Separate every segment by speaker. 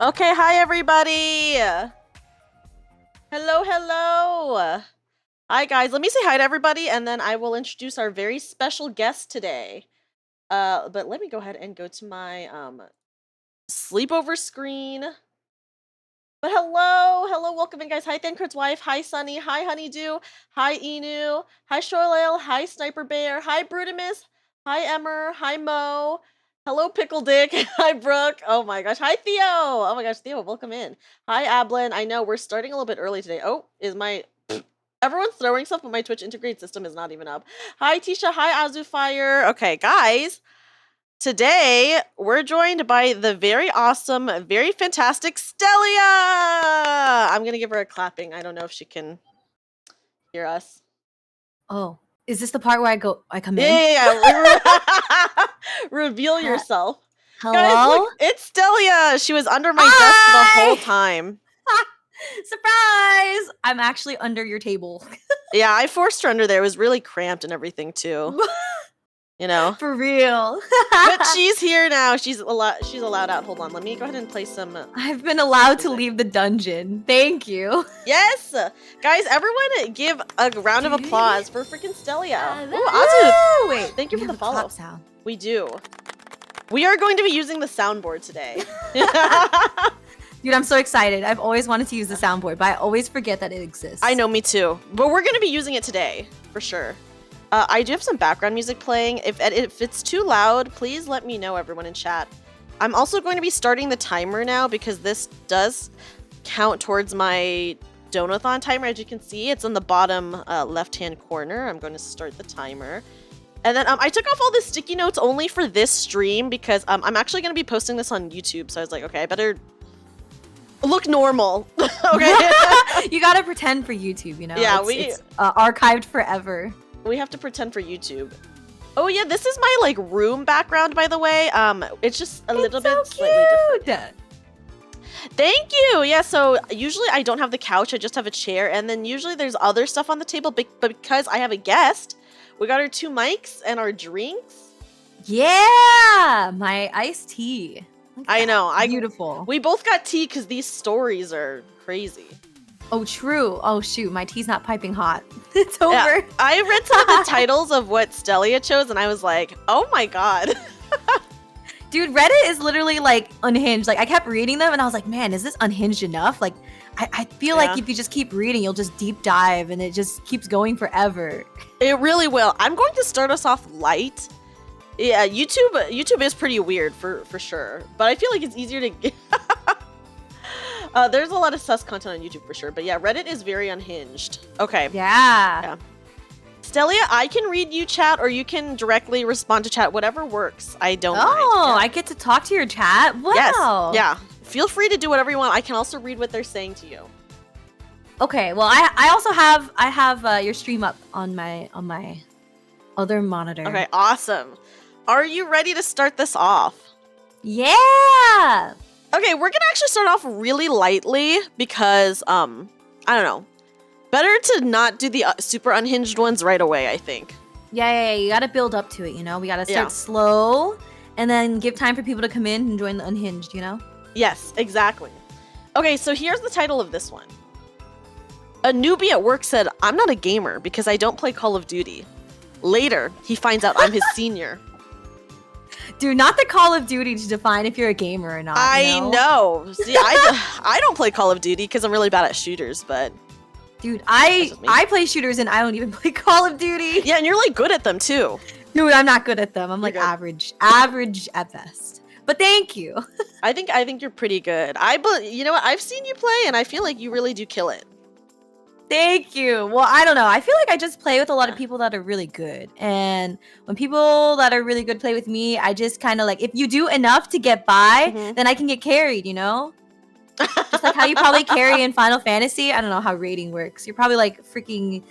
Speaker 1: Okay, hi everybody. Hello, hello. Hi guys, let me say hi to everybody and then I will introduce our very special guest today. But let me go ahead and go to my sleepover screen. But hello, welcome in guys. Hi Thancred's wife, hi Sunny, hi Honeydew, hi Enu, hi Shorelail, hi Sniper Bear, hi Brutimus, hi Emmer, hi Mo, hello Pickle Dick, hi Brooke, oh my gosh, hi Theo, oh my gosh, Theo, welcome in. Hi Ablin, I know we're starting a little bit early today. Oh, is my everyone's throwing stuff, but my Twitch integrate system is not even up. Hi Tisha, hi Azufire. Okay, guys. Today, we're joined by the very awesome, very fantastic Stelli'a! I'm gonna give her a clapping. I don't know if she can hear us.
Speaker 2: Oh, is this the part where I come in?
Speaker 1: Yeah. Reveal yourself.
Speaker 2: Hello?
Speaker 1: Guys, look, it's Stelli'a! She was under my desk the whole time.
Speaker 2: Surprise! I'm actually under your table.
Speaker 1: Yeah, I forced her under there. It was really cramped and everything, too. You know?
Speaker 2: For real.
Speaker 1: But she's here now. She's allowed out. Hold on. Let me go ahead and play some...
Speaker 2: I've been allowed to leave the dungeon. Thank you.
Speaker 1: Yes! Guys, everyone give a round of applause for freaking Stelli'a. Ooh, Azu!
Speaker 2: Wait,
Speaker 1: thank you for the follow.
Speaker 2: Clap sound.
Speaker 1: We do. We are going to be using the soundboard today.
Speaker 2: Dude, I'm so excited. I've always wanted to use the soundboard, but I always forget that it exists.
Speaker 1: I know, me too. But we're going to be using it today, for sure. I do have some background music playing. If it's too loud, please let me know, everyone in chat. I'm also going to be starting the timer now because this does count towards my Donathon timer. As you can see, it's on the bottom left-hand corner. I'm going to start the timer. And then I took off all the sticky notes only for this stream because I'm actually going to be posting this on YouTube. So I was like, okay, I better look normal. Okay.
Speaker 2: You gotta pretend for YouTube, you know?
Speaker 1: Yeah,
Speaker 2: it's archived forever.
Speaker 1: We have to pretend for YouTube. Oh yeah, this is my like room background, by the way. It's just a little bit slightly different. Thank you. Yeah, so usually I don't have the couch, I just have a chair, and then usually there's other stuff on the table, but because I have a guest, we got our 2 mics and our drinks.
Speaker 2: Yeah, my iced tea.
Speaker 1: I know.
Speaker 2: Beautiful.
Speaker 1: We both got tea because these stories are crazy.
Speaker 2: Oh, true. Oh, shoot. My tea's not piping hot. It's over.
Speaker 1: Yeah, I read some of the titles of what Stelli'a chose, and I was like, oh my god.
Speaker 2: Dude, Reddit is literally like Unhinged. Like, I kept reading them, and I was like, man, is this Unhinged enough? Like, I feel like if you just keep reading, you'll just deep dive, and it just keeps going forever. It
Speaker 1: really will. I'm going to start us off light. Yeah, YouTube is pretty weird for sure, but I feel like it's easier to get. There's a lot of sus content on YouTube for sure, but yeah, Reddit is very unhinged. Okay.
Speaker 2: Yeah.
Speaker 1: Stelli'a, I can read you chat, or you can directly respond to chat, whatever works. I don't mind.
Speaker 2: Oh, I get to talk to your chat? Wow.
Speaker 1: Yes. Yeah. Feel free to do whatever you want. I can also read what they're saying to you.
Speaker 2: Okay. Well, I also have your stream up on my other monitor.
Speaker 1: Okay. Awesome. Are you ready to start this off?
Speaker 2: Yeah.
Speaker 1: Okay, we're gonna actually start off really lightly because, I don't know. Better to not do the super unhinged ones right away, I think.
Speaker 2: Yeah, you gotta build up to it, you know? We gotta start slow and then give time for people to come in and join the unhinged, you know?
Speaker 1: Yes, exactly. Okay, so here's the title of this one. A newbie at work said, I'm not a gamer because I don't play Call of Duty. Later, he finds out I'm his senior.
Speaker 2: Dude, not the Call of Duty to define if you're a gamer or not.
Speaker 1: I know. See, I don't play Call of Duty because I'm really bad at shooters, but...
Speaker 2: Dude, I play shooters and I don't even play Call of Duty.
Speaker 1: Yeah, and you're like good at them too.
Speaker 2: Dude, I'm not good at them. I'm like average at best. But thank you.
Speaker 1: I think you're pretty good. You know what? I've seen you play and I feel like you really do kill it.
Speaker 2: Thank you. Well, I don't know. I feel like I just play with a lot of people that are really good. And when people that are really good play with me, I just kind of like, if you do enough to get by, then I can get carried, you know? Just like how you probably carry in Final Fantasy. I don't know how rating works. You're probably like freaking...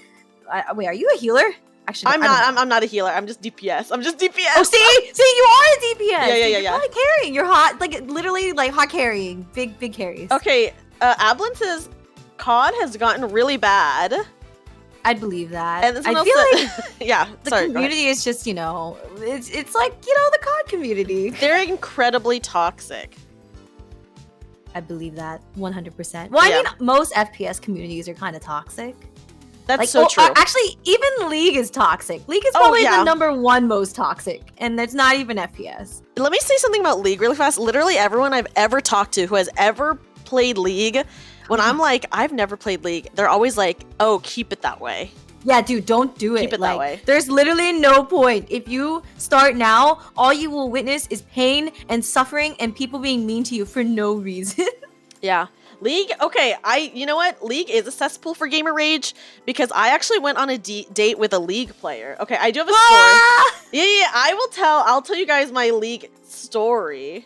Speaker 2: wait, are you a healer? Actually,
Speaker 1: I'm not a healer. I'm just DPS. Oh,
Speaker 2: see, you are a DPS.
Speaker 1: Yeah.
Speaker 2: You're probably carrying. You're hot, like literally like hot carrying. Big carries.
Speaker 1: Okay, Ablin says... COD has gotten really bad.
Speaker 2: I'd believe that.
Speaker 1: And
Speaker 2: I feel like
Speaker 1: yeah,
Speaker 2: the community is just, you know, it's like, you know, the COD community.
Speaker 1: They're incredibly toxic.
Speaker 2: I believe that 100%. Well, I mean, most FPS communities are kind of toxic.
Speaker 1: That's like, so true.
Speaker 2: Actually, even League is toxic. League is probably the #1 most toxic, and it's not even FPS.
Speaker 1: Let me say something about League really fast. Literally everyone I've ever talked to who has ever played League, when I'm like, I've never played League, they're always like, oh, keep it that way.
Speaker 2: Yeah, dude, don't do it.
Speaker 1: Keep it that way.
Speaker 2: There's literally no point. If you start now, all you will witness is pain and suffering and people being mean to you for no reason.
Speaker 1: Yeah. League, okay, you know what? League is a cesspool for gamer rage because I actually went on a date with a League player. Okay, I do have a story. Yeah, I'll tell you guys my League story.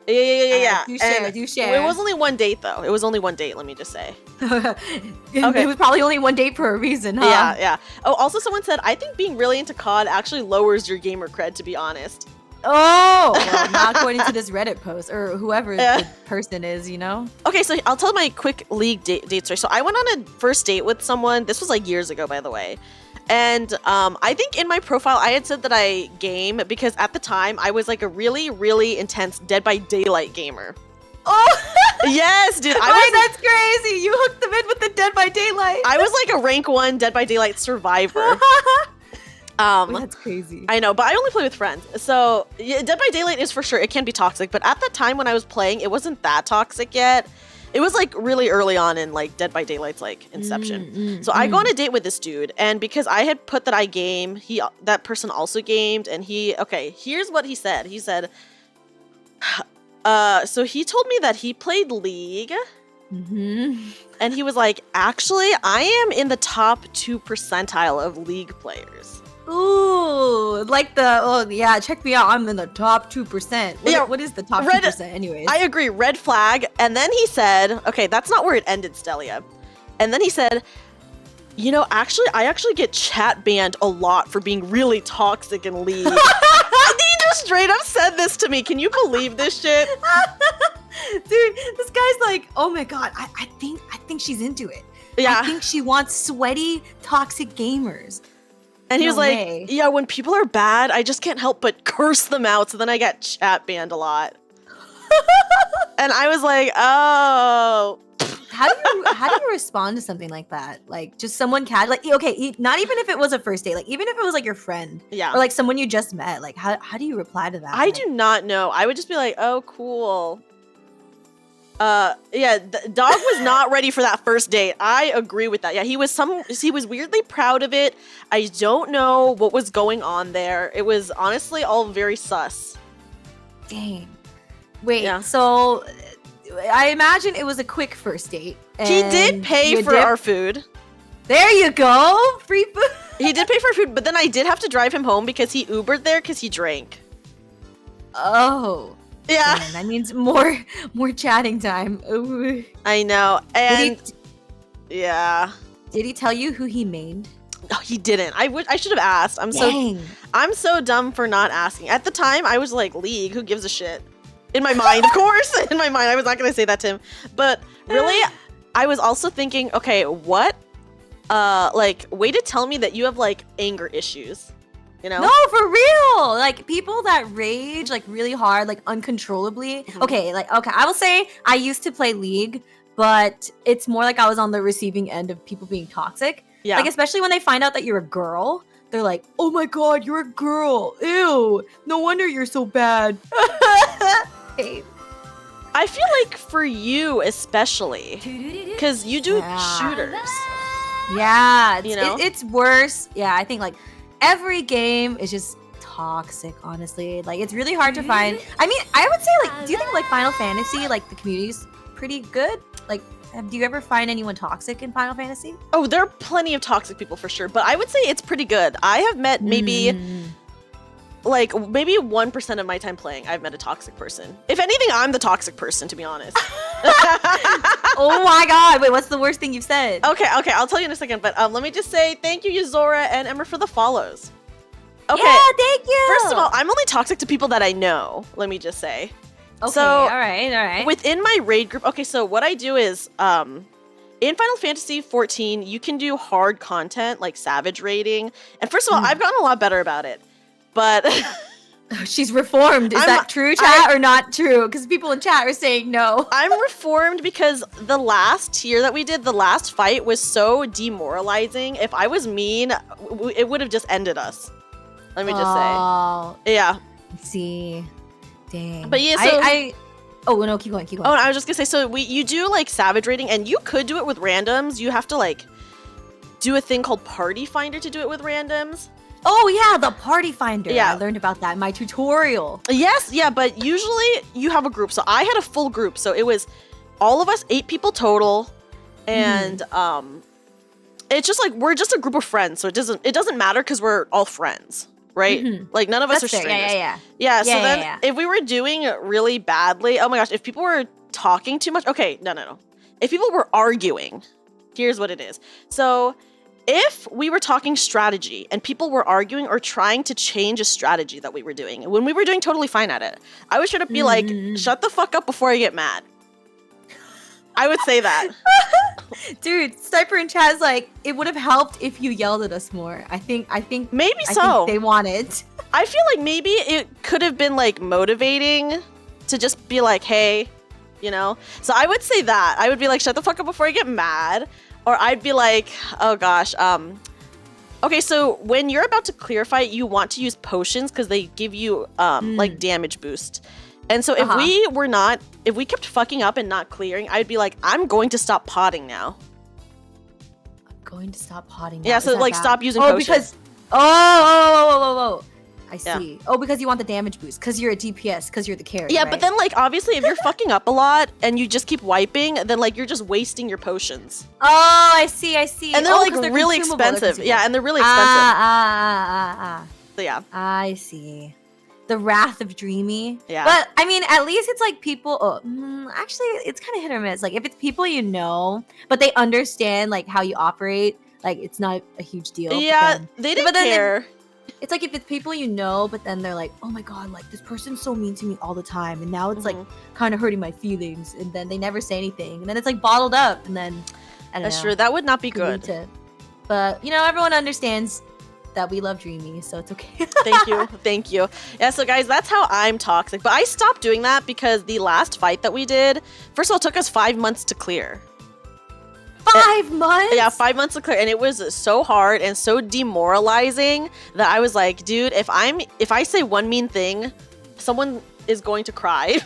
Speaker 1: Yeah.
Speaker 2: Do share.
Speaker 1: It was only one date though. It was only one date, let me just say.
Speaker 2: Okay. It was probably only one date for a reason, huh?
Speaker 1: Yeah. Oh, also someone said, I think being really into COD actually lowers your gamer cred, to be honest.
Speaker 2: Oh, well, not according to this Reddit post or whoever the person is, you know?
Speaker 1: Okay, so I'll tell my quick League date story. So I went on a first date with someone. This was like years ago, by the way. And I think in my profile, I had said that I game because at the time I was like a really, really intense Dead by Daylight gamer.
Speaker 2: Oh!
Speaker 1: Yes, dude.
Speaker 2: That's crazy. You hooked them in with the Dead by Daylight.
Speaker 1: I was like a rank 1 Dead by Daylight survivor.
Speaker 2: That's crazy.
Speaker 1: I know, but I only play with friends. So Dead by Daylight is for sure, it can be toxic. But at that time when I was playing, it wasn't that toxic yet. It was like really early on in like Dead by Daylight's like inception. So I go on a date with this dude, and because I had put that I game, that person also gamed, and here's what he said. He said, so he told me that he played League, and he was like, actually, I am in the top 2 percentile of League players.
Speaker 2: Ooh, like check me out. I'm in the top 2%. What is the top 2% anyways?
Speaker 1: I agree, red flag. And then he said, okay, that's not where it ended, Stelli'a. And then he said, you know, I actually get chat banned a lot for being really toxic in League. He just straight up said this to me. Can you believe this shit?
Speaker 2: Dude, this guy's like, oh my god, I think she's into it.
Speaker 1: Yeah.
Speaker 2: I think she wants sweaty, toxic gamers.
Speaker 1: And he was like, yeah, when people are bad, I just can't help but curse them out. So then I got chat banned a lot. And I was like, oh.
Speaker 2: How do you respond to something like that? Like just someone not even if it was a first date, like even if it was like your friend, or like someone you just met, like how do you reply to that?
Speaker 1: I do not know. I would just be like, oh, cool. Dog was not ready for that first date. I agree with that. Yeah, he was weirdly proud of it. I don't know what was going on there. It was honestly all very sus.
Speaker 2: Dang. Wait, so I imagine it was a quick first date.
Speaker 1: He did pay for our food.
Speaker 2: There you go. Free food.
Speaker 1: He did pay for food, but then I did have to drive him home because he Ubered there because he drank.
Speaker 2: Oh.
Speaker 1: Yeah.
Speaker 2: Damn, that means more chatting time. Ooh.
Speaker 1: I know. And did
Speaker 2: he tell you who he mained?
Speaker 1: No, he didn't. I should have asked. I'm so dumb for not asking. At the time, I was like, League, who gives a shit? In my mind, of course. In my mind, I was not going to say that to him. But really, I was also thinking, okay, what? Way to tell me that you have like anger issues. You know?
Speaker 2: No, for real. Like people that rage like really hard, like uncontrollably. Okay, I will say I used to play League, but it's more like I was on the receiving end of people being toxic. Yeah. Like especially when they find out that you're a girl, they're like, "Oh my god, you're a girl. Ew. No wonder you're so bad." Hey.
Speaker 1: I feel like for you especially, because you do shooters.
Speaker 2: Yeah, it's worse. Yeah, I think like every game is just toxic, honestly. Like, it's really hard to find. I mean, I would say, like, do you think, like, Final Fantasy, like, the community's pretty good? Like, do you ever find anyone toxic in Final Fantasy?
Speaker 1: Oh, there are plenty of toxic people for sure, but I would say it's pretty good. I have met maybe 1% of my time playing, I've met a toxic person. If anything, I'm the toxic person, to be honest.
Speaker 2: Oh my god, wait, what's the worst thing you've said?
Speaker 1: Okay, I'll tell you in a second, but let me just say thank you, Yuzora and Emma, for the follows. Okay.
Speaker 2: Yeah, thank you!
Speaker 1: First of all, I'm only toxic to people that I know, let me just say.
Speaker 2: Okay, so, all right.
Speaker 1: Within my raid group, okay, so what I do is, in Final Fantasy 14, you can do hard content, like savage raiding. And first of all, I've gotten a lot better about it. But
Speaker 2: She's reformed. Is that true, chat, or not true? Because people in chat are saying no.
Speaker 1: I'm reformed because the last tier that we did, the last fight was so demoralizing. If I was mean, it would have just ended us. Let me just say. Yeah.
Speaker 2: See. Dang.
Speaker 1: But yeah, so...
Speaker 2: Oh, no, keep going.
Speaker 1: Oh, I was just gonna say, so you do, like, savage rating, and you could do it with randoms. You have to, like, do a thing called Party Finder to do it with randoms.
Speaker 2: Oh, yeah, the Party Finder.
Speaker 1: Yeah.
Speaker 2: I learned about that in my tutorial.
Speaker 1: Yes, yeah, but usually you have a group. So I had a full group. So it was all of us, 8 people total. And it's just like, we're just a group of friends. So it doesn't matter because we're all friends, right? Like, none of us are strangers. Yeah, so then if we were doing really badly, oh my gosh, if people were talking too much, okay, no. If people were arguing, here's what it is. So if we were talking strategy and people were arguing or trying to change a strategy that we were doing, when we were doing totally fine at it, I would straight up be like, shut the fuck up before I get mad. I would say that.
Speaker 2: Dude, Sniper in chat is like, it would have helped if you yelled at us more. I think
Speaker 1: maybe
Speaker 2: I
Speaker 1: so.
Speaker 2: think they wanted.
Speaker 1: I feel like maybe it could have been like motivating to just be like, hey, you know? So I would say that. I would be like, shut the fuck up before I get mad. Or I'd be like, oh gosh, okay, so when you're about to clear fight, you want to use potions because they give you like damage boost. And so if we kept fucking up and not clearing, I'd be like, I'm going to stop potting now.
Speaker 2: I'm going to stop potting now.
Speaker 1: Yeah, so like stop using potions.
Speaker 2: Because I see. Oh, because you want the damage boost, because you're a DPS, because you're the carry.
Speaker 1: Yeah,
Speaker 2: right?
Speaker 1: but then like obviously if you're fucking up a lot and you just keep wiping, then like you're just wasting your potions.
Speaker 2: Oh, I see.
Speaker 1: And they're like really expensive. Yeah, and they're really expensive. So yeah.
Speaker 2: I see. The Wrath of Dreamy.
Speaker 1: Yeah.
Speaker 2: But I mean, at least it's like people. Actually, it's kind of hit or miss. Like if it's people you know, but they understand like how you operate, like it's not a huge deal.
Speaker 1: Yeah, they didn't care.
Speaker 2: It's like if it's people you know, but then they're like, oh my god, like this person's so mean to me all the time, and now it's like kind of hurting my feelings, and then they never say anything, and then it's like bottled up, and then I don't know.
Speaker 1: That's true. That would not be good.
Speaker 2: But you know, everyone understands that we love Dreamy, so it's okay.
Speaker 1: Thank you. Yeah, so guys, that's how I'm toxic. But I stopped doing that because the last fight that we did, first of all, it took us 5 months to clear.
Speaker 2: 5 months?
Speaker 1: Yeah, 5 months to clear, and it was so hard and so demoralizing that I was like, dude, if I say one mean thing, someone is going to cry.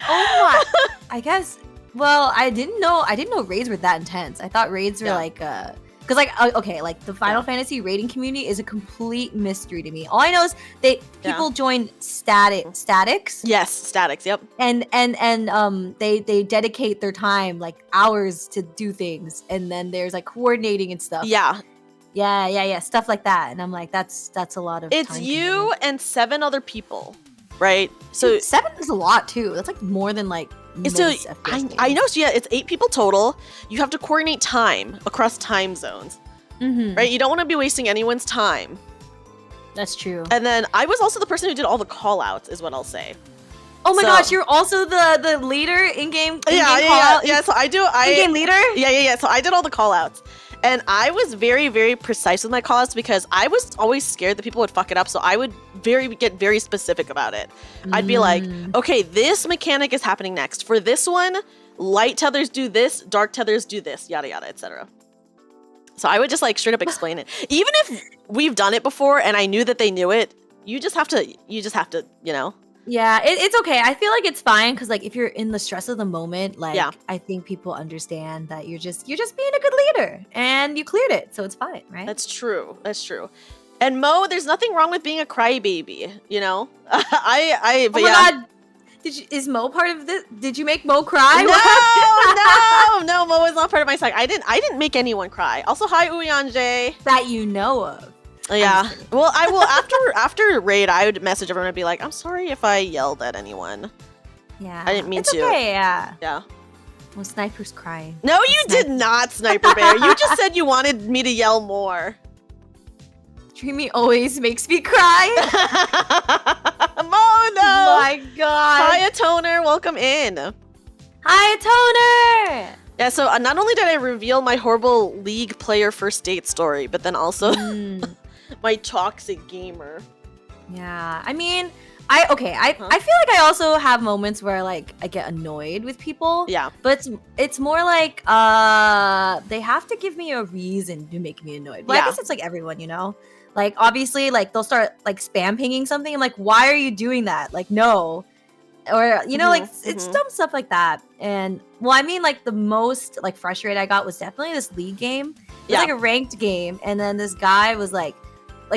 Speaker 2: Oh my! I guess. Well, I didn't know raids were that intense. I thought raids were like because like okay, like the Final Fantasy raiding community is a complete mystery to me. All I know is people join statics.
Speaker 1: Yes, statics. Yep.
Speaker 2: And they dedicate their time like hours to do things, and then there's like coordinating and stuff. Yeah, stuff like that. And I'm like, that's a lot of.
Speaker 1: It's you and 7 other people, right? So
Speaker 2: dude, 7 is a lot too. That's like more than like.
Speaker 1: So I know. So yeah, it's 8 people total. You have to coordinate time across time zones, right? You don't want to be wasting anyone's time.
Speaker 2: That's true.
Speaker 1: And then I was also the person who did all the call outs, is what I'll say.
Speaker 2: Oh my gosh, you're also the leader in-game
Speaker 1: Yeah, so I do.
Speaker 2: In-game leader?
Speaker 1: Yeah. So I did all the call outs. And I was very, very precise with my call outs because I was always scared that people would fuck it up. So I would get very specific about it. I'd be like, okay, this mechanic is happening next. For this one, light tethers do this, dark tethers do this, yada, yada, etc. So I would just like straight up explain it. Even if we've done it before and I knew that they knew it, you just have to, you know.
Speaker 2: Yeah, it's okay. I feel like it's fine because like if you're in the stress of the moment, like I think people understand that you're just being a good leader and you cleared it, so it's fine, right?
Speaker 1: That's true. And Mo, there's nothing wrong with being a crybaby, you know. But
Speaker 2: oh my god, is Mo part of this? Did you make Mo cry?
Speaker 1: No, Mo is not part of my side. I didn't make anyone cry. Also, hi Uyanje.
Speaker 2: That you know of.
Speaker 1: Yeah. Well, I will after raid, I would message everyone and be like, I'm sorry if I yelled at anyone.
Speaker 2: Yeah.
Speaker 1: I didn't mean to.
Speaker 2: Okay, yeah.
Speaker 1: Yeah.
Speaker 2: Well, Sniper's crying.
Speaker 1: No, you did not, Sniper Bear. You just said you wanted me to yell more.
Speaker 2: Dreamy always makes me cry.
Speaker 1: Oh no!
Speaker 2: My god.
Speaker 1: Hi, Toner. Welcome in.
Speaker 2: Hi, Toner.
Speaker 1: Yeah, so not only did I reveal my horrible League player first date story, but then also My toxic gamer.
Speaker 2: Yeah, I mean, I feel like I also have moments where like I get annoyed with people.
Speaker 1: Yeah.
Speaker 2: But it's more like they have to give me a reason to make me annoyed. But I guess it's like everyone, you know? Like obviously like they'll start like spam pinging something. I'm like, why are you doing that? Like no. Or you know, like it's dumb stuff like that. And well, I mean like the most like frustrated I got was definitely this league game. It was like a ranked game, and then this guy was like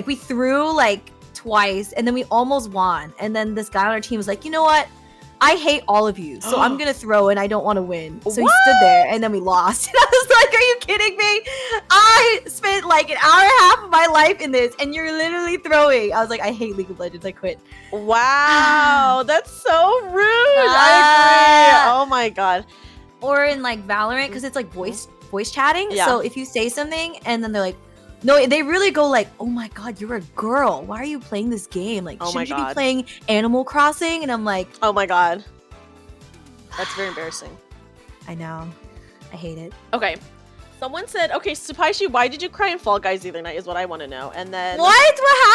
Speaker 2: we threw like twice and then we almost won, and then this guy on our team was like, you know what, I hate all of you, so I'm gonna throw and I don't want to win. So he stood there and then we lost. And I was like, are you kidding me? I spent like an hour and a half of my life in this and you're literally throwing. I was like, I hate League of Legends, I quit.
Speaker 1: Wow, that's so rude. I agree. Oh my god.
Speaker 2: Or in like Valorant, because it's like voice chatting.
Speaker 1: Yeah.
Speaker 2: So if you say something and then they're like, no, they really go like, oh my god, you're a girl, why are you playing this game? Like, shouldn't you be playing Animal Crossing? And I'm like,
Speaker 1: oh my god, that's very embarrassing.
Speaker 2: I know, I hate it.
Speaker 1: Okay, someone said, okay, Supaishi, why did you cry in Fall Guys the other night is what I want to know. And then
Speaker 2: what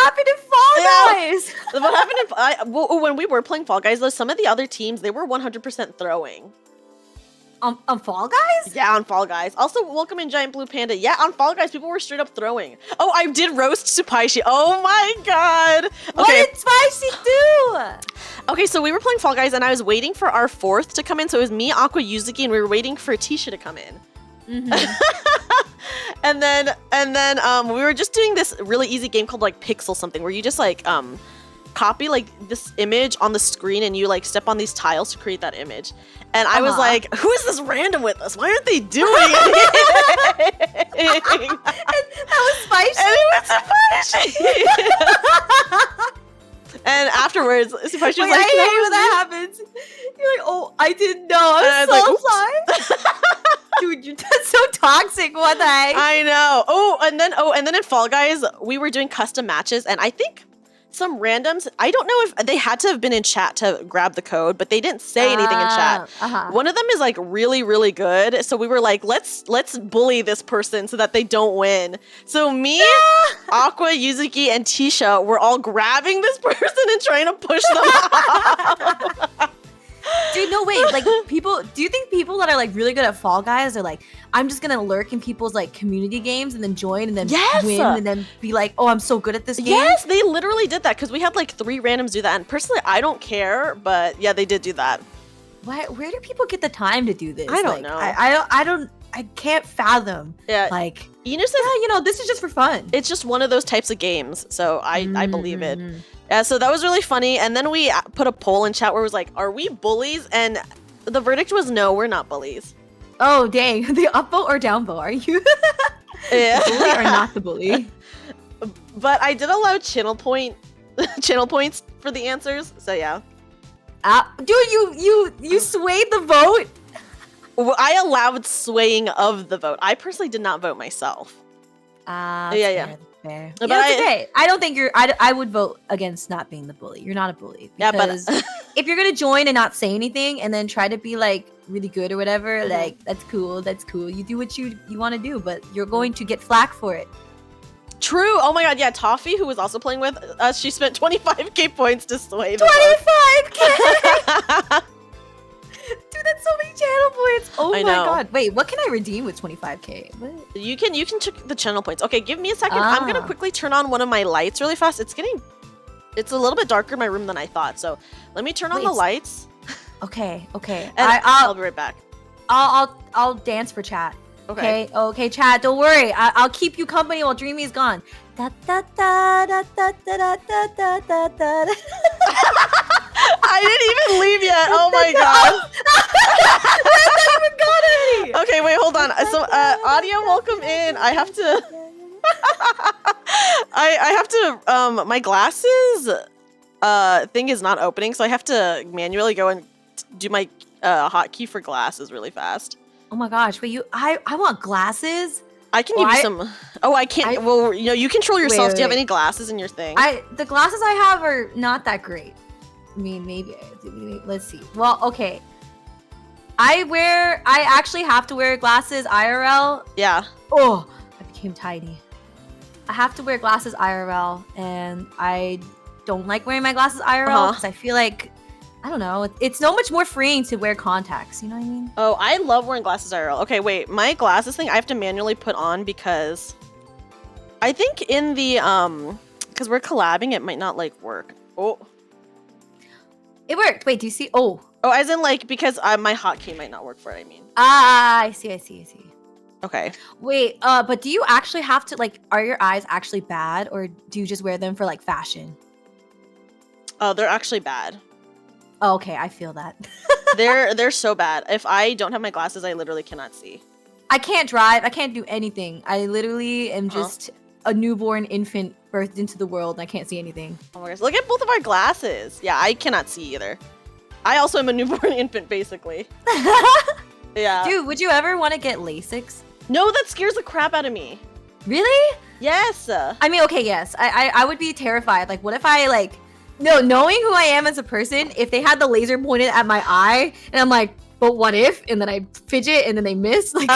Speaker 2: happened in Fall Guys?
Speaker 1: What happened in when we were playing Fall Guys, though, some of the other teams, they were 100% throwing.
Speaker 2: On Fall Guys?
Speaker 1: Yeah, on Fall Guys. Also, welcome in Giant Blue Panda. Yeah, on Fall Guys, people were straight up throwing. Oh, I did roast Supaishi. Oh my god. Okay.
Speaker 2: What did Spicy do?
Speaker 1: Okay, so we were playing Fall Guys, and I was waiting for our fourth to come in. So it was me, Aqua, Yuzuki, and we were waiting for Tisha to come in. and then we were just doing this really easy game called like Pixel something, where you just like copy like this image on the screen and you like step on these tiles to create that image. And I was like, who is this random with us? Why aren't they doing anything?
Speaker 2: And that was Spicy?
Speaker 1: And it was Supaishi. And afterwards, Supaishi was like,
Speaker 2: I hate when that happens. You're like, oh, I didn't know. I'm so sorry. Dude, that's so toxic. What the heck?
Speaker 1: I know. Oh, and then in Fall Guys, we were doing custom matches, and I think some randoms, I don't know if they had to have been in chat to grab the code, but they didn't say anything in chat. One of them is like really, really good. So we were like, let's bully this person so that they don't win. So me, Aqua, Yuzuki, and Tisha were all grabbing this person and trying to push them off.
Speaker 2: Dude, no, wait, like people, do you think people that are like really good at Fall Guys are like, I'm just gonna lurk in people's like community games and then join and then win and then be like, oh, I'm so good at this game?
Speaker 1: Yes, they literally did that because we had like 3 randoms do that. And personally, I don't care, but yeah, they did do that.
Speaker 2: Where do people get the time to do this?
Speaker 1: I don't
Speaker 2: know. I can't fathom.
Speaker 1: Yeah.
Speaker 2: Like,
Speaker 1: Ina says,
Speaker 2: yeah, you know, this is just for fun.
Speaker 1: It's just one of those types of games. So I believe it. Yeah, so that was really funny. And then we put a poll in chat where it was like, are we bullies? And the verdict was no, we're not bullies.
Speaker 2: Oh, dang. The upvote or downvote, are you?
Speaker 1: Yeah.
Speaker 2: The bully or not the bully?
Speaker 1: But I did allow channel points for the answers. So yeah.
Speaker 2: Dude, you swayed the vote?
Speaker 1: Well, I allowed swaying of the vote. I personally did not vote myself.
Speaker 2: Yeah. Fair.
Speaker 1: But
Speaker 2: it's okay. I don't think I would vote against not being the bully. You're not a bully. Because if you're gonna join and not say anything and then try to be like really good or whatever, like that's cool. You do what you want to do, but you're going to get flack for it.
Speaker 1: True. Oh my god, yeah. Toffee, who was also playing with us, she spent 25k points to sway the
Speaker 2: 25k. Dude, that's so many channel points. Oh my god. Wait, what can I redeem with 25k? What?
Speaker 1: You can check the channel points. Okay, give me a second. I'm gonna quickly turn on one of my lights really fast. It's a little bit darker in my room than I thought. So let me turn on the lights.
Speaker 2: Okay.
Speaker 1: And I'll be right back.
Speaker 2: I'll dance for chat. Okay, chat. Don't worry. I'll keep you company while Dreamy's gone. Da da da da da da da da da da.
Speaker 1: I didn't even leave yet. Oh my god.
Speaker 2: I even got it.
Speaker 1: Okay, wait, hold on. So, audio, welcome in. I have to. I have to. My glasses thing is not opening, so I have to manually go and do my hotkey for glasses really fast.
Speaker 2: Oh my gosh! Wait, I want glasses.
Speaker 1: I can give you some. Oh, I can't. Well, you know, you control yourself. Do you have any glasses in your thing?
Speaker 2: The glasses I have are not that great. I mean, maybe. Let's see. Well, okay. I actually have to wear glasses IRL.
Speaker 1: Yeah.
Speaker 2: Oh, I became tiny. I have to wear glasses IRL, and I don't like wearing my glasses IRL because I feel like, I don't know, it's so much more freeing to wear contacts. You know what I mean?
Speaker 1: Oh, I love wearing glasses IRL. Okay, wait, my glasses thing I have to manually put on because I think in the because we're collabing, it might not like work. Oh,
Speaker 2: it worked. Wait, do you see? Oh,
Speaker 1: as in like because my hotkey might not work for it. I mean.
Speaker 2: I see.
Speaker 1: Okay.
Speaker 2: Wait, but do you actually have to like? Are your eyes actually bad, or do you just wear them for like fashion?
Speaker 1: Oh, they're actually bad.
Speaker 2: Oh, okay, I feel that.
Speaker 1: They're so bad. If I don't have my glasses, I literally cannot see.
Speaker 2: I can't drive. I can't do anything. I literally am just a newborn infant birthed into the world, and I can't see anything.
Speaker 1: Oh my gosh! Look at both of our glasses. Yeah, I cannot see either. I also am a newborn infant, basically. Yeah.
Speaker 2: Dude, would you ever want to get LASIK?
Speaker 1: No, that scares the crap out of me.
Speaker 2: Really?
Speaker 1: Yes.
Speaker 2: I mean, okay, yes. I would be terrified. Like, what if I like, no, knowing who I am as a person, if they had the laser pointed at my eye, and I'm like, but what if? And then I fidget, and then they miss. Like,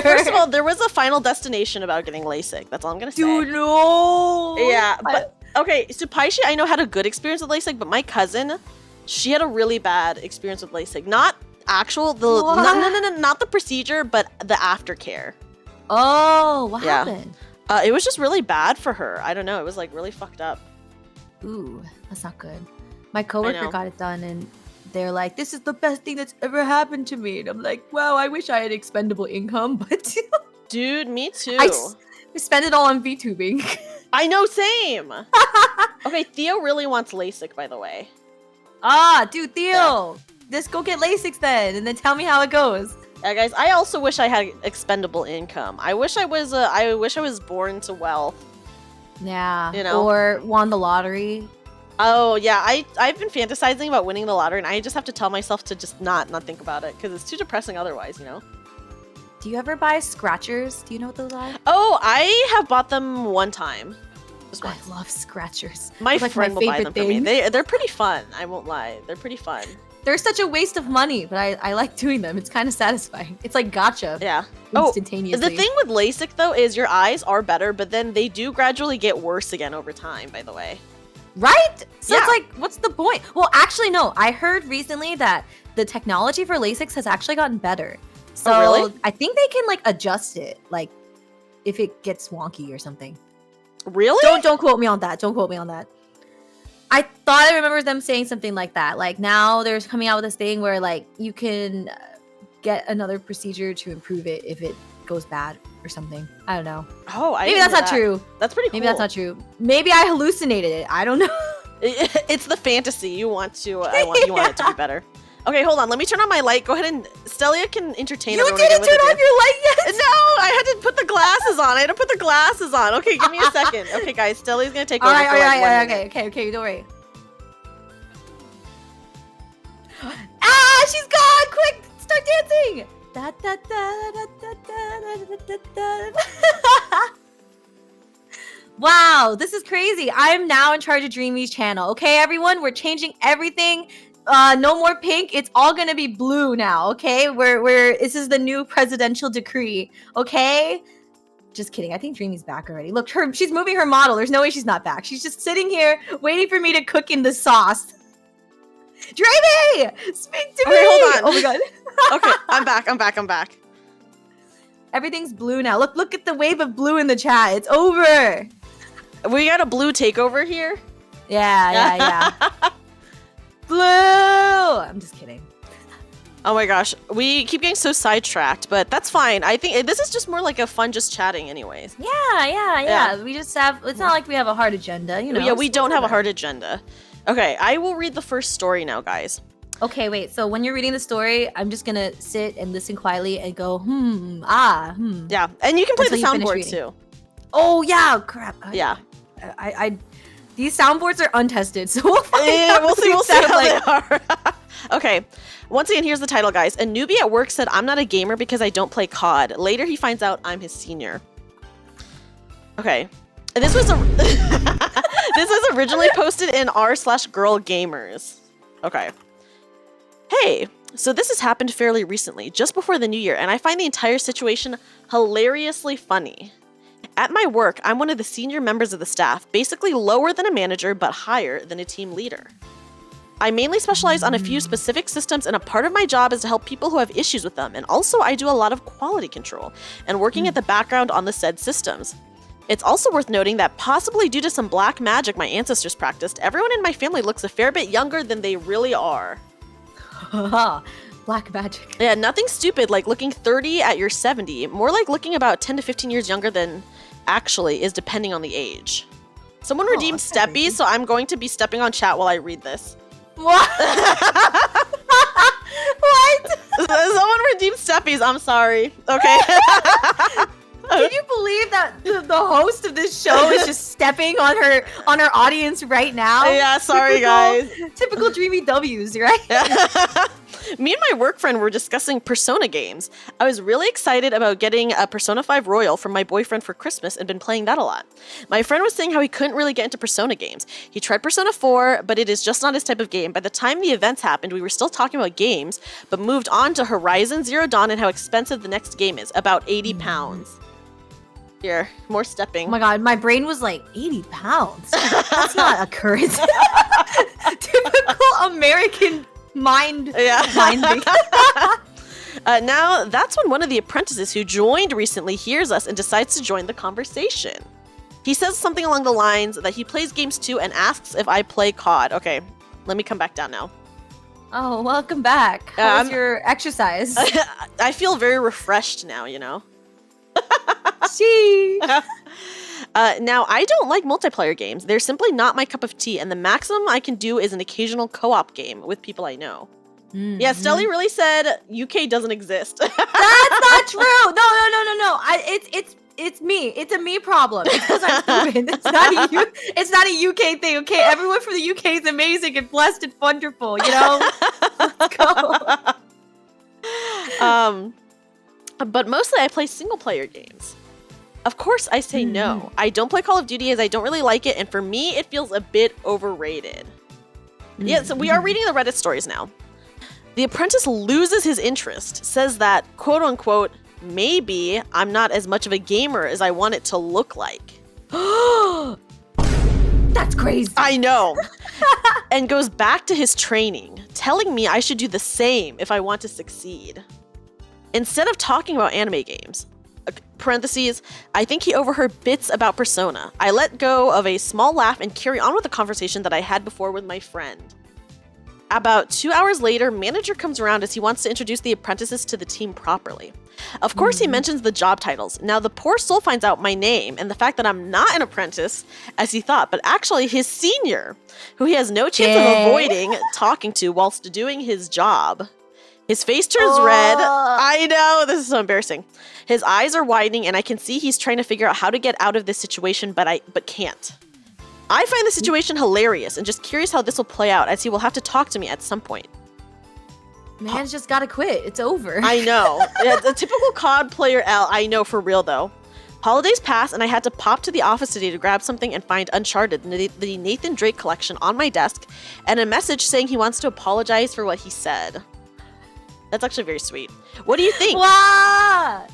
Speaker 1: first of all, there was a final destination about getting LASIK. That's all I'm gonna say.
Speaker 2: Dude, no.
Speaker 1: Yeah, but okay. So Paishi, I know had a good experience with LASIK, but my cousin, she had a really bad experience with LASIK. Not actual not the procedure, but the aftercare.
Speaker 2: Oh, what happened?
Speaker 1: It was just really bad for her. I don't know. It was like really fucked up.
Speaker 2: Ooh, that's not good. My coworker got it done, and they're like, "This is the best thing that's ever happened to me." And I'm like, "Wow, I wish I had expendable income, but."
Speaker 1: Dude, me too.
Speaker 2: I spend it all on VTubing.
Speaker 1: I know, same. Okay, Theo really wants LASIK, by the way.
Speaker 2: Ah, dude, Theo. Just go get LASIK then, and then tell me how it goes.
Speaker 1: Yeah, guys, I also wish I had expendable income. I wish I was born to wealth.
Speaker 2: Yeah,
Speaker 1: you know,
Speaker 2: or won the lottery.
Speaker 1: Oh yeah, I've been fantasizing about winning the lottery, and I just have to tell myself to just not think about it because it's too depressing otherwise, you know.
Speaker 2: Do you ever buy scratchers? Do you know what those are?
Speaker 1: Oh, I have bought them one time.
Speaker 2: I love scratchers.
Speaker 1: My friend will buy them for me. They're pretty fun. I won't lie. They're pretty fun.
Speaker 2: They're such a waste of money, but I like doing them. It's kind of satisfying. It's like gacha.
Speaker 1: Yeah.
Speaker 2: Instantaneously.
Speaker 1: Oh, the thing with LASIK though is your eyes are better, but then they do gradually get worse again over time, by the way.
Speaker 2: Right? So it's like, what's the point? Well, actually, no. I heard recently that the technology for LASIK has actually gotten better. So
Speaker 1: really?
Speaker 2: I think they can like adjust it, like if it gets wonky or something.
Speaker 1: Really?
Speaker 2: Don't quote me on that. Don't quote me on that. I thought I remember them saying something like that. Like now they're coming out with this thing where like you can get another procedure to improve it if it goes bad or something. I don't know.
Speaker 1: Oh,
Speaker 2: maybe that's not true.
Speaker 1: That's pretty cool.
Speaker 2: Maybe that's not true. Maybe I hallucinated it. I don't know.
Speaker 1: It's the fantasy. You want to. You want it to be better. Okay, hold on. Let me turn on my light. Go ahead and Stelli'a can entertain everyone.
Speaker 2: You didn't turn on your light yet?
Speaker 1: No, I had to put the glasses on. I had to put the glasses on. Okay, give me a second. Okay, guys, Stellia''s gonna take over.
Speaker 2: All right. Okay. Don't worry. Ah, she's gone! Quick, start dancing! Da, da, da, da, da, da, da, da, da. Wow, this is crazy. I'm now in charge of Dreamy's channel. Okay, everyone, we're changing everything. No more pink. It's all gonna be blue now. Okay, this is the new presidential decree. Okay. Just kidding. I think Dreamy's back already. Look, she's moving her model. There's no way she's not back. She's just sitting here waiting for me to cook in the sauce. Dreamy! Speak to me!
Speaker 1: Hold on.
Speaker 2: Oh my god.
Speaker 1: Okay, I'm back.
Speaker 2: Everything's blue now. Look at the wave of blue in the chat. It's over.
Speaker 1: We got a blue takeover here?
Speaker 2: Yeah. Blue! I'm just kidding.
Speaker 1: Oh my gosh. We keep getting so sidetracked, but that's fine. I think this is just more like a fun just chatting anyways.
Speaker 2: Yeah. We just have, it's not like we have a hard agenda, you know.
Speaker 1: Yeah, we don't have a hard agenda. Okay, I will read the first story now, guys.
Speaker 2: Okay, wait. So when you're reading the story, I'm just gonna sit and listen quietly and go,
Speaker 1: Yeah, and you can play the soundboard too.
Speaker 2: Oh yeah, crap.
Speaker 1: Yeah.
Speaker 2: I these soundboards are untested, so we'll find out.
Speaker 1: We'll see how they are. Okay. Once again, here's the title, guys. A newbie at work said, "I'm not a gamer because I don't play COD." Later, he finds out I'm his senior. Okay. This was this was originally posted in r/girl gamers. Okay. Hey, so this has happened fairly recently, just before the new year, and I find the entire situation hilariously funny. At my work, I'm one of the senior members of the staff, basically lower than a manager, but higher than a team leader. I mainly specialize on a few specific systems, and a part of my job is to help people who have issues with them. And also, I do a lot of quality control and working at the background on the said systems. It's also worth noting that possibly due to some black magic my ancestors practiced, everyone in my family looks a fair bit younger than they really are.
Speaker 2: Black magic.
Speaker 1: Yeah, nothing stupid like looking 30 at your 70. More like looking about 10 to 15 years younger than actually is, depending on the age. Someone redeemed Steppy, so I'm going to be stepping on chat while I read this.
Speaker 2: What? What?
Speaker 1: Someone redeemed Steppies. I'm sorry. Okay.
Speaker 2: Can you believe that the host of this show is just stepping on her audience right now?
Speaker 1: Yeah, sorry guys.
Speaker 2: Typical Dreamy W's, right?
Speaker 1: Me and my work friend were discussing Persona games. I was really excited about getting a Persona 5 Royal from my boyfriend for Christmas and been playing that a lot. My friend was saying how he couldn't really get into Persona games. He tried Persona 4, but it is just not his type of game. By the time the events happened, we were still talking about games, but moved on to Horizon Zero Dawn and how expensive the next game is, about 80 pounds. Here, more stepping.
Speaker 2: Oh my god, my brain was like, 80 pounds? That's not a currency. Typical American mind.
Speaker 1: Now, that's when one of the apprentices who joined recently hears us and decides to join the conversation. He says something along the lines that he plays games too and asks if I play COD. Okay, let me come back down now.
Speaker 2: Oh, welcome back. How was your exercise?
Speaker 1: I feel very refreshed now, you know?
Speaker 2: She.
Speaker 1: Now, I don't like multiplayer games. They're simply not my cup of tea, and the maximum I can do is an occasional co-op game with people I know. Yeah, Stelli'a really said UK doesn't exist.
Speaker 2: That's not true. No. It's me. It's a me problem. It's because I'm stupid. It's not a UK thing, okay? Everyone from the UK is amazing and blessed and wonderful, you know? Let's go.
Speaker 1: But mostly I play single-player games. Of course, I say no. I don't play Call of Duty as I don't really like it, and for me, it feels a bit overrated. Yeah, so we are reading the Reddit stories now. The apprentice loses his interest, says that, quote-unquote, maybe I'm not as much of a gamer as I want it to look like.
Speaker 2: That's crazy.
Speaker 1: I know. And goes back to his training, telling me I should do the same if I want to succeed. Instead of talking about anime games, parentheses, I think he overheard bits about Persona. I let go of a small laugh and carry on with the conversation that I had before with my friend. About 2 hours later, manager comes around as he wants to introduce the apprentices to the team properly. Of course, he mentions the job titles. Now, the poor soul finds out my name and the fact that I'm not an apprentice, as he thought, but actually his senior, who he has no chance of avoiding talking to whilst doing his job. His face turns red. I know, this is so embarrassing. His eyes are widening, and I can see he's trying to figure out how to get out of this situation, but can't. I find the situation hilarious and just curious how this will play out, as he will have to talk to me at some point.
Speaker 2: Man's just gotta quit. It's over.
Speaker 1: I know. A typical COD player L, I know for real though. Holidays pass, and I had to pop to the office today to grab something and find Uncharted, the Nathan Drake collection, on my desk, and a message saying he wants to apologize for what he said. That's actually very sweet. What do you think?
Speaker 2: What?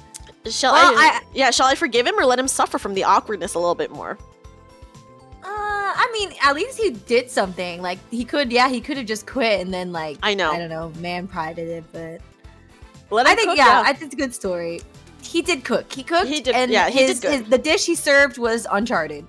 Speaker 1: Shall I forgive him or let him suffer from the awkwardness a little bit more?
Speaker 2: I mean, at least he did something. Like, he could have just quit and then, like,
Speaker 1: I know.
Speaker 2: I don't know, man prided it, but
Speaker 1: I think
Speaker 2: it's a good story. He did cook. He cooked.
Speaker 1: He did,
Speaker 2: and
Speaker 1: he did good.
Speaker 2: The dish he served was Uncharted.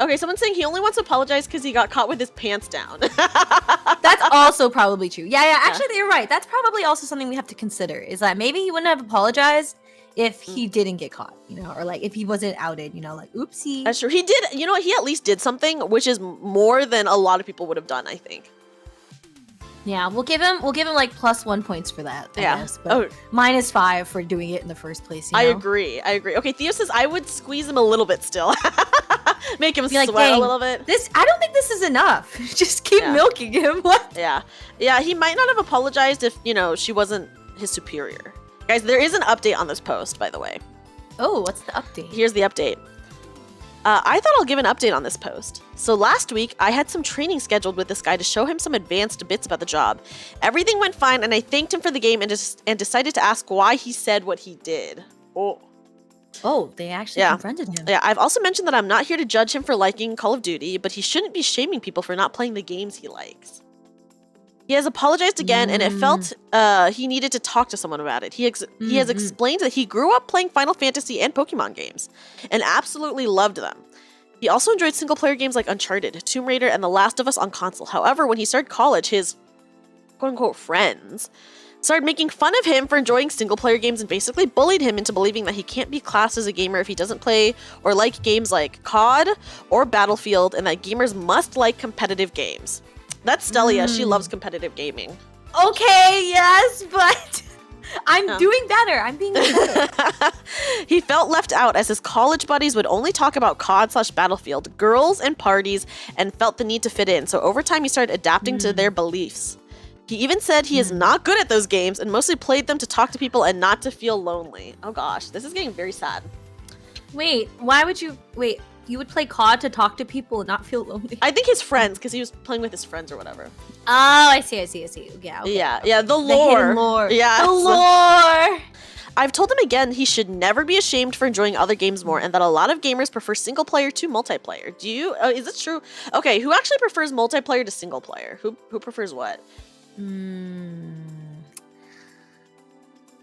Speaker 1: Okay, someone's saying he only wants to apologize because he got caught with his pants down.
Speaker 2: That's also probably true. Yeah. Actually, you're right. That's probably also something we have to consider, is that maybe he wouldn't have apologized if he didn't get caught, you know, or like if he wasn't outed, you know, like oopsie.
Speaker 1: That's true. He did, you know what, he at least did something, which is more than a lot of people would have done, I think.
Speaker 2: Yeah, we'll give him like +1 points for that. I guess, but -5 for doing it in the first place. You know?
Speaker 1: I agree. Okay, Theo says I would squeeze him a little bit still. Make him sweat
Speaker 2: like,
Speaker 1: a little bit.
Speaker 2: I don't think this is enough. Just keep milking him. What?
Speaker 1: Yeah, he might not have apologized if, you know, she wasn't his superior. Guys, there is an update on this post, by the way.
Speaker 2: Oh, what's the update?
Speaker 1: Here's the update. I thought I'll give an update on this post. So last week, I had some training scheduled with this guy to show him some advanced bits about the job. Everything went fine, and I thanked him for the game and decided to ask why he said what he did. Oh.
Speaker 2: Oh, they actually confronted him.
Speaker 1: Yeah, I've also mentioned that I'm not here to judge him for liking Call of Duty, but he shouldn't be shaming people for not playing the games he likes. He has apologized again, and it felt he needed to talk to someone about it. He has explained that he grew up playing Final Fantasy and Pokemon games, and absolutely loved them. He also enjoyed single-player games like Uncharted, Tomb Raider, and The Last of Us on console. However, when he started college, his quote-unquote friends started making fun of him for enjoying single-player games and basically bullied him into believing that he can't be classed as a gamer if he doesn't play or like games like COD or Battlefield, and that gamers must like competitive games. That's Stelli'a. She loves competitive gaming.
Speaker 2: Okay, yes, but I'm doing better. I'm being better.
Speaker 1: He felt left out as his college buddies would only talk about COD/Battlefield, girls, and parties, and felt the need to fit in. So over time, he started adapting to their beliefs. He even said he is not good at those games and mostly played them to talk to people and not to feel lonely. Oh gosh, this is getting very sad.
Speaker 2: Wait, why would you... Wait, you would play COD to talk to people and not feel lonely?
Speaker 1: I think his friends, because he was playing with his friends or whatever.
Speaker 2: Oh, I see. Yeah, okay.
Speaker 1: Yeah, the lore.
Speaker 2: The hidden lore.
Speaker 1: Yeah.
Speaker 2: The lore!
Speaker 1: I've told him again he should never be ashamed for enjoying other games more, and that a lot of gamers prefer single player to multiplayer. Do you? Is this true? Okay, who actually prefers multiplayer to single player? Who prefers what?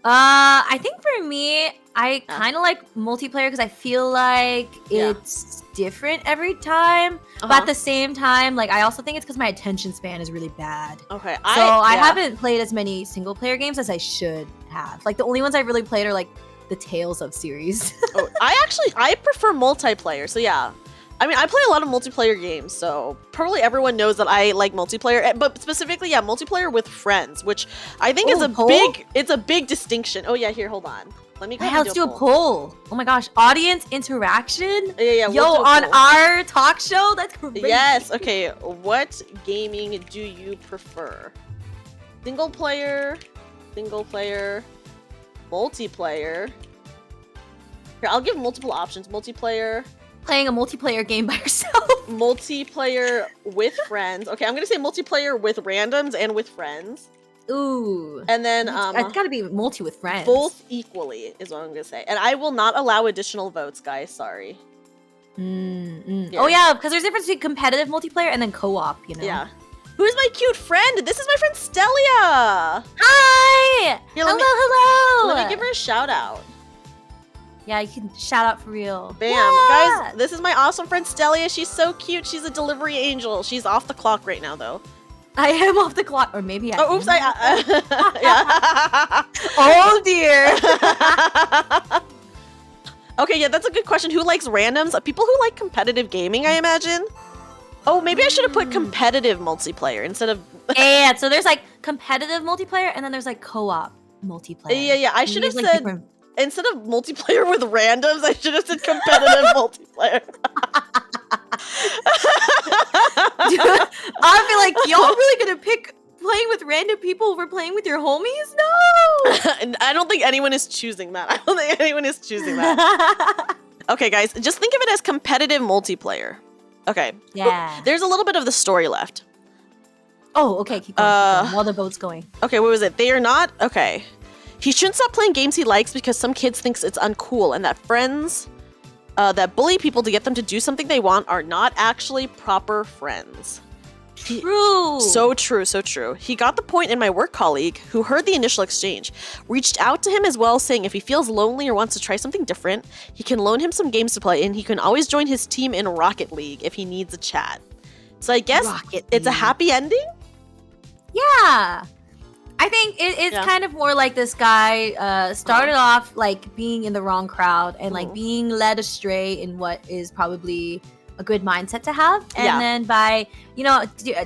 Speaker 2: I think for me, I kind of like multiplayer because I feel like it's different every time. But at the same time, like I also think it's because my attention span is really bad.
Speaker 1: Okay,
Speaker 2: so I haven't played as many single player games as I should have. Like the only ones I really played are like the Tales of series.
Speaker 1: I prefer multiplayer. So yeah. I mean, I play a lot of multiplayer games, so probably everyone knows that I like multiplayer, but specifically, multiplayer with friends, which I think is a big distinction. Oh yeah, here, hold on. Let me go.
Speaker 2: Let's do a poll. Oh my gosh, audience interaction.
Speaker 1: Yeah.
Speaker 2: Yo, on our talk show, that's crazy.
Speaker 1: Yes. Okay. What gaming do you prefer? Single player, multiplayer. Here, I'll give multiple options. Multiplayer.
Speaker 2: Playing a multiplayer game by yourself.
Speaker 1: Multiplayer with friends. Okay, I'm gonna say multiplayer with randoms and with friends.
Speaker 2: Ooh.
Speaker 1: And then
Speaker 2: it's gotta be multi with friends.
Speaker 1: Both equally is what I'm gonna say. And I will not allow additional votes, guys. Sorry.
Speaker 2: Yeah. Oh yeah, because there's a difference between competitive multiplayer and then co-op, you know?
Speaker 1: Yeah. Who's my cute friend? This is my friend Stelli'a.
Speaker 2: Hi!
Speaker 1: Here,
Speaker 2: hello!
Speaker 1: Let me give her a shout out.
Speaker 2: Yeah, you can shout out for real.
Speaker 1: Bam. Yeah. Guys, this is my awesome friend Stelli'a. She's so cute. She's a delivery angel. She's off the clock right now, though.
Speaker 2: I am off the clock. Or maybe I
Speaker 1: oops.
Speaker 2: yeah. Oh, dear.
Speaker 1: Okay, yeah, that's a good question. Who likes randoms? People who like competitive gaming, I imagine. Oh, maybe I should have put competitive multiplayer instead of...
Speaker 2: Yeah, so there's like competitive multiplayer and then there's like co-op multiplayer.
Speaker 1: Yeah. I should have said... Different... Instead of multiplayer with randoms, I should have said competitive multiplayer.
Speaker 2: Dude, I feel like y'all really gonna pick playing with random people over playing with your homies? No!
Speaker 1: I don't think anyone is choosing that. Okay, guys, just think of it as competitive multiplayer. Okay.
Speaker 2: Yeah.
Speaker 1: There's a little bit of the story left.
Speaker 2: Oh, okay. Keep going while the vote's going.
Speaker 1: Okay, what was it? They are not... Okay. He shouldn't stop playing games he likes because some kids thinks it's uncool, and that friends that bully people to get them to do something they want are not actually proper friends.
Speaker 2: True.
Speaker 1: So true. He got the point, and my work colleague, who heard the initial exchange, reached out to him as well, saying if he feels lonely or wants to try something different, he can loan him some games to play, and he can always join his team in Rocket League if he needs a chat. So I guess it's a happy ending?
Speaker 2: Yeah. I think it's kind of more like this guy started off like being in the wrong crowd and like being led astray in what is probably a good mindset to have. And then by,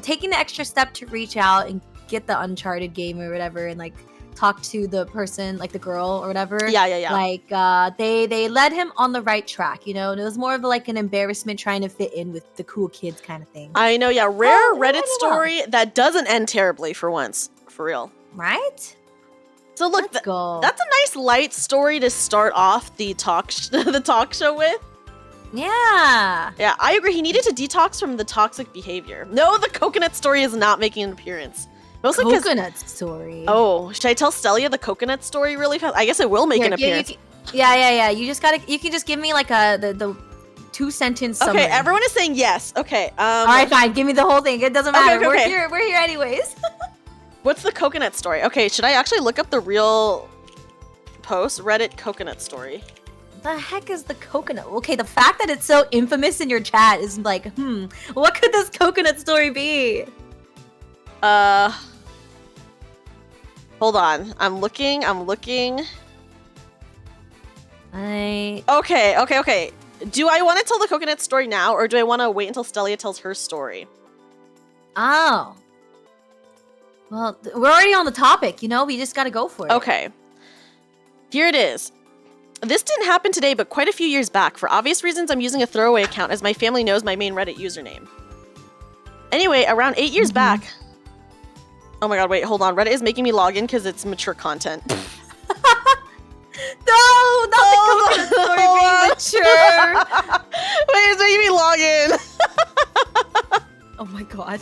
Speaker 2: taking the extra step to reach out and get the Uncharted game or whatever and like talk to the person, like the girl or whatever.
Speaker 1: Yeah.
Speaker 2: Like they led him on the right track, and it was more of like an embarrassment trying to fit in with the cool kids kind of thing.
Speaker 1: I know, yeah. Rare Reddit story that doesn't end terribly for once. For real.
Speaker 2: Right?
Speaker 1: So look, that's a nice light story to start off the talk show with.
Speaker 2: Yeah.
Speaker 1: Yeah, I agree. He needed to detox from the toxic behavior. No, the coconut story is not making an appearance. Mostly
Speaker 2: coconut story.
Speaker 1: Oh, should I tell Stelli'a the coconut story really fast? I guess it will make an appearance.
Speaker 2: Yeah. You can just give me like the 2-sentence summary.
Speaker 1: Okay, everyone is saying yes. Okay.
Speaker 2: All right, fine. Give me the whole thing. It doesn't matter.
Speaker 1: Okay.
Speaker 2: We're here anyways.
Speaker 1: What's the coconut story? Okay, should I actually look up the real post? Reddit coconut story.
Speaker 2: The heck is the coconut? Okay, the fact that it's so infamous in your chat is like, what could this coconut story be?
Speaker 1: Hold on. I'm looking. Okay. Do I want to tell the coconut story now, or do I want to wait until Stelli'a tells her story?
Speaker 2: Oh. Well, we're already on the topic, you know? We just gotta go for it.
Speaker 1: Okay. Here it is. This didn't happen today, but quite a few years back. For obvious reasons, I'm using a throwaway account as my family knows my main Reddit username. Anyway, around 8 years back... Oh my god, wait, hold on. Reddit is making me log in because it's mature content.
Speaker 2: No, not the coconut story being mature.
Speaker 1: Wait, it's making me log in.
Speaker 2: Oh my god.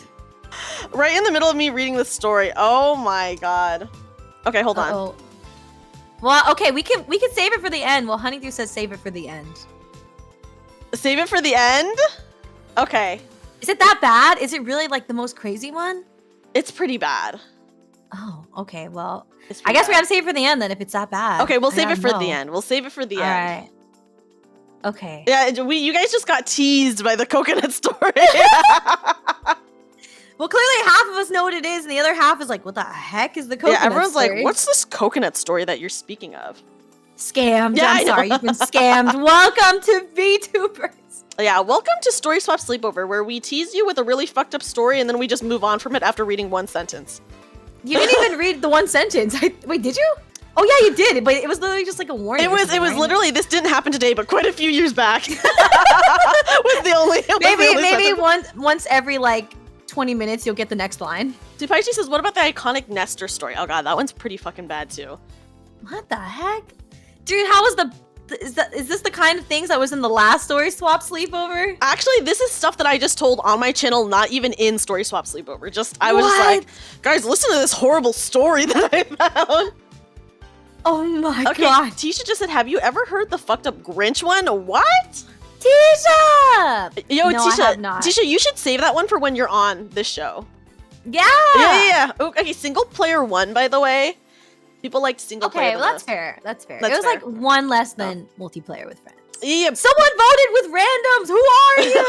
Speaker 1: Right in the middle of me reading the story. Oh my god. Okay, hold on.
Speaker 2: Well, okay, we can save it for the end. Well, Honeydew says save it for the end.
Speaker 1: Save it for the end? Okay.
Speaker 2: Is it that bad? Is it really like the most crazy one?
Speaker 1: It's pretty bad.
Speaker 2: Oh, okay. Well, I guess we gotta save it for the end then if it's that bad.
Speaker 1: Okay, we'll save it for the end. We'll save it for the end.
Speaker 2: All right. Okay.
Speaker 1: Yeah, you guys just got teased by the coconut story.
Speaker 2: Well, clearly half of us know what it is, and the other half is like, what the heck is the coconut story?
Speaker 1: Yeah, everyone's like, what's this coconut story that you're speaking of?
Speaker 2: Scammed.
Speaker 1: Yeah,
Speaker 2: I'm sorry, you've been scammed. Welcome to VTubers.
Speaker 1: Yeah, welcome to Story Swap Sleepover, where we tease you with a really fucked up story, and then we just move on from it after reading one sentence.
Speaker 2: You didn't even read the one sentence. Wait, did you? Oh yeah, you did, but it was literally just like a warning.
Speaker 1: It was literally, this didn't happen today, but quite a few years back. was the only
Speaker 2: maybe once every like 20 minutes you'll get the next line.
Speaker 1: Dupaichi says, what about the iconic Nestor story? Oh god, that one's pretty fucking bad too.
Speaker 2: What the heck? Dude, how was is this the kind of things that was in the last Story Swap Sleepover?
Speaker 1: Actually, this is stuff that I just told on my channel, not even in Story Swap Sleepover. I was just like, guys, listen to this horrible story that I found.
Speaker 2: Oh my god.
Speaker 1: Tisha just said, have you ever heard the fucked up Grinch one? What?
Speaker 2: Tisha!
Speaker 1: Yo,
Speaker 2: no,
Speaker 1: Tisha,
Speaker 2: I have not.
Speaker 1: Tisha, you should save that one for when you're on this show.
Speaker 2: Yeah!
Speaker 1: Yeah. Okay, single player one, by the way. People liked single player.
Speaker 2: Okay, well, that's fair. That's fair.
Speaker 1: That's
Speaker 2: it was
Speaker 1: fair.
Speaker 2: like one less than multiplayer with friends.
Speaker 1: Yeah.
Speaker 2: Someone voted with randoms! Who are you?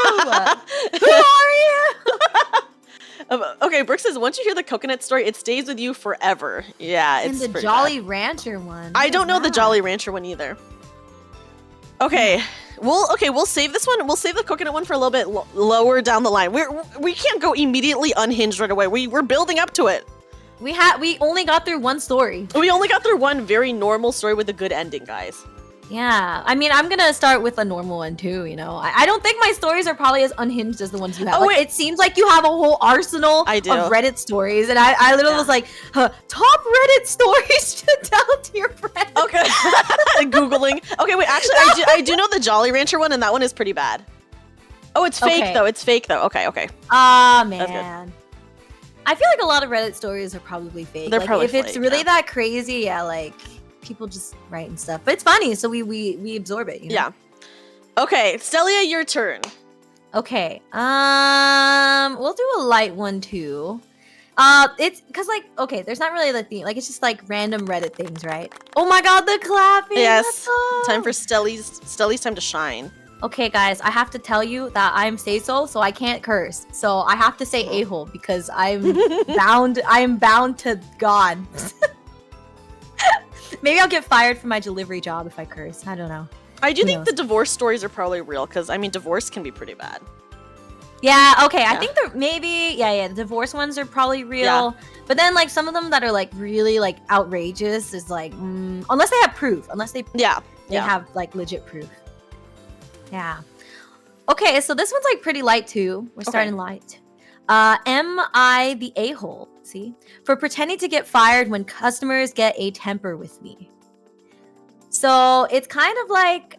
Speaker 2: Who are you?
Speaker 1: Okay, Brooke says, once you hear the coconut story, it stays with you forever. Yeah, it's
Speaker 2: And the
Speaker 1: pretty
Speaker 2: Jolly
Speaker 1: bad.
Speaker 2: Rancher one.
Speaker 1: I don't know the Jolly Rancher one either. Okay, we'll save this one. We'll save the coconut one for a little bit lower down the line. We can't go immediately unhinged right away. We're building up to it.
Speaker 2: We only got through one story.
Speaker 1: We only got through one very normal story with a good ending, guys.
Speaker 2: Yeah, I mean, I'm gonna start with a normal one too, you know? I don't think my stories are probably as unhinged as the ones you have.
Speaker 1: Oh,
Speaker 2: like, it seems like you have a whole arsenal of Reddit stories, and I literally was like, top Reddit stories to tell to your friends.
Speaker 1: Okay, Googling. Okay, wait, actually, I do know the Jolly Rancher one, and that one is pretty bad. Oh, it's fake, though. It's fake, though. Okay.
Speaker 2: Ah, man. I feel like a lot of Reddit stories are probably fake.
Speaker 1: They're
Speaker 2: like,
Speaker 1: probably
Speaker 2: if it's really that crazy, yeah, like people just write and stuff. But it's funny, so we absorb it. You know?
Speaker 1: Yeah. Okay, Stelli'a, your turn.
Speaker 2: Okay. We'll do a light one too. It's because like there's not really the theme. Like it's just like random Reddit things, right? Oh my god, the clapping.
Speaker 1: Yes. Time for Stelli's time to shine.
Speaker 2: Okay, guys, I have to tell you that I'm say-so I can't curse. So I have to say a-hole because I'm bound. I am bound to God. Maybe I'll get fired from my delivery job if I curse. I don't know.
Speaker 1: I do think the divorce stories are probably real because I mean, divorce can be pretty bad.
Speaker 2: Yeah. Okay. Yeah. I think the the divorce ones are probably real. Yeah. But then like some of them that are like really like outrageous is like unless they have proof. Unless they have like legit proof. Yeah. Okay, so this one's like pretty light too. We're starting light. Am I the a-hole? See? For pretending to get fired when customers get a temper with me. So it's kind of like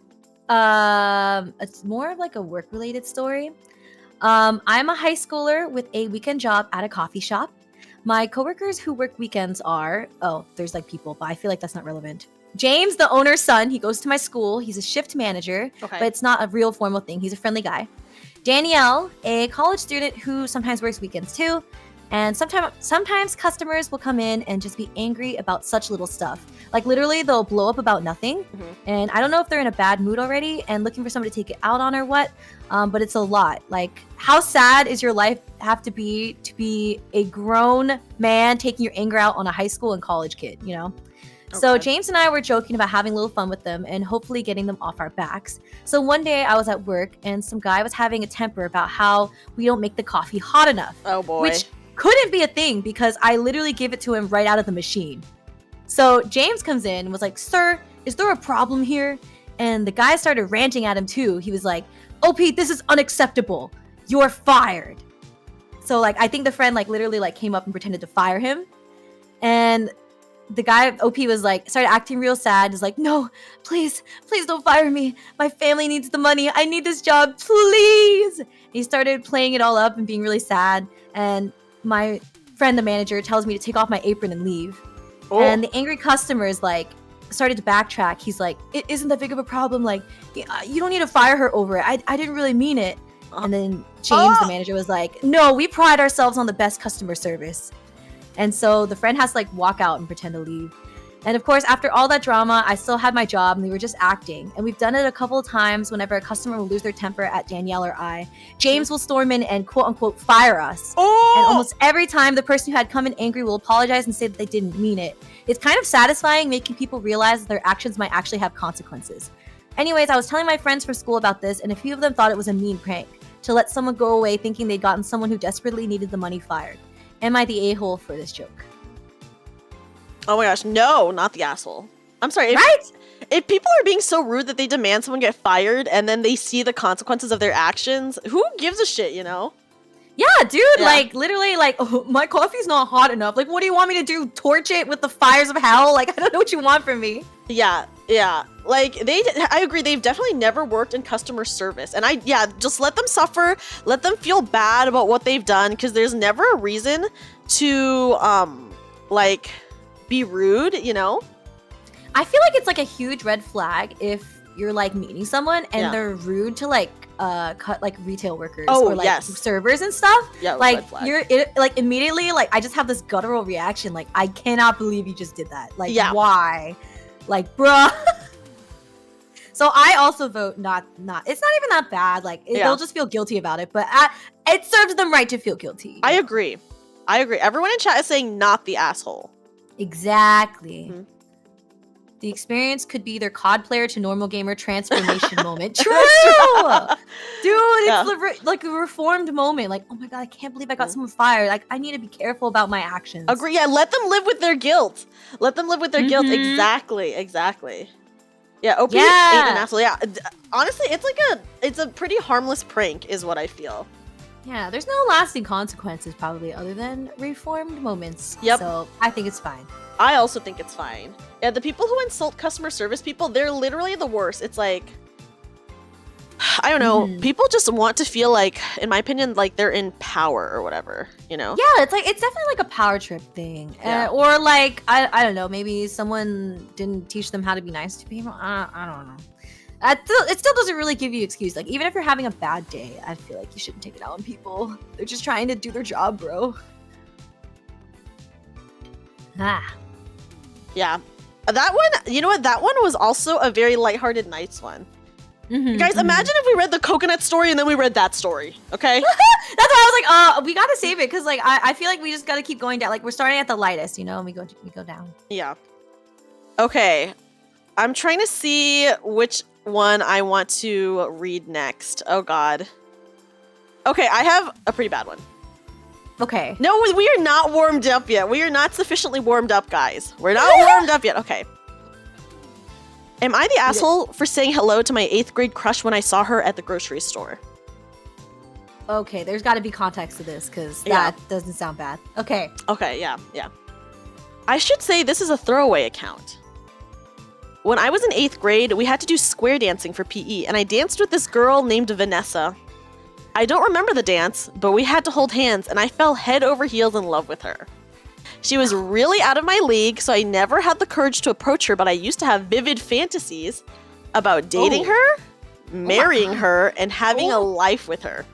Speaker 2: it's more of like a work-related story. I'm a high schooler with a weekend job at a coffee shop. My coworkers who work weekends are, there's like people, but I feel like that's not relevant. James, the owner's son, he goes to my school. He's a shift manager,
Speaker 1: Okay.
Speaker 2: but it's not a real formal thing. He's a friendly guy. Danielle, a college student who sometimes works weekends too. And sometimes customers will come in and just be angry about such little stuff. Like literally they'll blow up about nothing. And I don't know if they're in a bad mood already and looking for somebody to take it out on or what, but it's a lot. Like how sad is your life have to be a grown man taking your anger out on a high school and college kid, you know? So James and I were joking about having a little fun with them and hopefully getting them off our backs. So one day I was at work and some guy was having a temper about how we don't make the coffee hot enough.
Speaker 1: Oh boy.
Speaker 2: Which couldn't be a thing because I literally give it to him right out of the machine. So James comes in and was like, "Sir, is there a problem here?" And the guy started ranting at him too. He was like, "OP, this is unacceptable. You're fired." So like I think the friend like literally like came up and pretended to fire him. And the guy, OP, was like, started acting real sad. He's like, "No, please don't fire me. My family needs the money. I need this job, please." And he started playing it all up and being really sad. And my friend, the manager, tells me to take off my apron and leave. Oh. And the angry customers like started to backtrack. He's like, "It isn't that big of a problem. Like, you don't need to fire her over it. I didn't really mean it." And then James, the manager, was like, "No, we pride ourselves on the best customer service." And so the friend has to like walk out and pretend to leave. And of course, after all that drama, I still had my job and we were just acting. And we've done it a couple of times whenever a customer will lose their temper at Danielle or I. James will storm in and quote unquote fire us. Oh! And almost every time the person who had come in angry will apologize and say that they didn't mean it. It's kind of satisfying making people realize that their actions might actually have consequences. Anyways, I was telling my friends from school about this and a few of them thought it was a mean prank to let someone go away thinking they'd gotten someone who desperately needed the money fired. Am I the a-hole for this joke?
Speaker 1: Oh my gosh, no, not the asshole. I'm sorry. If people are being so rude that they demand someone get fired and then they see the consequences of their actions, who gives a shit, you know?
Speaker 2: Yeah, dude, like literally like, "Oh, my coffee's not hot enough. Like, what do you want me to do? Torch it with the fires of hell? Like, I don't know what you want from me."
Speaker 1: Yeah. Like I agree. They've definitely never worked in customer service, and just let them suffer. Let them feel bad about what they've done, because there's never a reason to like be rude. You know.
Speaker 2: I feel like it's like a huge red flag if you're like meeting someone and they're rude to like cut like retail workers or like servers and stuff. Yeah, like like immediately like I just have this guttural reaction. Like, I cannot believe you just did that. Like, why? Like, bruh. So I also vote not. It's not even that bad. Like, they'll just feel guilty about it, but it serves them right to feel guilty.
Speaker 1: I agree. Everyone in chat is saying not the asshole.
Speaker 2: Exactly. Mm-hmm. The experience could be their COD player to normal gamer transformation moment. True! Dude, it's like a reformed moment. Like, oh my god, I can't believe I got someone fired. Like, I need to be careful about my actions.
Speaker 1: Agree. Yeah, let them live with their guilt. Guilt. Exactly. Yeah, OP ain't an asshole. Yeah, honestly, it's a pretty harmless prank is what I feel.
Speaker 2: Yeah, there's no lasting consequences probably other than reformed moments.
Speaker 1: Yep.
Speaker 2: So I think it's fine.
Speaker 1: I also think it's fine. Yeah, the people who insult customer service people, they're literally the worst. It's like, I don't know. People just want to feel like, in my opinion, like they're in power or whatever, you know?
Speaker 2: Yeah, it's definitely like a power trip thing. Yeah. Or like, I don't know, maybe someone didn't teach them how to be nice to people. I don't know. It still doesn't really give you an excuse. Like, even if you're having a bad day, I feel like you shouldn't take it out on people. They're just trying to do their job, bro.
Speaker 1: Yeah. That one, you know what? That one was also a very lighthearted, nice one. Guys, imagine if we read the coconut story and then we read that story, okay?
Speaker 2: That's why I was like, we gotta save it, because like I feel like we just gotta keep going down. Like, we're starting at the lightest, you know, and we go down.
Speaker 1: Yeah. Okay. I'm trying to see which one I want to read next. Oh god. Okay, I have a pretty bad one.
Speaker 2: Okay.
Speaker 1: No, we are not warmed up yet. We are not sufficiently warmed up, guys. We're not warmed up yet. Okay. Am I the asshole for saying hello to my 8th grade crush when I saw her at the grocery store?
Speaker 2: Okay, there's got to be context to this, because that doesn't sound bad. Okay.
Speaker 1: Okay, yeah. I should say this is a throwaway account. When I was in 8th grade, we had to do square dancing for PE, and I danced with this girl named Vanessa. I don't remember the dance, but we had to hold hands, and I fell head over heels in love with her. She was really out of my league, so I never had the courage to approach her, but I used to have vivid fantasies about dating her, marrying her, and having a life with her.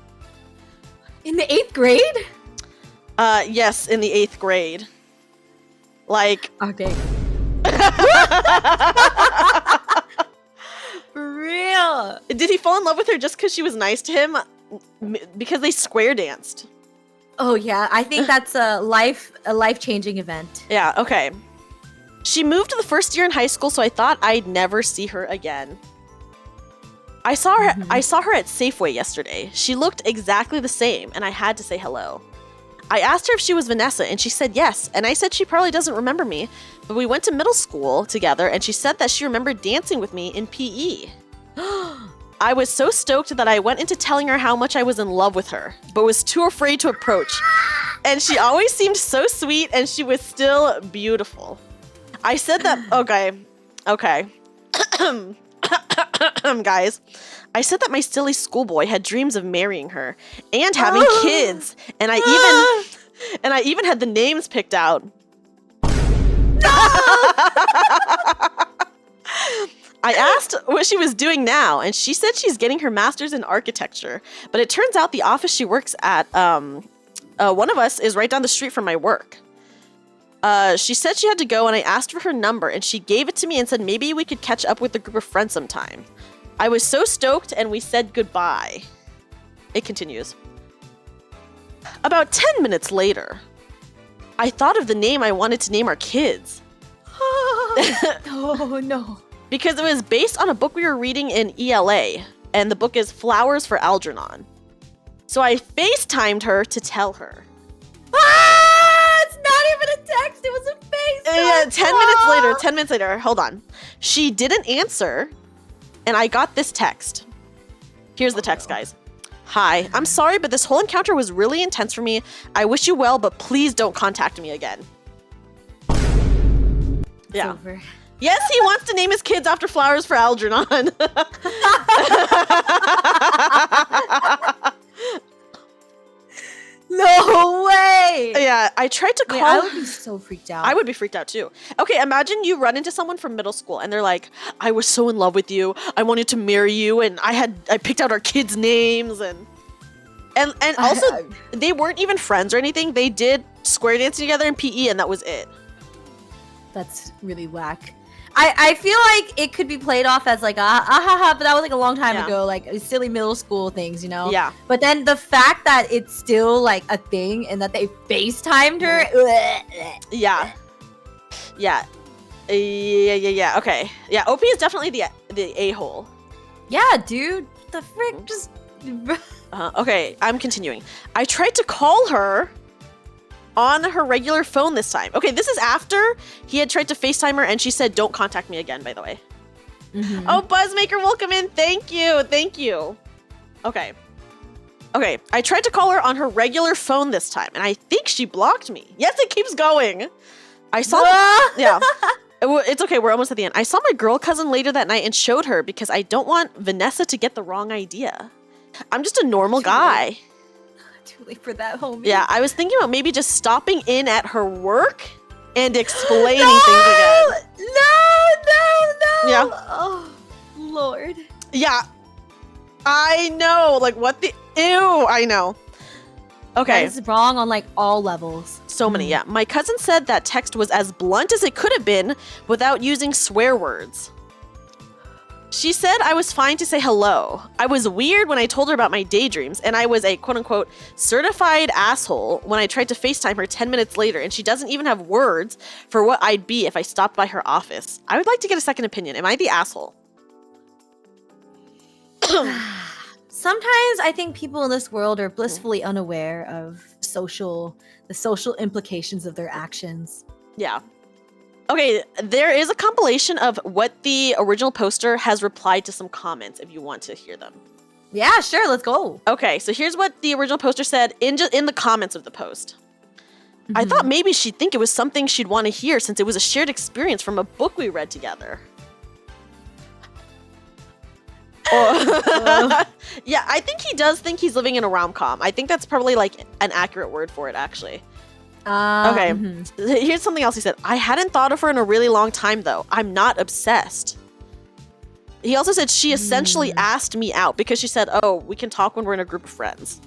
Speaker 2: In the 8th grade?
Speaker 1: Yes, in the 8th grade. Like...
Speaker 2: Okay. For real.
Speaker 1: Did he fall in love with her just because she was nice to him? Because they square danced.
Speaker 2: Oh yeah, I think that's a life-changing event.
Speaker 1: Yeah, okay. She moved to the first year in high school, so I thought I'd never see her again. I saw her at Safeway yesterday. She looked exactly the same, and I had to say hello. I asked her if she was Vanessa, and she said yes, and I said she probably doesn't remember me, but we went to middle school together, and she said that she remembered dancing with me in PE. I was so stoked that I went into telling her how much I was in love with her, but was too afraid to approach. And she always seemed so sweet, and she was still beautiful. I said that, okay. Guys, I said that my silly schoolboy had dreams of marrying her and having kids, and I even had the names picked out. I asked what she was doing now, and she said she's getting her master's in architecture. But it turns out the office she works at, one of us is right down the street from my work. She said she had to go, and I asked for her number, and she gave it to me and said maybe we could catch up with a group of friends sometime. I was so stoked, and we said goodbye. It continues. About 10 minutes later, I thought of the name I wanted to name our kids.
Speaker 2: Oh, no.
Speaker 1: Because it was based on a book we were reading in ELA, and the book is Flowers for Algernon. So I FaceTimed her to tell her.
Speaker 2: It's not even a text, it was a FaceTime.
Speaker 1: Yeah, 10 minutes later, hold on. She didn't answer, and I got this text. Here's the text, guys. Hi, I'm sorry, but this whole encounter was really intense for me. I wish you well, but please don't contact me again. Yeah.
Speaker 2: It's over.
Speaker 1: Yes, he wants to name his kids after Flowers for Algernon.
Speaker 2: No way!
Speaker 1: Yeah, I tried to call...
Speaker 2: I would be so freaked out.
Speaker 1: I would be freaked out too. Okay, imagine you run into someone from middle school and they're like, I was so in love with you. I wanted to marry you, and I picked out our kids' names, and also they weren't even friends or anything. They did square dancing together in PE, and that was it.
Speaker 2: That's really whack. I feel like it could be played off as like but that was like a long time ago, like silly middle school things, you know?
Speaker 1: Yeah.
Speaker 2: But then the fact that it's still like a thing and that they FaceTimed her.
Speaker 1: Yeah. Yeah. Yeah. Okay. Yeah, OP is definitely the a-hole.
Speaker 2: Yeah, dude. The frick just...
Speaker 1: Okay, I'm continuing. I tried to call her on her regular phone this time. Okay, this is after he had tried to FaceTime her, and she said, don't contact me again, by the way. Mm-hmm. Oh, Buzzmaker, welcome in. Thank you. Thank you. Okay. Okay, I tried to call her on her regular phone this time, and I think she blocked me. Yes, it keeps going. I saw... Yeah. It's okay, we're almost at the end. I saw my girl cousin later that night and showed her because I don't want Vanessa to get the wrong idea. I'm just a normal guy.
Speaker 2: Too late for that, homie.
Speaker 1: Yeah, I was thinking about maybe just stopping in at her work and explaining things again.
Speaker 2: No.
Speaker 1: Yeah.
Speaker 2: Oh, Lord.
Speaker 1: Yeah. I know. Like, what the... Ew, I know. Okay.
Speaker 2: That is wrong on, like, all levels.
Speaker 1: So many, yeah. My cousin said that text was as blunt as it could have been without using swear words. She said I was fine to say hello. I was weird when I told her about my daydreams, and I was a quote-unquote certified asshole when I tried to FaceTime her 10 minutes later, and she doesn't even have words for what I'd be if I stopped by her office. I would like to get a second opinion. Am I the asshole?
Speaker 2: Sometimes I think people in this world are blissfully unaware of the social implications of their actions.
Speaker 1: Yeah. Okay, there is a compilation of what the original poster has replied to some comments if you want to hear them.
Speaker 2: Yeah, sure, let's go.
Speaker 1: Okay, so here's what the original poster said in the comments of the post. Mm-hmm. I thought maybe she'd think it was something she'd want to hear since it was a shared experience from a book we read together. Yeah, I think he does think he's living in a rom-com. I think that's probably like an accurate word for it, actually. Okay, here's something else he said. I hadn't thought of her in a really long time, though. I'm not obsessed. He also said she essentially asked me out because she said, oh, we can talk when we're in a group of friends.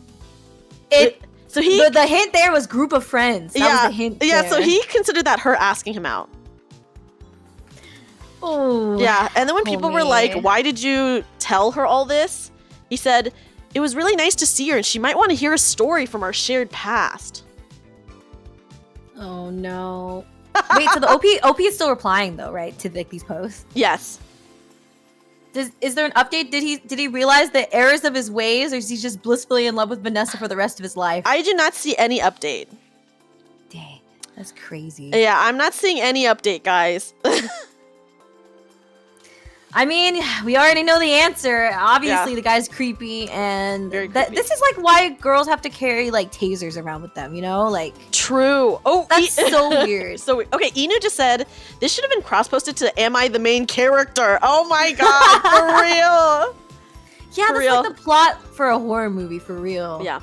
Speaker 1: So
Speaker 2: the hint there was group of friends. That was the hint there.
Speaker 1: So he considered that her asking him out.
Speaker 2: Oh.
Speaker 1: Yeah, and then when people were like, why did you tell her all this? He said, it was really nice to see her and she might want to hear a story from our shared past.
Speaker 2: Oh no. Wait, so the OP is still replying though, right? To like these posts?
Speaker 1: Yes.
Speaker 2: Is there an update? Did he realize the errors of his ways, or is he just blissfully in love with Vanessa for the rest of his life?
Speaker 1: I do not see any update.
Speaker 2: Dang, that's crazy.
Speaker 1: Yeah, I'm not seeing any update, guys.
Speaker 2: I mean, we already know the answer. Obviously, the guy's creepy, and this is like why girls have to carry like tasers around with them, you know? Like,
Speaker 1: true. Oh,
Speaker 2: that's so weird.
Speaker 1: So okay, Inu just said this should have been cross-posted to "Am I the main character?" Oh my god, for real.
Speaker 2: Yeah, that's like the plot for a horror movie, for real.
Speaker 1: Yeah.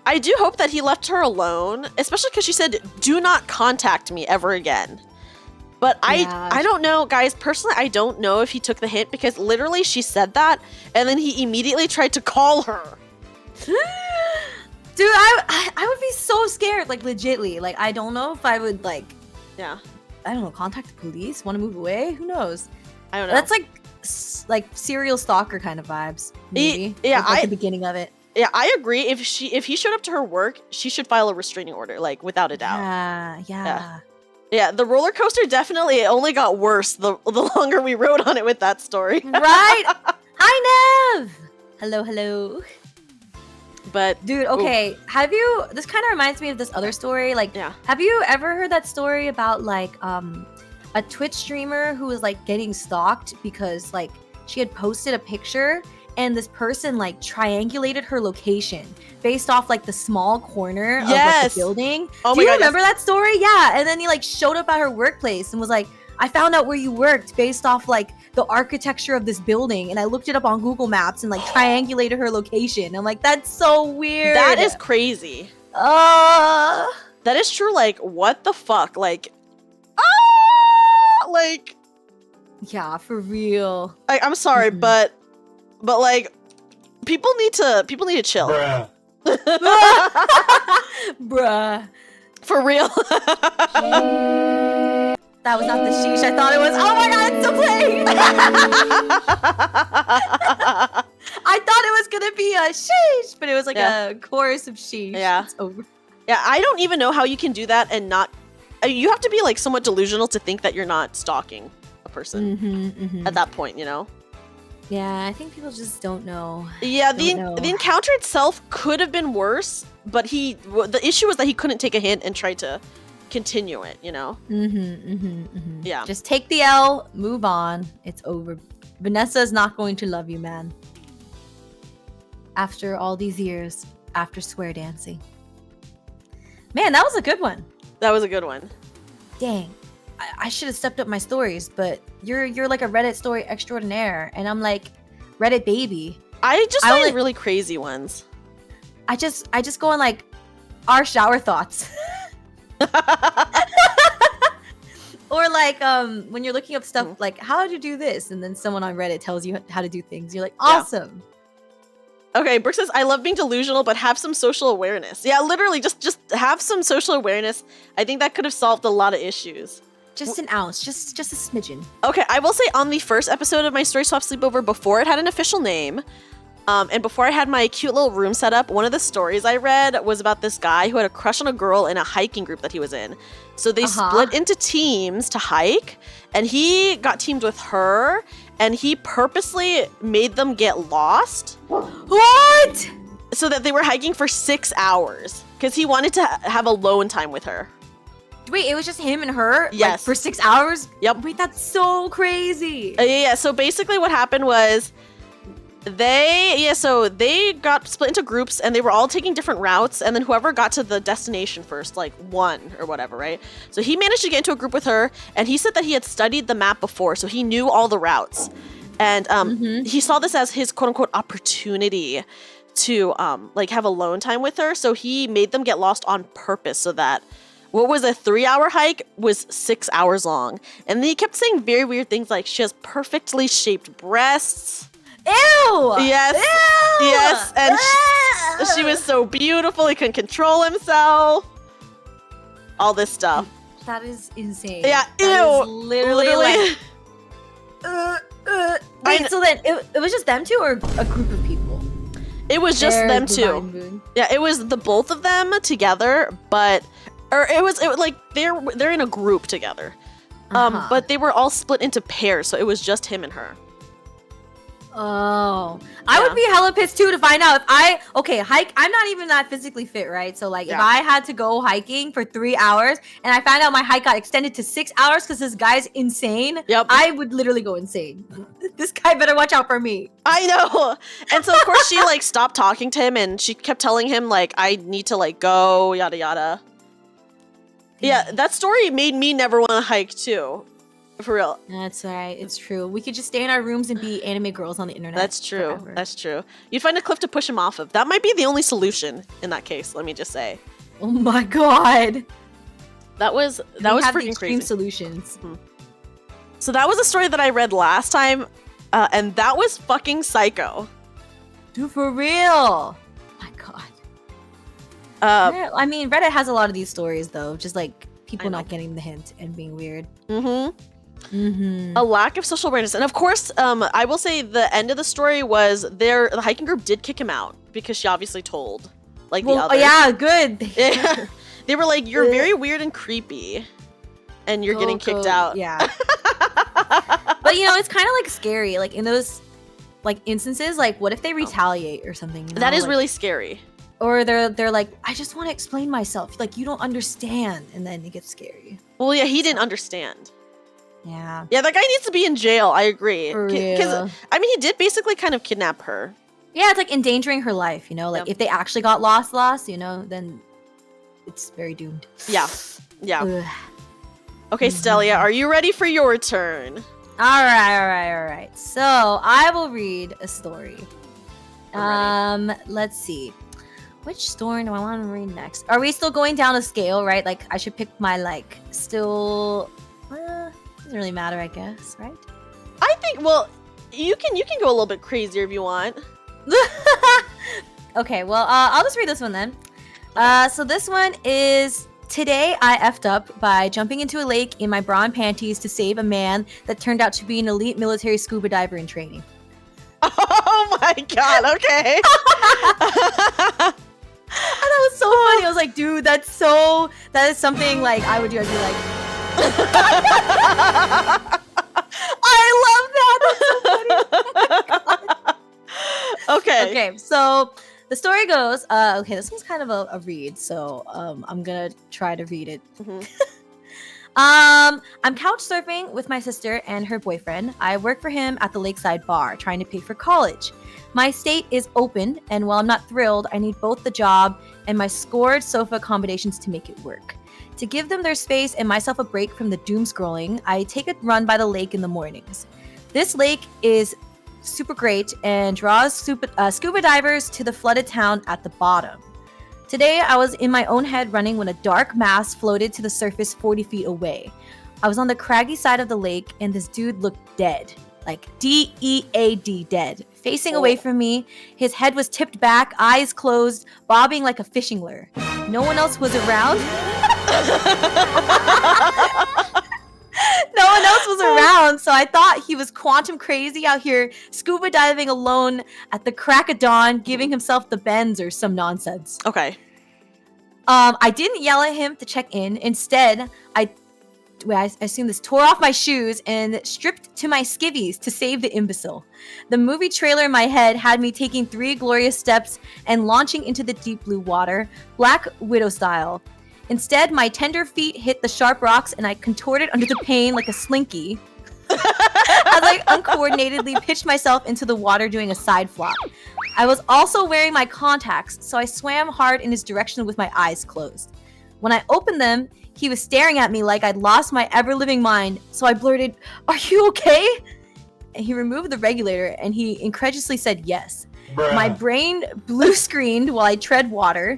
Speaker 1: I do hope that he left her alone, especially because she said, "Do not contact me ever again." But I don't know, guys. Personally, I don't know if he took the hint because literally she said that and then he immediately tried to call her.
Speaker 2: Dude, I would be so scared, like legitly. Like, I don't know if I would like, I don't know, contact the police, want to move away. Who knows?
Speaker 1: I don't know.
Speaker 2: That's like serial stalker kind of vibes. Maybe. Like the beginning of it.
Speaker 1: Yeah, I agree. If he showed up to her work, she should file a restraining order, like without a doubt. Yeah, the roller coaster definitely only got worse the longer we rode on it with that story.
Speaker 2: Right? Hi, Nev! Hello.
Speaker 1: But
Speaker 2: dude, okay, this kind of reminds me of this other story. Like, have you ever heard that story about like a Twitch streamer who was like getting stalked because like she had posted a picture and this person like triangulated her location based off like the small corner of like, the building.
Speaker 1: Oh
Speaker 2: Do you remember that story? Yeah. And then he like showed up at her workplace and was like, I found out where you worked based off like the architecture of this building. And I looked it up on Google Maps and like triangulated her location. I'm like, that's so weird.
Speaker 1: That is crazy. That is true. Like, what the fuck? Like, like.
Speaker 2: Yeah, for real.
Speaker 1: Like, I'm sorry, but like, people need to chill.
Speaker 3: Bruh.
Speaker 2: Bruh.
Speaker 1: For real.
Speaker 2: That was not the sheesh I thought it was. Oh my god, it's still playing. I thought it was gonna be a sheesh, but it was like a chorus of sheesh.
Speaker 1: Yeah.
Speaker 2: It's over.
Speaker 1: Yeah, I don't even know how you can do that and not. You have to be like somewhat delusional to think that you're not stalking a person at that point, you know?
Speaker 2: Yeah, I think people just don't know.
Speaker 1: Yeah, the encounter itself could have been worse, but the issue was that he couldn't take a hint and try to continue it, you know? Yeah.
Speaker 2: Just take the L, move on. It's over. Vanessa is not going to love you, man. After all these years, after swear dancing. Man, that was a good one.
Speaker 1: That was a good one.
Speaker 2: Dang. I should have stepped up my stories, but you're like a Reddit story extraordinaire, and I'm like Reddit baby.
Speaker 1: I just find really crazy ones.
Speaker 2: I just go on like our shower thoughts. Or like when you're looking up stuff like how did you do this, and then someone on Reddit tells you how to do things. You're like, awesome.
Speaker 1: Okay, Brooke says, I love being delusional, but have some social awareness. Yeah, literally, just have some social awareness. I think that could have solved a lot of issues.
Speaker 2: Just an ounce, just a smidgen.
Speaker 1: Okay, I will say on the first episode of my story Swap Sleepover, before it had an official name, and before I had my cute little room set up, one of the stories I read was about this guy who had a crush on a girl in a hiking group that he was in. So they split into teams to hike, and he got teamed with her, and he purposely made them get lost.
Speaker 2: What?
Speaker 1: So that they were hiking for 6 hours, because he wanted to have alone time with her.
Speaker 2: Wait, it was just him and her?
Speaker 1: Yes.
Speaker 2: Like, for 6 hours?
Speaker 1: Yep.
Speaker 2: Wait, that's so crazy.
Speaker 1: Yeah, so basically what happened was they got split into groups and they were all taking different routes, and then whoever got to the destination first, like won or whatever, right? So he managed to get into a group with her, and he said that he had studied the map before, so he knew all the routes. And he saw this as his quote-unquote opportunity to like have alone time with her, so he made them get lost on purpose so that what was a 3-hour hike was 6 hours long. And then he kept saying very weird things like she has perfectly shaped breasts.
Speaker 2: Ew!
Speaker 1: Yes.
Speaker 2: Ew!
Speaker 1: Yes. And she was so beautiful, he couldn't control himself. All this stuff.
Speaker 2: That is insane.
Speaker 1: Yeah,
Speaker 2: that
Speaker 1: ew.
Speaker 2: Is literally like... Wait, so then it was just them two or a group of people?
Speaker 1: It was just them two. Yeah, it was the both of them together, but it was like they're in a group together. But they were all split into pairs, so it was just him and her.
Speaker 2: Oh, I would be hella pissed too to find out if hike. I'm not even that physically fit, right? So like, if I had to go hiking for 3 hours and I found out my hike got extended to 6 hours because this guy's insane, I would literally go insane. This guy better watch out for me.
Speaker 1: I know. And so of course she like stopped talking to him and she kept telling him like, I need to like go, yada yada. Yeah, that story made me never want to hike too. For real.
Speaker 2: That's right. It's true. We could just stay in our rooms and be anime girls on the internet.
Speaker 1: That's true.
Speaker 2: Forever.
Speaker 1: That's true. You'd find a cliff to push him off of. That might be the only solution in that case. Let me just say.
Speaker 2: Oh my god.
Speaker 1: That was freaking crazy.
Speaker 2: Solutions.
Speaker 1: Mm-hmm. So that was a story that I read last time, and that was fucking psycho.
Speaker 2: Dude, for real. Oh my god. I mean, Reddit has a lot of these stories though. Just like people not getting the hint and being weird.
Speaker 1: Mm-hmm. A lack of social awareness. And of course, I will say the end of the story was the hiking group did kick him out because she obviously told the others.
Speaker 2: Yeah, good.
Speaker 1: Yeah. They were like, you're very weird and creepy and you're getting kicked out.
Speaker 2: Yeah. But it's kind of like scary. Like in those like instances, like what if they retaliate or something?
Speaker 1: That is really scary.
Speaker 2: Or they're like, I just want to explain myself. Like, you don't understand. And then it gets scary.
Speaker 1: Well, yeah, he didn't understand.
Speaker 2: Yeah.
Speaker 1: Yeah, that guy needs to be in jail. I agree.
Speaker 2: Because,
Speaker 1: I mean, he did basically kind of kidnap her.
Speaker 2: Yeah, it's like endangering her life, Like, if they actually got lost, then it's very doomed.
Speaker 1: Yeah. Yeah. Okay, Stelli'a, are you ready for your turn?
Speaker 2: All right. So, I will read a story. Let's see. Which story do I want to read next? Are we still going down a scale, right? Like, I should pick my, still... doesn't really matter, I guess, right?
Speaker 1: I think, well, you can go a little bit crazier if you want.
Speaker 2: Okay, well, I'll just read this one then. So this one is... Today, I effed up by jumping into a lake in my bra and panties to save a man that turned out to be an elite military scuba diver in training.
Speaker 1: Oh my god, okay.
Speaker 2: And that was so funny. I was like, dude, that is something like I would do. I'd be like, I love that. That's so funny. Oh okay, so the story goes, okay, this one's kind of a read, so I'm gonna try to read it.
Speaker 1: Mm-hmm.
Speaker 2: I'm couch surfing with my sister and her boyfriend. I work for him at the lakeside bar, trying to pay for college. My state is open, and while I'm not thrilled, I need both the job and my scored sofa accommodations to make it work. To give them their space and myself a break from the doom scrolling, I take a run by the lake in the mornings. This lake is super great and draws scuba divers to the flooded town at the bottom. Today, I was in my own head running when a dark mass floated to the surface 40 feet away. I was on the craggy side of the lake, and this dude looked dead. Like, D-E-A-D, dead. Facing away from me, his head was tipped back, eyes closed, bobbing like a fishing lure. No one else was around. No one else was around, so I thought he was quantum crazy out here scuba diving alone at the crack of dawn, giving himself the bends or some nonsense.
Speaker 1: Okay.
Speaker 2: I didn't yell at him to check in. Instead, I assume this, tore off my shoes and stripped to my skivvies to save the imbecile. The movie trailer in my head had me taking 3 glorious steps and launching into the deep blue water, Black Widow style. Instead, my tender feet hit the sharp rocks and I contorted under the pain like a slinky. As I uncoordinatedly pitched myself into the water doing a side flop. I was also wearing my contacts, so I swam hard in his direction with my eyes closed. When I opened them, he was staring at me like I'd lost my ever-living mind, so I blurted, "Are you okay?" And he removed the regulator and he incredulously said yes. Bruh. My brain blue screened while I tread water.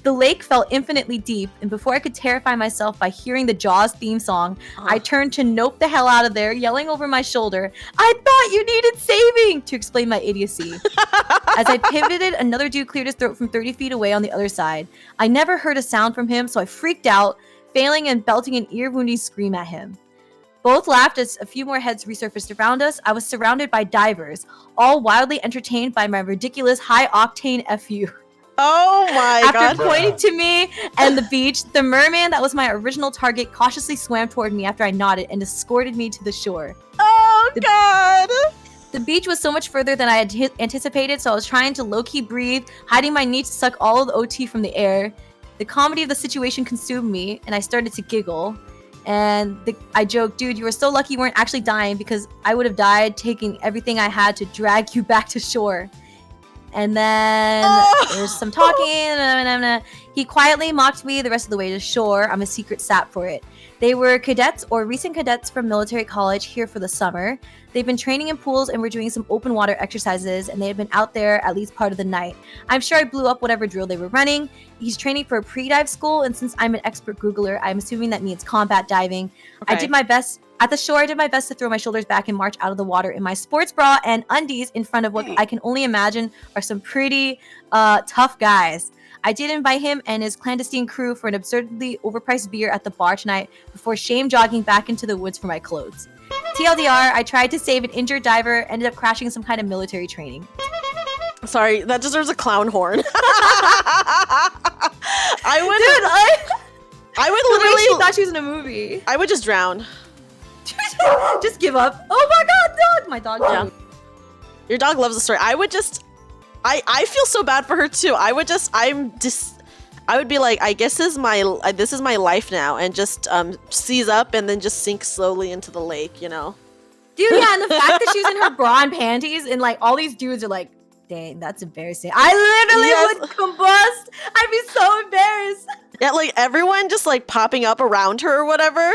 Speaker 2: The lake felt infinitely deep, and before I could terrify myself by hearing the Jaws theme song, I turned to nope the hell out of there, yelling over my shoulder, "I thought you needed saving!" to explain my idiocy. As I pivoted, another dude cleared his throat from 30 feet away on the other side. I never heard a sound from him, so I freaked out, failing and belting an ear-wounding scream at him. Both laughed as a few more heads resurfaced around us. I was surrounded by divers, all wildly entertained by my ridiculous high-octane FU.
Speaker 1: Oh my god.
Speaker 2: After pointing to me and the beach, the merman that was my original target cautiously swam toward me after I nodded and escorted me to the shore.
Speaker 1: Oh god.
Speaker 2: The beach was so much further than I had anticipated, so I was trying to low-key breathe, hiding my need to suck all of the OT from the air. The comedy of the situation consumed me, and I started to giggle. And I joked, dude, you were so lucky you weren't actually dying because I would have died taking everything I had to drag you back to shore. And then there's some talking. He quietly mocked me the rest of the way to shore. I'm a secret sap for it. They were cadets or recent cadets from military college here for the summer. They've been training in pools and we're doing some open water exercises, and they had been out there at least part of the night. I'm sure I blew up whatever drill they were running. He's training for a pre-dive school, and since I'm an expert Googler, I'm assuming that means combat diving. Okay. I did my best. At the shore, I did my best to throw my shoulders back and march out of the water in my sports bra and undies in front of what I can only imagine are some pretty tough guys. I did invite him and his clandestine crew for an absurdly overpriced beer at the bar tonight before shame jogging back into the woods for my clothes. TLDR, I tried to save an injured diver, ended up crashing some kind of military training.
Speaker 1: Sorry, that deserves a clown horn. I would literally
Speaker 2: She thought she was in a movie.
Speaker 1: I would just drown.
Speaker 2: Just give up. Oh my god, dog! My dog.
Speaker 1: Yeah. Your dog loves the story. I would just I feel so bad for her too. I would be like, I guess this is my life now, and just seize up and then just sink slowly into the lake, you know?
Speaker 2: Dude, yeah, and the fact that she was in her bra and panties and like all these dudes are like, dang, that's embarrassing. I literally would combust. I'd be so embarrassed.
Speaker 1: Yeah, like everyone just like popping up around her or whatever.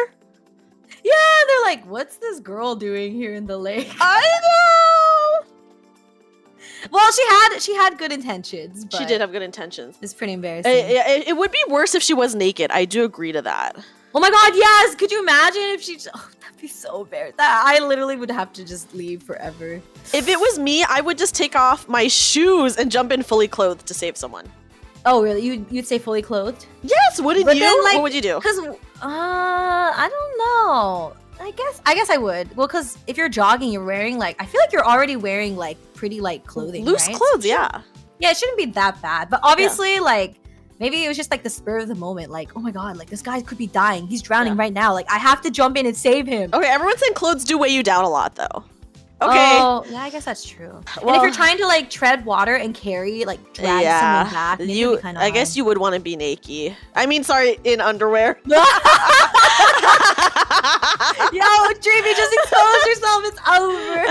Speaker 2: Yeah, they're like, what's this girl doing here in the lake?
Speaker 1: I know.
Speaker 2: Well, she had good intentions. But
Speaker 1: she did have good intentions.
Speaker 2: It's pretty embarrassing.
Speaker 1: It would be worse if she was naked. I do agree to that.
Speaker 2: Oh my god, yes! Could you imagine if she... Oh, that'd be so embarrassing. I literally would have to just leave forever.
Speaker 1: If it was me, I would just take off my shoes and jump in fully clothed to save someone.
Speaker 2: Oh, really? You'd say fully clothed?
Speaker 1: Yes, wouldn't you? Then, like, what would you do?
Speaker 2: Because, I don't know. I guess I would. Well, because if you're jogging, you're wearing, like... I feel like you're already wearing, like, pretty light clothing,
Speaker 1: Loose
Speaker 2: right?
Speaker 1: clothes, yeah.
Speaker 2: Yeah, it shouldn't be that bad. But obviously, like... Maybe it was just like the spur of the moment, like, oh my god, like this guy could be dying. He's drowning right now. Like, I have to jump in and save him.
Speaker 1: Okay, everyone saying clothes do weigh you down a lot, though. Okay.
Speaker 2: Oh, yeah, I guess that's true. Well, and if you're trying to like tread water and carry, like drag someone back,
Speaker 1: I guess you would want to be naked. I mean, sorry, in underwear.
Speaker 2: Yo, Dreamy, just expose yourself. It's over.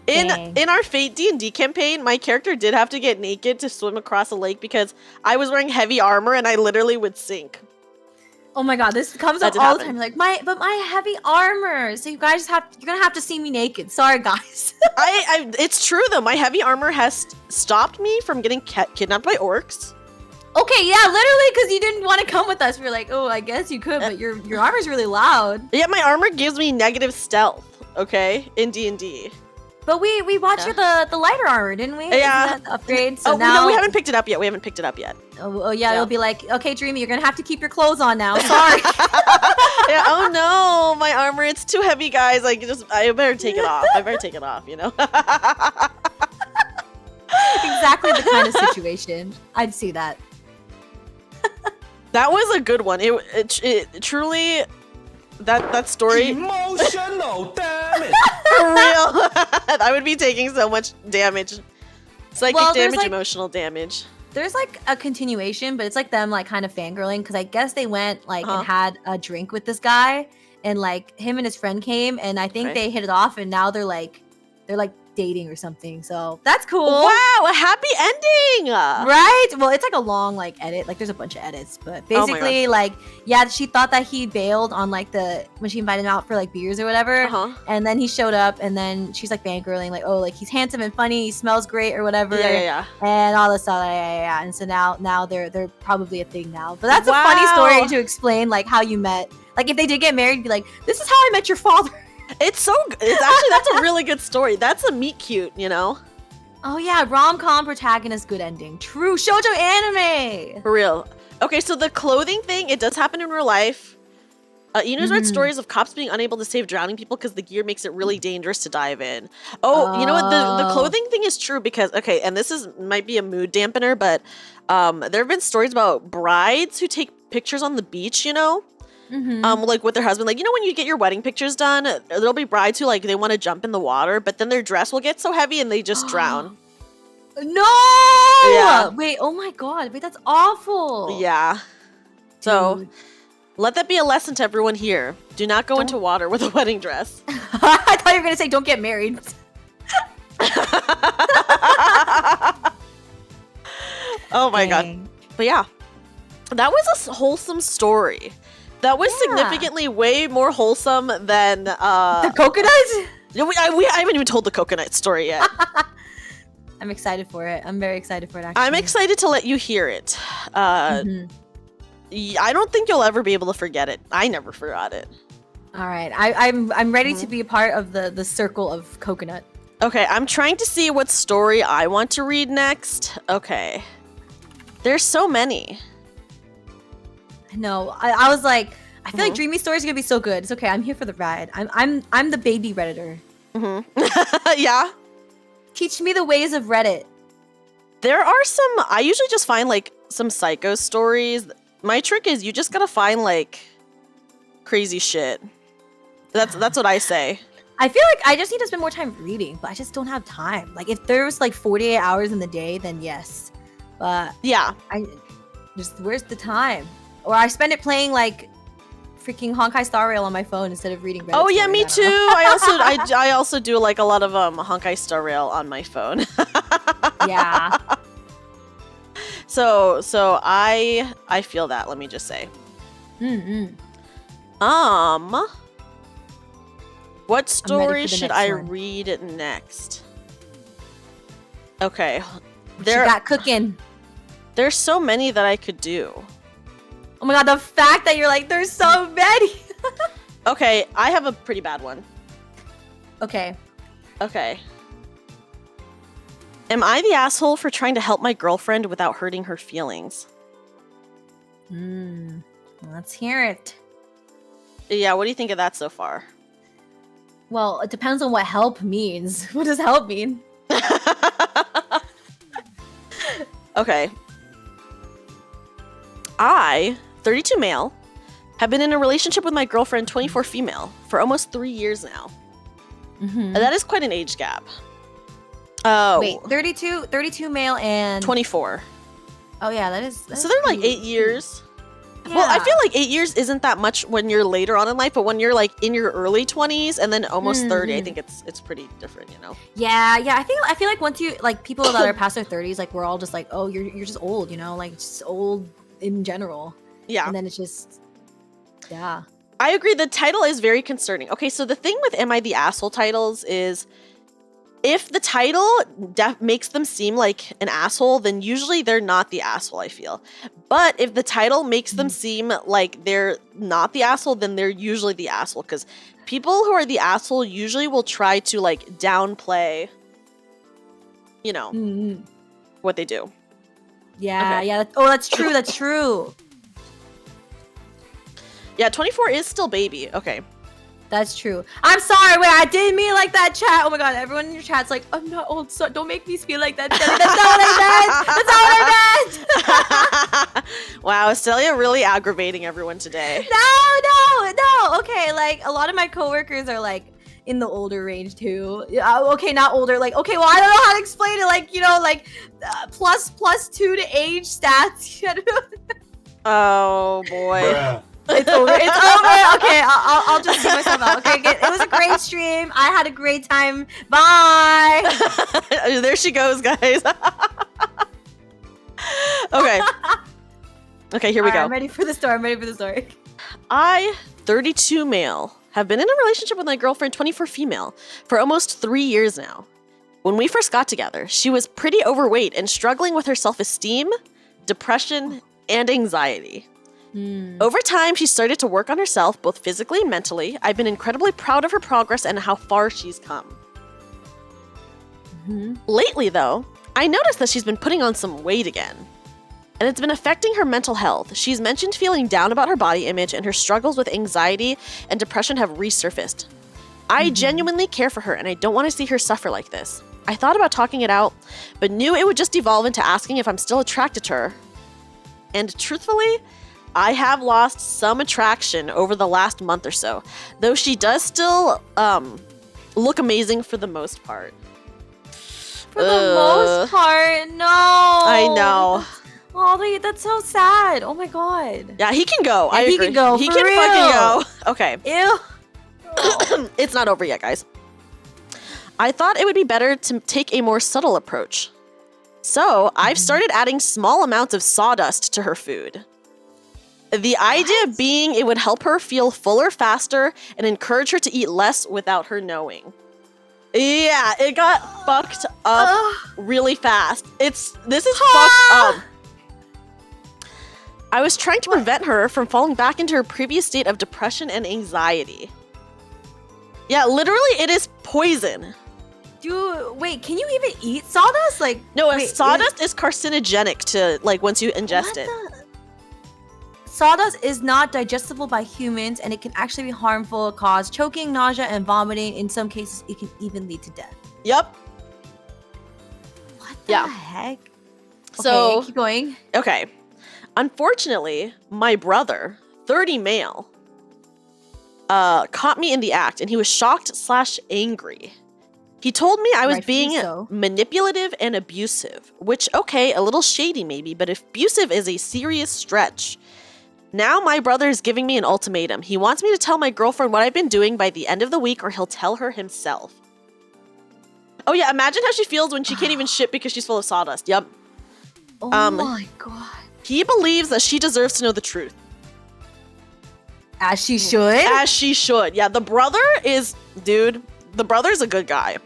Speaker 1: In our Fate D&D campaign, my character did have to get naked to swim across a lake because I was wearing heavy armor and I literally would sink.
Speaker 2: Oh my god, this comes up all the time. Like my heavy armor. So you're gonna have to see me naked. Sorry, guys.
Speaker 1: It's true though. My heavy armor has stopped me from getting kidnapped by orcs.
Speaker 2: Okay, yeah, literally, because you didn't want to come with us. We were like, oh, I guess you could, but your armor's really loud.
Speaker 1: Yeah, my armor gives me negative stealth. Okay, in D&D.
Speaker 2: But we bought you the lighter armor, didn't we?
Speaker 1: Yeah.
Speaker 2: Isn't that the upgrade? So now...
Speaker 1: no, we haven't picked it up yet.
Speaker 2: Oh yeah, it'll be like, okay, Dreamy, you're gonna have to keep your clothes on now. Sorry.
Speaker 1: Yeah. Oh no, my armor, it's too heavy, guys. Like, I better take it off. You know.
Speaker 2: Exactly the kind of situation. I'd see that.
Speaker 1: That was a good one. It truly. That story.
Speaker 3: Emotional damage.
Speaker 1: For real. I would be taking so much damage. Psychic damage, like, emotional damage.
Speaker 2: There's like a continuation, but it's like them like kind of fangirling because I guess they went like and had a drink with this guy, and like him and his friend came, and I think they hit it off, and now they're like dating or something. So that's cool.
Speaker 1: Wow, a happy ending.
Speaker 2: Right? Well, it's like a long like edit. Like there's a bunch of edits, but basically like she thought that he bailed on like when she invited him out for like beers or whatever. And then he showed up and then she's like fangirling like, oh, like he's handsome and funny, he smells great or whatever.
Speaker 1: Yeah.
Speaker 2: And all this stuff. Yeah. And so now they're probably a thing now. But that's a funny story to explain like how you met. Like if they did get married, be like, this is how I met your father.
Speaker 1: It's actually that's a really good story. That's a meet cute, you know?
Speaker 2: Oh yeah, rom-com protagonist, good ending. True shoujo anime.
Speaker 1: For real. Okay, so the clothing thing, it does happen in real life. Inu's read stories of cops being unable to save drowning people because the gear makes it really dangerous to dive in. Oh, you know what? The clothing thing is true because, okay, and this might be a mood dampener, but there have been stories about brides who take pictures on the beach, you know? Like with their husband, like, you know, when you get your wedding pictures done, there'll be brides who like they want to jump in the water, but then their dress will get so heavy and they just drown.
Speaker 2: No!
Speaker 1: Yeah.
Speaker 2: Wait, oh my god. Wait, that's awful.
Speaker 1: Yeah. So let that be a lesson to everyone here. Do not go into water with a wedding dress.
Speaker 2: I thought you were gonna say don't get married.
Speaker 1: Oh my god. But yeah, that was a wholesome story. That was significantly way more wholesome than
Speaker 2: the coconut?
Speaker 1: I haven't even told the coconut story yet.
Speaker 2: I'm excited for it. I'm very excited for it, actually.
Speaker 1: I'm excited to let you hear it. I don't think you'll ever be able to forget it. I never forgot it.
Speaker 2: All right. I'm ready to be a part of the circle of coconut.
Speaker 1: Okay, I'm trying to see what story I want to read next. Okay. There's so many.
Speaker 2: No, I was like, I feel like Dreamy Stories are gonna be so good. It's okay. I'm here for the ride. I'm the baby Redditor.
Speaker 1: Yeah.
Speaker 2: Teach me the ways of Reddit.
Speaker 1: There are some. I usually just find like some psycho stories. My trick is you just gotta find like crazy shit. That's what I say.
Speaker 2: I feel like I just need to spend more time reading, but I just don't have time. Like if there's like 48 hours in the day, then yes. But
Speaker 1: yeah,
Speaker 2: where's the time? Or I spend it playing like freaking Honkai Star Rail on my phone instead of reading Reddit.
Speaker 1: Oh yeah, me too. I also do like a lot of Honkai Star Rail on my phone.
Speaker 2: Yeah.
Speaker 1: So I feel that. Let me just say. What story should I read next? Okay,
Speaker 2: What you got cooking?
Speaker 1: There's so many that I could do.
Speaker 2: Oh my god, the fact that you're like, there's so many.
Speaker 1: Okay, I have a pretty bad one.
Speaker 2: Okay.
Speaker 1: Am I the asshole for trying to help my girlfriend without hurting her feelings?
Speaker 2: Let's hear it.
Speaker 1: Yeah, what do you think of that so far?
Speaker 2: Well, it depends on what help means. What does help mean?
Speaker 1: Okay. I, 32 male, have been in a relationship with my girlfriend, 24 female, for almost 3 years now. And that is quite an age gap. Oh.
Speaker 2: Wait, 32 male and
Speaker 1: 24.
Speaker 2: Oh yeah, that is
Speaker 1: so they're like 8 years.
Speaker 2: Yeah.
Speaker 1: Well, I feel like 8 years isn't that much when you're later on in life, but when you're like in your early 20s and then almost 30, I think it's pretty different, you know.
Speaker 2: Yeah. I feel like once you like people that are past their 30s, like we're all just like, oh, you're just old, you know, like just old in general.
Speaker 1: Yeah.
Speaker 2: And then it's just yeah.
Speaker 1: I agree. The title is very concerning. Okay, so the thing with Am I the Asshole titles is if the title makes them seem like an asshole, then usually they're not the asshole, I feel. But if the title makes them seem like they're not the asshole, then they're usually the asshole. Because people who are the asshole usually will try to like downplay, you know, what they do.
Speaker 2: Yeah, yeah. That's true. That's true.
Speaker 1: Yeah, 24 is still baby. Okay.
Speaker 2: That's true. I'm sorry. Wait, I didn't mean like that, chat. Oh my god, everyone in your chat's like, I'm not old, so don't make me feel like that. That's not what I meant. That's not what I meant.
Speaker 1: Wow, Stelli'a really aggravating everyone today.
Speaker 2: No. Okay, like a lot of my coworkers are like in the older range too. Okay, not older. Like, okay, well, I don't know how to explain it. Like, you know, like plus 2 to age stats. Oh
Speaker 1: boy.
Speaker 3: Bruh.
Speaker 2: It's over. Okay, I'll just see myself out. Okay, it was a great stream. I had a great time. Bye.
Speaker 1: There she goes, guys. Okay. Okay, here we go.
Speaker 2: I'm ready for the story.
Speaker 1: I, 32 male, have been in a relationship with my girlfriend, 24 female, for almost 3 years now. When we first got together, she was pretty overweight and struggling with her self-esteem, depression, and anxiety. Over time, she started to work on herself, both physically and mentally. I've been incredibly proud of her progress and how far she's come. Lately, though, I noticed that she's been putting on some weight again. And it's been affecting her mental health. She's mentioned feeling down about her body image, and her struggles with anxiety and depression have resurfaced. I genuinely care for her, and I don't want to see her suffer like this. I thought about talking it out, but knew it would just evolve into asking if I'm still attracted to her. And truthfully, I have lost some attraction over the last month or so, though she does still look amazing for the most part.
Speaker 2: For the most part, no.
Speaker 1: I know.
Speaker 2: Oh, that's so sad. Oh my god.
Speaker 1: Yeah, he can go.
Speaker 2: Yeah,
Speaker 1: I
Speaker 2: he
Speaker 1: agree.
Speaker 2: can go,
Speaker 1: He
Speaker 2: for
Speaker 1: can
Speaker 2: real.
Speaker 1: fucking go. Okay.
Speaker 2: Ew.
Speaker 1: It's not over yet, guys. I thought it would be better to take a more subtle approach. So, I've started adding small amounts of sawdust to her food. The idea being it would help her feel fuller faster and encourage her to eat less without her knowing. Yeah, it got fucked up really fast. This is fucked up. I was trying to prevent her from falling back into her previous state of depression and anxiety. Yeah, literally it is poison.
Speaker 2: Dude, wait, can you even eat sawdust? Like,
Speaker 1: No,
Speaker 2: wait,
Speaker 1: sawdust is carcinogenic to, like, once you ingest it.
Speaker 2: Sawdust is not digestible by humans, and it can actually be harmful, cause choking, nausea, and vomiting. In some cases, it can even lead to death.
Speaker 1: Yep.
Speaker 2: What the heck?
Speaker 1: So,
Speaker 2: okay, keep going.
Speaker 1: Okay. Unfortunately, my brother, 30 male, caught me in the act, and he was shocked/angry. He told me I was
Speaker 2: Rightfully
Speaker 1: being
Speaker 2: so.
Speaker 1: manipulative and abusive, which, okay, a little shady maybe, but abusive is a serious stretch. Now my brother is giving me an ultimatum. He wants me to tell my girlfriend what I've been doing by the end of the week, or he'll tell her himself. Oh yeah, imagine how she feels when she can't even shit because she's full of sawdust. Yep.
Speaker 2: Oh my god.
Speaker 1: He believes that she deserves to know the truth.
Speaker 2: As she should?
Speaker 1: As she should. Yeah, the brother is, dude, the brother's a good guy.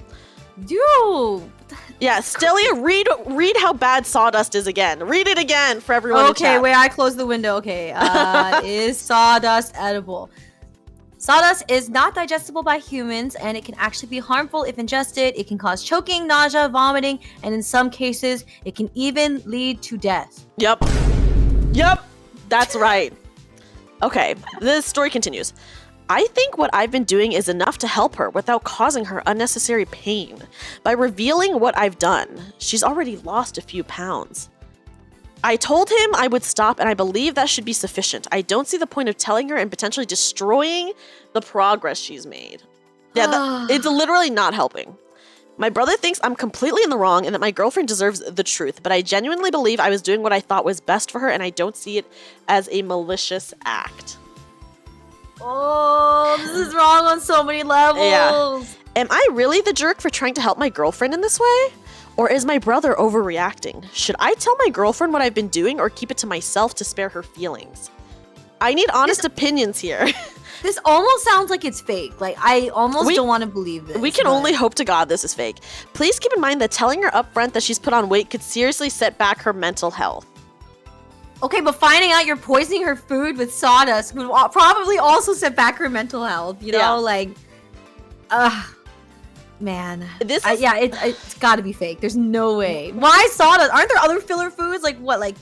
Speaker 2: Dude.
Speaker 1: Yeah, Stelli'a, read how bad sawdust is again. Read it again for everyone in
Speaker 2: Okay,
Speaker 1: chat.
Speaker 2: wait, I closed the window. Okay. Is sawdust edible? Sawdust is not digestible by humans, and it can actually be harmful if ingested. It can cause choking, nausea, vomiting, and in some cases, it can even lead to death.
Speaker 1: Yep. Yep. That's right. Okay, the story continues. I think what I've been doing is enough to help her without causing her unnecessary pain. By revealing what I've done, she's already lost a few pounds. I told him I would stop, and I believe that should be sufficient. I don't see the point of telling her and potentially destroying the progress she's made. Yeah, it's literally not helping. My brother thinks I'm completely in the wrong and that my girlfriend deserves the truth, but I genuinely believe I was doing what I thought was best for her, and I don't see it as a malicious act.
Speaker 2: Oh, this is wrong on so many levels.
Speaker 1: Yeah. Am I really the jerk for trying to help my girlfriend in this way? Or is my brother overreacting? Should I tell my girlfriend what I've been doing or keep it to myself to spare her feelings? I need honest opinions here.
Speaker 2: This almost sounds like it's fake. Like, I almost don't want to believe this.
Speaker 1: We can only hope to God this is fake. Please keep in mind that telling her upfront that she's put on weight could seriously set back her mental health.
Speaker 2: Okay, but finding out you're poisoning her food with sawdust would probably also set back her mental health. You know, like, man.
Speaker 1: This is
Speaker 2: it's got to be fake. There's no way. Why sawdust? Aren't there other filler foods? Like what? Like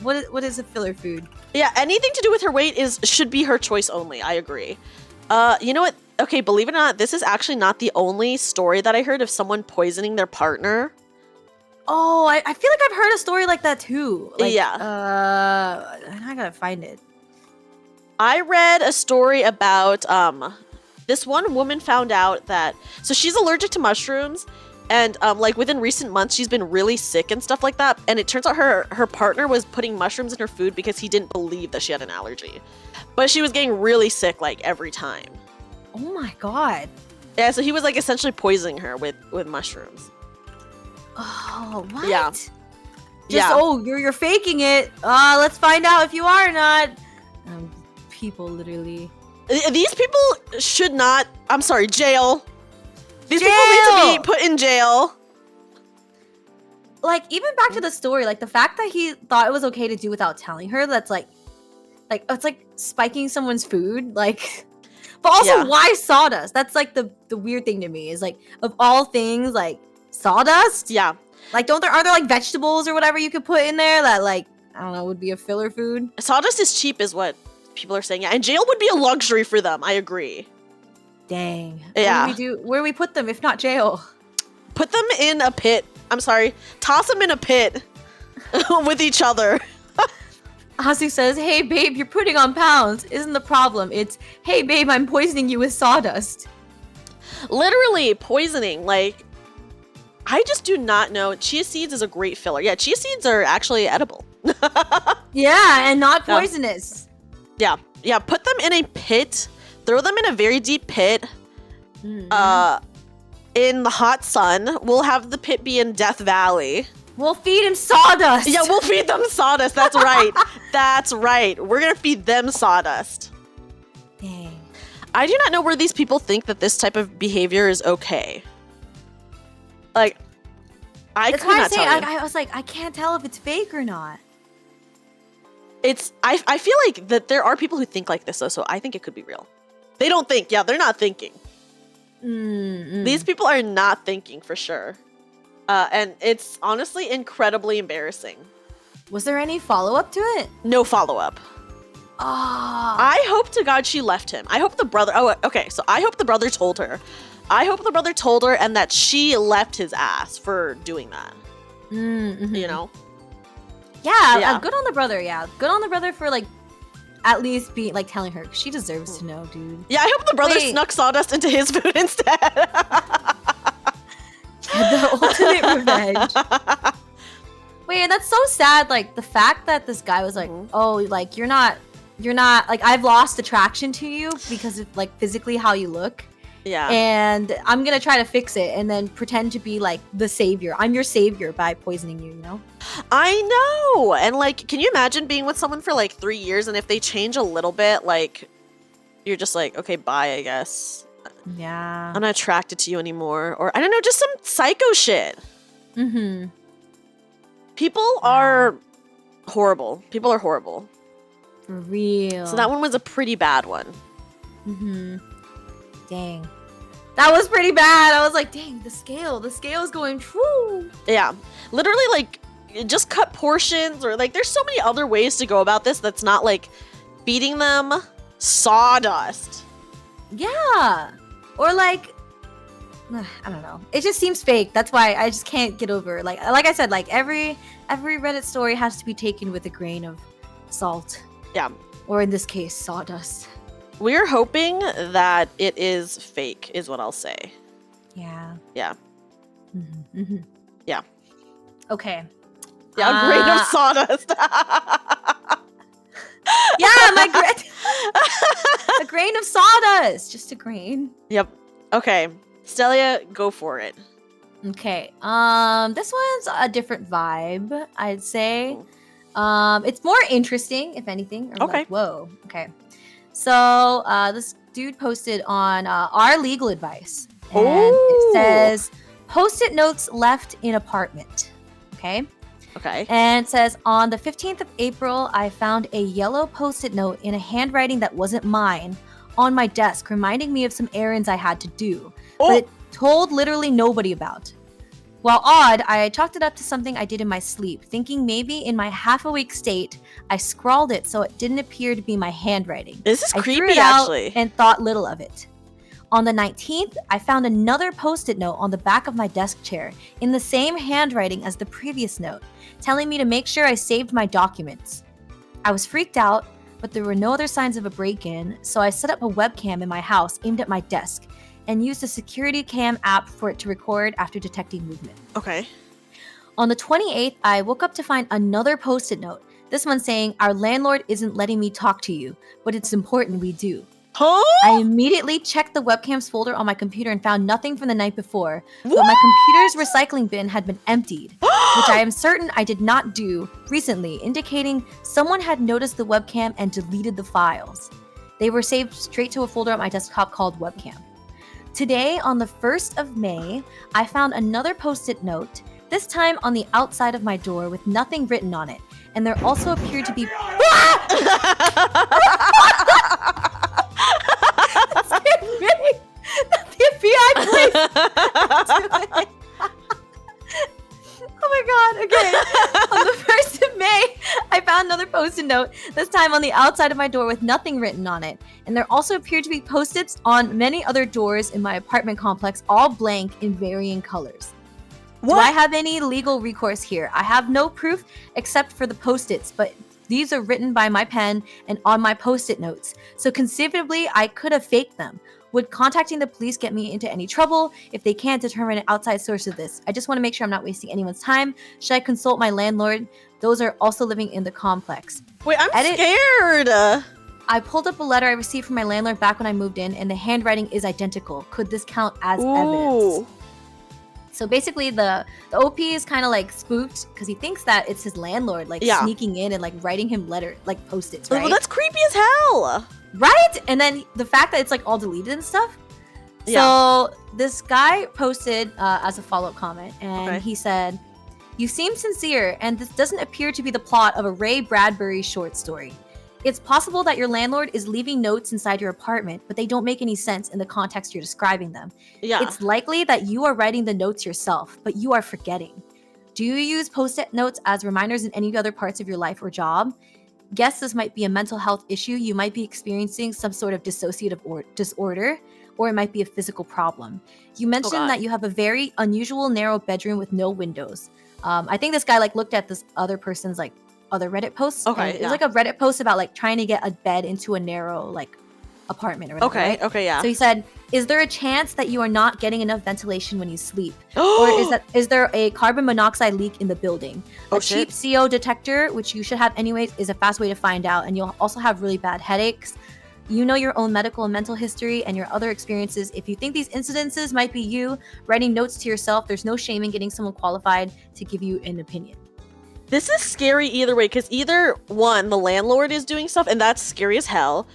Speaker 2: what is a filler food?
Speaker 1: Yeah, anything to do with her weight should be her choice only. I agree. You know what? Okay, believe it or not, this is actually not the only story that I heard of someone poisoning their partner.
Speaker 2: Oh, I feel like I've heard a story like that too. Like,
Speaker 1: yeah.
Speaker 2: I gotta find it.
Speaker 1: I read a story about this one woman found out that she's allergic to mushrooms, and like within recent months she's been really sick and stuff like that, and it turns out her partner was putting mushrooms in her food because he didn't believe that she had an allergy, but she was getting really sick like every time.
Speaker 2: Oh my god.
Speaker 1: Yeah, so he was like essentially poisoning her with mushrooms.
Speaker 2: Oh, what?
Speaker 1: Yeah.
Speaker 2: You're faking it. Let's find out if you are or not. People literally.
Speaker 1: These people should not. I'm sorry, jail. These
Speaker 2: Jail!
Speaker 1: people need to be put in jail.
Speaker 2: Like, even back to the story, like the fact that he thought it was okay to do without telling her, that's like it's like spiking someone's food, like. But also, why sawdust? That's like the weird thing to me is like, of all things, like sawdust.
Speaker 1: Yeah.
Speaker 2: Like, are there like vegetables or whatever you could put in there that like, I don't know, would be a filler food?
Speaker 1: Sawdust is cheap, is what people are saying. Yeah, and jail would be a luxury for them. I agree.
Speaker 2: Dang.
Speaker 1: Yeah.
Speaker 2: Where do we put them if not jail?
Speaker 1: Put them in a pit. I'm sorry. Toss them in a pit with each other.
Speaker 2: Asu says, "Hey babe, you're putting on pounds. Isn't the problem? It's, hey babe, I'm poisoning you with sawdust."
Speaker 1: Literally poisoning. Like, I just do not know. Chia seeds is a great filler. Yeah, chia seeds are actually edible.
Speaker 2: Yeah, and not poisonous.
Speaker 1: Yeah. Yeah, put them in a pit. Throw them in a very deep pit. In the hot sun. We'll have the pit be in Death Valley.
Speaker 2: We'll feed him sawdust.
Speaker 1: Yeah, we'll feed them sawdust. That's right. That's right. We're gonna feed them sawdust.
Speaker 2: Dang.
Speaker 1: I do not know where these people think that this type of behavior is okay. Like, I could not tell you.
Speaker 2: I was like, I can't tell if it's fake or not.
Speaker 1: I feel like that there are people who think like this though, so I think it could be real. They don't think. Yeah, they're not thinking. These people are not thinking for sure. And it's honestly incredibly embarrassing.
Speaker 2: Was there any follow-up to it?
Speaker 1: No follow-up.
Speaker 2: Oh.
Speaker 1: I hope to God she left him. I hope the brother... Oh, okay. So I hope the brother told her. I hope the brother told her and that she left his ass for doing that. You know?
Speaker 2: Yeah, good on the brother, yeah. Good on the brother for, like, at least being, like, telling her. She deserves to know, dude.
Speaker 1: Yeah, I hope the brother snuck sawdust into his food instead.
Speaker 2: The ultimate revenge. Wait, and that's so sad. Like, the fact that this guy was like, oh, like, you're not, like, I've lost attraction to you because of, like, physically how you look.
Speaker 1: Yeah.
Speaker 2: And I'm gonna try to fix it and then pretend to be, like, the savior. I'm your savior by poisoning you, you know?
Speaker 1: I know. And, like, can you imagine being with someone for, like, 3 years and if they change a little bit, like, you're just like, okay, bye, I guess.
Speaker 2: Yeah.
Speaker 1: I'm not attracted to you anymore. Or, I don't know, just some psycho shit. People are horrible. People are horrible.
Speaker 2: For real.
Speaker 1: So that one was a pretty bad one.
Speaker 2: Dang. That was pretty bad. I was like, dang, the scale's going, whoo.
Speaker 1: Yeah. Literally, like, just cut portions or, like, there's so many other ways to go about this that's not, like, feeding them sawdust.
Speaker 2: Yeah. Or, like, I don't know. It just seems fake. That's why I just can't get over it. Like I said, like, every Reddit story has to be taken with a grain of salt.
Speaker 1: Yeah.
Speaker 2: Or in this case, sawdust.
Speaker 1: We're hoping that it is fake, is what I'll say.
Speaker 2: Yeah.
Speaker 1: Yeah. Yeah.
Speaker 2: Okay.
Speaker 1: Yeah, a grain of sawdust.
Speaker 2: Yeah, a grain of sawdust. Just a grain.
Speaker 1: Yep. Okay. Stelli'a, go for it.
Speaker 2: Okay. This one's a different vibe, I'd say. It's more interesting, if anything. Or
Speaker 1: okay.
Speaker 2: Like, whoa. Okay. So, this dude posted on our legal advice. And it says, Post-it notes left in apartment. Okay?
Speaker 1: Okay.
Speaker 2: And it says, on the 15th of April, I found a yellow Post-it note in a handwriting that wasn't mine on my desk, reminding me of some errands I had to do. But it told literally nobody about. While odd, I chalked it up to something I did in my sleep, thinking maybe in my half-awake state, I scrawled it so it didn't appear to be my handwriting.
Speaker 1: This is
Speaker 2: I threw
Speaker 1: creepy,
Speaker 2: it out
Speaker 1: actually.
Speaker 2: And thought little of it. On the 19th, I found another Post-it note on the back of my desk chair in the same handwriting as the previous note, telling me to make sure I saved my documents. I was freaked out, but there were no other signs of a break-in, so I set up a webcam in my house aimed at my desk and used a security cam app for it to record after detecting movement.
Speaker 1: Okay.
Speaker 2: On the 28th, I woke up to find another Post-it note, this one saying, our landlord isn't letting me talk to you, but it's important we do.
Speaker 1: Huh?
Speaker 2: I immediately checked the webcams folder on my computer and found nothing from the night before. But my computer's recycling bin had been emptied, which I am certain I did not do recently, indicating someone had noticed the webcam and deleted the files. They were saved straight to a folder on my desktop called webcam. Today, on the 1st of May, I found another post-it note, this time on the outside of my door with nothing written on it. And there also appeared to be... Really? The FBI, please. Oh my god, okay. On the 1st of May, I found another post-it note, this time on the outside of my door with nothing written on it. And there also appeared to be post-its on many other doors in my apartment complex, all blank in varying colors. What? Do I have any legal recourse here? I have no proof except for the post-its, but these are written by my pen and on my post-it notes. So conceivably, I could have faked them. Would contacting the police get me into any trouble if they can't determine an outside source of this? I just want to make sure I'm not wasting anyone's time. Should I consult my landlord? Those are also living in the complex.
Speaker 1: Wait, I'm scared.
Speaker 2: I pulled up a letter I received from my landlord back when I moved in, and the handwriting is identical. Could this count as evidence? So basically, the OP is kind of like spooked because he thinks that it's his landlord like sneaking in and like writing him like post-its, right?
Speaker 1: Well, that's creepy as hell.
Speaker 2: Right? And then the fact that it's like all deleted and stuff. So this guy posted as a follow-up comment, and he said, "You seem sincere, and this doesn't appear to be the plot of a Ray Bradbury short story. It's possible that your landlord is leaving notes inside your apartment, but they don't make any sense in the context you're describing them. It's likely that you are writing the notes yourself, but you are forgetting. Do you use post-it notes as reminders in any other parts of your life or job? Guess this might be a mental health issue. You might be experiencing some sort of dissociative disorder, or it might be a physical problem. You mentioned that you have a very unusual narrow bedroom with no windows." I think this guy like looked at this other person's like other Reddit posts. It was like a Reddit post about like trying to get a bed into a narrow like apartment or whatever. Right? So he said, "Is there a chance that you are not getting enough ventilation when you sleep? Or is there a carbon monoxide leak in the building? A cheap CO detector, which you should have anyways, is a fast way to find out, and you'll also have really bad headaches. You know your own medical and mental history and your other experiences. If you think these incidences might be you writing notes to yourself, there's no shame in getting someone qualified to give you an opinion."
Speaker 1: This is scary either way, because either one, the landlord is doing stuff, and that's scary as hell.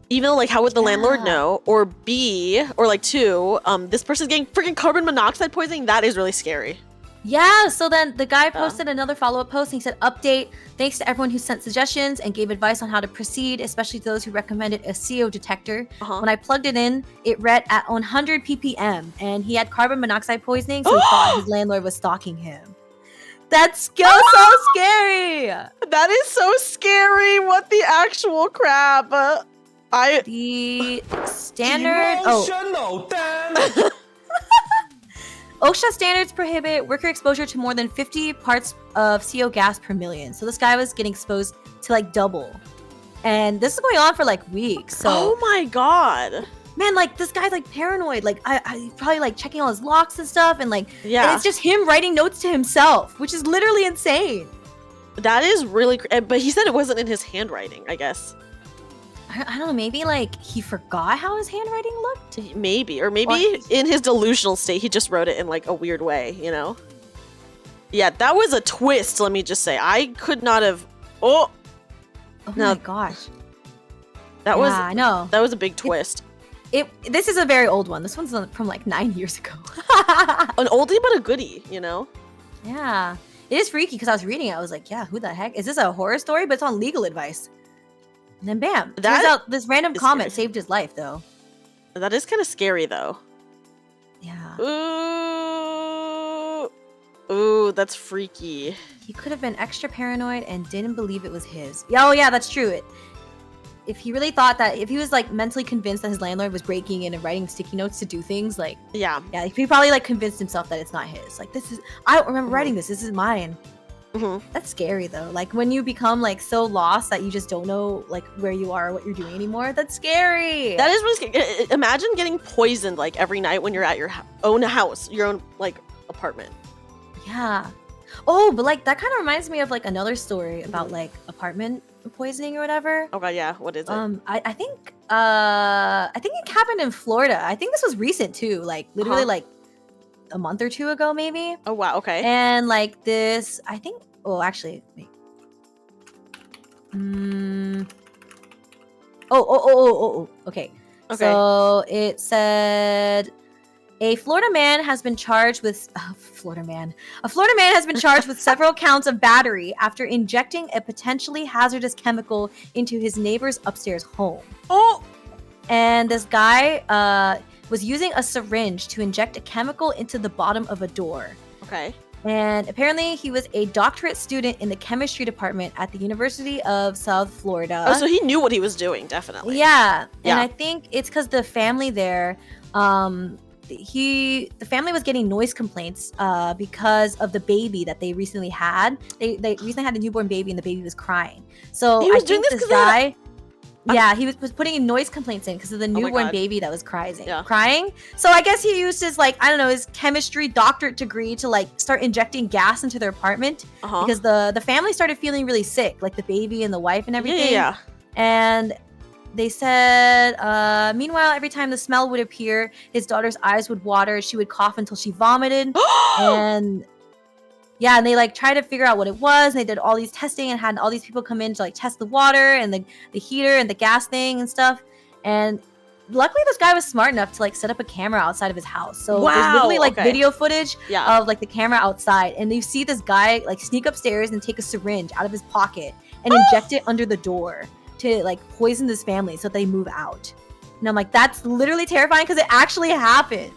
Speaker 1: Even like, how would the landlord know? Or B, or like two, this person's getting freaking carbon monoxide poisoning. That is really scary.
Speaker 2: Yeah, so then the guy posted another follow-up post, and he said, "Update, thanks to everyone who sent suggestions and gave advice on how to proceed, especially those who recommended a CO detector. When I plugged it in, it read at 100 ppm, and he had carbon monoxide poisoning, so he thought his landlord was stalking him." That's so scary!
Speaker 1: That is so scary! What the actual crap?
Speaker 2: The standard...
Speaker 3: Emotional damage!
Speaker 2: OSHA standards prohibit worker exposure to more than 50 parts of CO gas per million. So this guy was getting exposed to like double. And this is going on for like weeks. So,
Speaker 1: oh my god.
Speaker 2: Man, like this guy's like paranoid. Like I probably like checking all his locks and stuff. And like, and it's just him writing notes to himself, which is literally insane.
Speaker 1: That is really, but he said it wasn't in his handwriting, I guess.
Speaker 2: I don't know, maybe like he forgot how his handwriting looked?
Speaker 1: Maybe, or maybe in his delusional state, he just wrote it in like a weird way, you know? Yeah, that was a twist, let me just say. I could not have, oh
Speaker 2: my gosh.
Speaker 1: That was,
Speaker 2: I know.
Speaker 1: That was a big twist.
Speaker 2: This is a very old one. This one's from like 9 years ago.
Speaker 1: An oldie but a goodie, you know?
Speaker 2: Yeah. It is freaky because I was reading it. I was like, yeah, who the heck? Is this a horror story? But it's on legal advice. And then bam. Turns out this random comment saved his life, though.
Speaker 1: That is kind of scary, though.
Speaker 2: Yeah.
Speaker 1: Ooh, that's freaky.
Speaker 2: He could have been extra paranoid and didn't believe it was his. Oh, yeah, that's true. If he really thought that, if he was like mentally convinced that his landlord was breaking in and writing sticky notes to do things, like yeah, he probably like convinced himself that it's not his. Like I don't remember writing this. This is mine. That's scary though. Like when you become like so lost that you just don't know like where you are or what you're doing anymore. That's scary.
Speaker 1: That is really scary. Imagine getting poisoned like every night when you're at your own house, your own like apartment.
Speaker 2: Yeah. Oh, but like that kind of reminds me of like another story about like apartment poisoning or whatever.
Speaker 1: Oh god, yeah. What is it?
Speaker 2: I think it happened in Florida. I think this was recent too, like literally like a month or two ago maybe.
Speaker 1: Oh wow, okay.
Speaker 2: And like this, I think. Oh, actually, wait. Okay. So it said a Florida man has been charged with A Florida man has been charged with several counts of battery after injecting a potentially hazardous chemical into his neighbor's upstairs home.
Speaker 1: Oh.
Speaker 2: And this guy was using a syringe to inject a chemical into the bottom of a door.
Speaker 1: Okay.
Speaker 2: And apparently he was a doctorate student in the chemistry department at the University of South Florida.
Speaker 1: Oh, so he knew what he was doing, definitely.
Speaker 2: Yeah. And I think it's because the family there, the family was getting noise complaints because of the baby that they recently had. They recently had a newborn baby and the baby was crying. So
Speaker 1: he was
Speaker 2: I
Speaker 1: doing
Speaker 2: think
Speaker 1: this
Speaker 2: this guy... Yeah, he was putting in noise complaints in because of the
Speaker 1: my
Speaker 2: newborn
Speaker 1: God.
Speaker 2: baby that was crying.
Speaker 1: Yeah.
Speaker 2: So I guess he used his like, I don't know, his chemistry doctorate degree to like start injecting gas into their apartment because the family started feeling really sick, like the baby and the wife and everything.
Speaker 1: Yeah.
Speaker 2: And they said, meanwhile, every time the smell would appear, his daughter's eyes would water. She would cough until she vomited. And yeah, and they like tried to figure out what it was. And they did all these testing and had all these people come in to like test the water and the heater and the gas thing and stuff. And luckily this guy was smart enough to like set up a camera outside of his house. So there's literally like video footage of like the camera outside. And you see this guy like sneak upstairs and take a syringe out of his pocket and inject it under the door to like poison this family so that they move out. And I'm like, that's literally terrifying because it actually happened.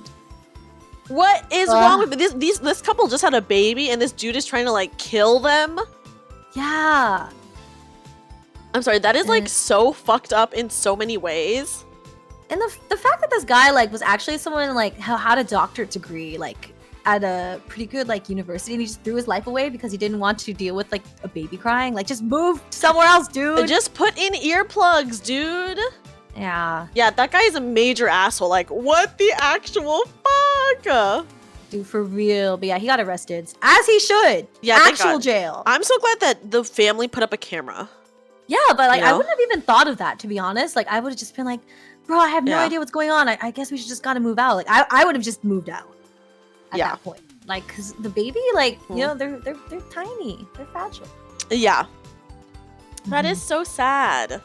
Speaker 1: What is wrong with this couple just had a baby and this dude is trying to like kill them?
Speaker 2: Yeah.
Speaker 1: I'm sorry, that is like so fucked up in so many ways.
Speaker 2: And the fact that this guy like was actually someone like had a doctorate degree like at a pretty good like university and he just threw his life away because he didn't want to deal with like a baby crying. Like just move somewhere else, dude.
Speaker 1: Just put in earplugs, dude.
Speaker 2: Yeah.
Speaker 1: Yeah, that guy is a major asshole. Like, what the actual fuck?
Speaker 2: Dude, for real. But yeah, he got arrested. As he should.
Speaker 1: Yeah,
Speaker 2: actual jail.
Speaker 1: I'm so glad that the family put up a camera.
Speaker 2: Yeah, but like I wouldn't have even thought of that, to be honest. Like I would have just been like, bro, I have no idea what's going on. I guess we should just gotta move out. Like I would have just moved out at that point. Like, cause the baby, like, you know, they're tiny. They're fragile.
Speaker 1: Yeah. That is so sad.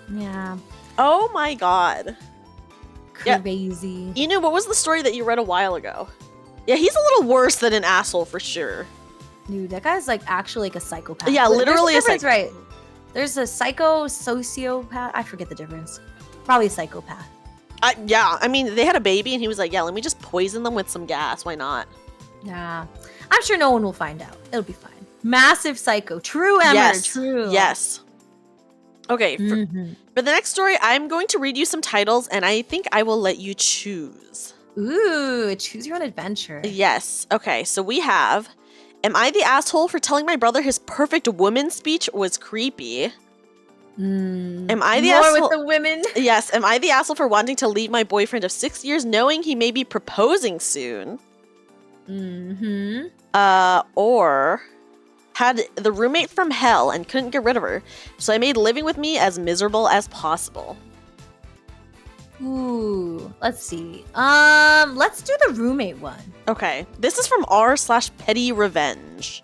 Speaker 2: Yeah.
Speaker 1: Oh my god.
Speaker 2: Crazy.
Speaker 1: Yeah. What was the story that you read a while ago? Yeah, he's a little worse than an asshole for sure.
Speaker 2: Dude, that guy's like actually like a psychopath.
Speaker 1: Yeah, literally a psychopath.
Speaker 2: Right. There's a sociopath. I forget the difference. Probably a psychopath.
Speaker 1: Yeah, I mean, they had a baby and he was like, yeah, let me just poison them with some gas. Why not?
Speaker 2: Yeah. I'm sure no one will find out. It'll be fine. Massive psycho. True, Emma.
Speaker 1: Yes.
Speaker 2: True.
Speaker 1: Yes. Okay, for the next story, I'm going to read you some titles, and I think I will let you choose.
Speaker 2: Ooh, choose your own adventure.
Speaker 1: Yes. Okay, so we have, am I the asshole for telling my brother his perfect woman speech was creepy? Am I the asshole
Speaker 2: with the women?
Speaker 1: Yes. Am I the asshole for wanting to leave my boyfriend of 6 years knowing he may be proposing soon? Or had the roommate from hell and couldn't get rid of her, so I made living with me as miserable as possible.
Speaker 2: Ooh, let's see. Let's do the roommate one.
Speaker 1: Okay, this is from r/petty revenge.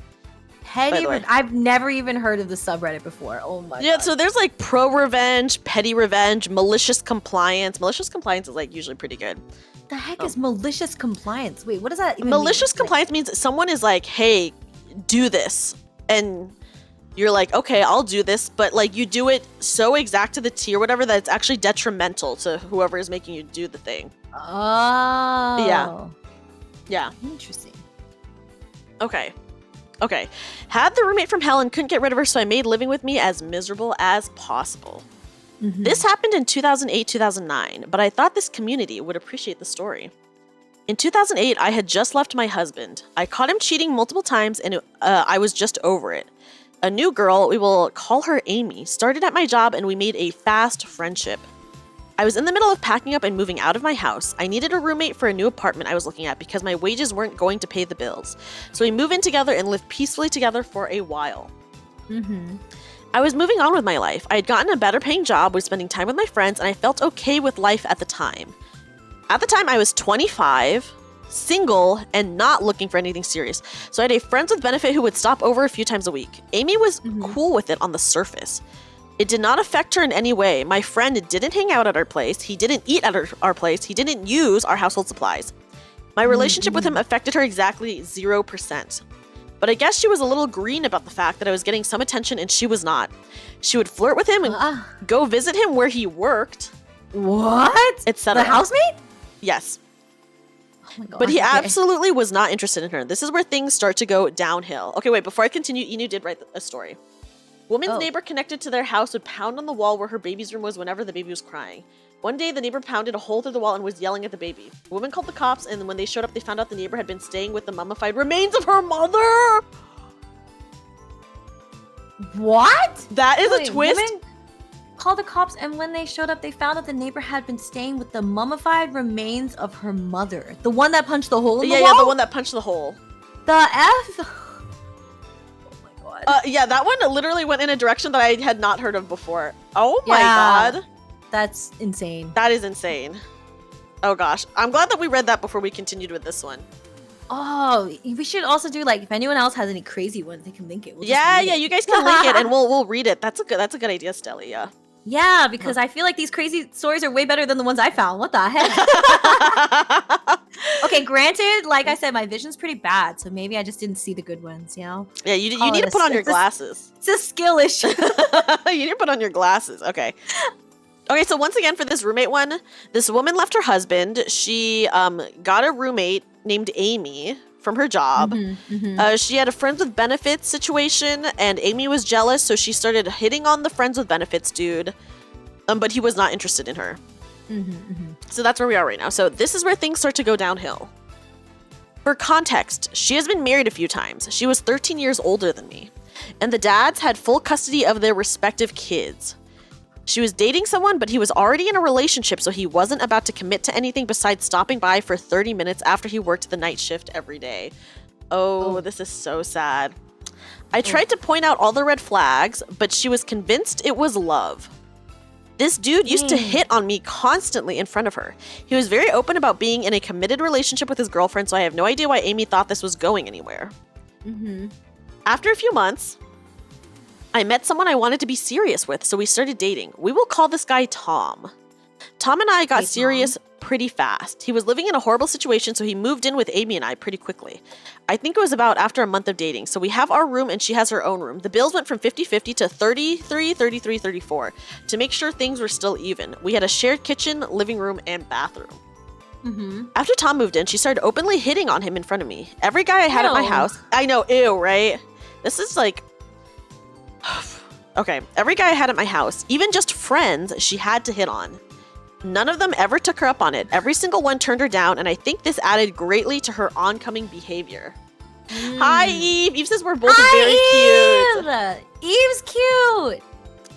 Speaker 2: I've never even heard of the subreddit before. Oh my god.
Speaker 1: So there's like pro revenge, petty revenge, malicious compliance. Malicious compliance is like usually pretty good.
Speaker 2: The heck is malicious compliance? Wait, what does that even
Speaker 1: malicious
Speaker 2: mean?
Speaker 1: compliance means that someone is like, hey, do this, and you're like, okay, I'll do this, but like you do it so exact to the T or whatever that it's actually detrimental to whoever is making you do the thing.
Speaker 2: Oh.
Speaker 1: Yeah.
Speaker 2: Interesting.
Speaker 1: Okay. Had the roommate from hell and couldn't get rid of her, so I made living with me as miserable as possible. This happened in 2008-2009, but I thought this community would appreciate the story. In 2008, I had just left my husband. I caught him cheating multiple times, and I was just over it. A new girl, we will call her Amy, started at my job, and we made a fast friendship. I was in the middle of packing up and moving out of my house. I needed a roommate for a new apartment I was looking at because my wages weren't going to pay the bills. So we moved in together and lived peacefully together for a while. I was moving on with my life. I had gotten a better paying job, was spending time with my friends, and I felt okay with life at the time. At the time, I was 25, single, and not looking for anything serious. So I had a friends with benefit who would stop over a few times a week. Amy was cool with it on the surface. It did not affect her in any way. My friend didn't hang out at our place. He didn't eat at our place. He didn't use our household supplies. My relationship with him affected her exactly 0%. But I guess she was a little green about the fact that I was getting some attention and she was not. She would flirt with him and go visit him where he worked.
Speaker 2: What?
Speaker 1: Etc.
Speaker 2: The housemate?
Speaker 1: Yes.
Speaker 2: Oh my God,
Speaker 1: But he
Speaker 2: okay.
Speaker 1: absolutely was not interested in her. This is where things start to go downhill. Okay, wait, before I continue, Inu did write a story. Woman's neighbor connected to their house would pound on the wall where her baby's room was whenever the baby was crying. One day, the neighbor pounded a hole through the wall and was yelling at the baby. The woman called the cops, and when they showed up, they found out the neighbor had been staying with the mummified remains of her mother!
Speaker 2: What?
Speaker 1: That is
Speaker 2: Wait,
Speaker 1: a twist.
Speaker 2: women called the cops, and when they showed up, they found out the neighbor had been staying with the mummified remains of her mother. The one that punched the hole in the wall?
Speaker 1: Yeah, the one that punched the hole.
Speaker 2: The F? Oh my God.
Speaker 1: Yeah, that one literally went in a direction that I had not heard of before. Oh my
Speaker 2: Yeah.
Speaker 1: God.
Speaker 2: That's insane.
Speaker 1: That is insane. Oh gosh. I'm glad that we read that before we continued with this one.
Speaker 2: Oh, we should also do like if anyone else has any crazy ones, they can link it. We'll just
Speaker 1: Yeah,
Speaker 2: read it.
Speaker 1: you guys can link it and we'll read it. That's a good idea, Stelli'a.
Speaker 2: Yeah, because I feel like these crazy stories are way better than the ones I found. What the heck? Okay, granted, like I said, my vision's pretty bad, so maybe I just didn't see the good ones, you know?
Speaker 1: Yeah, you
Speaker 2: Call
Speaker 1: need
Speaker 2: it
Speaker 1: to put on your
Speaker 2: it's a-
Speaker 1: glasses.
Speaker 2: It's a skill issue.
Speaker 1: You need to put on your glasses. Okay. Okay, so once again for this roommate one, this woman left her husband. She got a roommate named Amy from her job. She had a friends with benefits situation, and Amy was jealous, so she started hitting on the friends with benefits dude. But he was not interested in her. So that's where we are right now. So this is where things start to go downhill. For context, she has been married a few times. She was 13 years older than me. And the dads had full custody of their respective kids. She was dating someone, but he was already in a relationship, so he wasn't about to commit to anything besides stopping by for 30 minutes after he worked the night shift every day. Oh, this is so sad. I tried to point out all the red flags, but she was convinced it was love. This dude used to hit on me constantly in front of her. He was very open about being in a committed relationship with his girlfriend, so I have no idea why Amy thought this was going anywhere. After a few months, I met someone I wanted to be serious with, so we started dating. We will call this guy Tom. Tom and I got serious pretty fast. He was living in a horrible situation, so he moved in with Amy and I pretty quickly. I think it was about after a month of dating. So we have our room and she has her own room. The bills went from 50-50 to 33, 33, 34 to make sure things were still even. We had a shared kitchen, living room, and bathroom. After Tom moved in, she started openly hitting on him in front of me. Every guy I had at my house, I know, ew, right? This is like, okay, every guy I had at my house, even just friends, she had to hit on. None of them ever took her up on it. Every single one turned her down, and I think this added greatly to her oncoming behavior. Hi, Eve. Eve says we're both very cute.
Speaker 2: Eve's cute.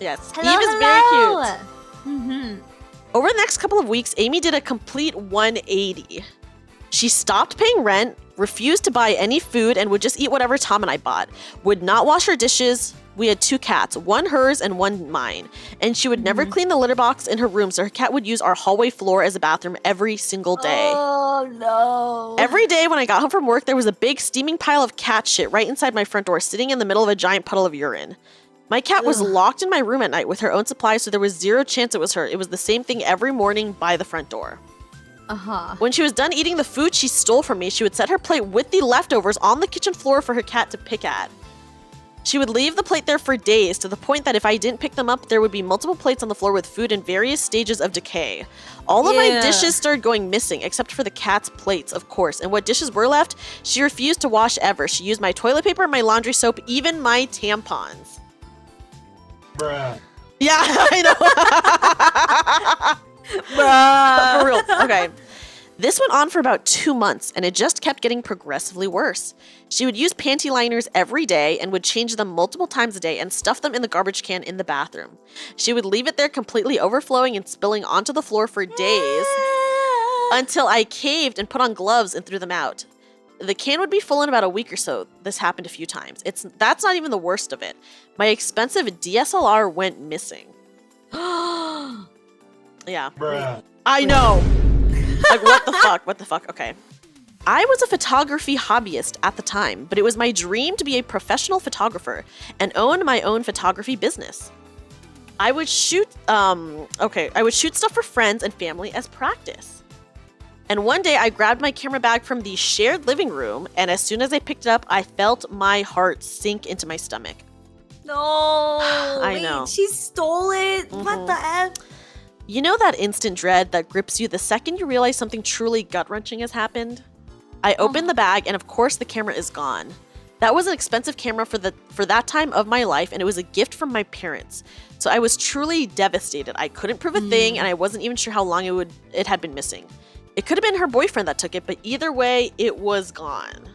Speaker 1: Yes,
Speaker 2: Hello,
Speaker 1: Eve is
Speaker 2: hello.
Speaker 1: very cute. Over the next couple of weeks, Amy did a complete 180. She stopped paying rent, refused to buy any food, and would just eat whatever Tom and I bought. Would not wash her dishes. We had 2 cats, one hers and one mine. And she would never clean the litter box in her room, so her cat would use our hallway floor as a bathroom every single day.
Speaker 2: Oh, no.
Speaker 1: Every day when I got home from work, there was a big steaming pile of cat shit right inside my front door, sitting in the middle of a giant puddle of urine. My cat was locked in my room at night with her own supplies, so there was 0 chance it was her. It was the same thing every morning by the front door. When she was done eating the food she stole from me, she would set her plate with the leftovers on the kitchen floor for her cat to pick at. She would leave the plate there for days, to the point that if I didn't pick them up, there would be multiple plates on the floor with food in various stages of decay. All of my dishes started going missing, except for the cat's plates, of course, and what dishes were left, she refused to wash ever. She used my toilet paper, my laundry soap, even my tampons.
Speaker 3: Bruh.
Speaker 1: Yeah, I know.
Speaker 2: Bruh.
Speaker 1: For real. Okay. This went on for about 2 months, and it just kept getting progressively worse. She would use panty liners every day and would change them multiple times a day and stuff them in the garbage can in the bathroom. She would leave it there completely overflowing and spilling onto the floor for days until I caved and put on gloves and threw them out. The can would be full in about a week or so. This happened a few times. That's not even the worst of it. My expensive DSLR went missing. Yeah.
Speaker 3: Bruh.
Speaker 1: I know. Like, what the fuck? What the fuck? Okay. I was a photography hobbyist at the time, but it was my dream to be a professional photographer and own my own photography business. I would shoot stuff for friends and family as practice. And one day I grabbed my camera bag from the shared living room, and as soon as I picked it up, I felt my heart sink into my stomach.
Speaker 2: No.
Speaker 1: I
Speaker 2: wait,
Speaker 1: know.
Speaker 2: She stole it? What the F?
Speaker 1: You know that instant dread that grips you the second you realize something truly gut-wrenching has happened? I opened the bag, and of course the camera is gone. That was an expensive camera for that time of my life, and it was a gift from my parents. So I was truly devastated. I couldn't prove a thing, and I wasn't even sure how long it had been missing. It could have been her boyfriend that took it, but either way, it was gone.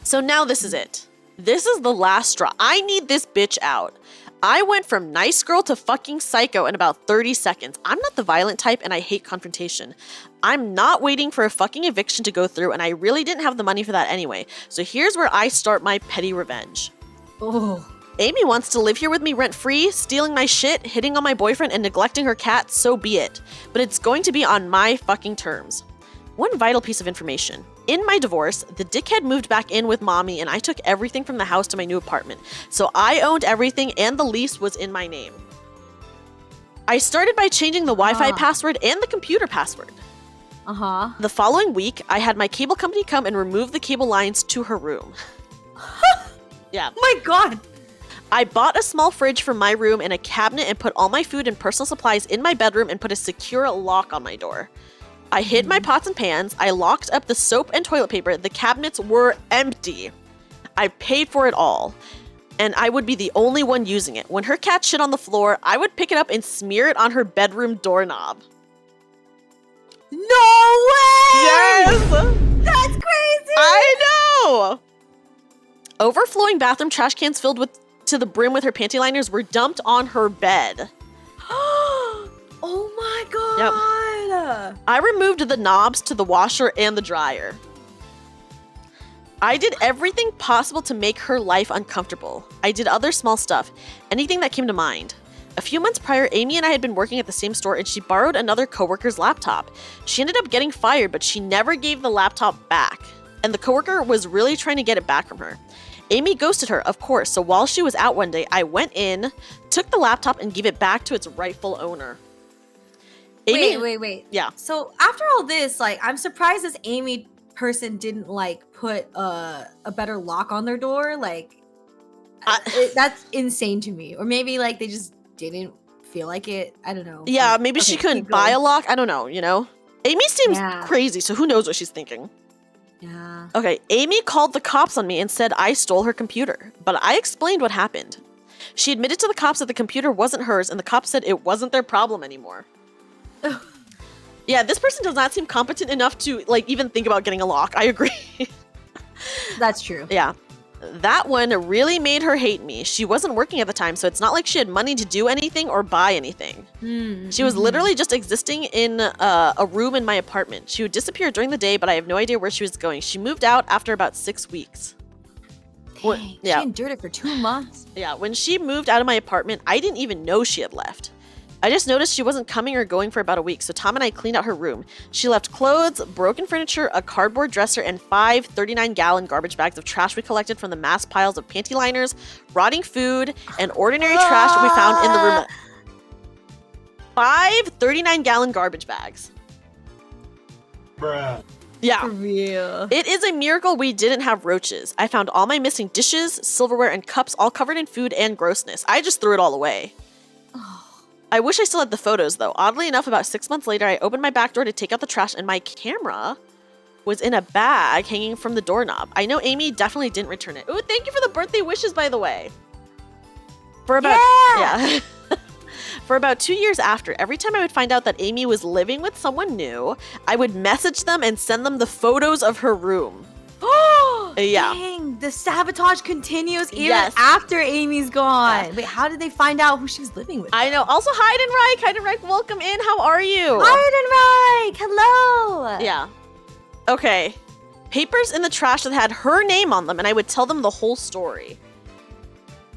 Speaker 1: So now this is it. This is the last straw. I need this bitch out. I went from nice girl to fucking psycho in about 30 seconds. I'm not the violent type and I hate confrontation. I'm not waiting for a fucking eviction to go through, and I really didn't have the money for that anyway. So here's where I start my petty revenge.
Speaker 2: Oh.
Speaker 1: Amy wants to live here with me rent-free, stealing my shit, hitting on my boyfriend, and neglecting her cat, so be it. But it's going to be on my fucking terms. One vital piece of information. In my divorce, the dickhead moved back in with mommy, and I took everything from the house to my new apartment. So I owned everything, and the lease was in my name. I started by changing the Wi-Fi password and the computer password. The following week, I had my cable company come and remove the cable lines to her room. Yeah.
Speaker 2: My God.
Speaker 1: I bought a small fridge for my room and a cabinet and put all my food and personal supplies in my bedroom and put a secure lock on my door. I hid my pots and pans. I locked up the soap and toilet paper. The cabinets were empty. I paid for it all. And I would be the only one using it. When her cat shit on the floor, I would pick it up and smear it on her bedroom doorknob.
Speaker 2: No way!
Speaker 1: Yes!
Speaker 2: That's crazy!
Speaker 1: I know! Overflowing bathroom trash cans filled to the brim with her panty liners were dumped on her bed.
Speaker 2: Oh my God!
Speaker 1: Yep. I removed the knobs to the washer and the dryer. I did everything possible to make her life uncomfortable. I did other small stuff, anything that came to mind. A few months prior, Amy and I had been working at the same store, and she borrowed another coworker's laptop. She ended up getting fired, but she never gave the laptop back, and the coworker was really trying to get it back from her. Amy ghosted her, of course, so while she was out one day, I went in, took the laptop, and gave it back to its rightful owner. Amy,
Speaker 2: Wait.
Speaker 1: Yeah.
Speaker 2: So after all this, like, I'm surprised this Amy person didn't, like, put a better lock on their door. Like, that's insane to me. Or maybe, like, they just didn't feel like it. I don't know.
Speaker 1: Yeah, maybe she couldn't buy a lock. I don't know, you know? Amy seems crazy, so who knows what she's thinking.
Speaker 2: Yeah.
Speaker 1: Okay, Amy called the cops on me and said I stole her computer, but I explained what happened. She admitted to the cops that the computer wasn't hers, and the cops said it wasn't their problem anymore. Yeah, this person does not seem competent enough to, like, even think about getting a lock. I agree.
Speaker 2: That's true.
Speaker 1: Yeah. That one really made her hate me. She wasn't working at the time, so it's not like she had money to do anything or buy anything. She was literally just existing in a room in my apartment. She would disappear during the day, but I have no idea where she was going. She moved out after about 6 weeks.
Speaker 2: Dang, she endured it for 2 months.
Speaker 1: Yeah, when she moved out of my apartment, I didn't even know she had left. I just noticed she wasn't coming or going for about a week, so Tom and I cleaned out her room. She left clothes, broken furniture, a cardboard dresser, and 5 39-gallon garbage bags of trash we collected from the mass piles of panty liners, rotting food, and ordinary trash we found in the room. 5 39-gallon garbage bags.
Speaker 3: Bruh.
Speaker 1: Yeah.
Speaker 2: For real.
Speaker 1: It is a miracle we didn't have roaches. I found all my missing dishes, silverware, and cups all covered in food and grossness. I just threw it all away. I wish I still had the photos, though. Oddly enough, about 6 months later, I opened my back door to take out the trash, and my camera was in a bag hanging from the doorknob. I know Amy definitely didn't return it. Ooh, thank you for the birthday wishes, by the way. For about For about 2 years after, every time I would find out that Amy was living with someone new, I would message them and send them the photos of her room. Yeah.
Speaker 2: Dang, the sabotage continues even
Speaker 1: Yes.
Speaker 2: after Amy's gone.
Speaker 1: Yeah.
Speaker 2: Wait, how did they find out who she was living with?
Speaker 1: I know. Also, Heidenreich, welcome in. How are you?
Speaker 2: Heidenreich, hello.
Speaker 1: Yeah. Okay. Papers in the trash that had her name on them, and I would tell them the whole story.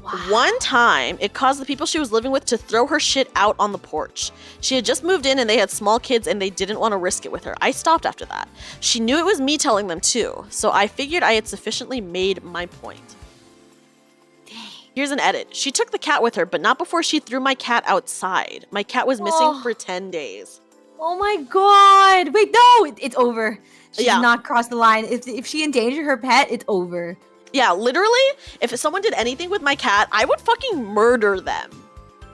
Speaker 2: Wow.
Speaker 1: One time, it caused the people she was living with to throw her shit out on the porch. She had just moved in and they had small kids and they didn't want to risk it with her. I stopped after that. She knew it was me telling them too, so I figured I had sufficiently made my point.
Speaker 2: Dang.
Speaker 1: Here's an edit. She took the cat with her, but not before she threw my cat outside. My cat was missing for 10 days.
Speaker 2: Oh my god. Wait, no, it's over. She
Speaker 1: Yeah.
Speaker 2: did not cross the line. If she endangered her pet, it's over.
Speaker 1: Yeah, literally, if someone did anything with my cat, I would fucking murder them.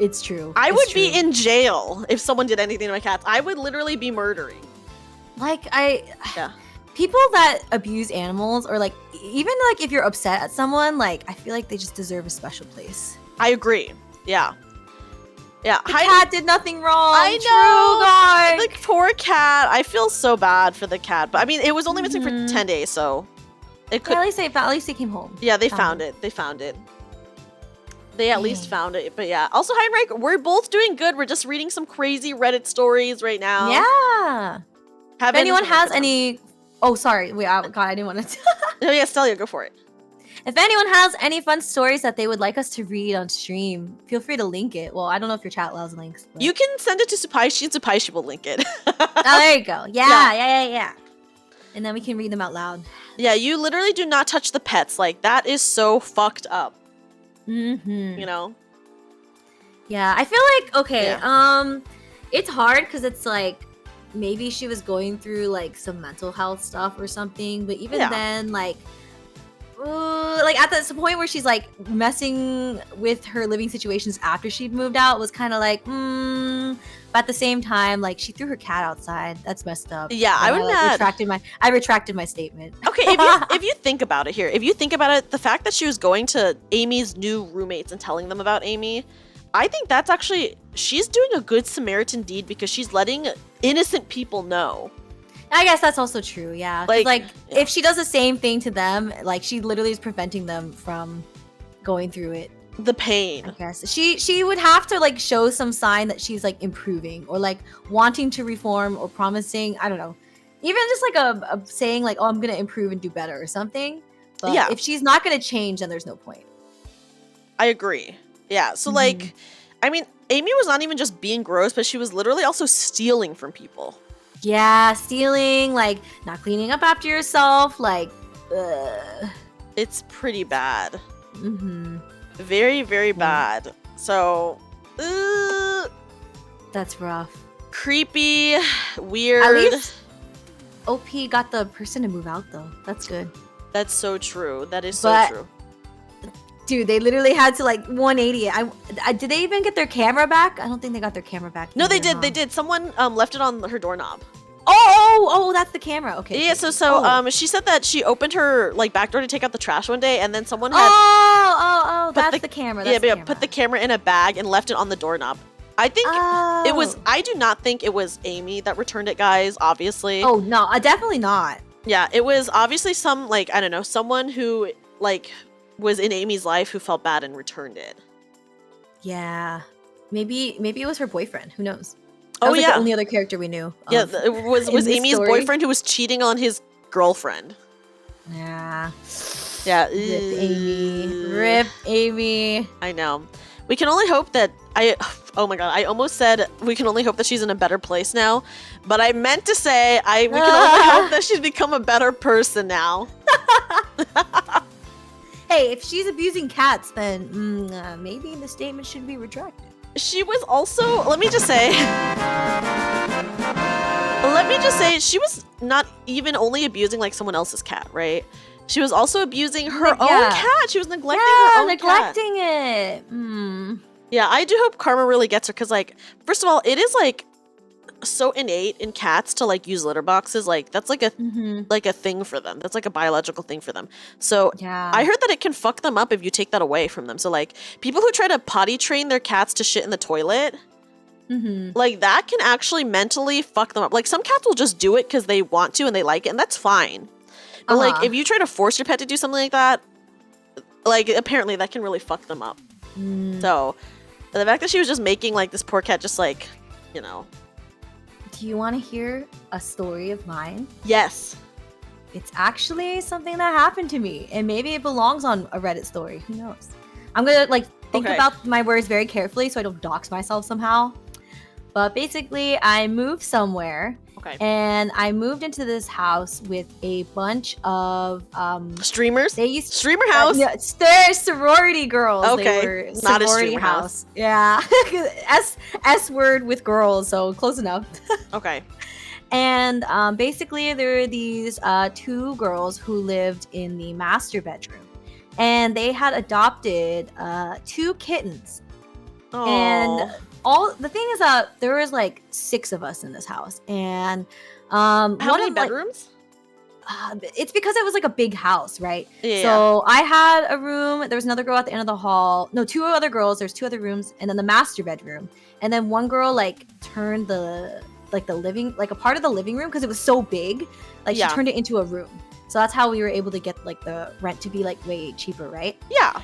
Speaker 2: It's true.
Speaker 1: I
Speaker 2: It's
Speaker 1: would
Speaker 2: true.
Speaker 1: be in jail if someone did anything to my cats. I would literally be murdering.
Speaker 2: Yeah. People that abuse animals, or like even like if you're upset at someone, like I feel like they just deserve a special place.
Speaker 1: I agree. Yeah. Yeah.
Speaker 2: The cat did nothing wrong.
Speaker 1: I
Speaker 2: True, guys.
Speaker 1: Like, poor cat. I feel so bad for the cat. But I mean, it was only missing for 10 days, so it could.
Speaker 2: Yeah, at least they came home.
Speaker 1: Yeah, they found it. They found it. They at least found it. But yeah. Also, Heinrich, we're both doing good. We're just reading some crazy Reddit stories right now.
Speaker 2: Yeah. If anyone has
Speaker 1: any.
Speaker 2: any, oh sorry, wait, God, I didn't want to.
Speaker 1: Oh yeah, Stelli'a, go for it.
Speaker 2: If anyone has any fun stories that they would like us to read on stream, feel free to link it. Well, I don't know if your chat allows links. But...
Speaker 1: You can send it to Supaishi, and Supaishi will link it.
Speaker 2: Oh, there you go. Yeah. And then we can read them out loud.
Speaker 1: Yeah, you literally do not touch the pets. Like, that is so fucked up.
Speaker 2: Mm-hmm.
Speaker 1: You know?
Speaker 2: Yeah, I feel like, okay, it's hard because it's like, maybe she was going through like some mental health stuff or something, but even then, like at this point where she's like messing with her living situations after she'd moved out was kind of like, but at the same time, like she threw her cat outside. That's messed up.
Speaker 1: Yeah, I would
Speaker 2: I retracted my statement.
Speaker 1: Okay, if you think about it here, if you think about it, the fact that she was going to Amy's new roommates and telling them about Amy, I think that's actually, she's doing a good Samaritan deed because she's letting innocent people know.
Speaker 2: I guess that's also true, yeah.
Speaker 1: Like,
Speaker 2: if she does the same thing to them, like she literally is preventing them from going through it.
Speaker 1: The pain.
Speaker 2: I guess she would have to like show some sign that she's like improving or like wanting to reform or promising, I don't know. Even just like a saying like, oh, I'm gonna improve and do better or something. But if she's not gonna change, then there's no point.
Speaker 1: I agree. Yeah, so like, I mean, Amy was not even just being gross, but she was literally also stealing from people.
Speaker 2: Yeah, stealing, like not cleaning up after yourself, like,
Speaker 1: It's pretty bad.
Speaker 2: Mm-hmm.
Speaker 1: Very, very bad. So,
Speaker 2: that's rough.
Speaker 1: Creepy, weird.
Speaker 2: At least OP got the person to move out though. That's good.
Speaker 1: That's so true. That is so true.
Speaker 2: Dude, they literally had to like 180 it. I did they even get their camera back? I don't think they got their camera back.
Speaker 1: No,
Speaker 2: either,
Speaker 1: they did.
Speaker 2: huh?
Speaker 1: They did. Someone left it on her doorknob.
Speaker 2: Oh, that's the camera. Okay.
Speaker 1: Yeah. So she said that she opened her like back door to take out the trash one day, and then someone had
Speaker 2: that's the camera. That's the camera.
Speaker 1: Put the camera in a bag and left it on the doorknob. I think it was. I do not think it was Amy that returned it, guys. Obviously.
Speaker 2: Oh no, definitely not.
Speaker 1: Yeah, it was obviously some like, I don't know, someone who like was in Amy's life who felt bad and returned it.
Speaker 2: Yeah, maybe it was her boyfriend. Who knows?
Speaker 1: That was
Speaker 2: like the only other character we knew.
Speaker 1: Yeah, it was Amy's boyfriend who was cheating on his girlfriend.
Speaker 2: Yeah.
Speaker 1: Yeah.
Speaker 2: Rip Amy.
Speaker 1: I know. We can only hope that oh my god, I almost said we can only hope that she's in a better place now, but I meant to say we can only hope that she's become a better person now.
Speaker 2: Hey, if she's abusing cats, then maybe the statement should be retracted.
Speaker 1: She was also, let me just say, she was not even only abusing like someone else's cat, right? She was also abusing her own cat. She was neglecting her own cat.
Speaker 2: It.
Speaker 1: Yeah, I do hope karma really gets her because, like, first of all, it is like so innate in cats to like use litter boxes. Like that's like a thing for them. That's like a biological thing for them. So I heard that it can fuck them up if you take that away from them. So like people who try to potty train their cats to shit in the toilet, like that can actually mentally fuck them up. Like some cats will just do it because they want to and they like it, and that's fine. But like if you try to force your pet to do something like that, like apparently that can really fuck them up. So the fact that she was just making like this poor cat just like, you know.
Speaker 2: Do you want to hear a story of mine?
Speaker 1: Yes.
Speaker 2: It's actually something that happened to me, and maybe it belongs on a Reddit story. Who knows? I'm gonna like think about my words very carefully so I don't dox myself somehow. But basically, I moved somewhere.
Speaker 1: Okay.
Speaker 2: And I moved into this house with a bunch of
Speaker 1: streamers.
Speaker 2: They used
Speaker 1: streamer house.
Speaker 2: Yeah, they're sorority girls.
Speaker 1: Okay,
Speaker 2: they were
Speaker 1: not a
Speaker 2: sorority
Speaker 1: streamer house.
Speaker 2: Yeah, S word with girls, so close enough.
Speaker 1: Okay.
Speaker 2: And basically, there were these 2 girls who lived in the master bedroom, and they had adopted 2 kittens.
Speaker 1: Aww.
Speaker 2: And the thing is that there was like 6 of us in this house, and
Speaker 1: how many bedrooms?
Speaker 2: It's because it was like a big house, right?
Speaker 1: Yeah.
Speaker 2: So I had a room. There was another girl at the end of the hall. No, 2 other girls. There's 2 other rooms, and then the master bedroom. And then one girl like turned the living, like a part of the living room because it was so big. Like she turned it into a room. So that's how we were able to get like the rent to be like way cheaper, right?
Speaker 1: Yeah.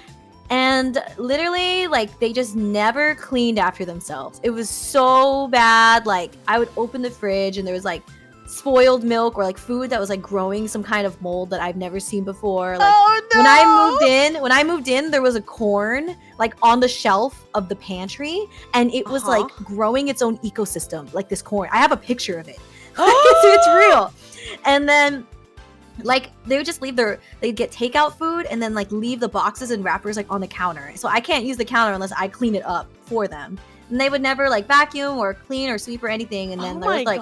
Speaker 2: And literally, like, they just never cleaned after themselves. It was so bad. Like, I would open the fridge and there was like spoiled milk or like food that was like growing some kind of mold that I've never seen before. Like, when I moved in, there was a corn like on the shelf of the pantry, and it was like growing its own ecosystem, like this corn. I have a picture of it. It's real. And then like they would just they'd get takeout food and then like leave the boxes and wrappers like on the counter. So I can't use the counter unless I clean it up for them. And they would never like vacuum or clean or sweep or anything. And then there was like,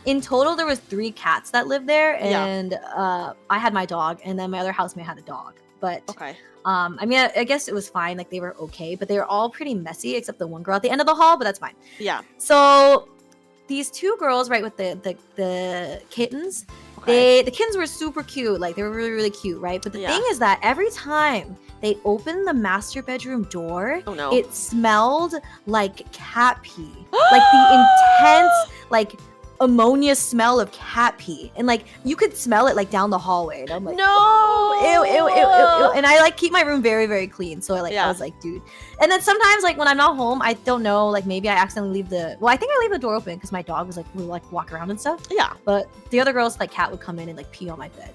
Speaker 2: in total there was 3 cats that lived there, and I had my dog, and then my other housemate had a dog. But I mean, I guess it was fine. Like they were okay, but they were all pretty messy except the one girl at the end of the hall. But that's fine. Yeah. So these 2 girls, right, with the kittens. The kittens were super cute. Like they were really, really cute, right? But the thing is that every time they opened the master bedroom door, it smelled like cat pee. Like the intense, like ammonia smell of cat pee. And like you could smell it like down the hallway. And I'm like, ew, ew, ew, ew, ew. And I like keep my room very, very clean. So I was like, dude. And then sometimes like when I'm not home, I don't know, like maybe I accidentally I think I leave the door open because my dog would like walk around and stuff. Yeah. But the other girls, like cat would come in and like pee on my bed.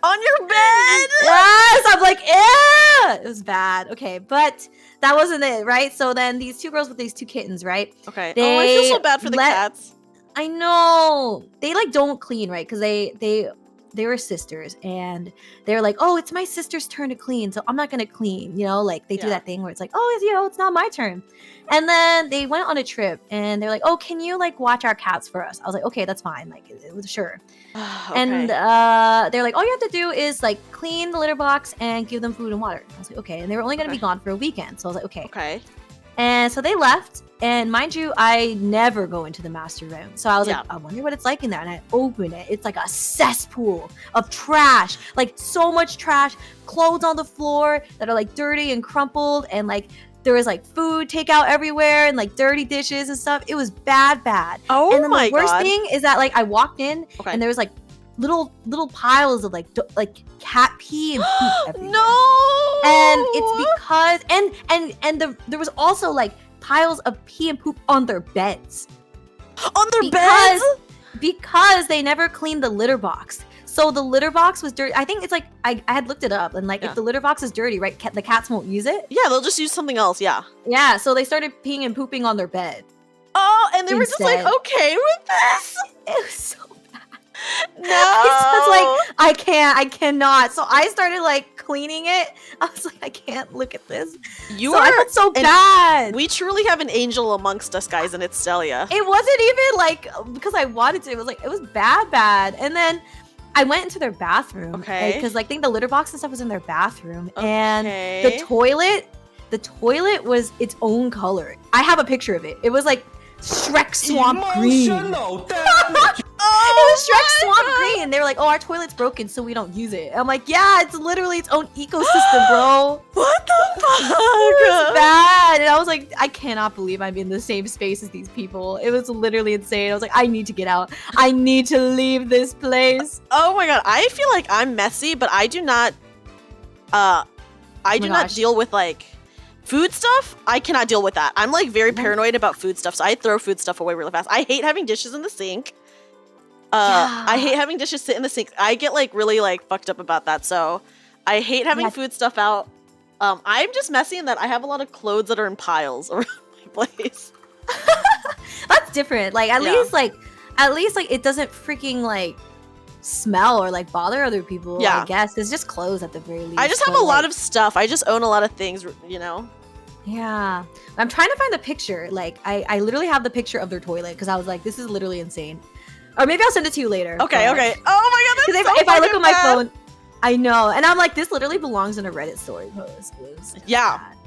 Speaker 1: On your bed?
Speaker 2: Yes! I'm like, ew! It was bad. Okay, but that wasn't it, right? So then these 2 girls with these 2 kittens, right?
Speaker 1: Okay. I feel so bad for the cats.
Speaker 2: I know. They like don't clean, right? Because they were sisters, and they're like, oh, it's my sister's turn to clean, so I'm not gonna clean, you know, like they do that thing where it's like, oh, it's not my turn. And then they went on a trip, and they're like, oh, can you like watch our cats for us? I was like, okay, that's fine, like it was sure. And they're like, all you have to do is like clean the litter box and give them food and water. I was like, okay. And they were only gonna be gone for a weekend, so I was like, okay. And so they left, and mind you, I never go into the master room. So I was like, I wonder what it's like in there. And I open it. It's like a cesspool of trash, like so much trash, clothes on the floor that are like dirty and crumpled, and like there was like food takeout everywhere and like dirty dishes and stuff. It was bad.
Speaker 1: Oh,
Speaker 2: and then the worst thing is that like I walked in and there was like little piles of like cat pee and poop everywhere.
Speaker 1: No.
Speaker 2: And it's because there was also like piles of pee and poop on their beds.
Speaker 1: On their beds?
Speaker 2: Because they never cleaned the litter box. So the litter box was dirty. I think it's like I had looked it up, and like if the litter box is dirty, right, the cats won't use it.
Speaker 1: Yeah, they'll just use something else. Yeah.
Speaker 2: Yeah. So they started peeing and pooping on their bed.
Speaker 1: Oh, and they were just like okay with this.
Speaker 2: It was so bad.
Speaker 1: No.
Speaker 2: I was like, I cannot. So I started like cleaning it. I was like, I can't look at this. I felt so bad.
Speaker 1: We truly have an angel amongst us, guys, and it's Stelli'a.
Speaker 2: It wasn't even like because I wanted to. It was like it was bad. And then I went into their bathroom. Okay. Because like, I think the litter box and stuff was in their bathroom. Okay. And the toilet was its own color. I have a picture of it. It was like Shrek Swamp Green. It was Shrek Swamp Green. They were like, oh, our toilet's broken, so we don't use it. I'm like, yeah, it's literally its own ecosystem, bro.
Speaker 1: What the fuck?
Speaker 2: It was bad. And I was like, I cannot believe I'm in the same space as these people. It was literally insane. I was like, I need to get out. I need to leave this place.
Speaker 1: Oh my god, I feel like I'm messy, but I do not deal with like food stuff. I cannot deal with that. I'm like very paranoid about food stuff, so I throw food stuff away really fast. I hate having dishes in the sink. I hate having dishes sit in the sink. I get like really like fucked up about that, so I hate having food stuff out. I'm just messy in that I have a lot of clothes that are in piles around my place.
Speaker 2: That's different. Like at least like it doesn't freaking like smell or like bother other people.
Speaker 1: Yeah.
Speaker 2: I guess it's just clothes at the very least.
Speaker 1: I just have a lot of stuff. I just own a lot of things, you know.
Speaker 2: Yeah, I'm trying to find the picture. Like I literally have the picture of their toilet because I was like, this is literally insane. Or maybe I'll send it to you later.
Speaker 1: Okay, okay. Oh my god, that's
Speaker 2: if I look at my phone, I know, and I'm like, this literally belongs in a Reddit story post.
Speaker 1: Yeah.
Speaker 2: Bad.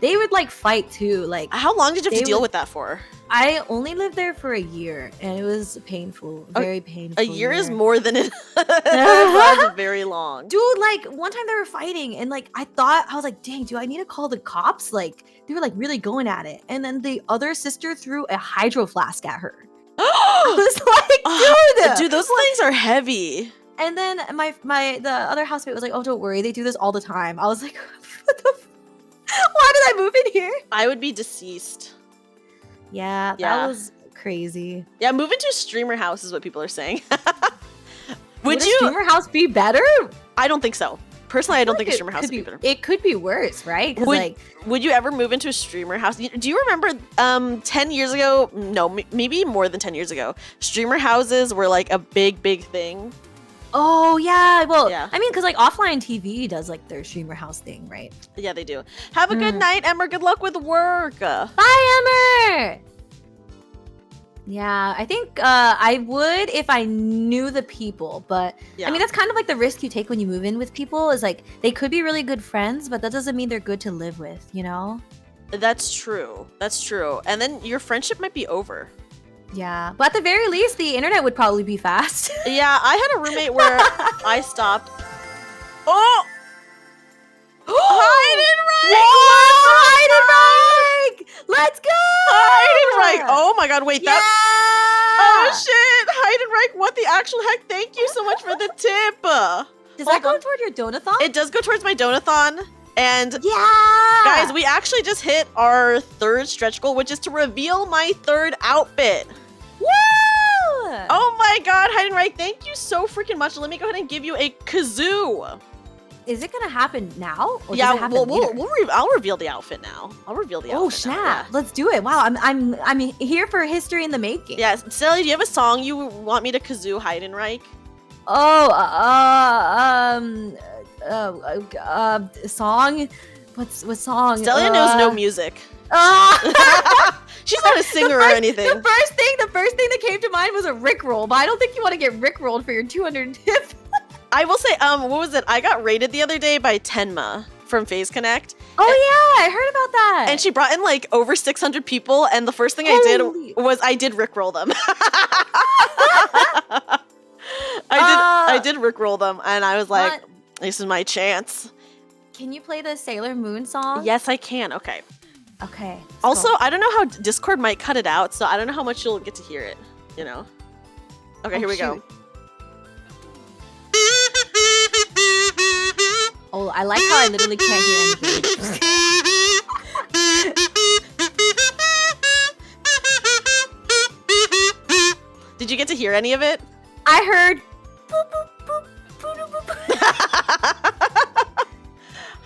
Speaker 2: They would like fight too. Like,
Speaker 1: how long did you have to deal with that for?
Speaker 2: I only lived there for a year, and it was painful, very painful.
Speaker 1: A year is more than it was very long.
Speaker 2: Dude, like one time they were fighting, and like I was like, dang, do I need to call the cops? Like they were like really going at it, and then the other sister threw a hydro flask at her. I was like,
Speaker 1: dude, those things are heavy.
Speaker 2: And then the other housemate was like, oh, don't worry, they do this all the time. I was like, what the why did I move in here?
Speaker 1: I would be deceased.
Speaker 2: Yeah, that was crazy.
Speaker 1: Yeah, move into a streamer house is what people are saying.
Speaker 2: Would a streamer house be better?
Speaker 1: I don't think so. Personally, I don't think a streamer house would be better.
Speaker 2: It could be worse, right?
Speaker 1: Would you ever move into a streamer house? Do you remember 10 years ago? No, maybe more than 10 years ago. Streamer houses were like a big thing.
Speaker 2: Oh, yeah. Well,
Speaker 1: yeah.
Speaker 2: I mean, because like offline TV does like their streamer house thing, right?
Speaker 1: Yeah, they do. Have a good night, Emmer. Good luck with work.
Speaker 2: Bye, Emmer. Yeah, I think I would if I knew the people, but I mean, that's kind of like the risk you take when you move in with people is like they could be really good friends, but that doesn't mean they're good to live with, you know?
Speaker 1: That's true. That's true. And then your friendship might be over.
Speaker 2: Yeah, but at the very least, the internet would probably be fast.
Speaker 1: Yeah, I had a roommate where I stopped. Oh! Hide and Reich!
Speaker 2: Let's go!
Speaker 1: Hide and Reich! Oh my god, wait,
Speaker 2: yeah!
Speaker 1: Oh shit! Hide and Reich, what the actual heck? Thank you so much for the tip!
Speaker 2: Does that go toward your donathon?
Speaker 1: It does go towards my donathon. And
Speaker 2: yeah!
Speaker 1: Guys, we actually just hit our 3rd stretch goal, which is to reveal my 3rd outfit.
Speaker 2: Woo!
Speaker 1: Oh my god, Hide and Reich, thank you so freaking much. Let me go ahead and give you a kazoo.
Speaker 2: Is it gonna happen now? Or
Speaker 1: yeah,
Speaker 2: does it happen
Speaker 1: I'll reveal the outfit now. I'll reveal the outfit.
Speaker 2: Oh snap!
Speaker 1: Now, yeah.
Speaker 2: Let's do it. Wow, I'm here for history in the making.
Speaker 1: Yeah, Stelli'a, do you have a song you want me to kazoo Hide and Reich?
Speaker 2: Oh, song? What song?
Speaker 1: Stelli'a knows no music. She's not a singer or anything.
Speaker 2: The first thing that came to mind was a Rickroll, but I don't think you want to get Rickrolled for your 200 tip.
Speaker 1: I will say, what was it? I got raided the other day by Tenma from FaZe Connect.
Speaker 2: Oh yeah, I heard about that.
Speaker 1: And she brought in like over 600 people, and the first thing I did was I did Rickroll them. I did Rickroll them, and I was like, this is my chance.
Speaker 2: Can you play the Sailor Moon song?
Speaker 1: Yes, I can. Okay.
Speaker 2: Okay.
Speaker 1: Also, I don't know how Discord might cut it out, so I don't know how much you'll get to hear it, you know? Okay, here we go.
Speaker 2: Oh, I like how I literally can't hear anything.
Speaker 1: Did you get to hear any of it?
Speaker 2: I heard boop, boop, boop, boop, boop, boop.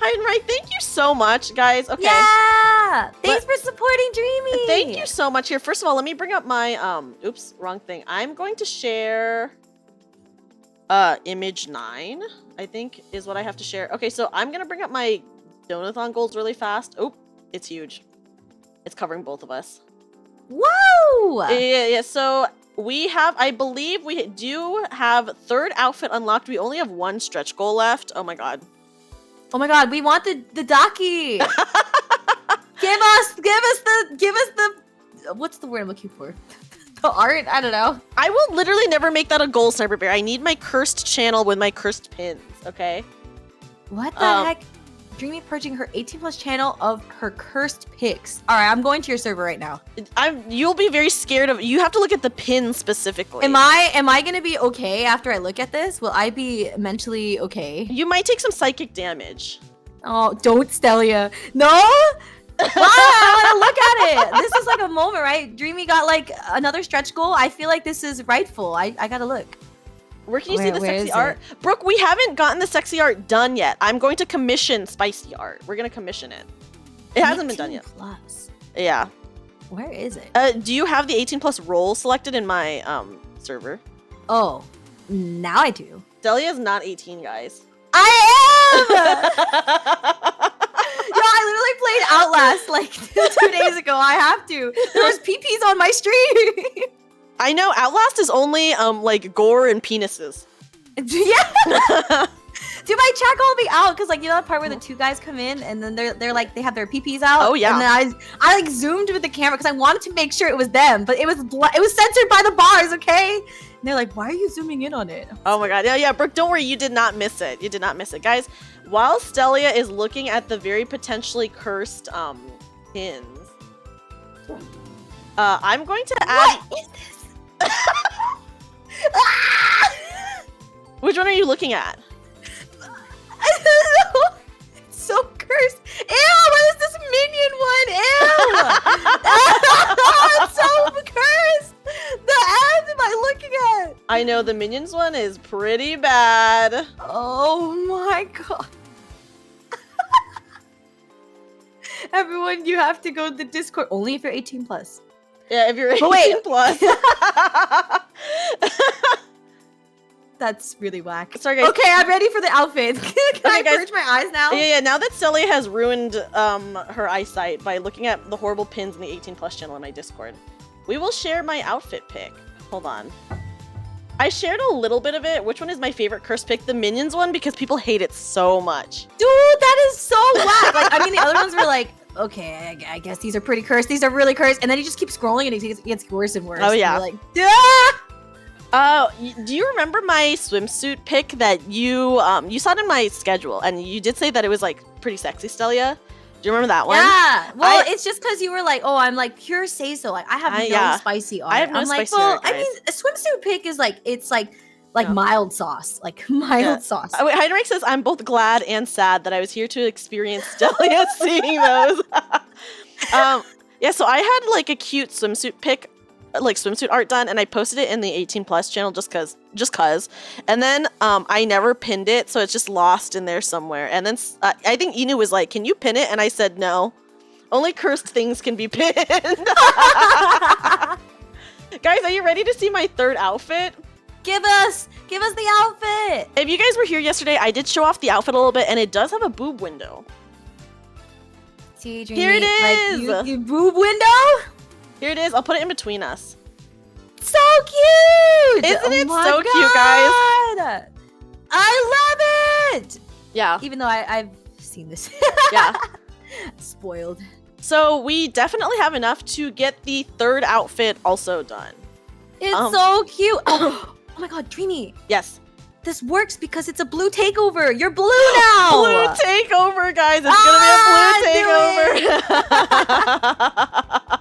Speaker 1: Hi, and right, thank you so much, guys. Okay.
Speaker 2: Yeah! Thanks for supporting Dreamy!
Speaker 1: Thank you so much. Here, first of all, let me bring up my, oops, wrong thing. I'm going to share, image 9, I think, is what I have to share. Okay, so I'm going to bring up my Donathon goals really fast. Oh, it's huge. It's covering both of us.
Speaker 2: Whoa!
Speaker 1: Yeah, so we have, I believe we do have 3rd outfit unlocked. We only have 1 stretch goal left. Oh my god.
Speaker 2: Oh my god, we want the Daki! give us the, what's the word I'm looking for? the art. I don't know.
Speaker 1: I will literally never make that a goal, Sniper Bear. I need my cursed channel with my cursed pins, okay?
Speaker 2: What the heck? Dreamy purging her 18+ channel of her cursed pics. All right, I'm going to your server right now.
Speaker 1: You'll be very scared of. You have to look at the pins specifically.
Speaker 2: Am I gonna be okay after I look at this? Will I be mentally okay?
Speaker 1: You might take some psychic damage.
Speaker 2: Oh, don't, Stelli'a. No. Why? I want to look at it. This is like a moment, right? Dreamy got like another stretch goal. I feel like this is rightful. I gotta look.
Speaker 1: Where can you see the sexy art? Brooke, we haven't gotten the sexy art done yet. I'm going to commission spicy art. We're going to commission it. It hasn't been done yet.
Speaker 2: Plus.
Speaker 1: Yeah.
Speaker 2: Where is it?
Speaker 1: Do you have the 18+ role selected in my server?
Speaker 2: Oh, now I do.
Speaker 1: Stelli'a is not 18, guys.
Speaker 2: I am! Yo, I literally played Outlast like 2 days ago. I have to. There was PPs on my stream.
Speaker 1: I know Outlast is only like gore and penises.
Speaker 2: Yeah. Dude, my chat called me out because, like, you know that part where the two guys come in and then they're like they have their PPs out.
Speaker 1: Oh yeah.
Speaker 2: And then I like zoomed with the camera because I wanted to make sure it was them, but it was censored by the bars. Okay. And they're like, "Why are you zooming in on it?"
Speaker 1: Oh my god. Yeah, Brooke, don't worry. You did not miss it. You did not miss it, guys. While Stelli'a is looking at the very potentially cursed pins, I'm going to add.
Speaker 2: What is this?
Speaker 1: Which one are you looking at?
Speaker 2: I don't know. It's so cursed. Ew, what is this minion one? Ew. It's so cursed. The ads am I looking at?
Speaker 1: I know the Minions one is pretty bad.
Speaker 2: Oh my god. Everyone, you have to go to the Discord only if you're 18+.
Speaker 1: Yeah, if you're 18
Speaker 2: wait.
Speaker 1: plus.
Speaker 2: That's really whack.
Speaker 1: Sorry, guys.
Speaker 2: Okay, I'm ready for the outfit. Can I
Speaker 1: guys.
Speaker 2: purge my eyes now?
Speaker 1: Yeah, now that Stelli'a has ruined her eyesight by looking at the horrible pins in the 18+ channel in my Discord, we will share my outfit pic. Hold on. I shared a little bit of it. Which one is my favorite curse pic? The Minions one, because people hate it so much.
Speaker 2: Dude, that is so whack. Like, I mean, the other ones were like, okay, I guess these are pretty cursed. These are really cursed. And then you just keep scrolling and it gets worse and worse.
Speaker 1: Oh, yeah.
Speaker 2: And you're like,
Speaker 1: do you remember my swimsuit pic that you saw it in my schedule, and you did say that it was like pretty sexy, Stelli'a? Do you remember that one?
Speaker 2: Yeah. Well, it's just because you were like, oh, I'm like pure say so. Like I have no spicy art.
Speaker 1: I have no
Speaker 2: I'm like,
Speaker 1: spicy
Speaker 2: well,
Speaker 1: art,
Speaker 2: I mean, a swimsuit pic is like mild sauce, like mild sauce.
Speaker 1: Wait, Heinrich says I'm both glad and sad that I was here to experience Stelli'a seeing those. Yeah, so I had like a cute swimsuit pic, like swimsuit art done, and I posted it in the 18+ channel just cause. And then I never pinned it, so it's just lost in there somewhere. And then I think Inu was like, "Can you pin it?" And I said, "No, only cursed things can be pinned." Guys, are you ready to see my third outfit?
Speaker 2: Give us the outfit.
Speaker 1: If you guys were here yesterday, I did show off the outfit a little bit, and it does have a boob window.
Speaker 2: See,
Speaker 1: Here it is.
Speaker 2: Like, you boob window.
Speaker 1: Here it is. I'll put it in between us.
Speaker 2: So cute!
Speaker 1: Isn't it
Speaker 2: my
Speaker 1: so cute, guys?
Speaker 2: I love it!
Speaker 1: Yeah.
Speaker 2: Even though I've seen this.
Speaker 1: Yeah.
Speaker 2: Spoiled.
Speaker 1: So we definitely have enough to get the third outfit also done.
Speaker 2: It's so cute. Oh my god, Dreamy.
Speaker 1: Yes.
Speaker 2: This works because it's a blue takeover. You're blue now.
Speaker 1: Blue takeover, guys. It's gonna be a blue takeover.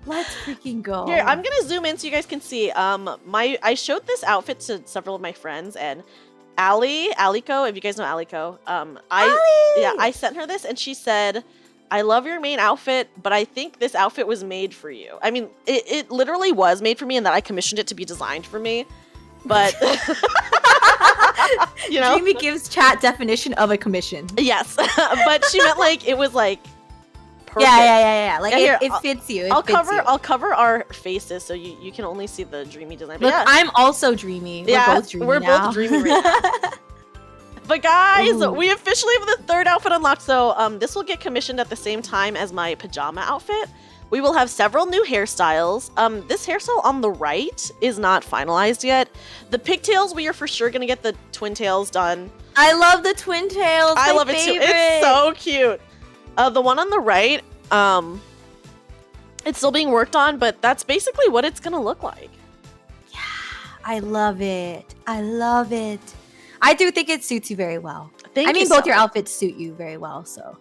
Speaker 2: Let's freaking go.
Speaker 1: Here, I'm gonna zoom in so you guys can see. I showed this outfit to several of my friends, and Aliko, if you guys know Aliko, I sent her this, and she said, "I love your main outfit, but I think this outfit was made for you." I mean, it literally was made for me, and that I commissioned it to be designed for me. But you know,
Speaker 2: Dreamy gives chat definition of a commission.
Speaker 1: Yes, but she meant like it was like perfect.
Speaker 2: Yeah. Like
Speaker 1: here,
Speaker 2: it fits you.
Speaker 1: I'll cover our faces so you can only see the dreamy design. But
Speaker 2: look,
Speaker 1: yeah.
Speaker 2: I'm also dreamy. We're both dreamy.
Speaker 1: We're
Speaker 2: now.
Speaker 1: both dreamy right now. But guys, we officially have the third outfit unlocked. So this will get commissioned at the same time as my pajama outfit. We will have several new hairstyles. This hairstyle on the right is not finalized yet. The pigtails, we are for sure gonna get the twin tails done.
Speaker 2: I love the twin tails.
Speaker 1: I love it too. It's so cute. The one on the right, It's still being worked on, but that's basically what it's gonna look like.
Speaker 2: I love it. I love it. I do think it suits you very well.
Speaker 1: Thank you.
Speaker 2: Both your outfits suit you very well. So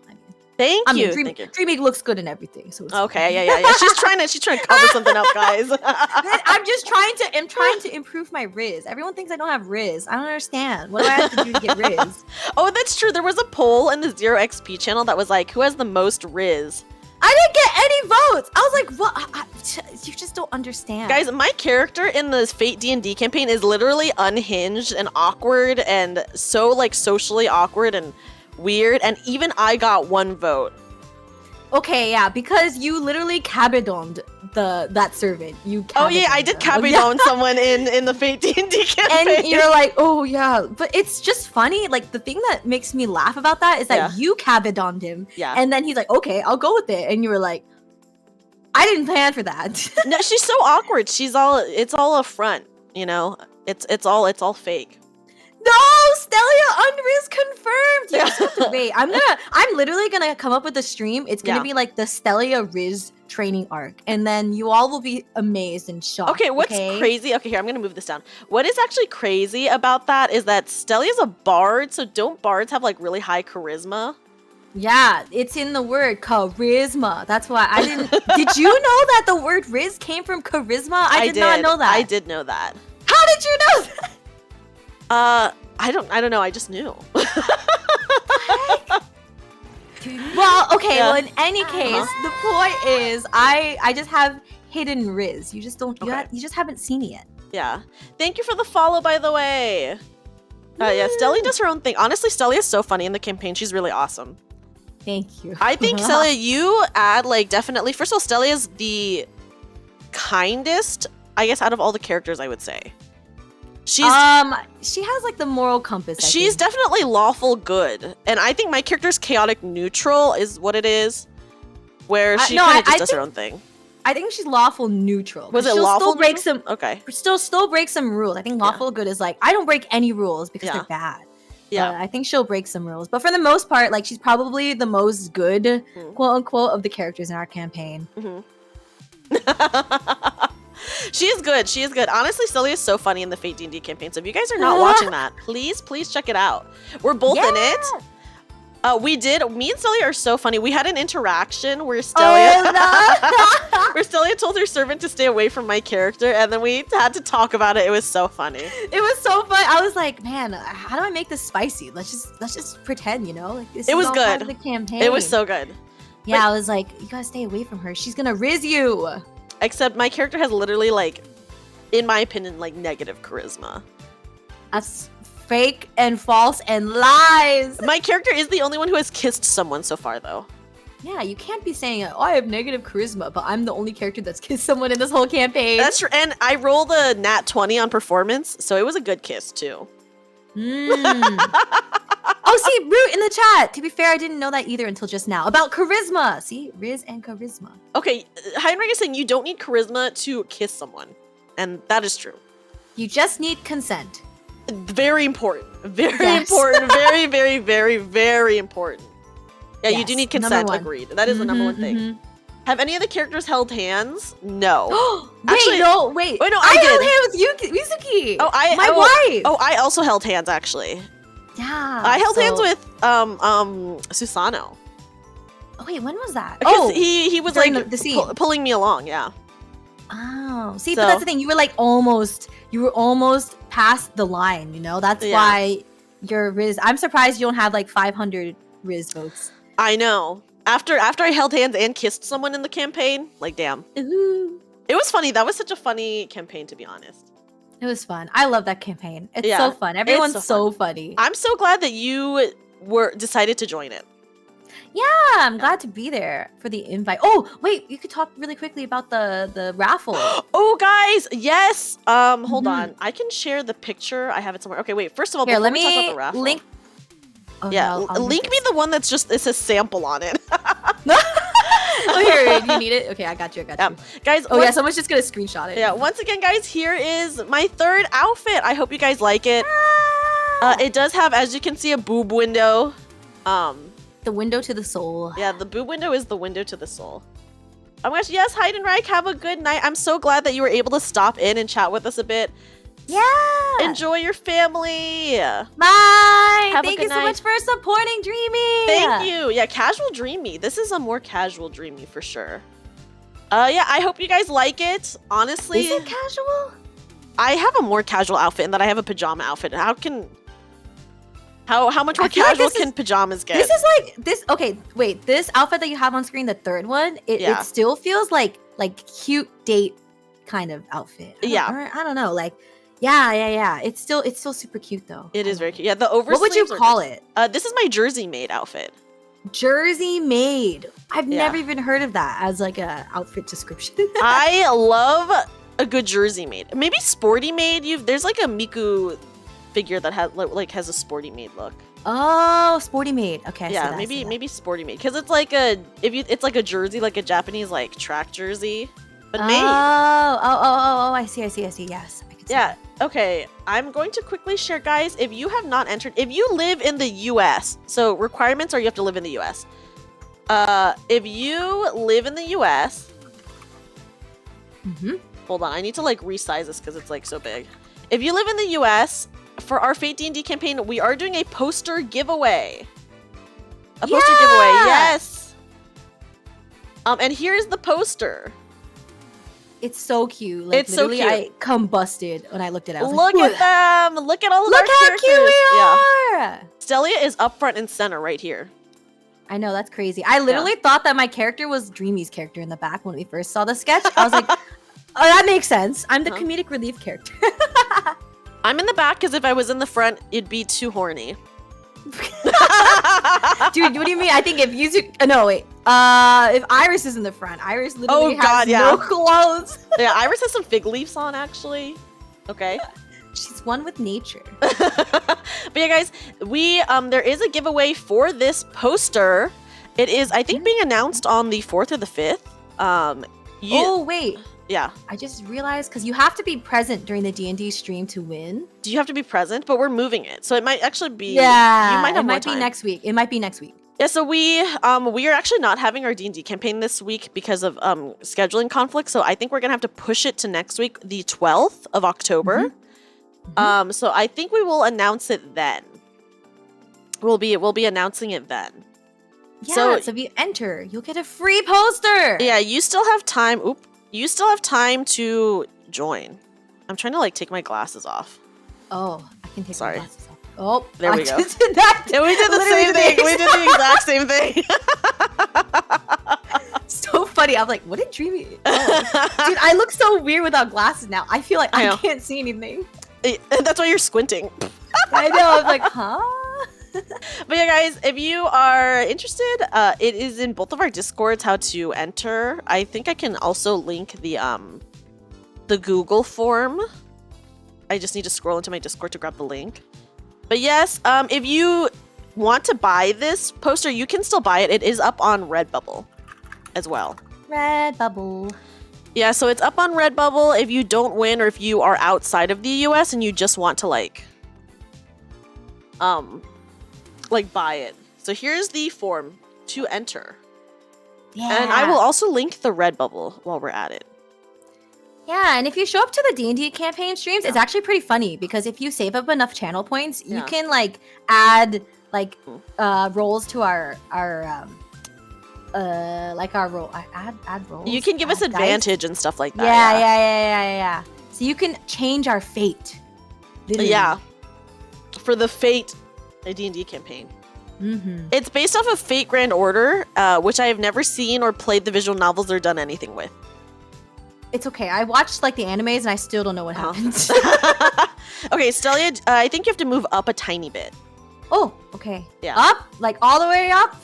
Speaker 1: thank you.
Speaker 2: Dreamy looks good in everything. So it's
Speaker 1: okay, yeah. She's trying to cover something up, guys.
Speaker 2: I'm trying to improve my Riz. Everyone thinks I don't have Riz. I don't understand. What do I have to do to get Riz?
Speaker 1: Oh, that's true. There was a poll in the 0xp channel that was like, who has the most Riz?
Speaker 2: I didn't get any votes. I was like, what? You just don't understand.
Speaker 1: Guys, my character in the Fate D&D campaign is literally unhinged and awkward and so like socially awkward and weird. And even I got 1 vote.
Speaker 2: Okay, yeah, because you literally cabedoned that servant.
Speaker 1: Oh yeah, I did cabedon someone in the Fate D&D campaign.
Speaker 2: And you're like, oh yeah, but it's just funny. Like the thing that makes me laugh about that is that you cabedoned him.
Speaker 1: Yeah.
Speaker 2: And then he's like, okay, I'll go with it. And you were like, I didn't plan for that.
Speaker 1: No, she's so awkward. It's all a front, you know. It's all fake.
Speaker 2: No, Stelli'a unriz confirmed. You just have to wait. I'm literally gonna come up with a stream. It's gonna be like the Stelli'a Riz training arc, and then you all will be amazed and shocked.
Speaker 1: Okay, what's crazy? Okay, here I'm gonna move this down. What is actually crazy about that is that Stellia''s a bard. So don't bards have like really high charisma?
Speaker 2: Yeah, it's in the word charisma. That's why I didn't. Did you know that the word Riz came from charisma? I did not know that.
Speaker 1: I did know that.
Speaker 2: How did you know that?
Speaker 1: I don't know. I just knew.
Speaker 2: Well, okay. Well, in any case, the point is, I just have hidden Riz. You just don't. You just haven't seen it yet.
Speaker 1: Yeah. Thank you for the follow, by the way. Yeah, Stelli'a does her own thing. Honestly, Stelli'a is so funny in the campaign. She's really awesome.
Speaker 2: Thank you.
Speaker 1: I think Stelli'a, you add like definitely. First of all, Stelli'a is the kindest, I guess, out of all the characters. I would say. She
Speaker 2: has like the moral compass.
Speaker 1: She's definitely lawful good, and I think my character's chaotic neutral is what it is, where she kind of just does her own thing.
Speaker 2: I think she's lawful neutral.
Speaker 1: Was it lawful?
Speaker 2: Still break some.
Speaker 1: Okay.
Speaker 2: Still break some rules. I think lawful good is like I don't break any rules because they're bad. Yeah. I think she'll break some rules, but for the most part, like she's probably the most good, quote unquote, of the characters in our campaign.
Speaker 1: She is good. She is good. Honestly, Stelli'a is so funny in the Fate D&D campaign. So if you guys are not watching that, please check it out. We're both in it. Me and Stelli'a are so funny. We had an interaction where Stelli'a told her servant to stay away from my character, and then we had to talk about it. It was so funny.
Speaker 2: It was so fun. I was like, man, how do I make this spicy? Let's just pretend, you know? Like this
Speaker 1: it was
Speaker 2: is all
Speaker 1: good.
Speaker 2: part of the campaign.
Speaker 1: It was so good.
Speaker 2: Yeah, I was like, you gotta stay away from her. She's gonna riz you.
Speaker 1: Except my character has literally, like, in my opinion, like, negative charisma.
Speaker 2: That's fake and false and lies.
Speaker 1: My character is the only one who has kissed someone so far, though.
Speaker 2: Yeah, you can't be saying, oh, I have negative charisma, but I'm the only character that's kissed someone in this whole campaign.
Speaker 1: That's true. And I rolled a nat 20 on performance, so it was a good kiss, too.
Speaker 2: Oh, see, Root in the chat. To be fair, I didn't know that either until just now. About charisma. See, Riz and charisma.
Speaker 1: Okay, Heinrich is saying you don't need charisma to kiss someone. And that is true.
Speaker 2: You just need consent.
Speaker 1: Very important. Very important. Very, very, very, very important. Yeah, you do need consent. Agreed. That is the number one thing. Have any of the characters held hands? No.
Speaker 2: Actually, wait.
Speaker 1: Wait, no,
Speaker 2: I
Speaker 1: did.
Speaker 2: held hands with Mizuki.
Speaker 1: Oh,
Speaker 2: my wife.
Speaker 1: Oh, I also held hands, actually.
Speaker 2: Yeah.
Speaker 1: I held hands with Susano.
Speaker 2: Oh wait, when was that?
Speaker 1: Because he was like
Speaker 2: the scene.
Speaker 1: Pulling me along, yeah.
Speaker 2: Oh, see, but that's the thing. You were like almost past the line, you know? That's why your Riz. I'm surprised you don't have like 500 Riz votes.
Speaker 1: I know. After I held hands and kissed someone in the campaign, like damn.
Speaker 2: Ooh.
Speaker 1: It was funny. That was such a funny campaign, to be honest.
Speaker 2: It was fun. I love that campaign. It's so fun. Everyone's so funny.
Speaker 1: I'm so glad that you decided to join it.
Speaker 2: Yeah, I'm glad to be there for the invite. Oh, wait, you could talk really quickly about the raffle.
Speaker 1: Oh, guys, yes. Hold on. I can share the picture. I have it somewhere. Okay, wait. First of all,
Speaker 2: here,
Speaker 1: let me talk about the raffle.
Speaker 2: Link. Oh,
Speaker 1: yeah, link me the one that's just it says sample on it.
Speaker 2: Oh, here, you need it? Okay, I got you.
Speaker 1: Guys.
Speaker 2: Oh, yeah, someone's just gonna screenshot it.
Speaker 1: Yeah, once again, guys, here is my third outfit. I hope you guys like it. It does have, as you can see, a boob window.
Speaker 2: The window to the soul.
Speaker 1: Yeah, the boob window is the window to the soul. Oh my gosh, yes, Hyde and Reich, have a good night. I'm so glad that you were able to stop in and chat with us a bit.
Speaker 2: Yeah.
Speaker 1: Enjoy your family.
Speaker 2: Bye.
Speaker 1: Have a
Speaker 2: Thank
Speaker 1: good
Speaker 2: you so
Speaker 1: night.
Speaker 2: much for supporting Dreamy.
Speaker 1: Thank you. Yeah, casual Dreamy. This is a more casual Dreamy for sure. Yeah, I hope you guys like it. Honestly,
Speaker 2: Is it casual?
Speaker 1: I have a more casual outfit in that I have a pajama outfit. How much more
Speaker 2: I feel like
Speaker 1: casual
Speaker 2: this
Speaker 1: can pajamas get?
Speaker 2: This is like this. Okay, wait. This outfit that you have on screen, the third one,
Speaker 1: Yeah.
Speaker 2: it still feels like cute date kind of outfit.
Speaker 1: Yeah.
Speaker 2: I don't know. Like, yeah. It's still super cute though.
Speaker 1: It
Speaker 2: I
Speaker 1: is very
Speaker 2: love
Speaker 1: cute. Yeah, the over.
Speaker 2: What would you call it?
Speaker 1: This is my Jersey made outfit.
Speaker 2: Jersey made. I've
Speaker 1: Yeah.
Speaker 2: never even heard of that as like a outfit description.
Speaker 1: I love a good Jersey made. Maybe sporty made. There's like a Miku figure that has a sporty made look.
Speaker 2: Oh, sporty made. Okay. I see
Speaker 1: Yeah,
Speaker 2: that, I see that.
Speaker 1: maybe sporty made because it's like it's like a jersey, like a Japanese like track jersey, but made.
Speaker 2: Oh, I see. Yes, I can see
Speaker 1: Yeah.
Speaker 2: that.
Speaker 1: Okay, I'm going to quickly share, guys. If you have not entered, if you live in the U.S., so requirements are you have to live in the U.S. If you live in the U.S., hold on, I need to like resize this because it's like so big. If you live in the U.S., for our Fate D&D campaign, we are doing a poster giveaway. A poster giveaway, yes. And here's the poster.
Speaker 2: It's so cute. Like,
Speaker 1: It's so
Speaker 2: literally,
Speaker 1: cute.
Speaker 2: I combusted when I looked at it. I was
Speaker 1: Look
Speaker 2: like,
Speaker 1: at them. Look at all of
Speaker 2: Look
Speaker 1: our
Speaker 2: how
Speaker 1: characters.
Speaker 2: cute we
Speaker 1: Yeah.
Speaker 2: are!
Speaker 1: Stelli'a is up front and center right here.
Speaker 2: I know, that's crazy. I literally thought that my character was Dreamy's character in the back when we first saw the sketch. I was like, oh, that makes sense. I'm the comedic relief character.
Speaker 1: I'm in the back because if I was in the front, it'd be too horny.
Speaker 2: Dude, what do you mean? I think if you no, wait. If Iris is in the front, Iris literally has no clothes.
Speaker 1: Yeah, Iris has some fig leaves on, actually. Okay.
Speaker 2: She's one with nature.
Speaker 1: But yeah, guys, there is a giveaway for this poster. It is, I think, being announced on the 4th or the 5th.
Speaker 2: Oh, wait.
Speaker 1: Yeah.
Speaker 2: I just realized, because you have to be present during the D&D stream to win.
Speaker 1: Do you have to be present? But we're moving it. So it might actually be...
Speaker 2: Yeah.
Speaker 1: You might have
Speaker 2: it
Speaker 1: more
Speaker 2: might
Speaker 1: time.
Speaker 2: be next week. It might be next week.
Speaker 1: Yeah, so we are actually not having our D&D campaign this week because of scheduling conflict. So I think we're going to have to push it to next week, the 12th of October. So I think we will announce it then. We'll be announcing it then.
Speaker 2: Yeah,
Speaker 1: So
Speaker 2: if you enter, you'll get a free poster.
Speaker 1: yeah, you still have time. You still have time to join. I'm trying to like take my glasses off.
Speaker 2: Oh, I can take
Speaker 1: Sorry.
Speaker 2: my glasses off. Oh,
Speaker 1: There we
Speaker 2: I
Speaker 1: go.
Speaker 2: just did that.
Speaker 1: Yeah, we did the
Speaker 2: Literally
Speaker 1: same thing. We did the exact same thing.
Speaker 2: So funny. I'm like, what did Dreamy? Oh. Dude, I look so weird without glasses now. I feel like
Speaker 1: I
Speaker 2: I
Speaker 1: know.
Speaker 2: can't see anything.
Speaker 1: That's why you're squinting.
Speaker 2: I know. I'm like, huh?
Speaker 1: But yeah, guys, if you are interested, it is in both of our Discords how to enter. I think I can also link the Google form. I just need to scroll into my Discord to grab the link. But yes, if you want to buy this poster, you can still buy it. It is up on Redbubble as well.
Speaker 2: Redbubble.
Speaker 1: Yeah, so it's up on Redbubble. If you don't win or if you are outside of the US and you just want to like buy it. So here's the form to enter.
Speaker 2: Yeah.
Speaker 1: And I will also link the Redbubble while we're at it.
Speaker 2: Yeah, and if you show up to the D&D campaign streams, it's actually pretty funny because if you save up enough channel points, you can like add like roles to our role. Add roles.
Speaker 1: You can give us
Speaker 2: dice.
Speaker 1: advantage and stuff like that.
Speaker 2: Yeah. So you can change our fate. Literally.
Speaker 1: Yeah. For the Fate D&D campaign. It's based off of Fate Grand Order, which I have never seen or played the visual novels or done anything with.
Speaker 2: It's okay. I watched like the animes and I still don't know what happens.
Speaker 1: Okay, Stelli'a, I think you have to move up a tiny bit.
Speaker 2: Oh, okay.
Speaker 1: Yeah.
Speaker 2: Up? Like all the way up?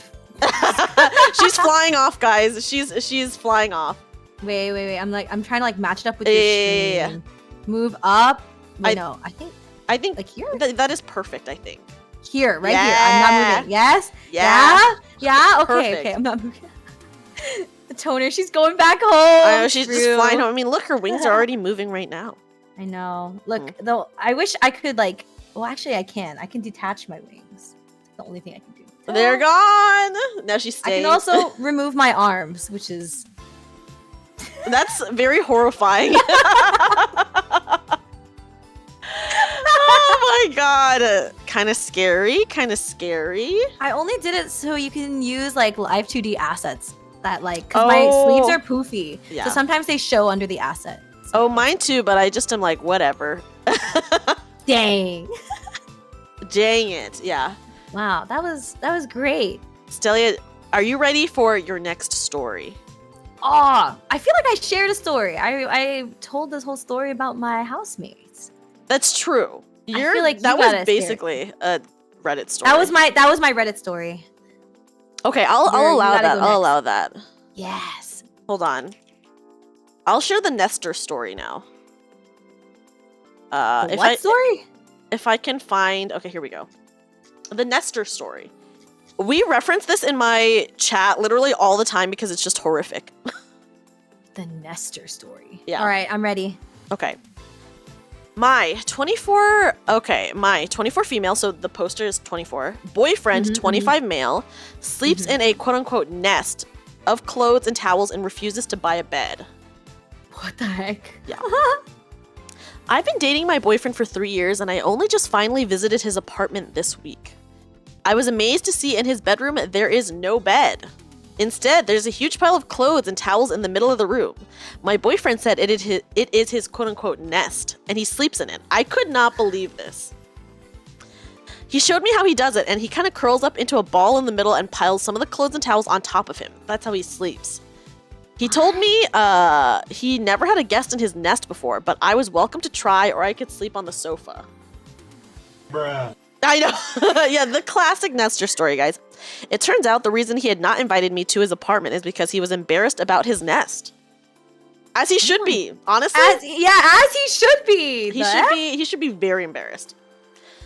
Speaker 1: She's flying off, guys. She's flying off.
Speaker 2: Wait. I'm trying to like match it up with your
Speaker 1: Yeah.
Speaker 2: stream. Move up. Wait, no.
Speaker 1: I think
Speaker 2: like here.
Speaker 1: that is perfect, I think.
Speaker 2: Here, right here. I'm not moving. Yes?
Speaker 1: Yeah.
Speaker 2: Yeah? Okay,
Speaker 1: Perfect.
Speaker 2: okay. I'm not moving. The toner, she's going back home.
Speaker 1: I know, she's just
Speaker 2: True.
Speaker 1: flying home. I mean, look, her wings are already moving right now.
Speaker 2: I know. Look, though, I wish I could like. Well, actually, I can. I can detach my wings. That's the only thing I can do.
Speaker 1: They're gone. Now she's
Speaker 2: I
Speaker 1: staying.
Speaker 2: can also remove my arms, which is
Speaker 1: That's very horrifying. Oh my god. Kind of scary. Kind of scary.
Speaker 2: I only did it so you can use like live 2D assets that like, because my sleeves are poofy.
Speaker 1: Yeah.
Speaker 2: So sometimes they show under the asset. So.
Speaker 1: Oh, mine too, but I just am like, whatever.
Speaker 2: Dang.
Speaker 1: Dang it. Yeah.
Speaker 2: Wow, that was great.
Speaker 1: Stelli'a, are you ready for your next story?
Speaker 2: Oh, I feel like I shared a story. I told this whole story about my housemates.
Speaker 1: That's true.
Speaker 2: feel like
Speaker 1: that
Speaker 2: you
Speaker 1: was
Speaker 2: gotta
Speaker 1: basically a Reddit story.
Speaker 2: That was my Reddit story.
Speaker 1: Okay, I'll allow that. I'll allow that.
Speaker 2: Yes.
Speaker 1: Hold on. I'll share the Nestor story now.
Speaker 2: What story?
Speaker 1: If I can find... Okay, here we go. The Nestor story. We reference this in my chat literally all the time because it's just horrific.
Speaker 2: The Nestor story.
Speaker 1: Yeah.
Speaker 2: All right, I'm ready.
Speaker 1: Okay. My 24 female, so the poster is 24, boyfriend, 25 male, sleeps in a quote-unquote nest of clothes and towels and refuses to buy a bed.
Speaker 2: What the heck?
Speaker 1: Yeah. I've been dating my boyfriend for 3 years and I only just finally visited his apartment this week. I was amazed to see in his bedroom there is no bed. Instead, there's a huge pile of clothes and towels in the middle of the room. My boyfriend said it is his quote-unquote nest, and he sleeps in it. I could not believe this. He showed me how he does it, and he kind of curls up into a ball in the middle and piles some of the clothes and towels on top of him. That's how he sleeps. He told me he never had a guest in his nest before, but I was welcome to try, or I could sleep on the sofa.
Speaker 3: Bruh.
Speaker 1: I know. Yeah, the classic Nestor story, guys. It turns out the reason he had not invited me to his apartment is because he was embarrassed about his nest. As he should be, honestly.
Speaker 2: As he should be.
Speaker 1: He should be very embarrassed.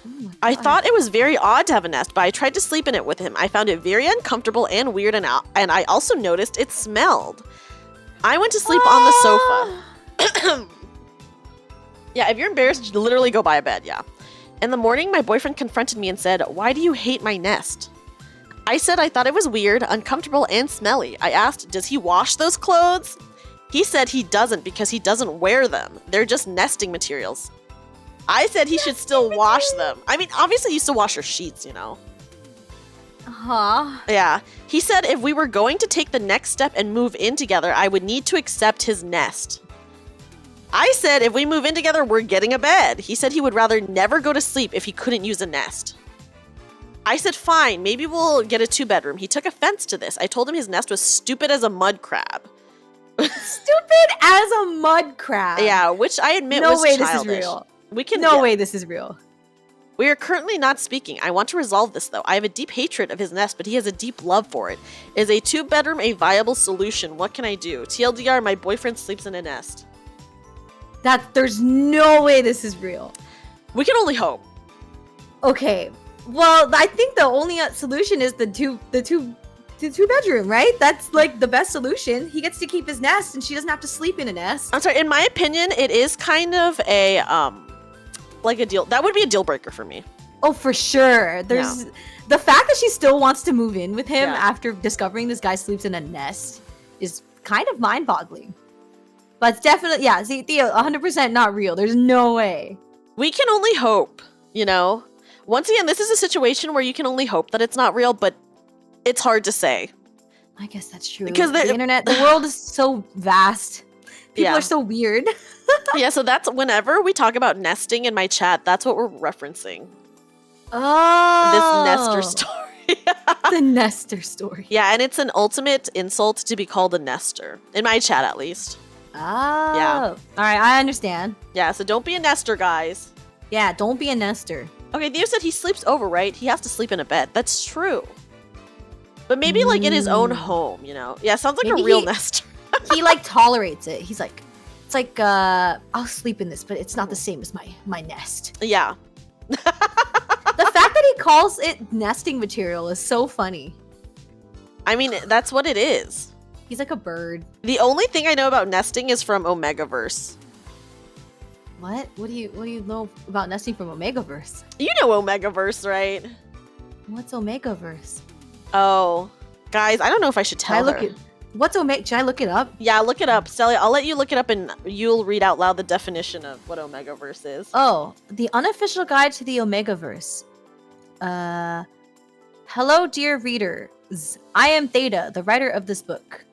Speaker 2: Oh
Speaker 1: I thought it was very odd to have a nest, but I tried to sleep in it with him. I found it very uncomfortable and weird, and I also noticed it smelled. I went to sleep on the sofa. Yeah, if you're embarrassed, literally go buy a bed, yeah. In the morning, my boyfriend confronted me and said, "Why do you hate my nest?" I said I thought it was weird, uncomfortable, and smelly. I asked, does he wash those clothes? He said he doesn't because he doesn't wear them. They're just nesting materials. I said he should still wash them. I mean, obviously you still wash your sheets, you know. Yeah. He said if we were going to take the next step and move in together, I would need to accept his nest. I said if we move in together, we're getting a bed. He said he would rather never go to sleep if he couldn't use a nest. I said, fine, maybe we'll get a 2-bedroom. He took offense to this. I told him his nest was stupid as a mud crab.
Speaker 2: Stupid as a mud crab.
Speaker 1: Yeah, which I admit was childish.
Speaker 2: This is real.
Speaker 1: No
Speaker 2: way this is real.
Speaker 1: We are currently not speaking. I want to resolve this, though. I have a deep hatred of his nest, but he has a deep love for it. Is a 2-bedroom a viable solution? What can I do? TLDR, my boyfriend sleeps in a nest.
Speaker 2: There's no way this is real.
Speaker 1: We can only hope.
Speaker 2: Okay. Well, I think the only solution is the two bedroom, right? That's like the best solution. He gets to keep his nest and she doesn't have to sleep in a nest.
Speaker 1: I'm sorry, in my opinion, it is kind of a like a deal. That would be a deal breaker for me.
Speaker 2: Oh, for sure. There's the fact that she still wants to move in with him after discovering this guy sleeps in a nest is kind of mind-boggling. But it's definitely, see, Theo, 100% not real. There's no way. We can only hope, you know? Once again, this is a situation where you can only hope that it's not real, but it's hard to say. I guess that's true. Because the internet, the world is so vast. People are so weird. Yeah, so that's whenever we talk about nesting in my chat, that's what we're referencing. Oh. This Nestor story. The Nestor story. Yeah, and it's an ultimate insult to be called a nester. In my chat, at least. Oh. Yeah. All right, I understand. Yeah, so don't be a nester, guys. Yeah, don't be a nester. Okay, Theo said he sleeps over, right? He has to sleep in a bed. That's true. But maybe, like, in his own home, you know? Yeah, sounds like maybe a real nester. He, like, tolerates it. He's like, it's like, I'll sleep in this, but it's not the same as my nest. Yeah. The fact that he calls it nesting material is so funny. I mean, that's what it is. He's like a bird. The only thing I know about nesting is from Omegaverse. What? What do you know about nesting from Omegaverse? You know Omegaverse, right? What's Omegaverse? Oh, guys, I don't know if I should tell her. What's Omega? Should I look it up?
Speaker 1: Yeah, look it up. Stelli'a, I'll let you look it up and you'll read out loud the definition of what Omegaverse is.
Speaker 2: Oh, the unofficial guide to the Omegaverse. Hello, dear readers. I am Theta, the writer of this book.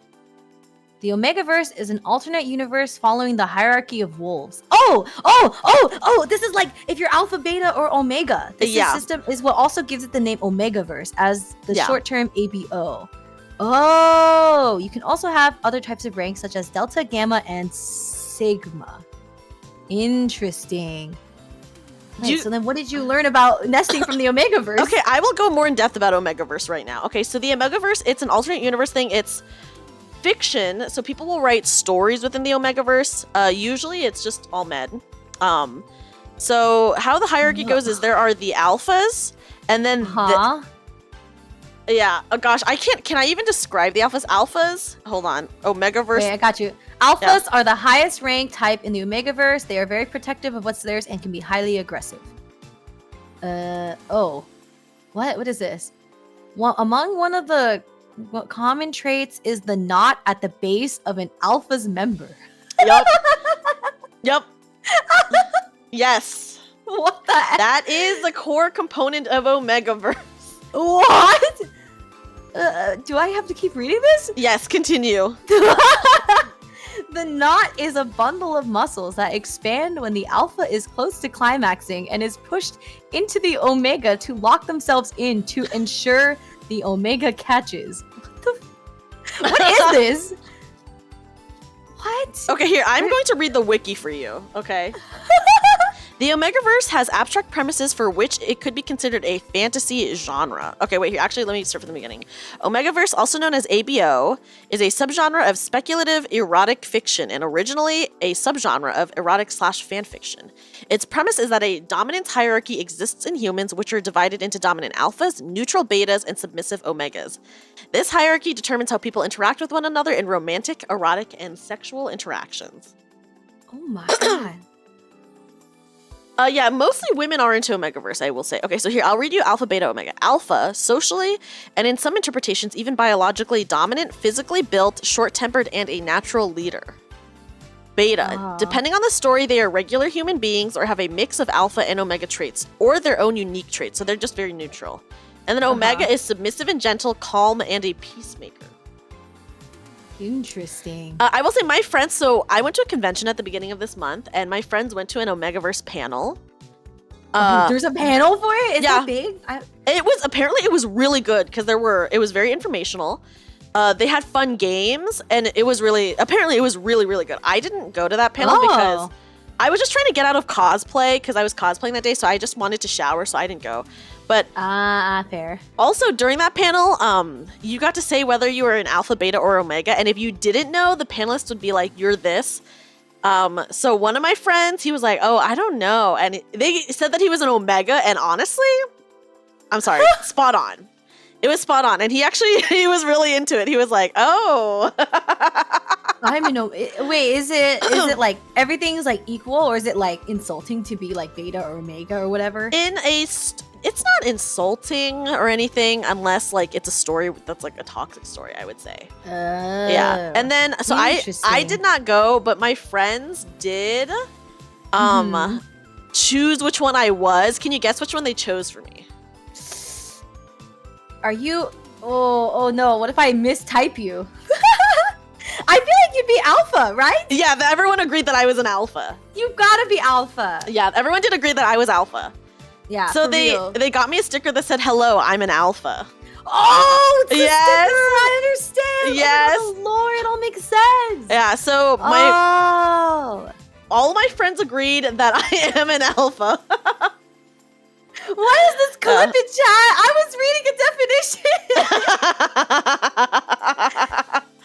Speaker 2: The Omegaverse is an alternate universe following the hierarchy of wolves. Oh! This is like if you're Alpha, Beta, or Omega. This system is what also gives it the name Omegaverse as the short term ABO. Oh, you can also have other types of ranks such as Delta, Gamma, and Sigma. Interesting. Nice. So then what did you learn about nesting from the Omegaverse?
Speaker 1: Okay, I will go more in depth about Omegaverse right now. Okay, so the Omegaverse, it's an alternate universe thing. It's fiction, so people will write stories within the Omegaverse. Usually it's just all men. So how the hierarchy goes is there are the alphas, and then yeah. Oh gosh, I can't. Can I even describe the alphas? Alphas? Hold on. Omegaverse.
Speaker 2: Wait, I got you. Alphas are the highest ranked type in the Omegaverse. They are very protective of what's theirs and can be highly aggressive. What is this? Among one of the common traits is the knot at the base of an alpha's member.
Speaker 1: Yep. Yes.
Speaker 2: What the heck?
Speaker 1: That is the core component of Omegaverse.
Speaker 2: What? Do I have to keep reading this?
Speaker 1: Yes, continue.
Speaker 2: The knot is a bundle of muscles that expand when the alpha is close to climaxing and is pushed into the omega to lock themselves in to ensure the omega catches. What is this? What?
Speaker 1: Okay, here, I'm going to read the wiki for you, okay? The Omegaverse has abstract premises for which it could be considered a fantasy genre. Okay, wait here. Actually, let me start from the beginning. Omegaverse, also known as ABO, is a subgenre of speculative erotic fiction and originally a subgenre of erotic/fan fiction. Its premise is that a dominance hierarchy exists in humans, which are divided into dominant alphas, neutral betas, and submissive omegas. This hierarchy determines how people interact with one another in romantic, erotic, and sexual interactions.
Speaker 2: Oh my god.
Speaker 1: Yeah, mostly women are into Omegaverse, I will say. Okay, so here, I'll read you Alpha, Beta, Omega. Alpha, socially, and in some interpretations, even biologically dominant, physically built, short-tempered, and a natural leader. Beta, depending on the story, they are regular human beings or have a mix of Alpha and Omega traits, or their own unique traits, so they're just very neutral. And then Omega is submissive and gentle, calm, and a peacemaker.
Speaker 2: Interesting.
Speaker 1: I will say my friends, so I went to a convention at the beginning of this month, and my friends went to an Omegaverse panel.
Speaker 2: There's a panel for it? Is that big?
Speaker 1: It was really good because it was very informational. They had fun games, and it was really really good. I didn't go to that panel because I was just trying to get out of cosplay because I was cosplaying that day, so I just wanted to shower, so I didn't go. But
Speaker 2: fair.
Speaker 1: Also, during that panel, you got to say whether you were an Alpha, Beta, or Omega, and if you didn't know, the panelists would be like, "You're this." So one of my friends, he was like, "Oh, I don't know," and they said that he was an Omega, and honestly, I'm sorry, spot on. It was spot on, and he was really into it. He was like, "Oh."
Speaker 2: I'm in. Wait, is it like everything's like equal, or is it like insulting to be like Beta or Omega or whatever?
Speaker 1: It's not insulting or anything unless like it's a story that's like a toxic story, I would say. Yeah. And then so I did not go, but my friends did choose which one I was. Can you guess which one they chose for me?
Speaker 2: Are you oh no, what if I mistype you? I feel like you'd be Alpha, right?
Speaker 1: Yeah, everyone agreed that I was an Alpha.
Speaker 2: You gotta be Alpha.
Speaker 1: Yeah, everyone did agree that I was Alpha.
Speaker 2: Yeah.
Speaker 1: So they got me a sticker that said, "Hello, I'm an Alpha."
Speaker 2: Oh, it's a sticker. I understand.
Speaker 1: Yes.
Speaker 2: Oh, Lord, it all makes sense.
Speaker 1: Yeah. So all my friends agreed that I am an Alpha.
Speaker 2: What is this clip in chat? I was reading a definition.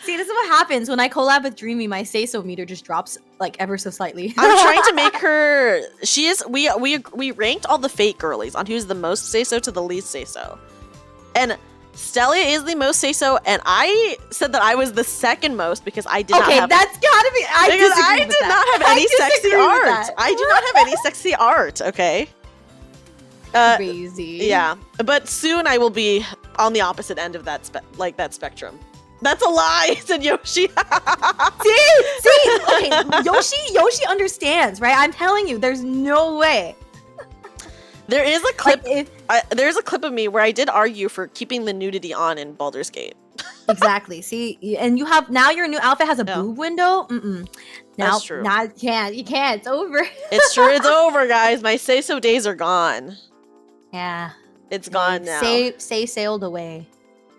Speaker 2: See, this is what happens when I collab with Dreamy. My say-so meter just drops like ever so slightly.
Speaker 1: I'm trying to make her. She is. We ranked all the fake girlies on who's the most say-so to the least say-so, and Stelli'a is the most say-so, and I said that I was the second most because I did not have.
Speaker 2: Okay, that's gotta be. I
Speaker 1: did not have any sexy art. I do not have any sexy art. Okay.
Speaker 2: Crazy.
Speaker 1: Yeah, but soon I will be on the opposite end of that spectrum. That's a lie, said Yoshi.
Speaker 2: See, okay, Yoshi understands, right? I'm telling you, there's no way.
Speaker 1: There is a clip.
Speaker 2: Like,
Speaker 1: there's a clip of me where I did argue for keeping the nudity on in Baldur's Gate.
Speaker 2: exactly. See, and you have now your new outfit has a boob window.
Speaker 1: That's true.
Speaker 2: Now you can't. You can't. It's over.
Speaker 1: It's true. It's over, guys. My say-so days are gone.
Speaker 2: Yeah.
Speaker 1: It's gone now.
Speaker 2: Sailed away.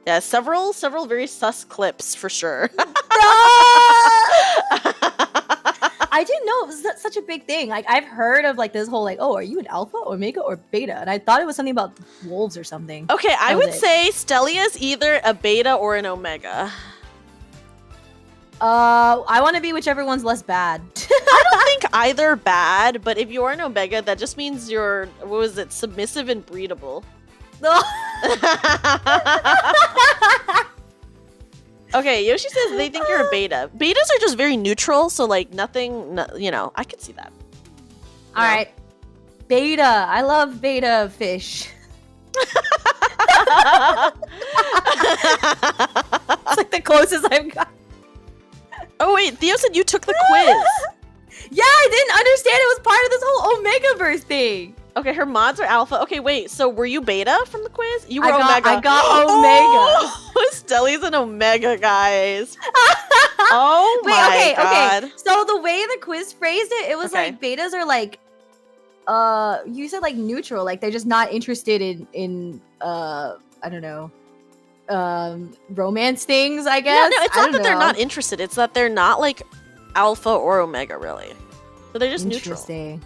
Speaker 1: Yeah, several very sus clips for sure.
Speaker 2: I didn't know it was such a big thing. Like I've heard of like this whole like, oh, are you an alpha, omega, or beta? And I thought it was something about wolves or something.
Speaker 1: Okay, I would say Stelli'a is either a beta or an omega.
Speaker 2: I want to be whichever one's less bad.
Speaker 1: I don't think either bad, but if you're an omega, that just means you're, what was it, submissive and breedable. Okay, Yoshi says they think you're a beta. Betas are just very neutral, so like nothing, you know, I could see that.
Speaker 2: All right. Beta. I love beta fish. It's like the closest I've got.
Speaker 1: Oh wait, Theo said you took the quiz.
Speaker 2: Yeah, I didn't understand it was part of this whole Omegaverse thing.
Speaker 1: Okay, her mods are alpha. Okay, wait, so were you beta from the quiz? You were omega.
Speaker 2: I got omega.
Speaker 1: Oh, Stelli's an omega, guys. Oh my god.
Speaker 2: Okay. So the way the quiz phrased it, it was like betas are like, you said like neutral, like they're just not interested in I don't know, romance things, I guess.
Speaker 1: No, it's not that they're not interested. It's that they're not like alpha or omega, really. So they're just neutral.
Speaker 2: Interesting.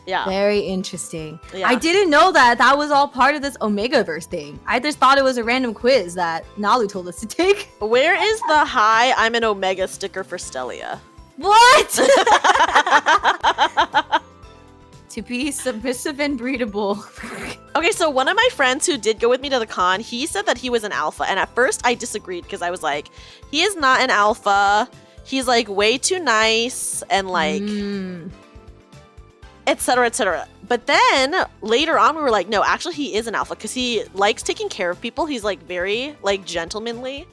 Speaker 1: Yeah.
Speaker 2: Very interesting.
Speaker 1: Yeah.
Speaker 2: I didn't know that was all part of this Omegaverse thing. I just thought it was a random quiz that Nalu told us to take.
Speaker 1: Where is the hi, I'm an omega sticker for Stelli'a?
Speaker 2: What? To be submissive and breedable.
Speaker 1: Okay, so one of my friends who did go with me to the con, he said that he was an alpha. And at first I disagreed because I was like, he is not an alpha. He's like way too nice and like... etc, etc. But then later on we were like, no, actually he is an alpha because he likes taking care of people. He's like very like gentlemanly,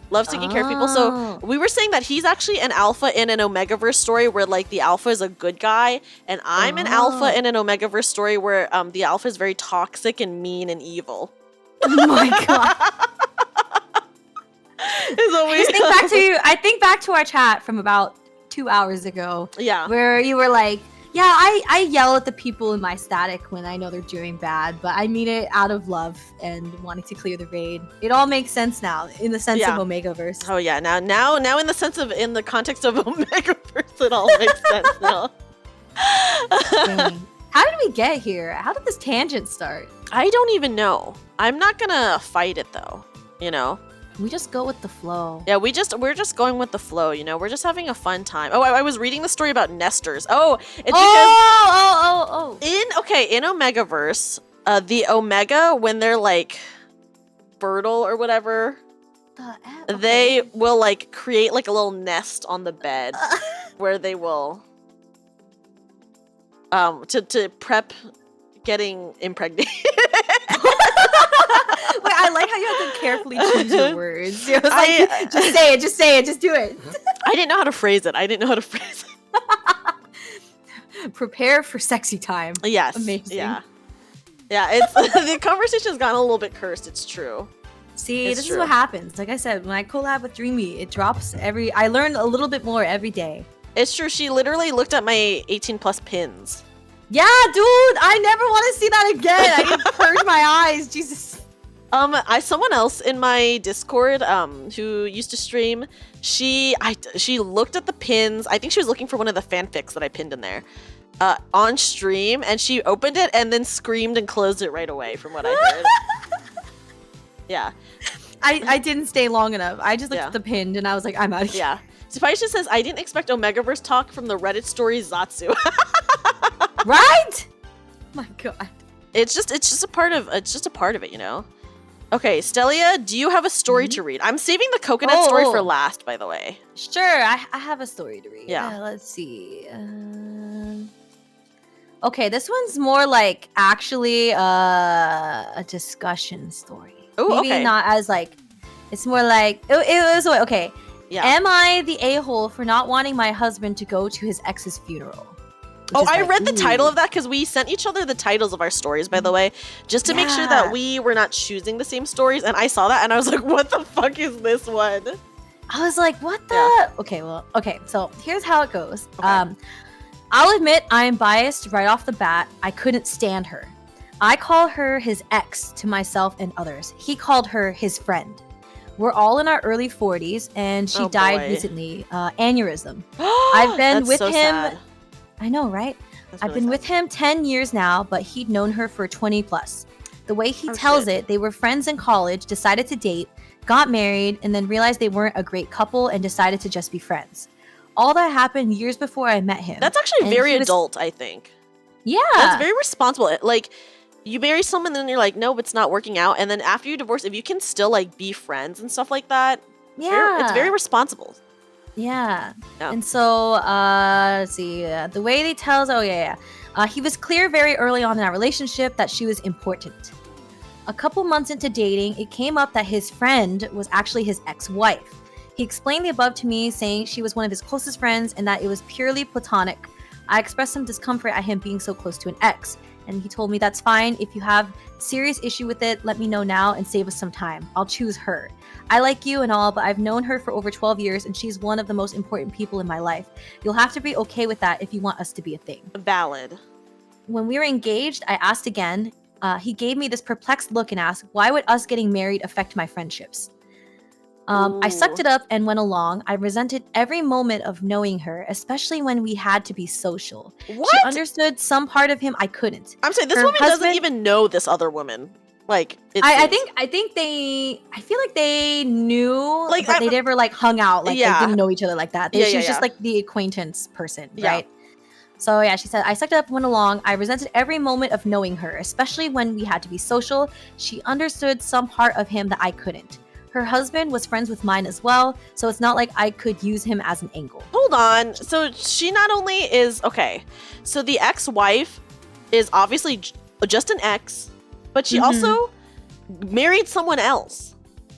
Speaker 1: loves taking care of people. So we were saying that he's actually an alpha in an Omegaverse story where like the alpha is a good guy, and I'm an alpha in an Omegaverse story where the alpha is very toxic and mean and evil.
Speaker 2: Oh my god. I think back to our chat from about 2 hours ago.
Speaker 1: Yeah.
Speaker 2: Where you were like, yeah, I yell at the people in my static when I know they're doing bad, but I mean it out of love and wanting to clear the raid. It all makes sense now in the sense of Omegaverse.
Speaker 1: Oh yeah, now in the context of Omegaverse, it all makes sense now.
Speaker 2: How did we get here? How did this tangent start?
Speaker 1: I don't even know. I'm not gonna fight it though, you know?
Speaker 2: We just go with the flow.
Speaker 1: Yeah, we're just going with the flow, you know? We're just having a fun time. Oh, I was reading the story about nesters. Oh, it's because... In Omegaverse, the Omega, when they're, like, fertile or whatever, they will, like, create, like, a little nest on the bed where they will... to prep getting impregnated.
Speaker 2: Wait, I like how you have to carefully choose your words. It was like, just say it, just do it.
Speaker 1: I didn't know how to phrase it.
Speaker 2: Prepare for sexy time.
Speaker 1: Yes.
Speaker 2: Amazing.
Speaker 1: Yeah. Yeah, it's the conversation's gotten a little bit cursed, it's true.
Speaker 2: See, this is what happens. Like I said, when I collab with Dreamy, it drops I learn a little bit more every day.
Speaker 1: It's true, she literally looked at my 18 plus pins.
Speaker 2: Yeah, dude, I never want to see that again. I can purge my eyes, Jesus.
Speaker 1: Someone else in my Discord, who used to stream, she looked at the pins. I think she was looking for one of the fanfics that I pinned in there, on stream, and she opened it and then screamed and closed it right away. From what I heard. Yeah.
Speaker 2: I didn't stay long enough. I just looked at the pin and I was like, I'm out of here.
Speaker 1: Yeah. Spice says, I didn't expect Omegaverse talk from the Reddit story Zatsu.
Speaker 2: Right? My God.
Speaker 1: It's just a part of it, you know. Okay, Stelli'a, do you have a story to read? I'm saving the coconut story for last, by the way.
Speaker 2: Sure, I have a story to read.
Speaker 1: Yeah.
Speaker 2: Let's see. Okay, this one's more like actually a discussion story.
Speaker 1: Oh,
Speaker 2: Maybe not as like It's more like it was okay.
Speaker 1: Yeah.
Speaker 2: Am I the a-hole for not wanting my husband to go to his ex's funeral?
Speaker 1: Oh, I read the title of that because we sent each other the titles of our stories, by the way, just to make sure that we were not choosing the same stories. And I saw that and I was like, what the fuck is this one?
Speaker 2: I was like, what the? Okay, so here's how it goes. Okay. I'll admit I'm biased right off the bat. I couldn't stand her. I call her his ex to myself and others. He called her his friend. We're all in our early 40s and she died recently. Aneurysm. I've been with him. Sad. I know, right? I've been with him 10 years now, but he'd known her for 20 plus. The way he tells it, they were friends in college, decided to date, got married, and then realized they weren't a great couple and decided to just be friends. All that happened years before I met him.
Speaker 1: That's actually very adult, I think.
Speaker 2: Yeah.
Speaker 1: That's very responsible. Like, you marry someone and then you're like, nope, it's not working out. And then after you divorce, if you can still like be friends and stuff like that, it's very responsible.
Speaker 2: Yeah. And so, let's see, the way they tell us, he was clear very early on in our relationship that she was important. A couple months into dating, it came up that his friend was actually his ex-wife. He explained the above to me, saying she was one of his closest friends and that it was purely platonic. I expressed some discomfort at him being so close to an ex, and he told me that's fine. If you have serious issue with it, let me know now and save us some time. I'll choose her. I like you and all, but I've known her for over 12 years and she's one of the most important people in my life. You'll have to be okay with that if you want us to be a thing.
Speaker 1: Valid.
Speaker 2: When we were engaged, I asked again. He gave me this perplexed look and asked, why would us getting married affect my friendships? I sucked it up and went along. I resented every moment of knowing her, especially when we had to be social.
Speaker 1: What?
Speaker 2: She understood some part of him I couldn't.
Speaker 1: I'm saying this woman doesn't even know this other woman. Like,
Speaker 2: I feel like they knew, like, but they never like hung out. Like, they didn't know each other like that. She was just like the acquaintance person, right? So yeah, she said, I sucked it up and went along. I resented every moment of knowing her, especially when we had to be social. She understood some part of him that I couldn't. Her husband was friends with mine as well, so it's not like I could use him as an angle.
Speaker 1: Hold on. So she not only is, so the ex-wife is obviously just an ex, but she also married someone else.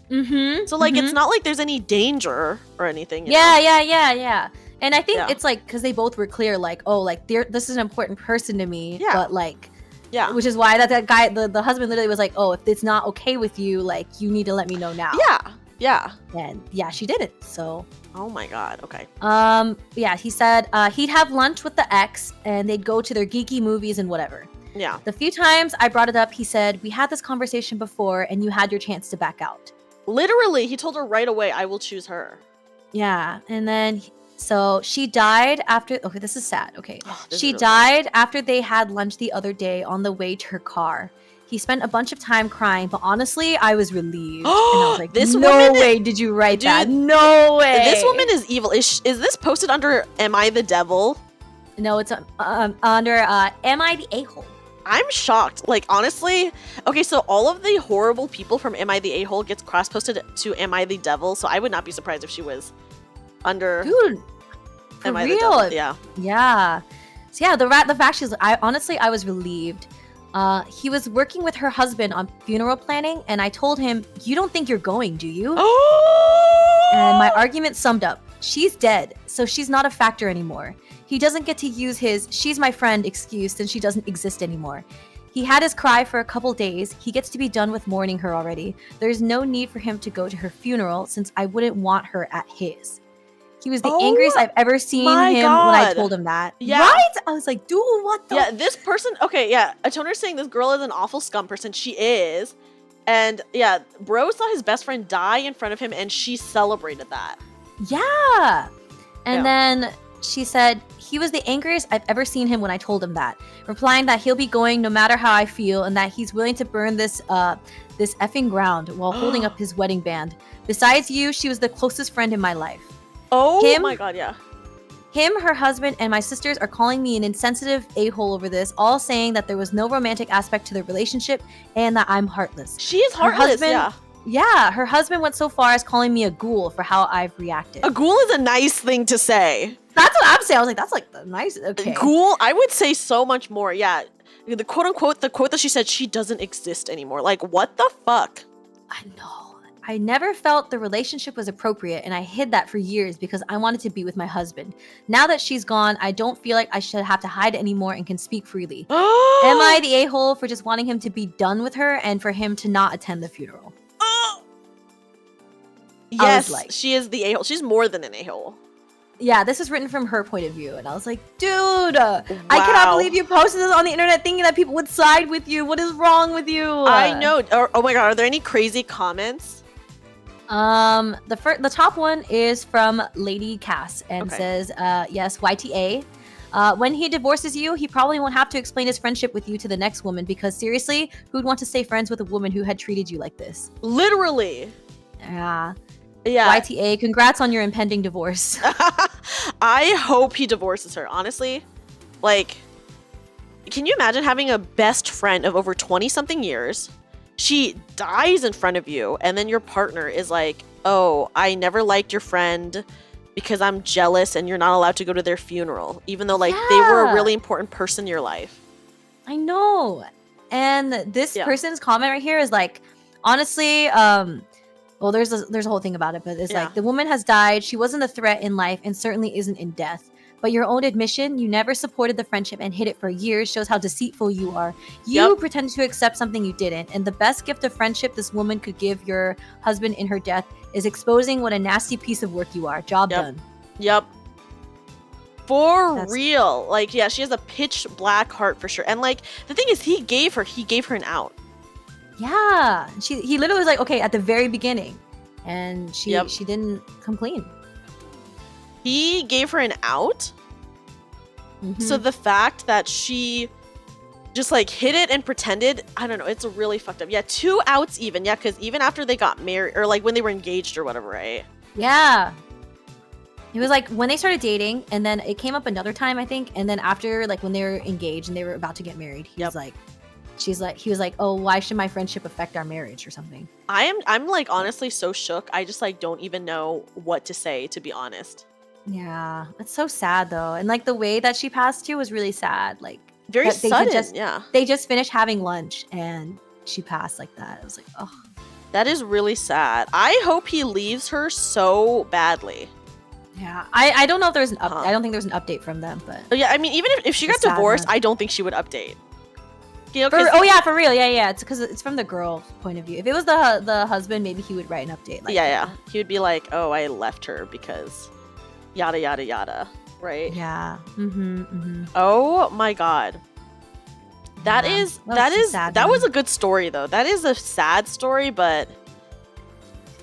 Speaker 1: So like, it's not like there's any danger or anything. You know?
Speaker 2: Yeah. And I think it's like, because they both were clear, like, oh, like, this is an important person to me, but like, which is why that guy, the husband literally was like, oh, if it's not okay with you, like, you need to let me know now.
Speaker 1: Yeah.
Speaker 2: And yeah, she did it. So.
Speaker 1: Oh my God. Okay.
Speaker 2: Yeah, he said he'd have lunch with the ex and they'd go to their geeky movies and whatever.
Speaker 1: Yeah.
Speaker 2: The few times I brought it up, he said, we had this conversation before and you had your chance to back out.
Speaker 1: Literally, he told her right away, I will choose her.
Speaker 2: Yeah. And then, so she died after, okay, this is sad. Okay. She died after they had lunch the other day on the way to her car. He spent a bunch of time crying, but honestly, I was relieved. And I was like, no way did you write that. No way.
Speaker 1: This woman is evil. Is this posted under Am I the Devil?
Speaker 2: No, it's under Am I the A-hole?
Speaker 1: I'm shocked. Like, honestly, okay, so all of the horrible people from Am I the A-hole gets cross-posted to Am I the Devil, so I would not be surprised if she was under
Speaker 2: Dude, for
Speaker 1: Am I
Speaker 2: real?
Speaker 1: the Devil. Yeah.
Speaker 2: Yeah. So yeah, the fact is, I was relieved. He was working with her husband on funeral planning, and I told him, you don't think you're going, do you? And my argument summed up. She's dead, so she's not a factor anymore. He doesn't get to use his "she's my friend" excuse since she doesn't exist anymore. He had his cry for a couple days. He gets to be done with mourning her already. There's no need for him to go to her funeral since I wouldn't want her at his. He was the angriest I've ever seen him when I told him that.
Speaker 1: Yeah.
Speaker 2: Right? I was like, dude, what the?
Speaker 1: Yeah, this person, okay, yeah. Atoner's saying this girl is an awful scum person. She is. And yeah, bro saw his best friend die in front of him and she celebrated that.
Speaker 2: Yeah. And then she said, he was the angriest I've ever seen him when I told him that, replying that he'll be going no matter how I feel and that he's willing to burn this effing ground while holding up his wedding band. Besides you, she was the closest friend in my life.
Speaker 1: Oh my God, yeah.
Speaker 2: Him, her husband, and my sisters are calling me an insensitive a-hole over this, all saying that there was no romantic aspect to the relationship and that I'm heartless.
Speaker 1: She is heartless,
Speaker 2: Yeah, her husband went so far as calling me a ghoul for how I've reacted.
Speaker 1: A ghoul is a nice thing to say.
Speaker 2: That's what I'm saying. I was like, that's like the nice, okay.
Speaker 1: Ghoul, I would say so much more, yeah. The quote-unquote, the quote that she said, she doesn't exist anymore. Like, what the fuck?
Speaker 2: I know. I never felt the relationship was appropriate, and I hid that for years because I wanted to be with my husband. Now that she's gone, I don't feel like I should have to hide anymore and can speak freely. Am I the a-hole for just wanting him to be done with her and for him to not attend the funeral?
Speaker 1: Yes,
Speaker 2: like,
Speaker 1: she is the a-hole. She's more than an a-hole.
Speaker 2: Yeah, this is written from her point of view, and I was like, dude, I cannot believe you posted this on the internet thinking that people would side with you. What is wrong with you?
Speaker 1: I know. Oh my god, are there any crazy comments?
Speaker 2: The top one is from Lady Cass and says, yes, YTA. When he divorces you, he probably won't have to explain his friendship with you to the next woman because seriously, who'd want to stay friends with a woman who had treated you like this?
Speaker 1: Literally.
Speaker 2: Yeah.
Speaker 1: Yeah.
Speaker 2: YTA, congrats on your impending divorce.
Speaker 1: I hope he divorces her, honestly. Like, can you imagine having a best friend of over 20-something years? She dies in front of you, and then your partner is like, oh, I never liked your friend because I'm jealous and you're not allowed to go to their funeral, even though, like, they were a really important person in your life.
Speaker 2: I know. And this person's comment right here is like, honestly, well, there's a whole thing about it, but it's like, the woman has died. She wasn't a threat in life and certainly isn't in death. But your own admission, you never supported the friendship and hid it for years, shows how deceitful you are. You pretended to accept something you didn't. And the best gift of friendship this woman could give your husband in her death is exposing what a nasty piece of work you are. Job done.
Speaker 1: Yep. For real. Like, yeah, she has a pitch black heart for sure. And like, the thing is, he gave her an out.
Speaker 2: Yeah, he literally was like, okay, at the very beginning, and she didn't come clean.
Speaker 1: He gave her an out. So the fact that she just like hid it and pretended, I don't know, it's really fucked up. Yeah, 2 outs even. Yeah, because even after they got married or like when they were engaged or whatever, right?
Speaker 2: Yeah. It was like when they started dating, and then it came up another time, I think, and then after like when they were engaged and they were about to get married, he was like, he was like, oh, why should my friendship affect our marriage or something?
Speaker 1: I'm like honestly so shook. I just like don't even know what to say, to be honest.
Speaker 2: Yeah, it's so sad though. And like the way that she passed too was really sad. Like
Speaker 1: very sudden,
Speaker 2: They just finished having lunch and she passed like that. It was like, oh.
Speaker 1: That is really sad. I hope he leaves her so badly.
Speaker 2: Yeah, I don't know if there's an update. I don't think there's an update from them, but
Speaker 1: yeah, I mean, even if she got divorced, I don't think she would update. You know,
Speaker 2: for real, yeah. It's because it's from the girl's point of view. If it was the husband, maybe he would write an update. Like
Speaker 1: he would be like, "Oh, I left her because yada yada yada," right?
Speaker 2: Yeah.
Speaker 1: Oh my god, that was a good story though. That is a sad story, but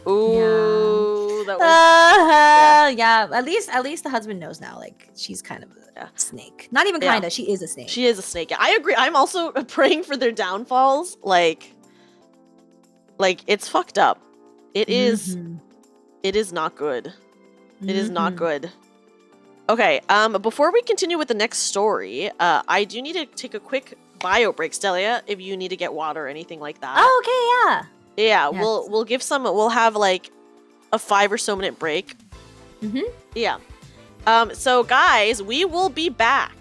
Speaker 1: ooh, that was
Speaker 2: yeah. At least the husband knows now. Like she's kind of a snake. Not even kinda. She is a snake.
Speaker 1: She is a snake. I agree. I'm also praying for their downfalls. Like it's fucked up. It is. It is not good. It is not good. Okay. Before we continue with the next story, I do need to take a quick bio break, Stelli'a. If you need to get water or anything like that.
Speaker 2: Oh, okay.
Speaker 1: Yeah.
Speaker 2: Yes.
Speaker 1: We'll give some. We'll have like a 5 or so minute break. Yeah. So guys, we will be back.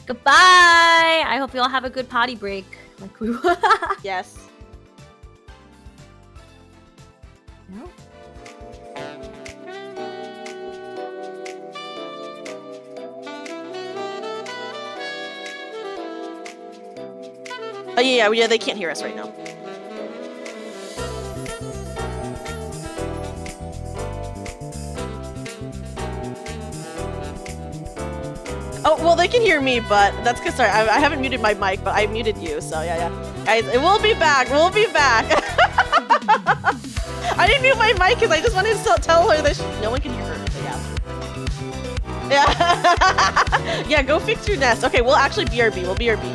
Speaker 2: Goodbye. I hope you all have a good potty break. Like we will.
Speaker 1: Yes.
Speaker 2: No.
Speaker 1: Oh yeah, they can't hear us right now. Oh, well, they can hear me, but that's because, sorry, I haven't muted my mic, but I muted you, so yeah. Guys, we'll be back. I didn't mute my mic because I just wanted to tell her that no one can hear her, so yeah. Yeah, go fix your nest. Okay, we'll actually BRB. We'll BRB.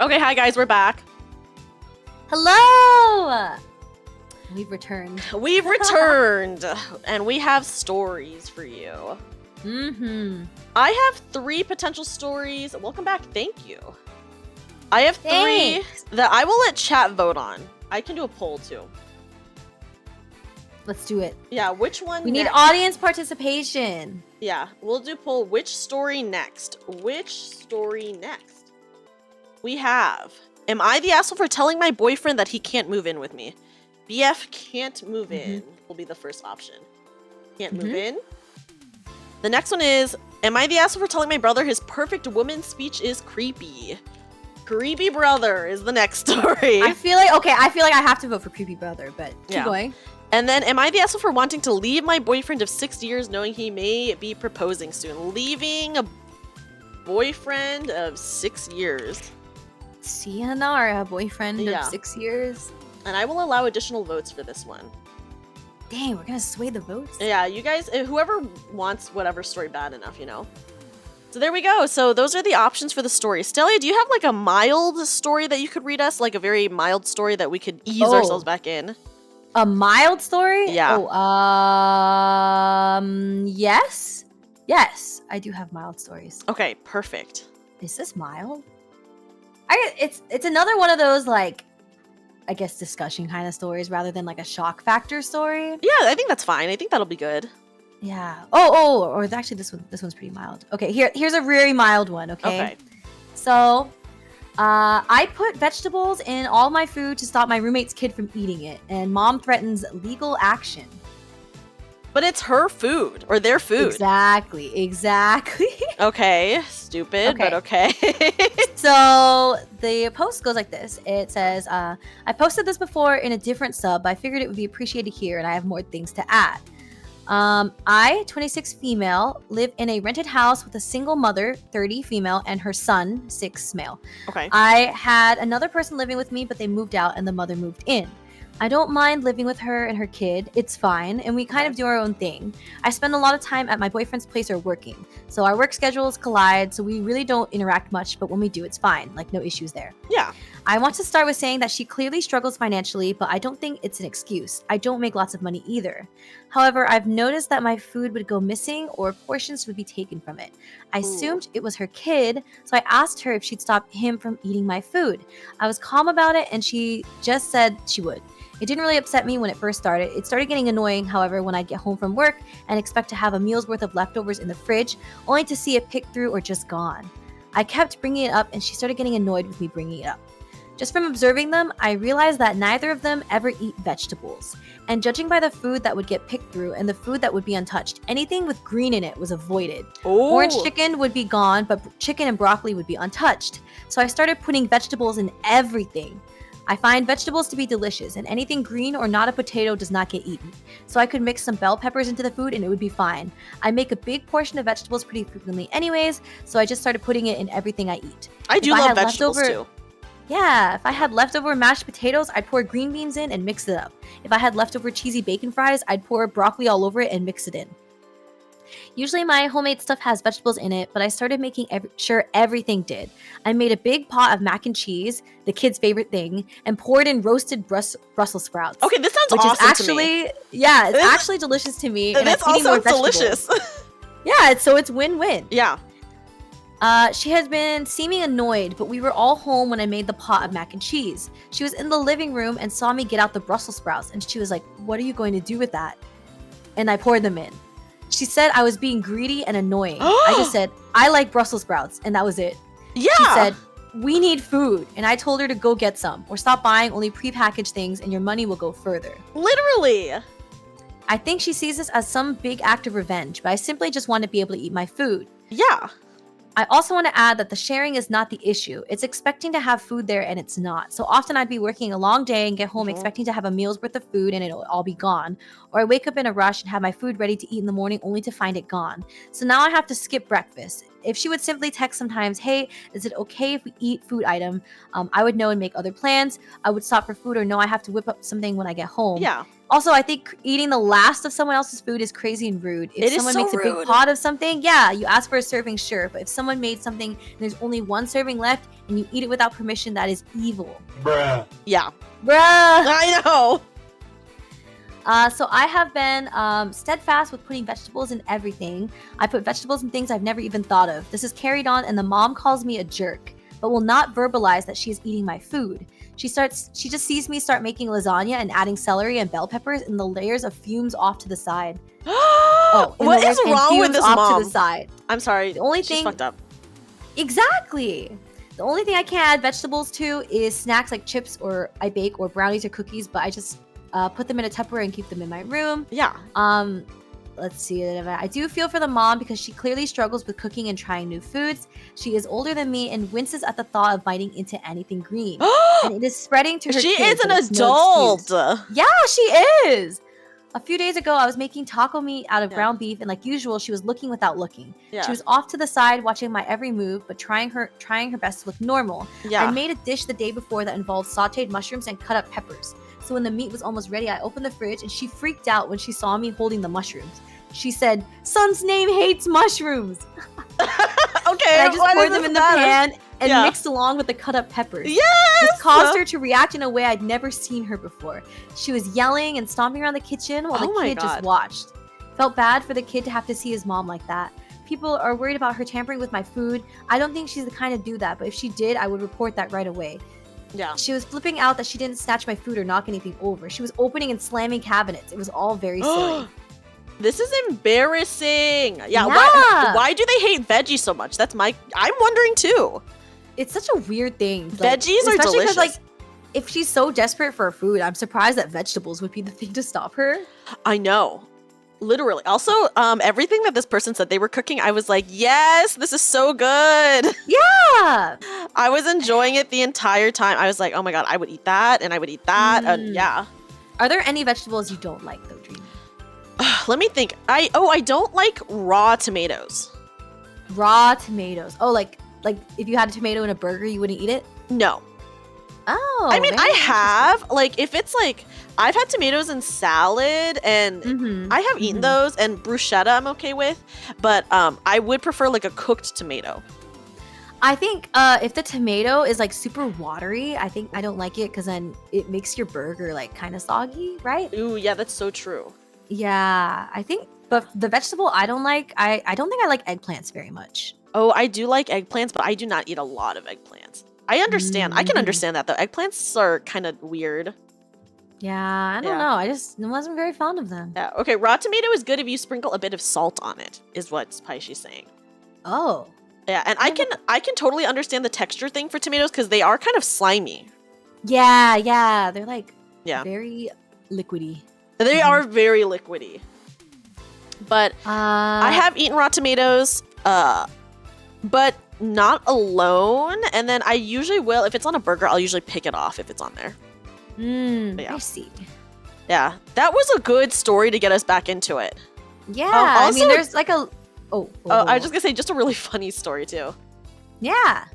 Speaker 1: Okay, hi guys, we're back.
Speaker 2: Hello! We've returned.
Speaker 1: We've returned, and we have stories for you.
Speaker 2: Mm-hmm.
Speaker 1: I have 3 potential stories. Welcome back, thank you. I have 3
Speaker 2: Thanks.
Speaker 1: that I will let chat vote on. I can do a poll too.
Speaker 2: Let's do it.
Speaker 1: Yeah, which one
Speaker 2: We need
Speaker 1: next?
Speaker 2: audience participation.
Speaker 1: Yeah, we'll do poll. Which story next? Which story next? We have, am I the asshole for telling my boyfriend that he can't move in with me? BF can't move in will be the first option. Can't move in. The next one is, am I the asshole for telling my brother his perfect woman speech is creepy? Creepy brother is the next story.
Speaker 2: I feel like I have to vote for creepy brother, but keep
Speaker 1: Yeah.
Speaker 2: going.
Speaker 1: And then, am I the asshole for wanting to leave my boyfriend of 6 years knowing he may be proposing soon? Leaving a boyfriend of 6 years.
Speaker 2: Sayonara, boyfriend
Speaker 1: Yeah.
Speaker 2: of 6 years.
Speaker 1: And I will allow additional votes for this one.
Speaker 2: Dang, we're gonna sway the votes.
Speaker 1: Yeah, you guys, whoever wants whatever story bad enough, you know. So there we go. So those are the options for the story. Stelli'a, do you have like a mild story that you could read us? Like a very mild story that we could ease ourselves back in?
Speaker 2: A mild story?
Speaker 1: Yeah.
Speaker 2: Yes. Yes, I do have mild stories.
Speaker 1: Okay, perfect.
Speaker 2: Is this mild? It's another one of those, like, I guess discussion kind of stories rather than like a shock factor story.
Speaker 1: Yeah, I think that's fine. I think that'll be good.
Speaker 2: Yeah. Or actually this one's pretty mild. Okay, here's a very mild one, okay? So, I put vegetables in all my food to stop my roommate's kid from eating it, and mom threatens legal action.
Speaker 1: But it's her food, or their food.
Speaker 2: Exactly.
Speaker 1: Okay, stupid, but okay.
Speaker 2: So the post goes like this. It says, I posted this before in a different sub, but I figured it would be appreciated here, and I have more things to add. I, 26 female, live in a rented house with a single mother, 30 female, and her son, 6 male.
Speaker 1: Okay.
Speaker 2: I had another person living with me, but they moved out and the mother moved in. I don't mind living with her and her kid. It's fine, and we kind of do our own thing. I spend a lot of time at my boyfriend's place or working, so our work schedules collide, so we really don't interact much, but when we do, it's fine. Like, no issues there.
Speaker 1: Yeah.
Speaker 2: I want to start with saying that she clearly struggles financially, but I don't think it's an excuse. I don't make lots of money either. However, I've noticed that my food would go missing or portions would be taken from it. I assumed it was her kid, so I asked her if she'd stop him from eating my food. I was calm about it, and she just said she would. It didn't really upset me when it first started. It started getting annoying, however, when I get home from work and expect to have a meal's worth of leftovers in the fridge, only to see it picked through or just gone. I kept bringing it up, and she started getting annoyed with me bringing it up. Just from observing them, I realized that neither of them ever eat vegetables. And judging by the food that would get picked through and the food that would be untouched, anything with green in it was avoided.
Speaker 1: Ooh.
Speaker 2: Orange chicken would be gone, but chicken and broccoli would be untouched. So I started putting vegetables in everything. I find vegetables to be delicious, and anything green or not a potato does not get eaten. So I could mix some bell peppers into the food and it would be fine. I make a big portion of vegetables pretty frequently anyways, so I just started putting it in everything I eat.
Speaker 1: I do love vegetables too.
Speaker 2: Yeah, if I had leftover mashed potatoes, I'd pour green beans in and mix it up. If I had leftover cheesy bacon fries, I'd pour broccoli all over it and mix it in. Usually my homemade stuff has vegetables in it, but I started making sure everything did. I made a big pot of mac and cheese, the kids' favorite thing, and poured in roasted Brussels sprouts.
Speaker 1: Okay, this sounds
Speaker 2: which
Speaker 1: awesome
Speaker 2: is actually,
Speaker 1: to me.
Speaker 2: yeah, it's actually delicious to me. And
Speaker 1: this
Speaker 2: I'm eating more
Speaker 1: all sounds
Speaker 2: vegetables.
Speaker 1: delicious.
Speaker 2: Yeah, so it's win-win.
Speaker 1: Yeah.
Speaker 2: She has been seeming annoyed, but we were all home when I made the pot of mac and cheese. She was in the living room and saw me get out the Brussels sprouts, and she was like, "What are you going to do with that?" And I poured them in. She said I was being greedy and annoying. I just said, "I like Brussels sprouts," and that was it.
Speaker 1: Yeah.
Speaker 2: She said, we need food. And I told her to go get some or stop buying only prepackaged things and your money will go further.
Speaker 1: Literally.
Speaker 2: I think she sees this as some big act of revenge, but I simply just want to be able to eat my food.
Speaker 1: Yeah.
Speaker 2: I also want to add that the sharing is not the issue. It's expecting to have food there and it's not. So often I'd be working a long day and get home expecting to have a meal's worth of food and it'll all be gone. Or I wake up in a rush and have my food ready to eat in the morning only to find it gone. So now I have to skip breakfast. If she would simply text sometimes, hey, is it okay if we eat food item? I would know and make other plans. I would stop for food or no, I have to whip up something when I get home.
Speaker 1: Yeah.
Speaker 2: Also, I think eating the last of someone else's food is crazy and rude. If someone makes a big pot of something, yeah, you ask for a serving, sure. But if someone made something and there's only one serving left and you eat it without permission, that is evil.
Speaker 3: Bruh.
Speaker 1: Yeah.
Speaker 2: Bruh!
Speaker 1: I know.
Speaker 2: So I have been steadfast with putting vegetables in everything. I put vegetables in things I've never even thought of. This is carried on and the mom calls me a jerk, but will not verbalize that she is eating my food. She just sees me start making lasagna and adding celery and bell peppers and the layers of fumes off to the side.
Speaker 1: What is wrong with this mom?
Speaker 2: To the side.
Speaker 1: I'm sorry.
Speaker 2: The only
Speaker 1: She's
Speaker 2: thing
Speaker 1: fucked up.
Speaker 2: Exactly. The only thing I can't add vegetables to is snacks like chips or I bake or brownies or cookies, but I just put them in a Tupperware and keep them in my room.
Speaker 1: Yeah.
Speaker 2: Let's see. I do feel for the mom because she clearly struggles with cooking and trying new foods. She is older than me and winces at the thought of biting into anything green. And it is spreading to her
Speaker 1: She
Speaker 2: kids,
Speaker 1: is an
Speaker 2: and it's no
Speaker 1: adult.
Speaker 2: excuse. Yeah, she is. A few days ago, I was making taco meat out of ground beef, and like usual, she was looking without looking.
Speaker 1: Yeah.
Speaker 2: She was off to the side, watching my every move, but trying her best to look normal.
Speaker 1: Yeah.
Speaker 2: I made a dish the day before that involved sautéed mushrooms and cut up peppers. So when the meat was almost ready, I opened the fridge, and she freaked out when she saw me holding the mushrooms. She said, "Son's name hates mushrooms."
Speaker 1: Okay.
Speaker 2: And I just poured them in the pan and mixed along with the cut up peppers.
Speaker 1: Yes!
Speaker 2: This caused her to react in a way I'd never seen her before. She was yelling and stomping around the kitchen while the kid just watched. Felt bad for the kid to have to see his mom like that. People are worried about her tampering with my food. I don't think she's the kind to do that, but if she did, I would report that right away.
Speaker 1: Yeah.
Speaker 2: She was flipping out that she didn't snatch my food or knock anything over. She was opening and slamming cabinets. It was all very silly.
Speaker 1: This is embarrassing. Yeah.
Speaker 2: Yeah.
Speaker 1: Why do they hate veggies so much? I'm wondering too.
Speaker 2: It's such a weird thing.
Speaker 1: Veggies are
Speaker 2: especially
Speaker 1: delicious.
Speaker 2: Like, if she's so desperate for food, I'm surprised that vegetables would be the thing to stop her.
Speaker 1: I know. Literally. Also, everything that this person said they were cooking, I was like, yes, this is so good.
Speaker 2: Yeah.
Speaker 1: I was enjoying it the entire time. I was like, oh my God, I would eat that and I would eat that. And yeah.
Speaker 2: Are there any vegetables you don't like though, Dreamy?
Speaker 1: Let me think. I don't like raw tomatoes.
Speaker 2: Raw tomatoes. Oh, like if you had a tomato in a burger, you wouldn't eat it?
Speaker 1: No.
Speaker 2: Oh.
Speaker 1: I mean, I have. Like, if it's like, I've had tomatoes in salad and I have eaten those, and bruschetta I'm okay with. But I would prefer like a cooked tomato.
Speaker 2: I think if the tomato is like super watery, I think I don't like it because then it makes your burger like kind of soggy, right?
Speaker 1: Ooh, yeah, that's so true.
Speaker 2: Yeah, I think, but the vegetable I don't like, I don't think I like eggplants very much.
Speaker 1: Oh, I do like eggplants, but I do not eat a lot of eggplants. I understand. I can understand that though. Eggplants are kind of weird.
Speaker 2: Yeah, I don't know. I just wasn't very fond of them.
Speaker 1: Yeah. Okay. Raw tomato is good if you sprinkle a bit of salt on it, is what Spicy's saying.
Speaker 2: Oh.
Speaker 1: Yeah, and I can totally understand the texture thing for tomatoes because they are kind of slimy.
Speaker 2: Yeah. They're like very liquidy.
Speaker 1: They are very liquidy. But I have eaten raw tomatoes, but not alone. And then I usually will, if it's on a burger, I'll usually pick it off if it's on there.
Speaker 2: I see.
Speaker 1: Yeah, that was a good story to get us back into it.
Speaker 2: Yeah,
Speaker 1: also,
Speaker 2: I mean, there's like a...
Speaker 1: I was just gonna say, just a really funny story too.
Speaker 2: Yeah.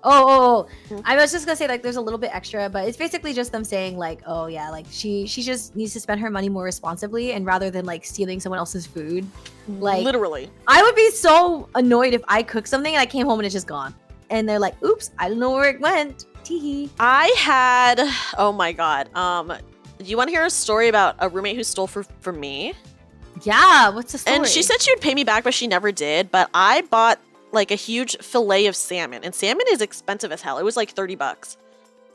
Speaker 2: I was just gonna say, like, there's a little bit extra, but it's basically just them saying, like, oh yeah, like she just needs to spend her money more responsibly, and rather than like stealing someone else's food, like
Speaker 1: literally,
Speaker 2: I would be so annoyed if I cooked something and I came home and it's just gone, and they're like, oops, I don't know where it went. Teehee.
Speaker 1: I had, oh my God, do you want to hear a story about a roommate who stole from me?
Speaker 2: Yeah, what's the story?
Speaker 1: And she said she would pay me back, but she never did. But I bought like a huge fillet of salmon, and salmon is expensive as hell. It was like $30.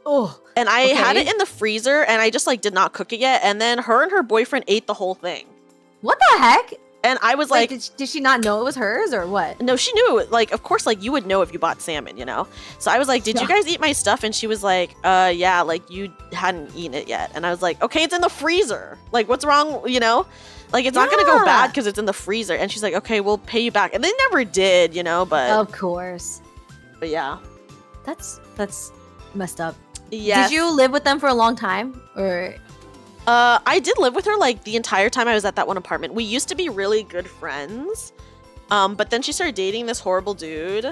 Speaker 2: Oh.
Speaker 1: And I had it in the freezer, and I just like did not cook it yet. And then her and her boyfriend ate the whole thing.
Speaker 2: What the heck?
Speaker 1: And I was
Speaker 2: Like,
Speaker 1: like,
Speaker 2: did she not know it was hers or what?
Speaker 1: no, she knew. Like, of course, like you would know if you bought salmon, you know. So I was like, did you guys eat my stuff? And she was like, yeah, like you hadn't eaten it yet. And I was like, okay, it's in the freezer. Like, what's wrong? You know, like it's not gonna go bad because it's in the freezer. And she's like, okay, we'll pay you back. And they never did, you know. But
Speaker 2: of course.
Speaker 1: But yeah,
Speaker 2: that's messed up.
Speaker 1: Yeah.
Speaker 2: Did you live with them for a long time, or?
Speaker 1: I did live with her like the entire time I was at that one apartment. We used to be really good friends. But then she started dating this horrible dude.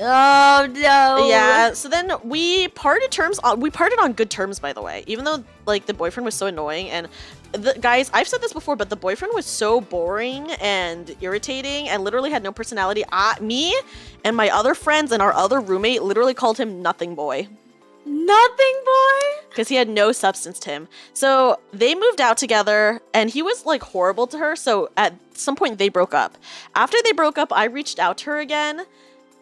Speaker 2: Oh no.
Speaker 1: Yeah, so then we parted on good terms, by the way. Even though like the boyfriend was so annoying, and guys, I've said this before, but the boyfriend was so boring and irritating and literally had no personality. Me and my other friends and our other roommate literally called him Nothing Boy.
Speaker 2: Nothing Boy?
Speaker 1: Because he had no substance to him. So they moved out together and he was like horrible to her. So at some point they broke up. After they broke up, I reached out to her again.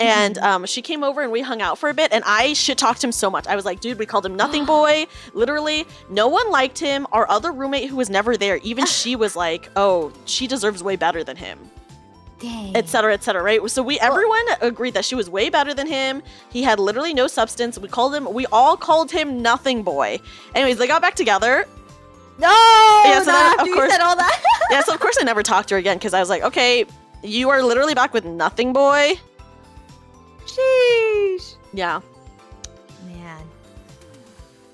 Speaker 1: And she came over and we hung out for a bit. And I shit talked him so much. I was like, dude, we called him Nothing Boy. Literally, no one liked him. Our other roommate who was never there, even she was like, oh, she deserves way better than him.
Speaker 2: Dang.
Speaker 1: Etc. etc. Right? So everyone agreed that she was way better than him. He had literally no substance. We all called him Nothing Boy. Anyways, they got back together.
Speaker 2: No.
Speaker 1: Yeah, so then, of course,
Speaker 2: you said all that.
Speaker 1: yeah, so of course I never talked to her again because I was like, okay, you are literally back with Nothing Boy.
Speaker 2: Sheesh.
Speaker 1: Yeah.
Speaker 2: Man.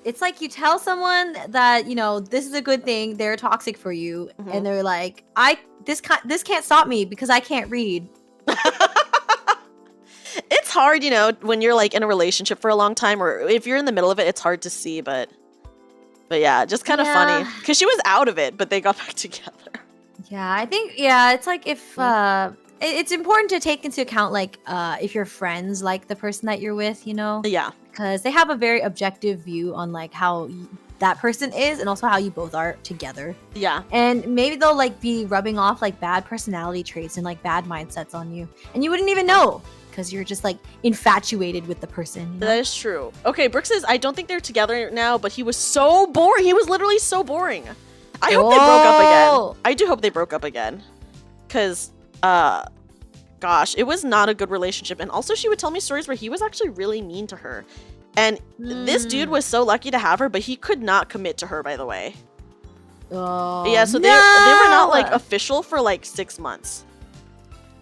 Speaker 2: It's like you tell someone that, you know, this is a good thing, they're toxic for you, and they're like, this can't stop me because I can't read.
Speaker 1: It's hard, you know, when you're like in a relationship for a long time, or if you're in the middle of it, it's hard to see, but yeah, just kind of funny because she was out of it, but they got back together.
Speaker 2: Yeah, I think, it's like if, it's important to take into account, like, if your friends like the person that you're with, you know?
Speaker 1: Yeah.
Speaker 2: Because they have a very objective view on, like, how that person is and also how you both are together.
Speaker 1: Yeah.
Speaker 2: And maybe they'll, like, be rubbing off, like, bad personality traits and, like, bad mindsets on you. And you wouldn't even know because you're just, like, infatuated with the person. You know?
Speaker 1: That is true. Okay, Brooke says, I don't think they're together now, but he was so boring. He was literally so boring. I hope they broke up again. I do hope they broke up again. Because... gosh, it was not a good relationship. And also she would tell me stories where he was actually really mean to her. And this dude was so lucky to have her, but he could not commit to her, by the way.
Speaker 2: Oh,
Speaker 1: yeah, so they were not like official for like 6 months.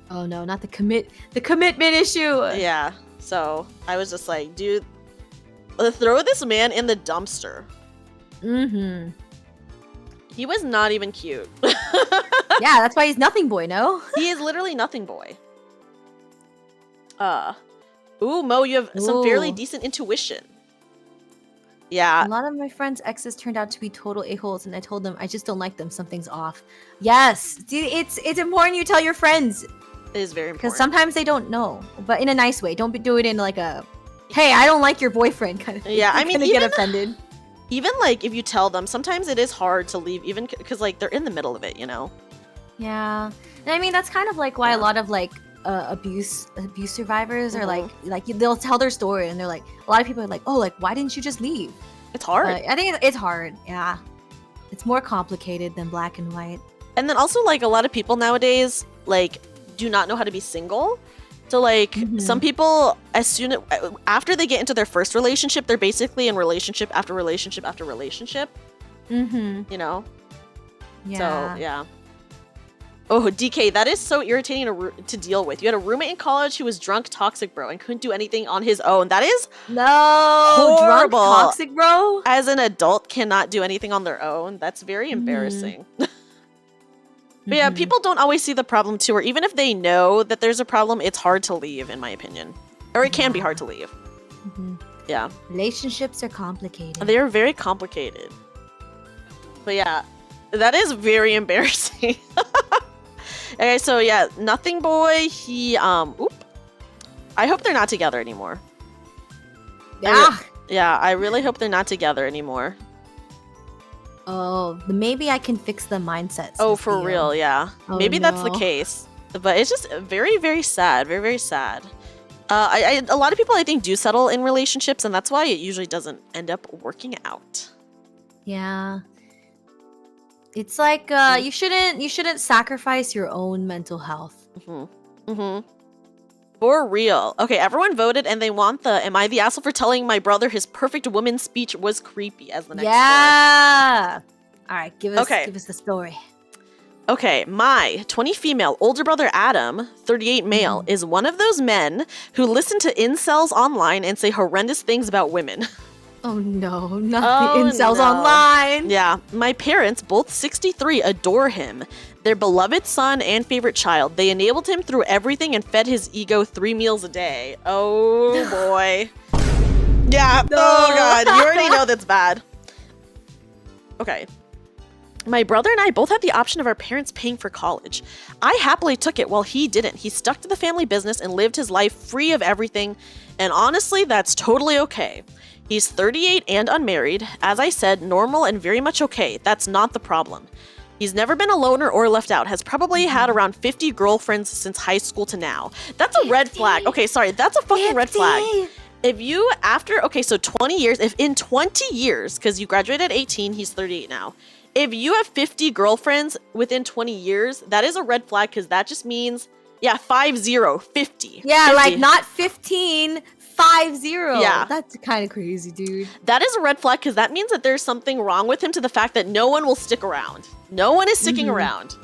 Speaker 2: Oh no, not the commitment issue.
Speaker 1: Yeah. So I was just like, dude, throw this man in the dumpster.
Speaker 2: Mm-hmm.
Speaker 1: He was not even cute.
Speaker 2: Yeah, that's why he's Nothing Boy, no?
Speaker 1: He is literally Nothing Boy. Ooh, Mo, you have some fairly decent intuition. Yeah.
Speaker 2: A lot of my friends' exes turned out to be total a-holes, and I told them I just don't like them. Something's off. Yes, it's important you tell your friends.
Speaker 1: It is very important.
Speaker 2: Because sometimes they don't know, but in a nice way. Don't do it in like a, hey, I don't like your boyfriend kind of thing.
Speaker 1: Yeah, I mean,
Speaker 2: even, get offended.
Speaker 1: Even like if you tell them, sometimes it is hard to leave, even because like they're in the middle of it, you know?
Speaker 2: Yeah, and I mean that's kind of like why a lot of like abuse survivors are like they'll tell their story and they're like, a lot of people are like, oh, like why didn't you just leave?
Speaker 1: It's hard.
Speaker 2: I think it's hard. Yeah, it's more complicated than black and white.
Speaker 1: And then also like a lot of people nowadays like do not know how to be single. So like some people, after they get into their first relationship, they're basically in relationship after relationship after relationship. You know?
Speaker 2: Yeah.
Speaker 1: So yeah. Oh, DK, that is so irritating to deal with. You had a roommate in college who was drunk, toxic, bro, and couldn't do anything on his own. That is horrible.
Speaker 2: Drunk, toxic, bro.
Speaker 1: As an adult, cannot do anything on their own. That's very embarrassing. But yeah, people don't always see the problem too, or even if they know that there's a problem, it's hard to leave, in my opinion. Or it can be hard to leave. Yeah.
Speaker 2: Relationships are complicated.
Speaker 1: They are very complicated. But yeah, that is very embarrassing. Okay, so yeah, Nothing Boy, he, I hope they're not together anymore. I really hope they're not together anymore.
Speaker 2: Oh, maybe I can fix the mindset.
Speaker 1: Oh, for real, yeah.
Speaker 2: Oh,
Speaker 1: maybe that's the case. But it's just very, very sad. Very, very sad. A lot of people, I think, do settle in relationships, and that's why it usually doesn't end up working out.
Speaker 2: Yeah. It's like you shouldn't sacrifice your own mental health.
Speaker 1: For real. Okay, everyone voted and they want the "Am I the asshole for telling my brother his perfect woman speech was creepy" as the next
Speaker 2: Yeah. All right, give us the story.
Speaker 1: Okay, my 20 female older brother Adam, 38 male, is one of those men who listen to incels online and say horrendous things about women.
Speaker 2: Oh no, not the incels online.
Speaker 1: Yeah, my parents, both 63, adore him. Their beloved son and favorite child. They enabled him through everything and fed his ego 3 meals a day. Oh boy. Yeah,
Speaker 2: No.
Speaker 1: oh god, you already know that's bad. Okay. My brother and I both had the option of our parents paying for college. I happily took it while he didn't. He stuck to the family business and lived his life free of everything, and honestly, that's totally okay. He's 38 and unmarried. As I said, normal and very much okay. That's not the problem. He's never been a loner or left out. Has probably had around 50 girlfriends since high school to now. That's a red flag. Okay, sorry. That's a fucking red flag. If you, so 20 years, if in 20 years, because you graduated at 18, he's 38 now. If you have 50 girlfriends within 20 years, that is a red flag because that just means, 50.
Speaker 2: Yeah,
Speaker 1: 50.
Speaker 2: like not 15, 50.
Speaker 1: Yeah.
Speaker 2: That's kind of crazy, dude.
Speaker 1: That is a red flag because that means that there's something wrong with him to the fact that no one will stick around. No one is sticking around.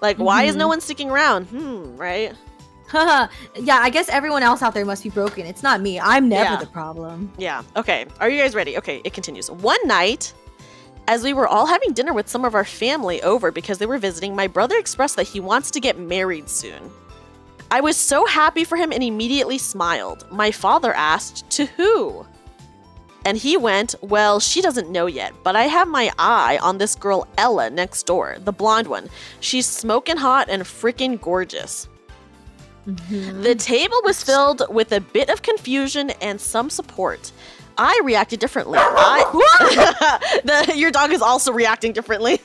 Speaker 1: Like, why is no one sticking around? Right?
Speaker 2: Yeah, I guess everyone else out there must be broken. It's not me. I'm never the problem.
Speaker 1: Yeah. Okay. Are you guys ready? Okay, it continues. One night, as we were all having dinner with some of our family over because they were visiting, my brother expressed that he wants to get married soon. I was so happy for him and immediately smiled. My father asked, "To who?" And he went, "Well, she doesn't know yet, but I have my eye on this girl Ella next door, the blonde one. She's smoking hot and freaking gorgeous." The table was filled with a bit of confusion and some support. I reacted differently. Your dog is also reacting differently.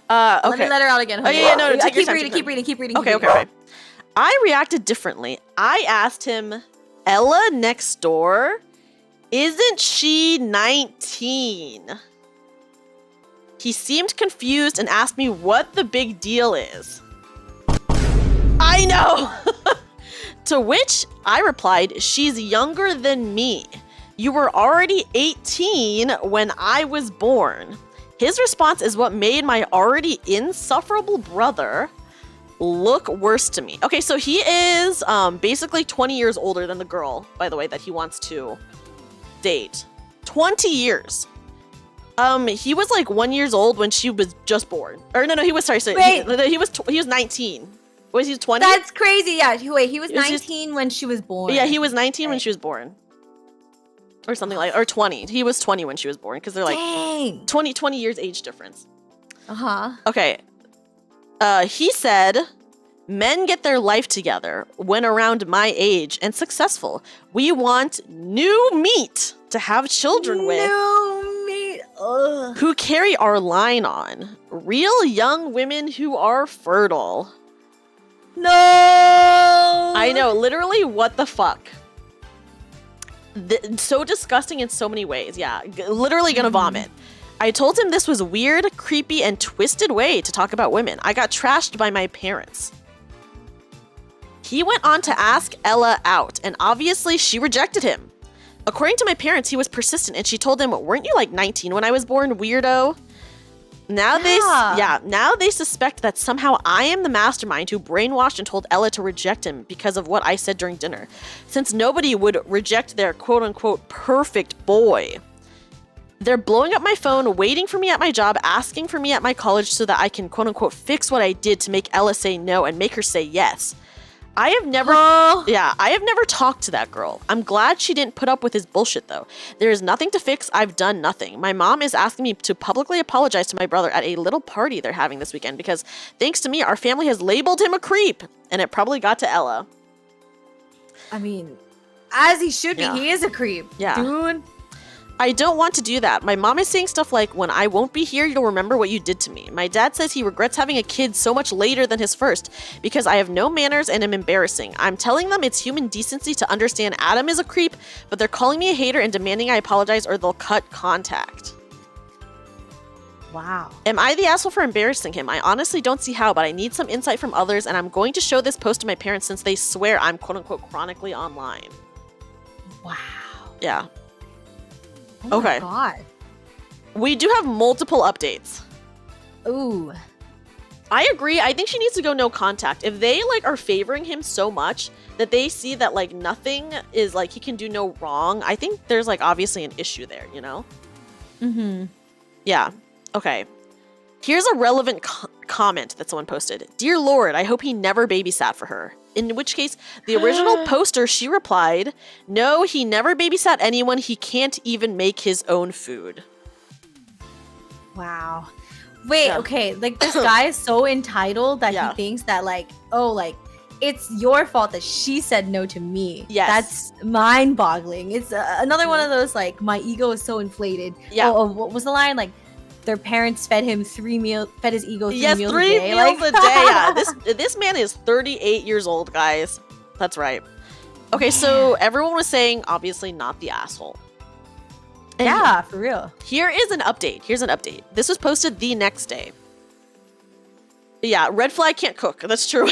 Speaker 1: Okay.
Speaker 2: Let me let her out again.
Speaker 1: Oh, yeah, no, take your time,
Speaker 2: keep reading.
Speaker 1: Okay. I reacted differently. I asked him, "Ella next door? Isn't she 19? He seemed confused and asked me what the big deal is. I know! To which I replied, "She's younger than me. You were already 18 when I was born." His response is what made my already insufferable brother look worse to me. Okay, so he is basically 20 years older than the girl, by the way, that he wants to date. 20 years. He was like 1 year old when she was just born. Or no, he was, sorry.
Speaker 2: Wait.
Speaker 1: He was 19. Was he 20?
Speaker 2: That's crazy. Yeah, wait, he was 19 when she was born.
Speaker 1: Yeah, he was 19 when she was born. Or something like, or 20. He was 20 when she was born, because they're like 20 years age difference. Okay. He said, "Men get their life together when around my age and successful. We want new meat to have children with.
Speaker 2: New meat. Ugh.
Speaker 1: Who carry our line on. Real young women who are fertile."
Speaker 2: No.
Speaker 1: I know, literally, what the fuck? So disgusting in so many ways. Yeah, literally gonna vomit. I told him this was a weird, creepy, and twisted way to talk about women. I got trashed by my parents. He went on to ask Ella out, and obviously she rejected him. According to my parents, he was persistent, and she told him, "Weren't you like 19 when I was born, weirdo?" Now they suspect that somehow I am the mastermind who brainwashed and told Ella to reject him because of what I said during dinner, since nobody would reject their quote-unquote perfect boy. They're blowing up my phone, waiting for me at my job, asking for me at my college so that I can quote-unquote fix what I did to make Ella say no and make her say yes. I have never talked to that girl. I'm glad she didn't put up with his bullshit though. There is nothing to fix. I've done nothing. My mom is asking me to publicly apologize to my brother at a little party they're having this weekend because thanks to me, our family has labeled him a creep, and it probably got to Ella.
Speaker 2: I mean, as he should be. Yeah. He is a creep.
Speaker 1: Yeah.
Speaker 2: Dude.
Speaker 1: I don't want to do that. My mom is saying stuff like, "When I won't be here, you'll remember what you did to me." My dad says he regrets having a kid so much later than his first because I have no manners and am embarrassing. I'm telling them it's human decency to understand Adam is a creep, but they're calling me a hater and demanding I apologize or they'll cut contact.
Speaker 2: Wow.
Speaker 1: Am I the asshole for embarrassing him? I honestly don't see how, but I need some insight from others, and I'm going to show this post to my parents since they swear I'm quote-unquote chronically online.
Speaker 2: Wow.
Speaker 1: Yeah.
Speaker 2: Oh
Speaker 1: Okay.
Speaker 2: my God.
Speaker 1: We do have multiple updates.
Speaker 2: Ooh.
Speaker 1: I agree. I think she needs to go no contact. If they like are favoring him so much that they see that like nothing is like he can do no wrong, I think there's like obviously an issue there, you know?
Speaker 2: Mm-hmm.
Speaker 1: Yeah. Okay. Here's a relevant comment that someone posted. Dear Lord, I hope he never babysat for her. In which case, the original poster, she replied, no, he never babysat anyone. He can't even make his own food.
Speaker 2: Wow. Wait,
Speaker 1: Yeah.
Speaker 2: okay. Like, this guy is so entitled that
Speaker 1: Yeah.
Speaker 2: he thinks that, like, oh, like, it's your fault that she said no to me.
Speaker 1: Yes.
Speaker 2: That's mind-boggling. It's another one of those, like, my ego is so inflated.
Speaker 1: Yeah.
Speaker 2: Oh, what was the line? Like, their parents fed him fed his ego 3
Speaker 1: Yes,
Speaker 2: meals
Speaker 1: 3
Speaker 2: a day.
Speaker 1: meals
Speaker 2: Like,
Speaker 1: a day. Yeah, this man is 38 years old, guys. That's right. Okay, so everyone was saying, obviously, not the asshole. And
Speaker 2: yeah, for real.
Speaker 1: here is an update. Here's an update. This was posted the next day. Yeah, red flag can't cook. That's true.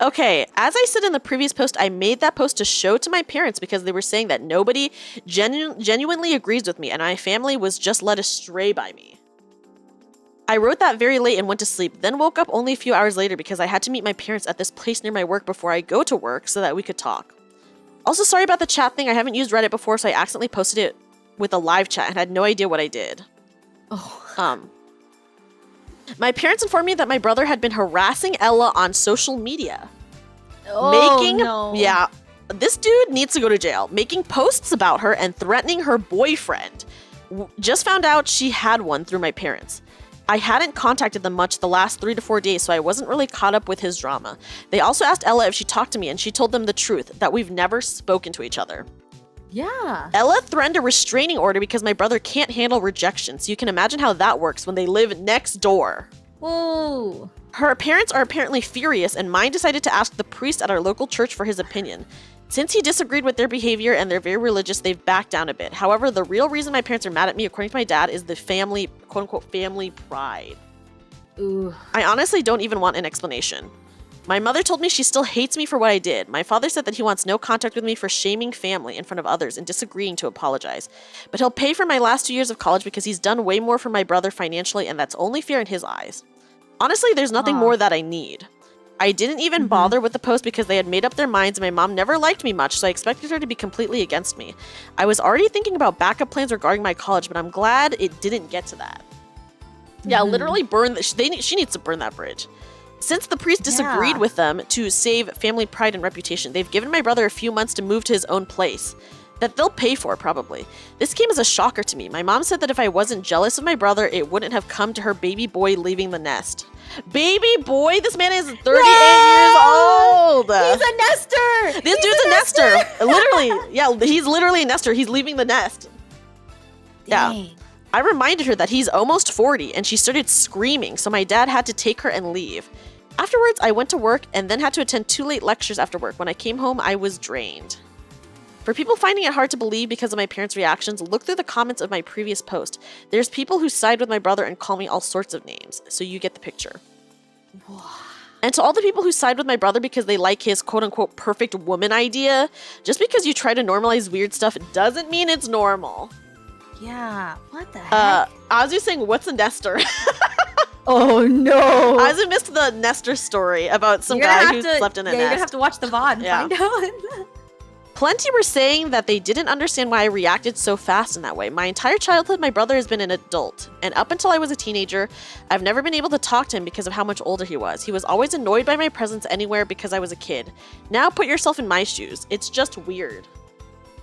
Speaker 1: Okay, as I said in the previous post, I made that post to show to my parents because they were saying that nobody genuinely agrees with me and my family was just led astray by me. I wrote that very late and went to sleep, then woke up only a few hours later because I had to meet my parents at this place near my work before I go to work so that we could talk. Also, sorry about the chat thing. I haven't used Reddit before, so I accidentally posted it with a live chat and had no idea what I did.
Speaker 2: Oh.
Speaker 1: My parents informed me that my brother had been harassing Ella on social media.
Speaker 2: No.
Speaker 1: Yeah, this dude needs to go to jail. Making posts about her and threatening her boyfriend. Just found out she had one through my parents. I hadn't contacted them much the last 3 to 4 days, so I wasn't really caught up with his drama. They also asked Ella if she talked to me, and she told them the truth, that we've never spoken to each other.
Speaker 2: Yeah.
Speaker 1: Ella threatened a restraining order because my brother can't handle rejection, so you can imagine how that works when they live next door.
Speaker 2: Ooh.
Speaker 1: Her parents are apparently furious, and mine decided to ask the priest at our local church for his opinion. Since he disagreed with their behavior and they're very religious, they've backed down a bit. However, the real reason my parents are mad at me, according to my dad, is the family, quote-unquote, family pride.
Speaker 2: Ooh.
Speaker 1: I honestly don't even want an explanation. My mother told me she still hates me for what I did. My father said that he wants no contact with me for shaming family in front of others and disagreeing to apologize. But he'll pay for my last 2 years of college because he's done way more for my brother financially, and that's only fair in his eyes. Honestly, there's nothing more that I need. I didn't even bother with the post because they had made up their minds and my mom never liked me much, so I expected her to be completely against me. I was already thinking about backup plans regarding my college, but I'm glad it didn't get to that. Yeah, literally she needs to burn that bridge. Since the priest disagreed with them to save family pride and reputation, they've given my brother a few months to move to his own place. That they'll pay for, probably. This came as a shocker to me. My mom said that if I wasn't jealous of my brother, it wouldn't have come to her baby boy leaving the nest. Baby boy? This man is 38 years old!
Speaker 2: He's a nester!
Speaker 1: This dude's a nester! Literally, yeah, he's literally a nester. He's leaving the nest.
Speaker 2: Dang.
Speaker 1: Yeah. I reminded her that he's almost 40, and she started screaming, so my dad had to take her and leave. Afterwards, I went to work and then had to attend 2 late lectures after work. When I came home, I was drained. For people finding it hard to believe because of my parents' reactions, look through the comments of my previous post. There's people who side with my brother and call me all sorts of names, so you get the picture. And to all the people who side with my brother because they like his quote-unquote perfect woman idea, just because you try to normalize weird stuff doesn't mean it's normal.
Speaker 2: Yeah. What the heck?
Speaker 1: I was just saying, what's a nester?
Speaker 2: Oh no.
Speaker 1: I just missed the nester story about some guy who slept in a nest.
Speaker 2: You're gonna have to watch the VOD and find out.
Speaker 1: Plenty were saying that they didn't understand why I reacted so fast in that way. My entire childhood, my brother has been an adult, and up until I was a teenager, I've never been able to talk to him because of how much older he was. He was always annoyed by my presence anywhere because I was a kid. Now put yourself in my shoes. It's just weird.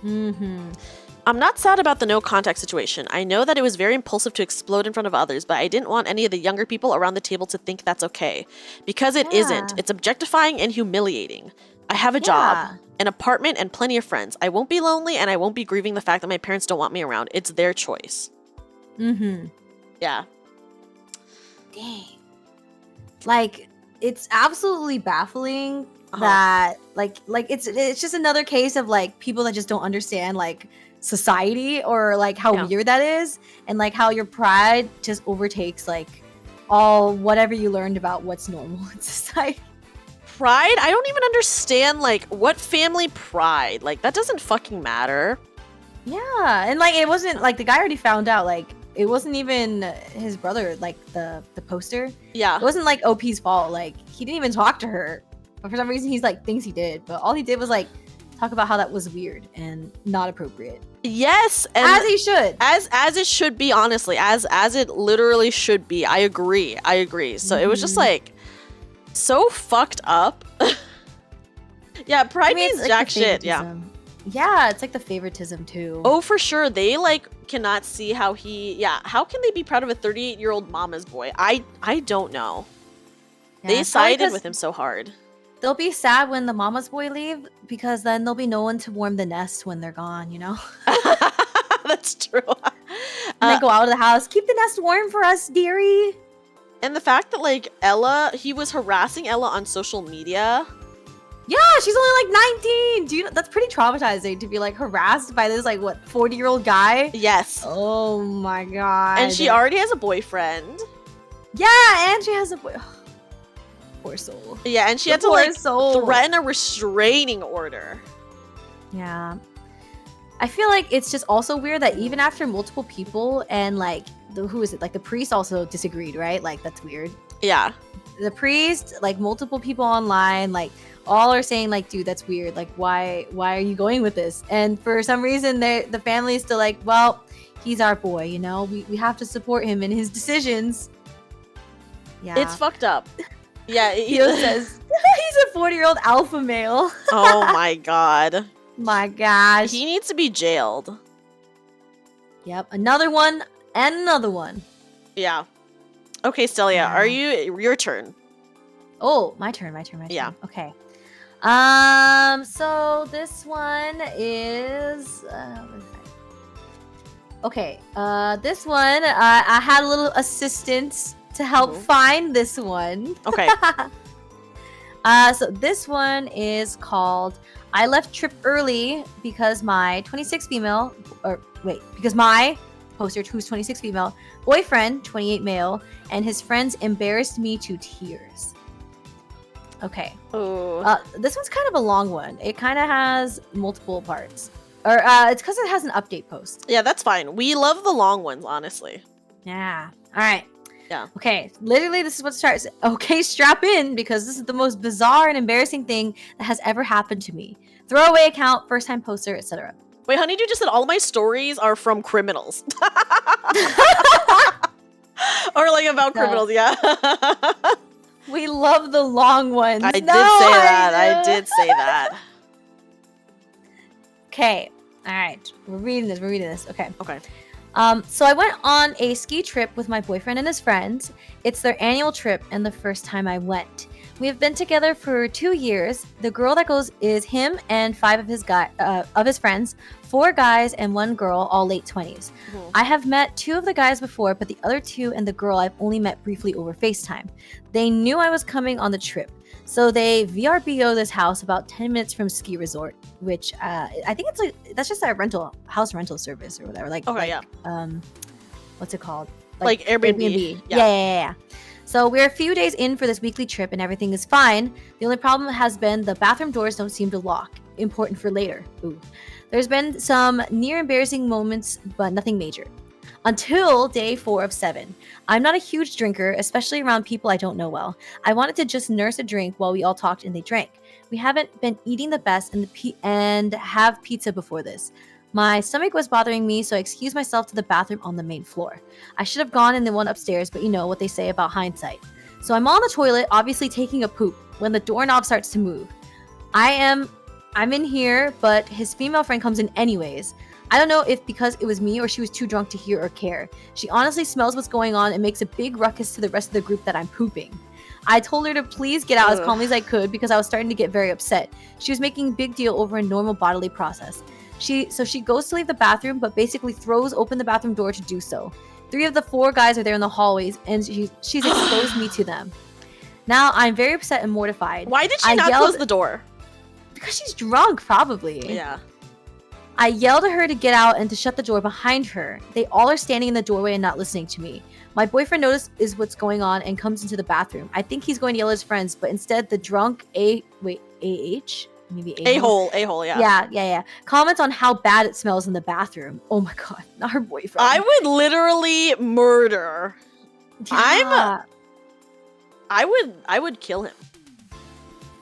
Speaker 1: I'm not sad about the no contact situation. I know that it was very impulsive to explode in front of others, but I didn't want any of the younger people around the table to think that's okay. Because it isn't. It's objectifying and humiliating. I have a job, an apartment, and plenty of friends. I won't be lonely, and I won't be grieving the fact that my parents don't want me around. It's their choice. Yeah.
Speaker 2: Dang. Like, it's absolutely baffling that, like it's just another case of, like, people that just don't understand, like, society, or like how
Speaker 1: Yeah.
Speaker 2: weird that is, and like how your pride just overtakes like all whatever you learned about what's normal in society.
Speaker 1: Pride? I don't even understand, like, what family pride? Like, that doesn't fucking matter.
Speaker 2: Yeah, and like it wasn't like the guy already found out, like it wasn't even his brother, like the poster.
Speaker 1: Yeah.
Speaker 2: It wasn't like OP's fault. Like he didn't even talk to her, but for some reason he's like thinks he did, but all he did was like talk about how that was weird and not appropriate.
Speaker 1: Yes, and
Speaker 2: As he should.
Speaker 1: as it should be, honestly, as it literally should be. I agree. So it was just like so fucked up. Yeah, pride means
Speaker 2: it's like
Speaker 1: jack
Speaker 2: the
Speaker 1: shit. Yeah.
Speaker 2: favoritism. Yeah, it's like the favoritism too.
Speaker 1: Oh, for sure. They like cannot see how he. Yeah, how can they be proud of a 38-year-old mama's boy? I don't know.
Speaker 2: Yeah,
Speaker 1: They
Speaker 2: it's probably
Speaker 1: sided
Speaker 2: 'cause
Speaker 1: with him so hard.
Speaker 2: They'll be sad when the mama's boy leave, because then there'll be no one to warm the nest when they're gone, you know?
Speaker 1: That's true.
Speaker 2: And they go out of the house, keep the nest warm for us, dearie.
Speaker 1: And the fact that like Ella, he was harassing Ella on social media.
Speaker 2: Yeah, she's only like 19. Do you know that's pretty traumatizing to be like harassed by this like what 40-year-old guy?
Speaker 1: Yes.
Speaker 2: Oh my god.
Speaker 1: And she already has a boyfriend.
Speaker 2: Yeah, and she has a boy. Poor soul.
Speaker 1: Yeah, and she
Speaker 2: The
Speaker 1: had to
Speaker 2: poor
Speaker 1: like
Speaker 2: soul.
Speaker 1: threaten a restraining order.
Speaker 2: Yeah. I feel like it's just also weird that even after multiple people and like who is it? Like the priest also disagreed, right? Like that's weird.
Speaker 1: Yeah.
Speaker 2: The priest, like multiple people online, like all are saying like, dude, that's weird. Like why are you going with this? And for some reason the family is still like, well, he's our boy, you know? We have to support him in his decisions. Yeah.
Speaker 1: It's fucked up. Yeah.
Speaker 2: Theo says he's a 40-year-old alpha male.
Speaker 1: Oh my god.
Speaker 2: My gosh.
Speaker 1: He needs to be jailed.
Speaker 2: Yep. Another one and another one.
Speaker 1: Yeah. Okay, Stelli'a,
Speaker 2: Yeah.
Speaker 1: are you your turn?
Speaker 2: Oh, my turn.
Speaker 1: Yeah.
Speaker 2: Okay. So this one is okay. This one I had a little assistance to help find this one.
Speaker 1: Okay.
Speaker 2: So this one is called I left trip early because my 26 female because my poster who's 26 female boyfriend 28 male and his friends embarrassed me to tears. Okay.
Speaker 1: Oh.
Speaker 2: This one's kind of a long one. It kind of has multiple parts. Or it's because it has an update post.
Speaker 1: Yeah, that's fine. We love the long ones, honestly.
Speaker 2: Yeah. All right.
Speaker 1: Yeah.
Speaker 2: Okay. Literally, this is what starts. Okay, strap in because this is the most bizarre and embarrassing thing that has ever happened to me. Throwaway account, first time poster, etc.
Speaker 1: Wait, honey, you just said all my stories are from criminals. Or like about criminals, yeah.
Speaker 2: We love the long ones.
Speaker 1: I did say that.
Speaker 2: Okay. All right. We're reading this. Okay.
Speaker 1: Okay.
Speaker 2: So I went on a ski trip with my boyfriend and his friends. It's their annual trip and the first time I went. We have been together for 2 years. The girl that goes is him and 5 of his friends, 4 guys and 1 girl, all late 20s.
Speaker 1: Mhm.
Speaker 2: I have met 2 of the guys before, but the other 2 and the girl I've only met briefly over FaceTime. They knew I was coming on the trip, so they VRBO this house about 10 minutes from ski resort, which I think it's like that's just a house rental service or whatever. What's it called?
Speaker 1: Like Airbnb.
Speaker 2: Yeah. So we're a few days in for this weekly trip and everything is fine. The only problem has been the bathroom doors don't seem to lock. Important for later. Ooh. There's been some near embarrassing moments, but nothing major. Until day 4 of 7. I'm not a huge drinker, especially around people I don't know well. I wanted to just nurse a drink while we all talked and they drank. We haven't been eating the best and have pizza before this. My stomach was bothering me, so I excused myself to the bathroom on the main floor. I should have gone in the one upstairs, but you know what they say about hindsight. So I'm on the toilet, obviously taking a poop, when the doorknob starts to move. I'm in here, but his female friend comes in anyways. I don't know if because it was me or she was too drunk to hear or care. She honestly smells what's going on and makes a big ruckus to the rest of the group that I'm pooping. I told her to please get out as calmly as I could because I was starting to get very upset. She was making a big deal over a normal bodily process. She goes to leave the bathroom, but basically throws open the bathroom door to do so. 3 of the 4 guys are there in the hallways, and she's exposed me to them. Now I'm very upset and mortified.
Speaker 1: Why did she not close the door?
Speaker 2: Because she's drunk, probably.
Speaker 1: Yeah.
Speaker 2: I yelled at her to get out and to shut the door behind her. They all are standing in the doorway and not listening to me. My boyfriend notices what's going on and comes into the bathroom. I think he's going to yell at his friends, but instead the drunk A-H? Maybe
Speaker 1: A-hole, yeah.
Speaker 2: Yeah. Comments on how bad it smells in the bathroom. Oh my god, not her boyfriend.
Speaker 1: I would literally murder.
Speaker 2: Yeah.
Speaker 1: I would kill him.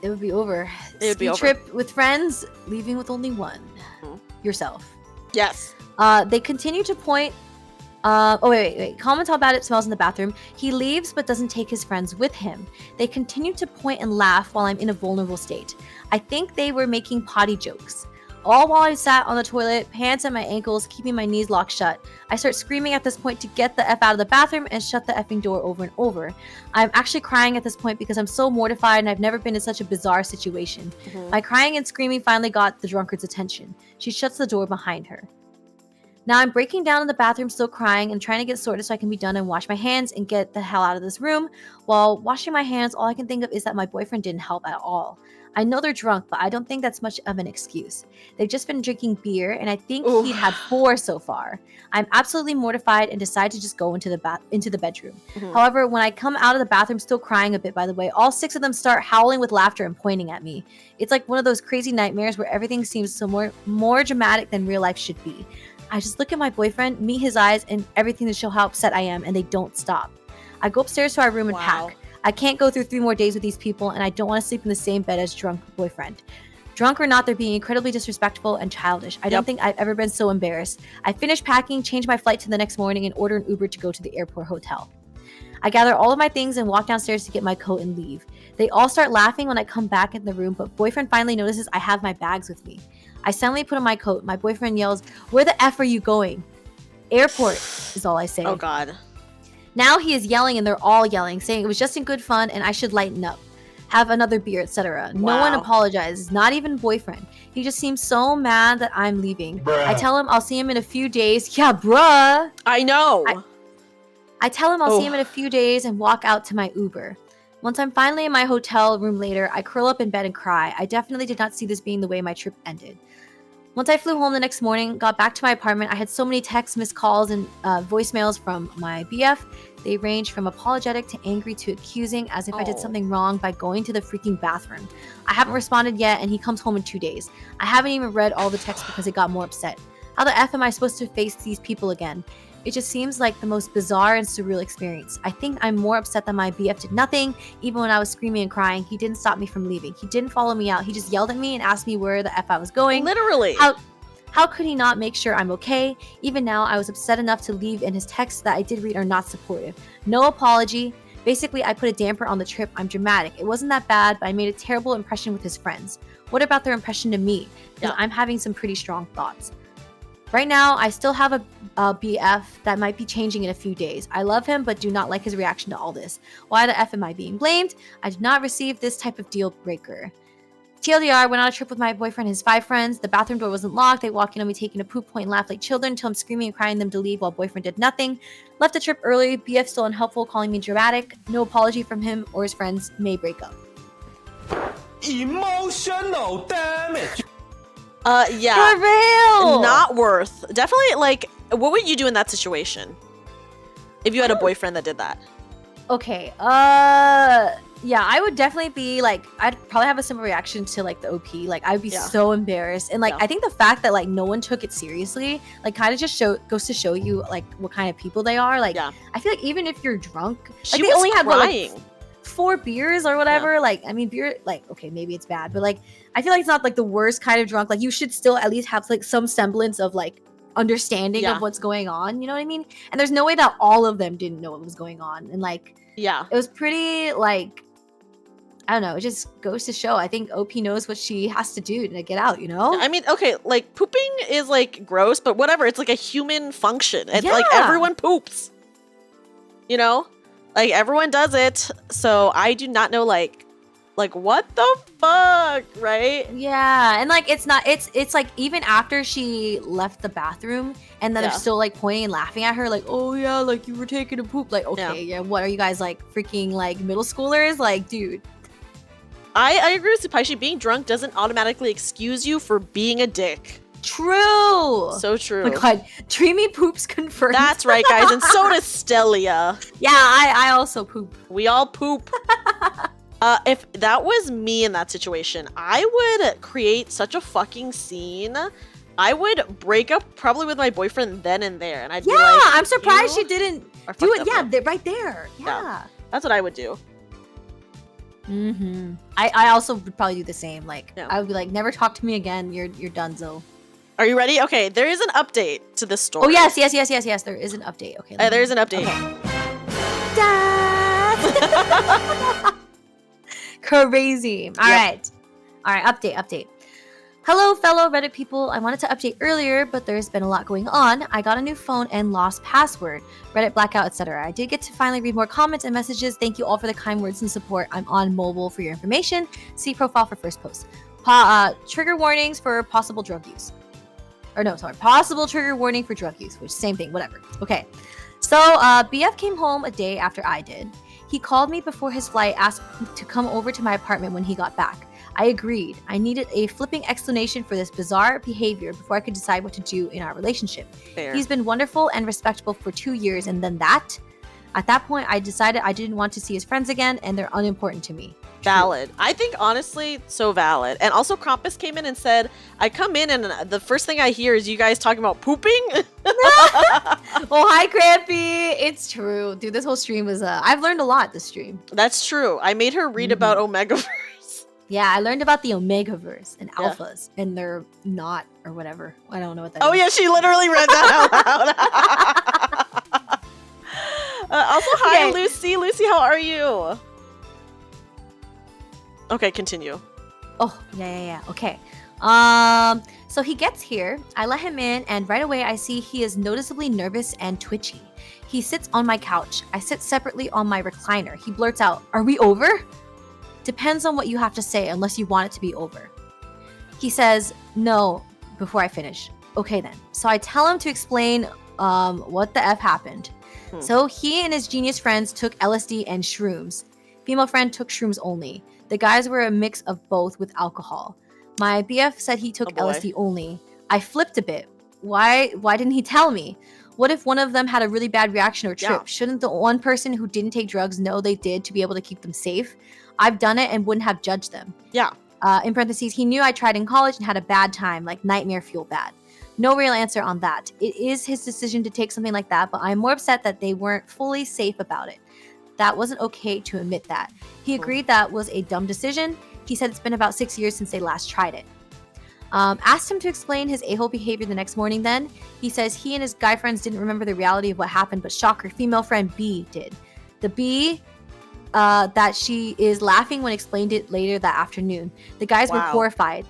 Speaker 2: It would be over.
Speaker 1: It would be over.
Speaker 2: Trip with friends, leaving with only one. Yourself.
Speaker 1: Yes.
Speaker 2: They continue to point. Wait. Comments how bad it smells in the bathroom. He leaves but doesn't take his friends with him. They continue to point and laugh while I'm in a vulnerable state. I think they were making potty jokes. All while I sat on the toilet, pants at my ankles, keeping my knees locked shut. I start screaming at this point to get the F out of the bathroom and shut the effing door over and over. I'm actually crying at this point because I'm so mortified and I've never been in such a bizarre situation. My crying and screaming finally got the drunkard's attention. She shuts the door behind her. Now I'm breaking down in the bathroom, still crying and trying to get sorted so I can be done and wash my hands and get the hell out of this room. While washing my hands, all I can think of is that my boyfriend didn't help at all. I know they're drunk, but I don't think that's much of an excuse. They've just been drinking beer, and I think he'd had 4 so far. I'm absolutely mortified and decide to just go into the bedroom. However, when I come out of the bathroom, still crying a bit, by the way, all 6 of them start howling with laughter and pointing at me. It's like one of those crazy nightmares where everything seems so more dramatic than real life should be. I just look at my boyfriend, meet his eyes, and everything to show how upset I am, and they don't stop. I go upstairs to our room and pack. I can't go through 3 more days with these people, and I don't want to sleep in the same bed as drunk boyfriend. Drunk or not, they're being incredibly disrespectful and childish. I don't think I've ever been so embarrassed. I finish packing, change my flight to the next morning, and order an Uber to go to the airport hotel. I gather all of my things and walk downstairs to get my coat and leave. They all start laughing when I come back in the room, but boyfriend finally notices I have my bags with me. I suddenly put on my coat. My boyfriend yells, "Where the F are you going?" "Airport," is all I say.
Speaker 1: Oh god.
Speaker 2: Now he is yelling and they're all yelling, saying it was just in good fun and I should lighten up, have another beer, etc. No one apologizes, not even boyfriend. He just seems so mad that I'm leaving.
Speaker 3: Bruh.
Speaker 2: I tell him I'll see him in a few days. Yeah, bruh.
Speaker 1: I know.
Speaker 2: I tell him I'll see him in a few days and walk out to my Uber. Once I'm finally in my hotel room later, I curl up in bed and cry. I definitely did not see this being the way my trip ended. Once I flew home the next morning, got back to my apartment, I had so many texts, missed calls, and voicemails from my BF. They ranged from apologetic to angry to accusing, as if I did something wrong by going to the freaking bathroom. I haven't responded yet, and he comes home in 2 days. I haven't even read all the texts because it got more upset. How the F am I supposed to face these people again? It just seems like the most bizarre and surreal experience. I think I'm more upset that my BF did nothing. Even when I was screaming and crying, he didn't stop me from leaving. He didn't follow me out. He just yelled at me and asked me where the F I was going.
Speaker 1: Literally.
Speaker 2: How could he not make sure I'm okay? Even now, I was upset enough to leave, and his texts that I did read are not supportive. No apology. Basically, I put a damper on the trip. I'm dramatic. It wasn't that bad, but I made a terrible impression with his friends. What about their impression to me? Because I'm having some pretty strong thoughts. Right now, I still have a BF that might be changing in a few days. I love him, but do not like his reaction to all this. Why the F am I being blamed? I did not receive this type of deal breaker. TLDR, went on a trip with my boyfriend and his 5 friends. The bathroom door wasn't locked. They walked in on me taking a poop, point and laugh like children until I'm screaming and crying them to leave while boyfriend did nothing. Left the trip early. BF still unhelpful, calling me dramatic. No apology from him or his friends. May break up.
Speaker 3: Emotional damage.
Speaker 1: Yeah.
Speaker 2: For real!
Speaker 1: Not worth. Definitely, like, what would you do in that situation? If you had a boyfriend that did that?
Speaker 2: Okay, yeah, I would definitely be like, I'd probably have a similar reaction to like the OP. Like, I'd be so embarrassed. And like, I think the fact that like no one took it seriously, like kind of just goes to show you like what kind of people they are. Like, I feel like even if you're drunk, like they only had like 4 beers or whatever. Like, I mean, beer, like, okay, maybe it's bad, but like, I feel like it's not like the worst kind of drunk. Like, you should still at least have like some semblance of like understanding of what's going on. You know what I mean? And there's no way that all of them didn't know what was going on. And like, it was pretty like, I don't know, it just goes to show. I think OP knows what she has to do to get out, you know?
Speaker 1: I mean, okay, like pooping is like gross, but whatever. It's like a human function. And like everyone poops. You know? Like everyone does it. So I do not know like what the fuck, right?
Speaker 2: Yeah, and like it's like even after she left the bathroom and then they're still like pointing and laughing at her like, oh yeah, like you were taking a poop. Like, okay, what are you guys like freaking like middle schoolers? Like, dude.
Speaker 1: I agree with Supaishi. Being drunk doesn't automatically excuse you for being a dick.
Speaker 2: True.
Speaker 1: So true.
Speaker 2: Oh my god, Dreamy poops confirmed.
Speaker 1: That's right, guys, and so does Stelli'a.
Speaker 2: Yeah, I also poop.
Speaker 1: We all poop. If that was me in that situation, I would create such a fucking scene. I would break up probably with my boyfriend then and there, and I'd be like,
Speaker 2: I'm surprised she didn't do it. Yeah,
Speaker 1: up.
Speaker 2: right there. Yeah.
Speaker 1: That's what I would do.
Speaker 2: I also would probably do the same. Like,
Speaker 1: Yeah.
Speaker 2: I would be like, never talk to me again. You're donezo.
Speaker 1: Are you ready? Okay, there is an update to this story.
Speaker 2: Oh yes. There is an update. Okay.
Speaker 1: There is an update.
Speaker 2: Okay. Crazy. All right. Update. Hello, fellow Reddit people. I wanted to update earlier, but there's been a lot going on. I got a new phone and lost password, Reddit blackout, etc. I did get to finally read more comments and messages. Thank you all for the kind words and support. I'm on mobile for your information. See profile for first post. Trigger warnings for possible drug use. Possible trigger warning for drug use, which same thing, whatever. Okay. So, BF came home a day after I did. He called me before his flight, asked to come over to my apartment when he got back. I agreed. I needed a flipping explanation for this bizarre behavior before I could decide what to do in our relationship.
Speaker 1: Fair.
Speaker 2: He's been wonderful and respectable for 2 years, and then that? At that point, I decided I didn't want to see his friends again, and they're unimportant to me.
Speaker 1: Valid. I think, honestly, so valid. And also, Krampus came in and said, I come in and the first thing I hear is you guys talking about pooping.
Speaker 2: Oh, hi, Crampy. It's true. Dude, this whole stream was, I've learned a lot this stream.
Speaker 1: That's true. I made her read about Omegaverse.
Speaker 2: Yeah, I learned about the Omegaverse and
Speaker 1: Yeah.
Speaker 2: alphas, and they're not, or whatever. I don't know what that
Speaker 1: Oh,
Speaker 2: is.
Speaker 1: yeah, she literally read that out loud. Also, hi,
Speaker 2: Okay.
Speaker 1: Lucy. Lucy, how are you? Okay, continue.
Speaker 2: Oh, yeah. Okay. So he gets here. I let him in, and right away I see he is noticeably nervous and twitchy. He sits on my couch. I sit separately on my recliner. He blurts out, "Are we over?" Depends on what you have to say, unless you want it to be over. He says, "No," before I finish. Okay then. So I tell him to explain what the F happened. So he and his genius friends took LSD and shrooms. Female friend took shrooms only. The guys were a mix of both with alcohol. My BF said he took
Speaker 1: Oh boy.
Speaker 2: LSD only. I flipped a bit. Why didn't he tell me? What if one of them had a really bad reaction or trip?
Speaker 1: Yeah.
Speaker 2: Shouldn't the one person who didn't take drugs know they did to be able to keep them safe? I've done it and wouldn't have judged them.
Speaker 1: Yeah.
Speaker 2: In parentheses, he knew I tried in college and had a bad time, like nightmare fuel bad. No real answer on that. It is his decision to take something like that, but I'm more upset that they weren't fully safe about it. That wasn't okay to admit that. He agreed that was a dumb decision. He said it's been about 6 years since they last tried it. Asked him to explain his a-hole behavior the next morning then. He says he and his guy friends didn't remember the reality of what happened, but shocker, female friend B did. The B, that she is laughing when explained it later that afternoon. The guys were
Speaker 1: Wow.
Speaker 2: horrified.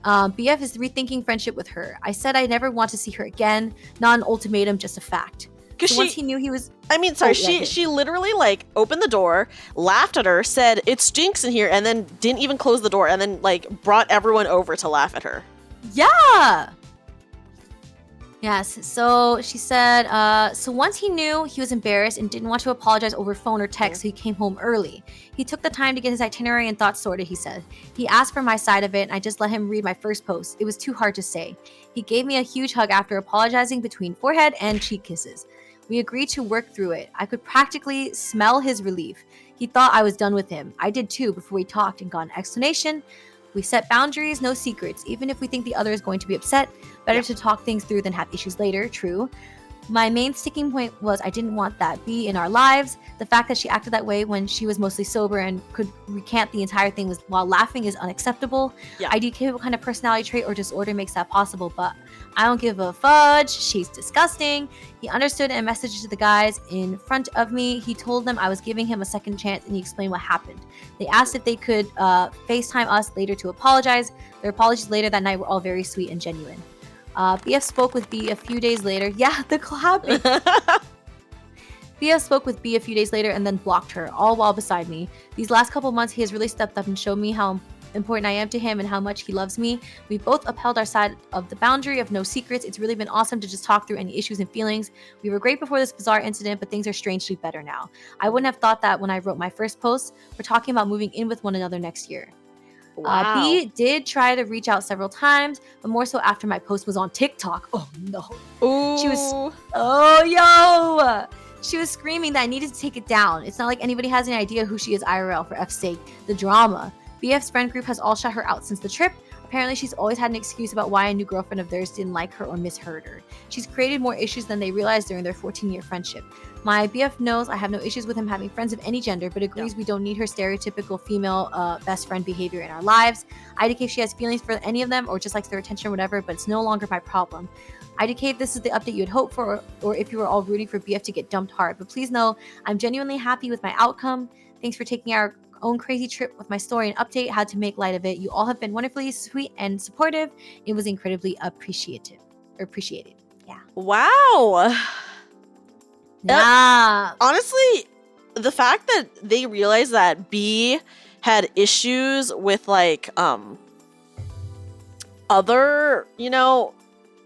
Speaker 2: BF is rethinking friendship with her. I said I never want to see her again. Not an ultimatum, just a fact.
Speaker 1: Because
Speaker 2: So once he knew he was...
Speaker 1: I mean, sorry,
Speaker 2: Oh, yeah,
Speaker 1: she literally like opened the door, laughed at her, said it stinks in here, and then didn't even close the door, and then like brought everyone over to laugh at her.
Speaker 2: Yeah! Yes, so she said, so once he knew he was embarrassed and didn't want to apologize over phone or text, so he came home early. He took the time to get his itinerary and thoughts sorted, he said. He asked for my side of it, and I just let him read my first post. It was too hard to say. He gave me a huge hug after apologizing between forehead and cheek kisses. We agreed to work through it. I could practically smell his relief. He thought I was done with him. I did too before we talked and got an explanation. We set boundaries, no secrets. Even if we think the other is going to be upset, better to talk things through than have issues later, true. My main sticking point was I didn't want that B in our lives. The fact that she acted that way when she was mostly sober and could recant the entire thing was while laughing is unacceptable.
Speaker 1: Yeah.
Speaker 2: I DK what kind of personality trait or disorder makes that possible, but I don't give a fudge. She's disgusting. He understood and messaged to the guys in front of me. He told them I was giving him a second chance and he explained what happened. They asked if they could FaceTime us later to apologize. Their apologies later that night were all very sweet and genuine. BF spoke with B a few days later. Yeah, the clapping. BF spoke with B a few days later and then blocked her, all while beside me. These last couple months, he has really stepped up and showed me how important I am to him and how much he loves me. We both upheld our side of the boundary of no secrets. It's really been awesome to just talk through any issues and feelings. We were great before this bizarre incident, but things are strangely better now. I wouldn't have thought that when I wrote my first post. We're talking about moving in with one another next year.
Speaker 1: Wow.
Speaker 2: B did try to reach out several times, but more so after my post was on TikTok. Oh no.
Speaker 1: Ooh.
Speaker 2: She was, oh yo! She was screaming that I needed to take it down. It's not like anybody has any idea who she is IRL, for F's sake. The drama. BF's friend group has all shut her out since the trip. Apparently, she's always had an excuse about why a new girlfriend of theirs didn't like her or misheard her. She's created more issues than they realized during their 14-year friendship. My BF knows I have no issues with him having friends of any gender, but agrees we don't need her stereotypical female best friend behavior in our lives. IDK if she has feelings for any of them or just likes their attention or whatever, but it's no longer my problem. IDK if this is the update you had hoped for, or if you were all rooting for BF to get dumped hard. But please know, I'm genuinely happy with my outcome. Thanks for taking our own crazy trip with my story and update, how to make light of it. You all have been wonderfully sweet and supportive. It was incredibly appreciated. Yeah.
Speaker 1: Wow.
Speaker 2: Yeah.
Speaker 1: Honestly, the fact that they realized that B had issues with like other, you know,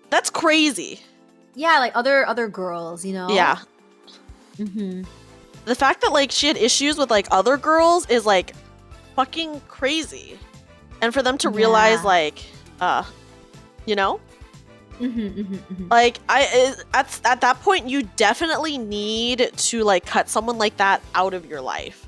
Speaker 1: that's crazy.
Speaker 2: Yeah, like other girls, you know.
Speaker 1: Yeah.
Speaker 2: Mm-hmm.
Speaker 1: The fact that like she had issues with like other girls is like fucking crazy. And for them to realize like you know, like at that point you definitely need to like cut someone like that out of your life.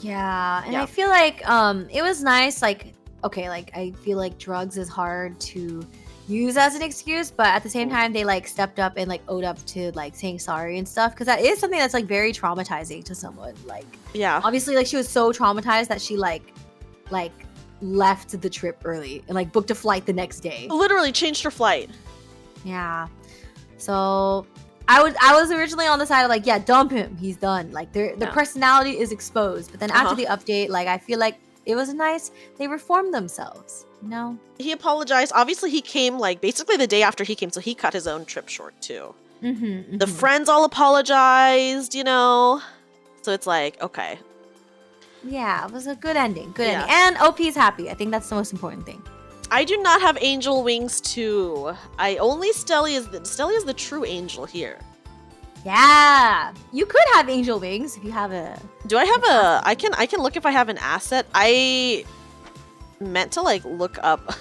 Speaker 2: Yeah, and I feel like it was nice, like, okay, like I feel like drugs is hard to use as an excuse, but at the same time they like stepped up and like owed up to like saying sorry and stuff, because that is something that's like very traumatizing to someone. Like,
Speaker 1: yeah,
Speaker 2: obviously like she was so traumatized that she like left the trip early and like booked a flight the next day.
Speaker 1: Literally changed her flight.
Speaker 2: Yeah. So I was originally on the side of like, yeah, dump him, he's done. Like their personality is exposed. But then after the update, like I feel like it was nice they reformed themselves, you know?
Speaker 1: He apologized. Obviously he came like basically the day after he came, so he cut his own trip short too. The friends all apologized, you know? So it's like, okay.
Speaker 2: Yeah, it was a good ending. Good ending. And OP's happy. I think that's the most important thing.
Speaker 1: I do not have angel wings too. I only Stelli'a is the true angel here.
Speaker 2: Yeah. You could have angel wings if you have a...
Speaker 1: Do I have a... I can look if I have an asset. I meant to like look up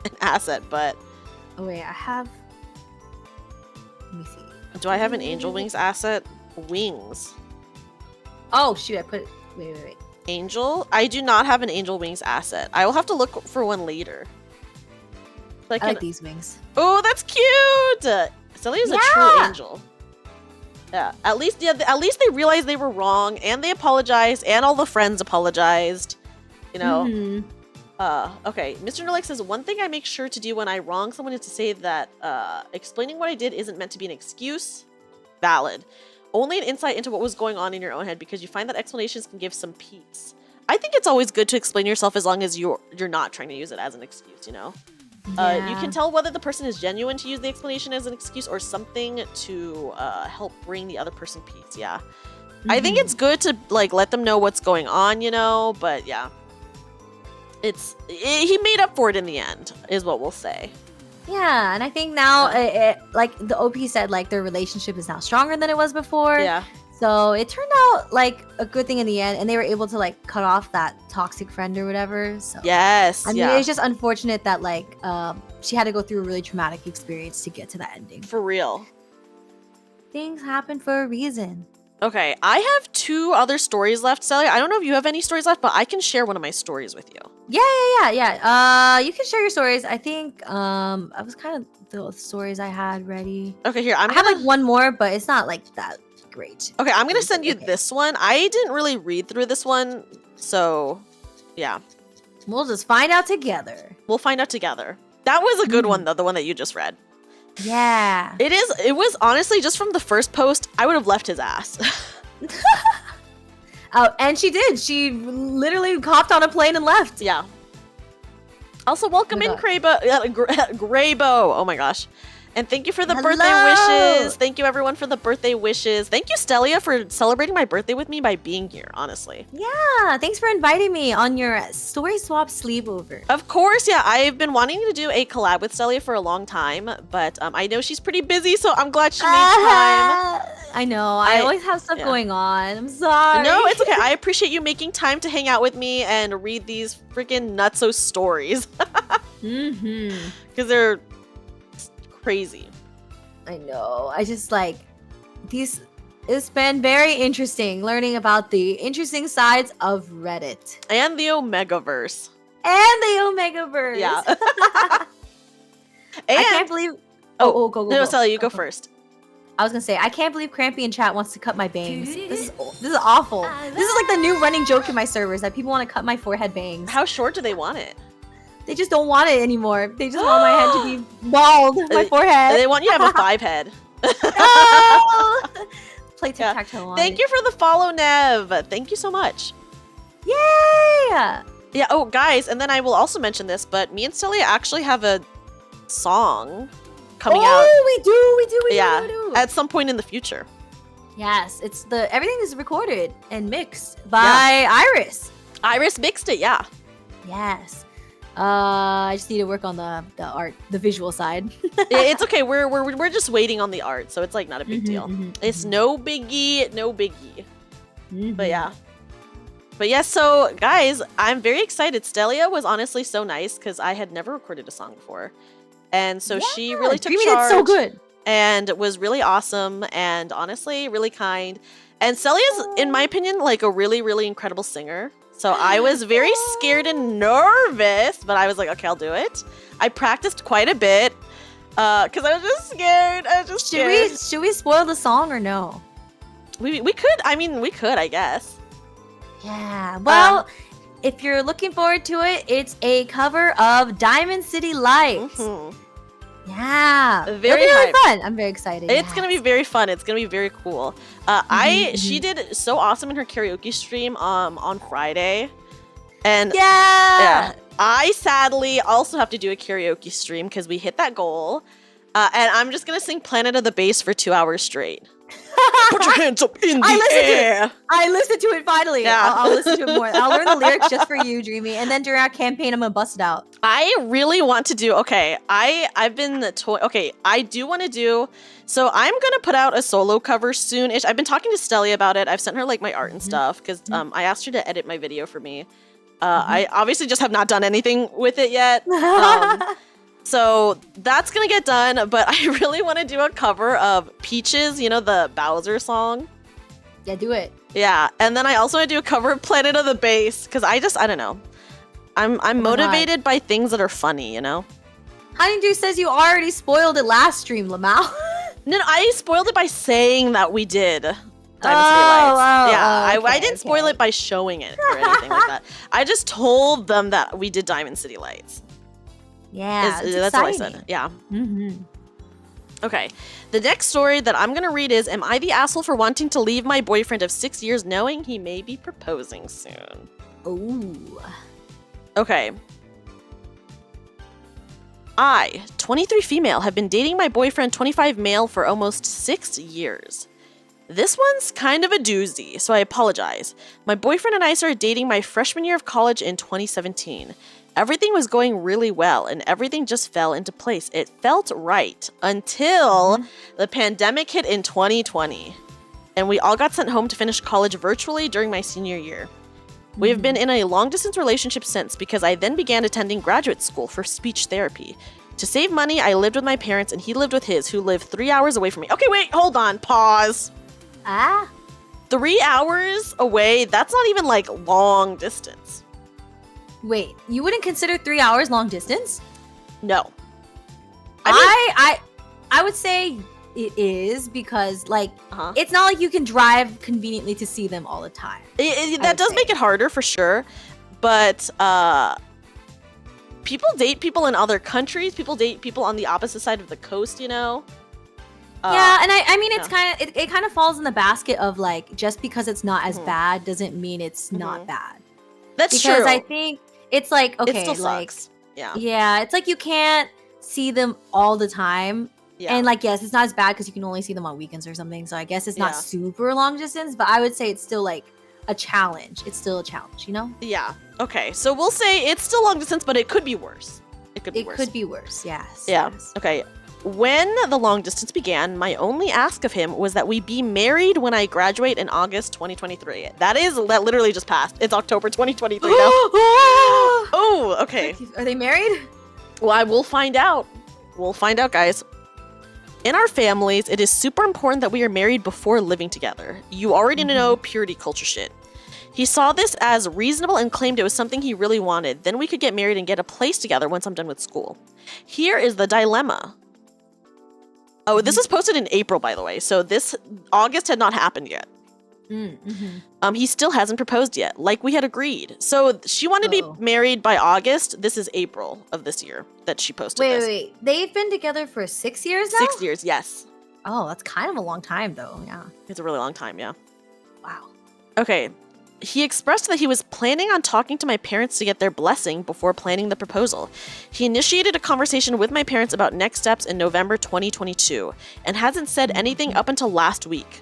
Speaker 1: an asset, but...
Speaker 2: Oh wait, I have... Let me see.
Speaker 1: Do I have an angel wings asset? Wings.
Speaker 2: Oh shoot, I put it... Wait.
Speaker 1: Angel? I do not have an angel wings asset. I will have to look for one later.
Speaker 2: I like these wings.
Speaker 1: Oh, that's cute! Stellia''s a true angel. Yeah, at least they realized they were wrong, and they apologized, and all the friends apologized. You know? Okay, Mr. Nerlik says, one thing I make sure to do when I wrong someone is to say that explaining what I did isn't meant to be an excuse. Valid. Only an insight into what was going on in your own head, because you find that explanations can give some peace. I think it's always good to explain yourself as long as you're not trying to use it as an excuse, you know? You can tell whether the person is genuine to use the explanation as an excuse or something to help bring the other person peace. Yeah. I think it's good to like let them know what's going on, you know, but yeah. He made up for it in the end, is what we'll say.
Speaker 2: Yeah, and I think now, like the OP said, like their relationship is now stronger than it was before. Yeah. So it turned out like a good thing in the end, and they were able to like cut off that toxic friend or whatever. So
Speaker 1: yes,
Speaker 2: I mean, it's just unfortunate that like she had to go through a really traumatic experience to get to that ending.
Speaker 1: For real.
Speaker 2: Things happen for a reason.
Speaker 1: Okay, I have 2 other stories left, Stelli'a. I don't know if you have any stories left, but I can share one of my stories with you.
Speaker 2: Yeah. You can share your stories. I think I was kind of the stories I had ready.
Speaker 1: Okay, here
Speaker 2: I have like one more, but it's not like that great.
Speaker 1: Okay, I'm gonna send you this one. I didn't really read through this one, so yeah.
Speaker 2: We'll just find out together.
Speaker 1: We'll find out together. That was a good one though, the one that you just read.
Speaker 2: Yeah.
Speaker 1: It was honestly just from the first post, I would have left his ass.
Speaker 2: Oh, and she did. She literally hopped on a plane and left.
Speaker 1: Yeah. Also, welcome in, Graybo. Oh my gosh. And thank you for the birthday
Speaker 2: Hello.
Speaker 1: wishes. Thank you, everyone, for the birthday wishes. Thank you, Stelli'a, for celebrating my birthday with me by being here, honestly.
Speaker 2: Yeah, thanks for inviting me on your Story Swap Sleepover.
Speaker 1: Of course, yeah. I've been wanting to do a collab with Stelli'a for a long time, but I know she's pretty busy, so I'm glad she made time.
Speaker 2: I know. I always have stuff going on. I'm sorry.
Speaker 1: No, it's okay. I appreciate you making time to hang out with me and read these freaking nutso stories. Because they're crazy.
Speaker 2: I know. I just like these. It's been very interesting learning about the interesting sides of Reddit
Speaker 1: And the Omegaverse.
Speaker 2: and the Omegaverse.
Speaker 1: Yeah.
Speaker 2: I can't believe. Go.
Speaker 1: No, Sally, you go first.
Speaker 2: I was gonna say I can't believe Crampy in chat wants to cut my bangs. This is awful. This is like the new running joke in my servers that people want to cut my forehead bangs.
Speaker 1: How short do they want it?
Speaker 2: They just don't want it anymore. They just want my head to be bald. My forehead.
Speaker 1: They want you to have a 5 head.
Speaker 2: No! Play tic-tac-toe on
Speaker 1: Thank
Speaker 2: it.
Speaker 1: you for the follow, Nev. Thank you so much.
Speaker 2: Yay!
Speaker 1: Yeah, oh, guys, and then I will also mention this, but me and Stelli'a actually have a song coming out.
Speaker 2: We do.
Speaker 1: At some point in the future.
Speaker 2: Yes, everything is recorded and mixed by Iris.
Speaker 1: Iris mixed it, yeah.
Speaker 2: Yes. I just need to work on the art, the visual side.
Speaker 1: It's okay. We're just waiting on the art, so it's like not a big deal. It's no biggie. But yeah. But yes, so guys, I'm very excited. Stelli'a was honestly so nice because I had never recorded a song before. And so she really took charge.
Speaker 2: It's so good.
Speaker 1: And was really awesome and honestly really kind. And Stellia''s, in my opinion, like a really, really incredible singer. So I was very scared and nervous, but I was like, okay, I'll do it. I practiced quite a bit because I was just scared.
Speaker 2: Should we spoil the song or no?
Speaker 1: We could. I mean, we could, I guess.
Speaker 2: Yeah. Well, if you're looking forward to it, it's a cover of Diamond City Lights. Yeah.
Speaker 1: Very
Speaker 2: really fun. I'm very excited.
Speaker 1: It's gonna be very fun. It's gonna be very cool. She did so awesome in her karaoke stream on Friday. And yeah. I sadly also have to do a karaoke stream because we hit that goal. And I'm just gonna sing Planet of the Bass for 2 hours straight. Put your hands up in the air.
Speaker 2: I listened to it finally.
Speaker 1: Yeah.
Speaker 2: I'll listen to it more. I'll learn the lyrics just for you, Dreamy. And then during our campaign, I'm gonna bust it out.
Speaker 1: I really want to do. Okay, I've been okay. I do want to do. So I'm gonna put out a solo cover soon-ish. I've been talking to Stelli'a about it. I've sent her like my art and stuff because I asked her to edit my video for me. I obviously just have not done anything with it yet. So that's gonna get done, but I really want to do a cover of Peaches, you know, the Bowser song.
Speaker 2: Yeah, do it.
Speaker 1: Yeah, and then I also want to do a cover of Planet of the Bass because I don't know. I'm motivated by things that are funny, you know?
Speaker 2: Honeydew says you already spoiled it last stream, Lamau.
Speaker 1: No, I spoiled it by saying that we did Diamond City Lights. I didn't spoil it by showing it or anything like that. I just told them that we did Diamond City Lights.
Speaker 2: Yeah,
Speaker 1: that's all I said. Yeah. Okay. The next story that I'm going to read is, am I the asshole for wanting to leave my boyfriend of 6 years knowing he may be proposing soon?
Speaker 2: Ooh.
Speaker 1: Okay. I, 23 female, have been dating my boyfriend 25 male for almost 6 years. This one's kind of a doozy, so I apologize. My boyfriend and I started dating my freshman year of college in 2017. Everything was going really well, and everything just fell into place. It felt right until the pandemic hit in 2020, and we all got sent home to finish college virtually during my senior year. We have been in a long-distance relationship since because I then began attending graduate school for speech therapy. To save money, I lived with my parents, and he lived with his, who lived 3 hours away from me. Okay, wait, hold on, pause. 3 hours away? That's not even, like, long distance.
Speaker 2: Wait, you wouldn't consider 3 hours long distance?
Speaker 1: No.
Speaker 2: I would say it is because, like, it's not like you can drive conveniently to see them all the time.
Speaker 1: That does make it harder for sure, but people date people in other countries. People date people on the opposite side of the coast, you know?
Speaker 2: Yeah, and I mean, it's kind of it kind of falls in the basket of like just because it's not as bad doesn't mean it's not bad.
Speaker 1: That's true.
Speaker 2: Because I think it's like okay,
Speaker 1: it still
Speaker 2: like
Speaker 1: sucks.
Speaker 2: yeah, it's like you can't see them all the time,
Speaker 1: Yeah.
Speaker 2: And like, yes, it's not as bad because you can only see them on weekends or something. So I guess it's not
Speaker 1: Yeah.
Speaker 2: super long distance, but I would say it's still like a challenge. It's still a challenge, you know?
Speaker 1: Yeah. Okay. So we'll say it's still long distance, but it could be worse. It could be
Speaker 2: It
Speaker 1: worse.
Speaker 2: could be worse, yes.
Speaker 1: Yeah.
Speaker 2: Yes.
Speaker 1: Okay. When the long distance began, my only ask of him was that we be married when I graduate in August 2023. That literally just passed. It's October 2023 now. Oh, okay.
Speaker 2: Are they married?
Speaker 1: Well, I will find out. We'll find out, guys. In our families, it is super important that we are married before living together. You already know purity culture shit. He saw this as reasonable and claimed it was something he really wanted. Then we could get married and get a place together once I'm done with school. Here is the dilemma. Oh, this was posted in April, by the way. So this August had not happened yet. He still hasn't proposed yet, like we had agreed. So she wanted to be married by August. This is April of this year that she posted this.
Speaker 2: Wait. They've been together for 6 years now?
Speaker 1: 6 years, yes.
Speaker 2: Oh, that's kind of a long time, though. Yeah.
Speaker 1: It's a really long time, yeah.
Speaker 2: Wow.
Speaker 1: Okay. He expressed that he was planning on talking to my parents to get their blessing before planning the proposal. He initiated a conversation with my parents about next steps in November 2022 and hasn't said anything up until last week.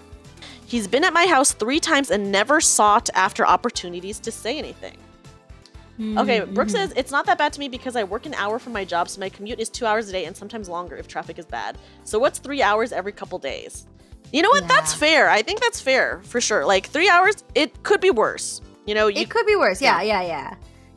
Speaker 1: He's been at my house 3 times and never sought after opportunities to say anything. Okay, Brooke says, it's not that bad to me because I work an hour from my job, so my commute is 2 hours a day and sometimes longer if traffic is bad. So what's 3 hours every couple days? You know what?
Speaker 2: Yeah.
Speaker 1: That's fair. I think that's fair, for sure. Like, 3 hours, it could be worse. You know,
Speaker 2: It could be worse. Yeah.
Speaker 1: Yeah.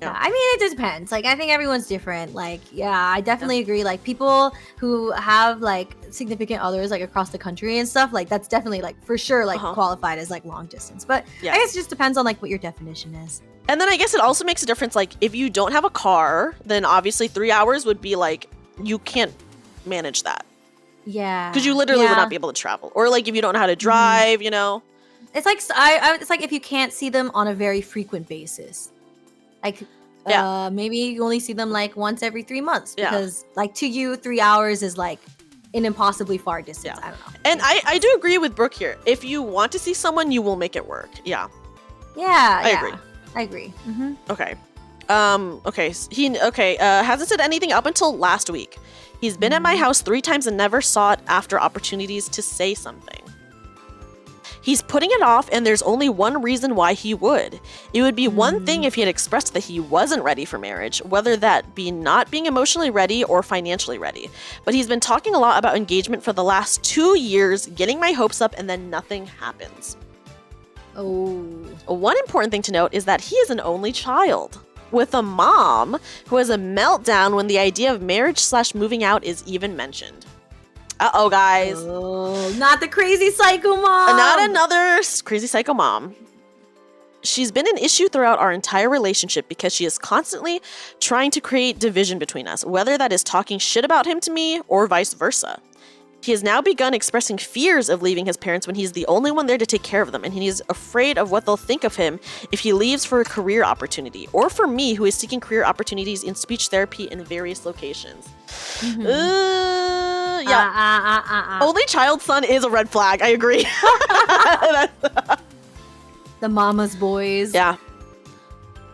Speaker 2: I mean, it just depends. Like, I think everyone's different. Like, yeah, I definitely agree. Like, people who have like significant others like across the country and stuff, like that's definitely like for sure like qualified as like long distance. But I guess it just depends on like what your definition is.
Speaker 1: And then I guess it also makes a difference. Like, if you don't have a car, then obviously 3 hours would be like, you can't manage that.
Speaker 2: Yeah.
Speaker 1: Because you literally would not be able to travel. Or like if you don't know how to drive, you know.
Speaker 2: It's like it's like if you can't see them on a very frequent basis. Like maybe you only see them like once every 3 months because like to you 3 hours is like an impossibly far distance. I don't know.
Speaker 1: And I do agree with Brooke here. If you want to see someone, you will make it work. Yeah.
Speaker 2: Yeah.
Speaker 1: I
Speaker 2: agree. I agree.
Speaker 1: Okay. Hasn't said anything up until last week. He's been at my house 3 times and never sought after opportunities to say something. He's putting it off, and there's only one reason why he would. It would be one thing if he had expressed that he wasn't ready for marriage, whether that be not being emotionally ready or financially ready. But he's been talking a lot about engagement for the last 2 years, getting my hopes up, and then nothing happens.
Speaker 2: Oh.
Speaker 1: One important thing to note is that he is an only child, with a mom who has a meltdown when the idea of marriage/moving out is even mentioned. Uh-oh, guys.
Speaker 2: Oh, not the crazy psycho mom.
Speaker 1: Not another crazy psycho mom. She's been an issue throughout our entire relationship because she is constantly trying to create division between us, whether that is talking shit about him to me or vice versa. He has now begun expressing fears of leaving his parents when he's the only one there to take care of them, and he is afraid of what they'll think of him if he leaves for a career opportunity, or for me, who is seeking career opportunities in speech therapy in various locations. Only child son is a red flag. I agree.
Speaker 2: The mama's boys.
Speaker 1: Yeah.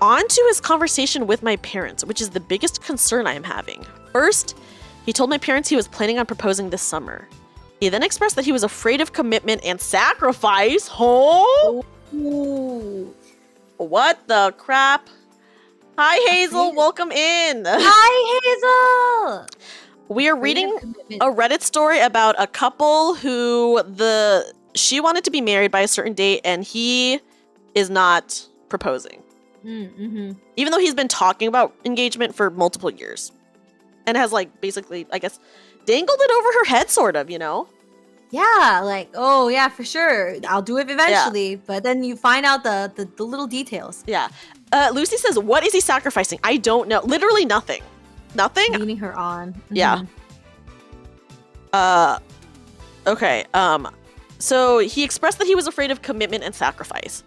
Speaker 1: On to his conversation with my parents, which is the biggest concern I am having. First, he told my parents he was planning on proposing this summer. He then expressed that he was afraid of commitment and sacrifice. Oh!
Speaker 2: Ooh.
Speaker 1: What the crap? Hi, Hazel. Welcome in.
Speaker 2: Hi, Hazel.
Speaker 1: We are reading a Reddit story about a couple who she wanted to be married by a certain date and he is not proposing. Even though he's been talking about engagement for multiple years. And has like basically, I guess, dangled it over her head, sort of, you know?
Speaker 2: Yeah, like, oh yeah, for sure. I'll do it eventually. But then you find out the little details.
Speaker 1: Yeah. Lucy says, what is he sacrificing? I don't know. Literally nothing. Nothing?
Speaker 2: Leading her on.
Speaker 1: Yeah. Okay. So he expressed that he was afraid of commitment and sacrifice.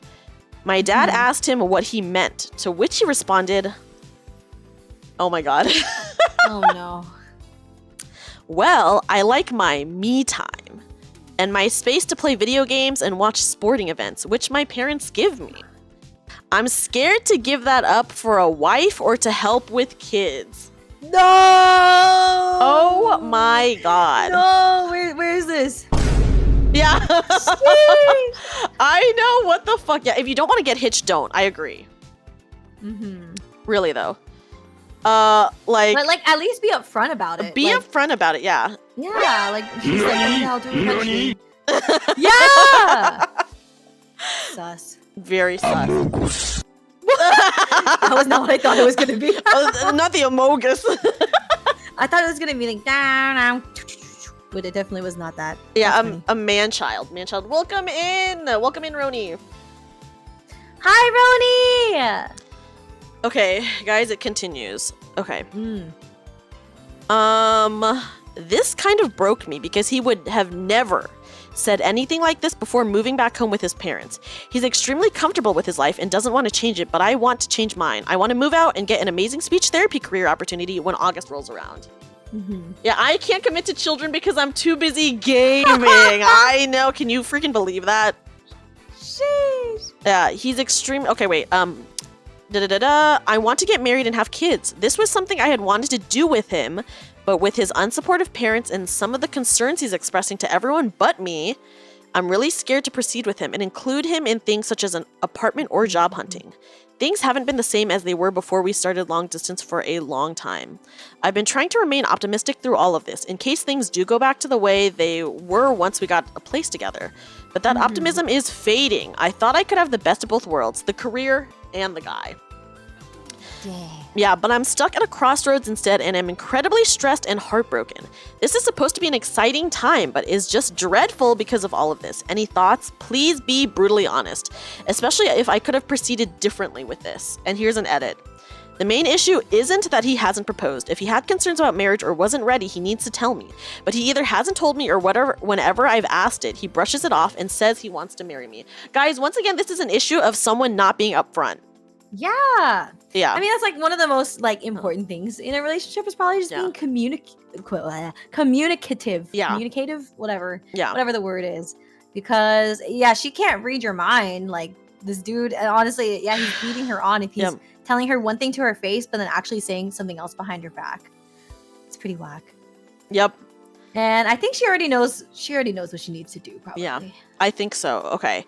Speaker 1: My dad asked him what he meant, to which he responded, oh my God.
Speaker 2: Oh no.
Speaker 1: Well, I like my me time and my space to play video games and watch sporting events, which my parents give me. I'm scared to give that up for a wife or to help with kids.
Speaker 2: No!
Speaker 1: Oh my god.
Speaker 2: No, where is this?
Speaker 1: Yeah.
Speaker 2: Sheesh.
Speaker 1: I know, what the fuck. Yeah, if you don't want to get hitched, don't. I agree. Really though. Like,
Speaker 2: But like at least be upfront about it.
Speaker 1: be
Speaker 2: like,
Speaker 1: upfront about it, yeah.
Speaker 2: Yeah, like she's like, maybe I'll do it. Yeah. Sus.
Speaker 1: Very sus.
Speaker 2: That was not what I thought it was gonna be.
Speaker 1: Not the Amogus.
Speaker 2: I thought it was gonna be like down, but it definitely was not that.
Speaker 1: Yeah, a man-child. Man-child. Welcome in, Roni.
Speaker 2: Hi, Roni.
Speaker 1: Okay, guys, it continues. Okay. This kind of broke me because he would have never said anything like this before moving back home with his parents. He's extremely comfortable with his life and doesn't want to change it, but I want to change mine. I want to move out and get an amazing speech therapy career opportunity when August rolls around. Yeah, I can't commit to children because I'm too busy gaming. I know. Can you freaking believe that?
Speaker 2: Sheesh.
Speaker 1: Yeah, he's extreme. Okay, wait. I want to get married and have kids. This was something I had wanted to do with him, but with his unsupportive parents and some of the concerns he's expressing to everyone but me, I'm really scared to proceed with him and include him in things such as an apartment or job hunting. Things haven't been the same as they were before we started long distance for a long time. I've been trying to remain optimistic through all of this, in case things do go back to the way they were once we got a place together. But that optimism is fading. I thought I could have the best of both worlds, the career and the guy. Yeah, but I'm stuck at a crossroads instead, and I'm incredibly stressed and heartbroken. This is supposed to be an exciting time, but is just dreadful because of all of this. Any thoughts? Please be brutally honest, especially if I could have proceeded differently with this. And here's an edit. The main issue isn't that he hasn't proposed. If he had concerns about marriage or wasn't ready, he needs to tell me. But he either hasn't told me or whatever. Whenever I've asked it, he brushes it off and says he wants to marry me. Guys, once again, this is an issue of someone not being upfront.
Speaker 2: Yeah.
Speaker 1: Yeah.
Speaker 2: I mean, that's like one of the most like important things in a relationship is probably just being communicative.
Speaker 1: Yeah.
Speaker 2: Communicative, whatever.
Speaker 1: Yeah.
Speaker 2: Whatever the word is. Because yeah, she can't read your mind. Like this dude, and honestly, yeah, he's leading her on if he's telling her one thing to her face, but then actually saying something else behind her back. It's pretty whack.
Speaker 1: Yep.
Speaker 2: And I think she already knows what she needs to do, probably.
Speaker 1: Yeah. I think so. Okay.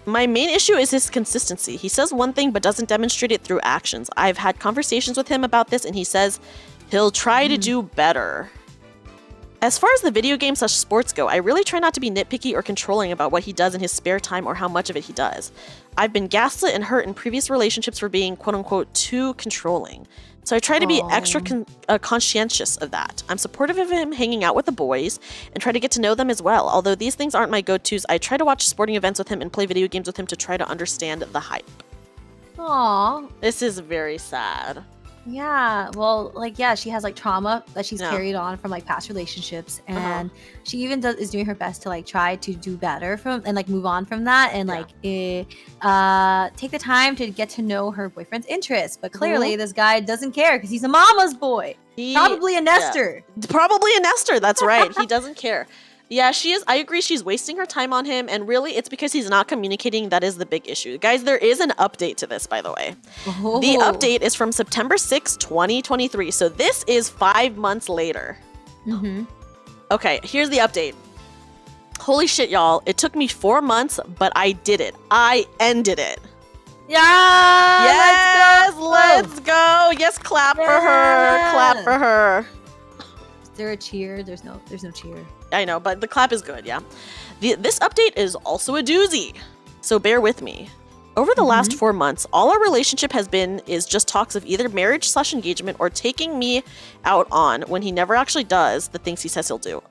Speaker 1: My main issue is his consistency. He says one thing but doesn't demonstrate it through actions. I've had conversations with him about this and he says he'll try to do better. As far as the video game / sports go, I really try not to be nitpicky or controlling about what he does in his spare time or how much of it he does. I've been gaslit and hurt in previous relationships for being quote-unquote too controlling. So I try to be extra conscientious of that. I'm supportive of him hanging out with the boys and try to get to know them as well. Although these things aren't my go-tos, I try to watch sporting events with him and play video games with him to try to understand the hype.
Speaker 2: Aww.
Speaker 1: This is very sad.
Speaker 2: Yeah, well, like, yeah, she has like trauma that she's carried on from like past relationships, and she even is doing her best to like try to do better from and like move on from that and like take the time to get to know her boyfriend's interests. But clearly, this guy doesn't care because he's a mama's boy, probably a nester.
Speaker 1: Yeah. Probably a nester. That's right. He doesn't care. Yeah, she is. I agree. She's wasting her time on him. And really, it's because he's not communicating. That is the big issue. Guys, there is an update to this, by the way. Oh. The update is from September 6, 2023. So this is 5 months later. Okay, here's the update. Holy shit, y'all. It took me 4 months, but I did it. I ended it.
Speaker 2: Yeah!
Speaker 1: Yes! Let's go! Yes, clap for her. Clap for her.
Speaker 2: Is there a cheer? There's no cheer.
Speaker 1: I know, but the clap is good, yeah. This update is also a doozy, so bear with me. Over the last 4 months, all our relationship has been is just talks of either marriage / engagement or taking me out on when he never actually does the things he says he'll do.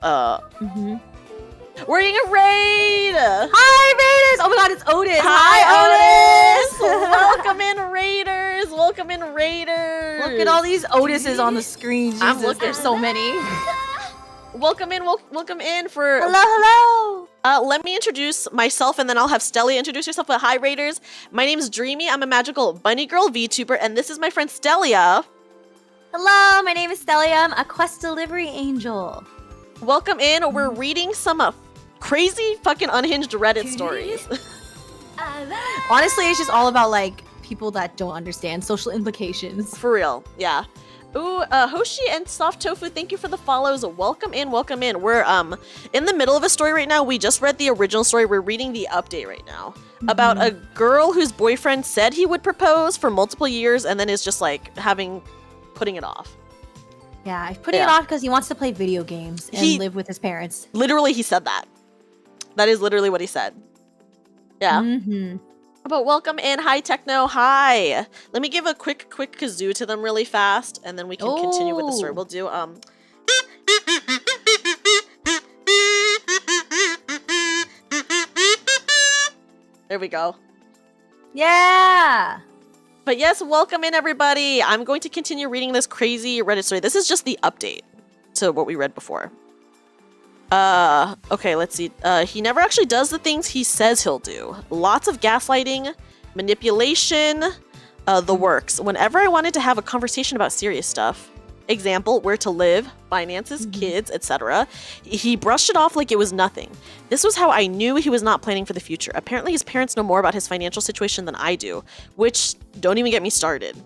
Speaker 1: We're getting a raid!
Speaker 2: Hi, Raiders! Oh my god, it's Otis!
Speaker 1: Hi, Otis! Welcome in, Raiders! Welcome in, Raiders!
Speaker 2: Look at all these Otises on the screen. Jesus,
Speaker 1: I'm looking.
Speaker 2: There's so many.
Speaker 1: Welcome in for...
Speaker 2: Hello!
Speaker 1: Let me introduce myself and then I'll have Stelli'a introduce herself. But hi, Raiders. My name is Dreamy. I'm a magical bunny girl VTuber, and this is my friend Stelli'a.
Speaker 2: Hello, my name is Stelli'a. I'm a quest delivery angel.
Speaker 1: Welcome in. We're reading some crazy fucking unhinged Reddit stories.
Speaker 2: Honestly, it's just all about like people that don't understand social implications.
Speaker 1: For real, yeah. Ooh, Hoshi and Soft Tofu, thank you for the follows. Welcome in, welcome in. We're in the middle of a story right now. We just read the original story. We're reading the update right now about a girl whose boyfriend said he would propose for multiple years and then is just like putting it off.
Speaker 2: Yeah, he's putting it off because he wants to play video games and live with his parents.
Speaker 1: Literally, he said that. That is literally what he said. Yeah. But welcome in. Hi, Techno. Hi. Let me give a quick kazoo to them really fast, and then we can continue with the story. We'll do, There we go.
Speaker 2: Yeah.
Speaker 1: But yes, welcome in, everybody. I'm going to continue reading this crazy Reddit story. This is just the update to what we read before. Okay, let's see. He never actually does the things he says he'll do. Lots of gaslighting, manipulation, the works. Whenever I wanted to have a conversation about serious stuff, example, where to live, finances, kids, etc., he brushed it off like it was nothing. This was how I knew he was not planning for the future. Apparently his parents know more about his financial situation than I do, which don't even get me started.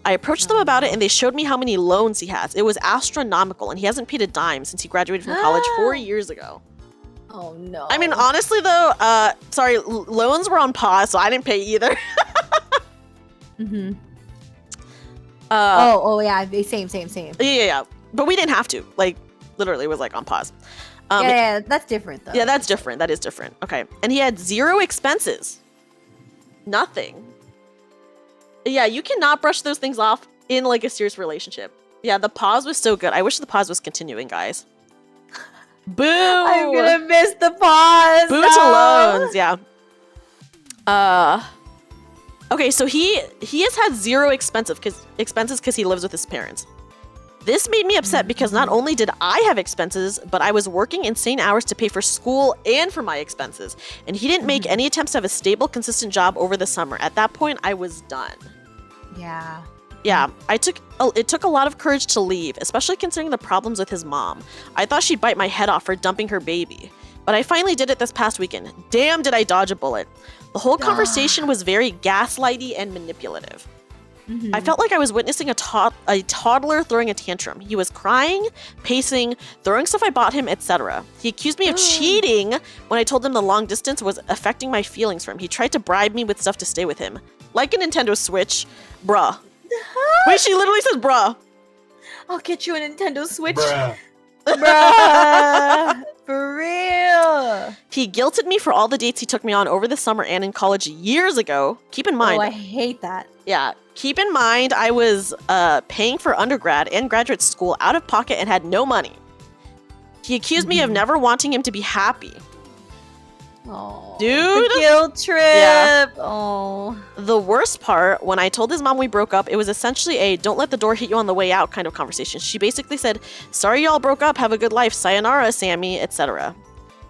Speaker 1: I approached them about it and they showed me how many loans he has. It was astronomical and he hasn't paid a dime since he graduated from college 4 years ago.
Speaker 2: Oh no.
Speaker 1: I mean, honestly though, sorry, loans were on pause, so I didn't pay either.
Speaker 2: Yeah, same.
Speaker 1: Yeah. But we didn't have to. Like, literally, it was like on pause.
Speaker 2: Yeah, that's different though.
Speaker 1: Yeah, that's different. That is different. Okay. And he had 0 expenses. Nothing. Yeah, you cannot brush those things off in like a serious relationship. Yeah, the pause was so good. I wish the pause was continuing, guys. Boo!
Speaker 2: I'm gonna miss the pause.
Speaker 1: Boo to loans, yeah. Okay, so he has had 0 expenses because he lives with his parents. This made me upset because not only did I have expenses, but I was working insane hours to pay for school and for my expenses. And he didn't make any attempts to have a stable, consistent job over the summer. At that point, I was done.
Speaker 2: Yeah.
Speaker 1: Yeah, it took a lot of courage to leave, especially considering the problems with his mom. I thought she'd bite my head off for dumping her baby. But I finally did it this past weekend. Damn, did I dodge a bullet. The whole conversation was very gaslighty and manipulative. I felt like I was witnessing a toddler throwing a tantrum. He was crying, pacing, throwing stuff I bought him, etc. He accused me of cheating when I told him the long distance was affecting my feelings for him. He tried to bribe me with stuff to stay with him. Like a Nintendo Switch. Bruh. Wait, she literally says bruh.
Speaker 2: I'll get you a Nintendo Switch.
Speaker 3: Bruh.
Speaker 2: Bruh. For real.
Speaker 1: He guilted me for all the dates he took me on over the summer and in college years ago. Keep in mind.
Speaker 2: Oh, I hate that.
Speaker 1: Yeah. Keep in mind, I was paying for undergrad and graduate school out of pocket and had no money. He accused me of never wanting him to be happy.
Speaker 2: Oh,
Speaker 1: dude.
Speaker 2: The guilt trip.
Speaker 1: Yeah.
Speaker 2: Oh.
Speaker 1: The worst part, when I told his mom we broke up, it was essentially a don't let the door hit you on the way out kind of conversation. She basically said, sorry y'all broke up, have a good life, sayonara, Sammy, etc.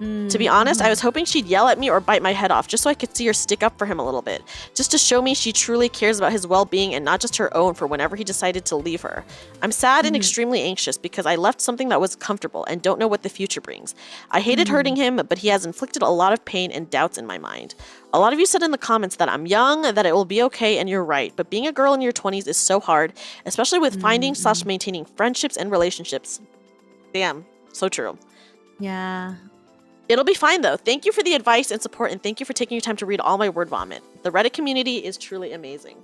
Speaker 1: To be honest, I was hoping she'd yell at me or bite my head off just so I could see her stick up for him a little bit. Just to show me she truly cares about his well-being and not just her own for whenever he decided to leave her. I'm sad and extremely anxious because I left something that was comfortable and don't know what the future brings. I hated hurting him, but he has inflicted a lot of pain and doubts in my mind. A lot of you said in the comments that I'm young, that it will be okay, and you're right. But being a girl in your 20s is so hard, especially with finding/maintaining friendships and relationships. Damn, so true.
Speaker 2: Yeah.
Speaker 1: It'll be fine though. Thank you for the advice and support, and thank you for taking your time to read all my word vomit. The Reddit community is truly amazing.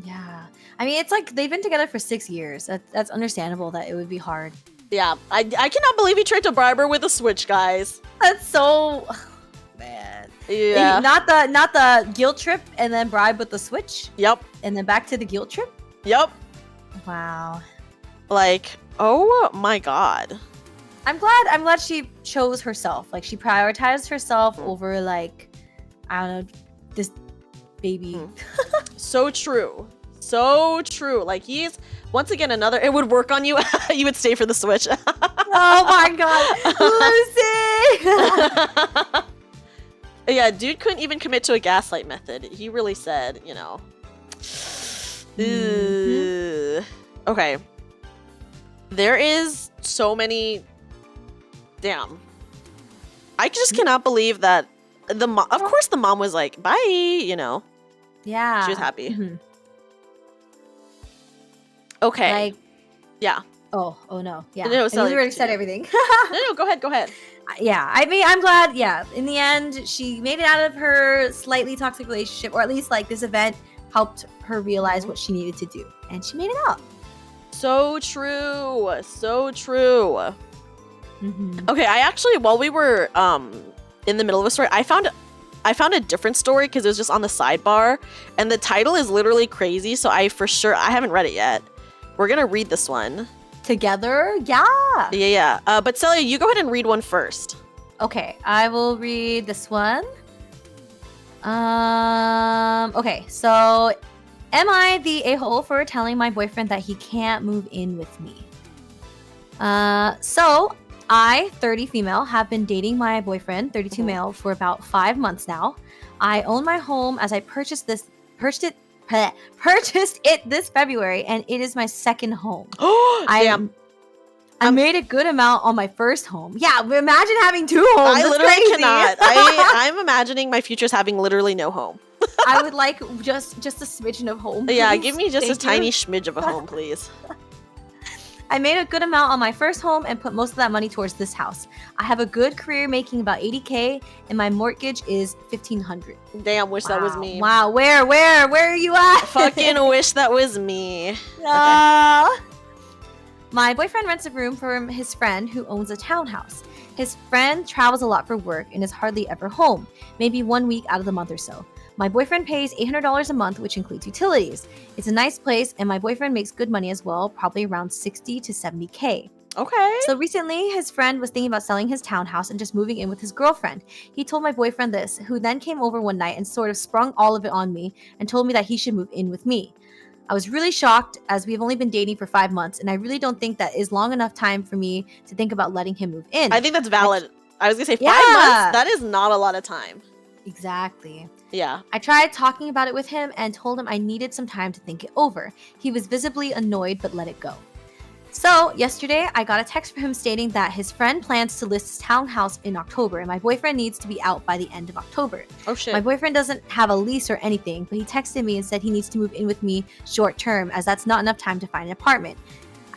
Speaker 2: Yeah. I mean, it's like they've been together for 6 years. That's understandable that it would be hard.
Speaker 1: Yeah, I cannot believe he tried to bribe her with a Switch, guys.
Speaker 2: That's so... man.
Speaker 1: Yeah.
Speaker 2: Not the guilt trip and then bribe with the Switch?
Speaker 1: Yep.
Speaker 2: And then back to the guilt trip?
Speaker 1: Yep.
Speaker 2: Wow.
Speaker 1: Like, oh my god.
Speaker 2: I'm glad she chose herself. Like, she prioritized herself over, like, I don't know, this baby.
Speaker 1: So true. So true. Like, he's, once again, another, it would work on you. You would stay for the Switch.
Speaker 2: Oh my god. Lucy!
Speaker 1: Yeah, dude couldn't even commit to a gaslight method. He really said, you know. Okay. There is so many... Damn. I just cannot believe that of course the mom was like, bye, you know.
Speaker 2: Yeah.
Speaker 1: She was happy.
Speaker 2: Mhm.
Speaker 1: Okay.
Speaker 2: Like,
Speaker 1: yeah.
Speaker 2: oh no. Yeah.
Speaker 1: No,
Speaker 2: I
Speaker 1: Sally,
Speaker 2: mean, we already said
Speaker 1: continue.
Speaker 2: everything.
Speaker 1: No, go ahead.
Speaker 2: Yeah. I mean, I'm glad. Yeah. In the end, she made it out of her slightly toxic relationship, or at least like this event helped her realize what she needed to do, and she made it out.
Speaker 1: So true. So true.
Speaker 2: Mm-hmm.
Speaker 1: Okay, I actually, while we were in the middle of a story, I found a different story because it was just on the sidebar, and the title is literally crazy. So I haven't read it yet. We're gonna read this one
Speaker 2: Together, yeah.
Speaker 1: Yeah. But Stelli'a, you go ahead and read one first.
Speaker 2: Okay, I will read this one. Okay, so am I the a-hole for telling my boyfriend that he can't move in with me? So I, 30 female, have been dating my boyfriend, 32 male, for about 5 months now. I own my home as I purchased it this February, and it is my second home.
Speaker 1: Damn.
Speaker 2: I made a good amount on my first home. Yeah, imagine having 2 homes.
Speaker 1: I
Speaker 2: That's
Speaker 1: literally
Speaker 2: crazy.
Speaker 1: cannot. I'm imagining my future's having literally no home.
Speaker 2: I would like just a smidgen of home.
Speaker 1: Yeah,
Speaker 2: please.
Speaker 1: give me just
Speaker 2: Thank
Speaker 1: a tiny
Speaker 2: you.
Speaker 1: smidge of a home, please.
Speaker 2: I made a good amount on my first home and put most of that money towards this house. I have a good career making about $80K, and my mortgage is $1,500.
Speaker 1: Damn, wish that was me.
Speaker 2: Wow, where are you at?
Speaker 1: Fucking wish that was me.
Speaker 2: My boyfriend rents a room from his friend who owns a townhouse. His friend travels a lot for work and is hardly ever home, maybe 1 week out of the month or so. My boyfriend pays $800 a month, which includes utilities. It's a nice place, and my boyfriend makes good money as well, probably around 60 to 70K.
Speaker 1: Okay.
Speaker 2: So recently, his friend was thinking about selling his townhouse and just moving in with his girlfriend. He told my boyfriend this, who then came over one night and sort of sprung all of it on me and told me that he should move in with me. I was really shocked, as we've only been dating for 5 months, and I really don't think that is long enough time for me to think about letting him move in.
Speaker 1: I think that's valid. I was gonna say 5
Speaker 2: Yeah.
Speaker 1: months. That is not a lot of time.
Speaker 2: Exactly.
Speaker 1: Yeah.
Speaker 2: I tried talking about it with him and told him I needed some time to think it over. He was visibly annoyed but let it go. So, yesterday, I got a text from him stating that his friend plans to list his townhouse in October and my boyfriend needs to be out by the end of October.
Speaker 1: Oh shit.
Speaker 2: My boyfriend doesn't have a lease or anything, but he texted me and said he needs to move in with me short term as that's not enough time to find an apartment.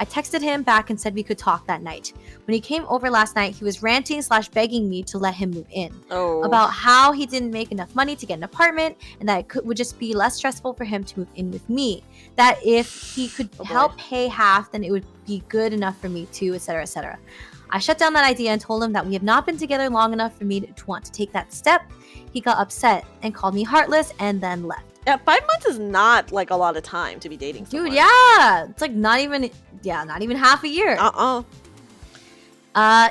Speaker 2: I texted him back and said we could talk that night. When he came over last night, he was ranting/begging me to let him move in.
Speaker 1: Oh.
Speaker 2: About how he didn't make enough money to get an apartment and that it would just be less stressful for him to move in with me. That if he could help pay half, then it would be good enough for me too, etc., etc. I shut down that idea and told him that we have not been together long enough for me to want to take that step. He got upset and called me heartless and then left.
Speaker 1: Yeah, 5 months is not like a lot of time to be dating someone.
Speaker 2: Dude, yeah. It's like not even half a year.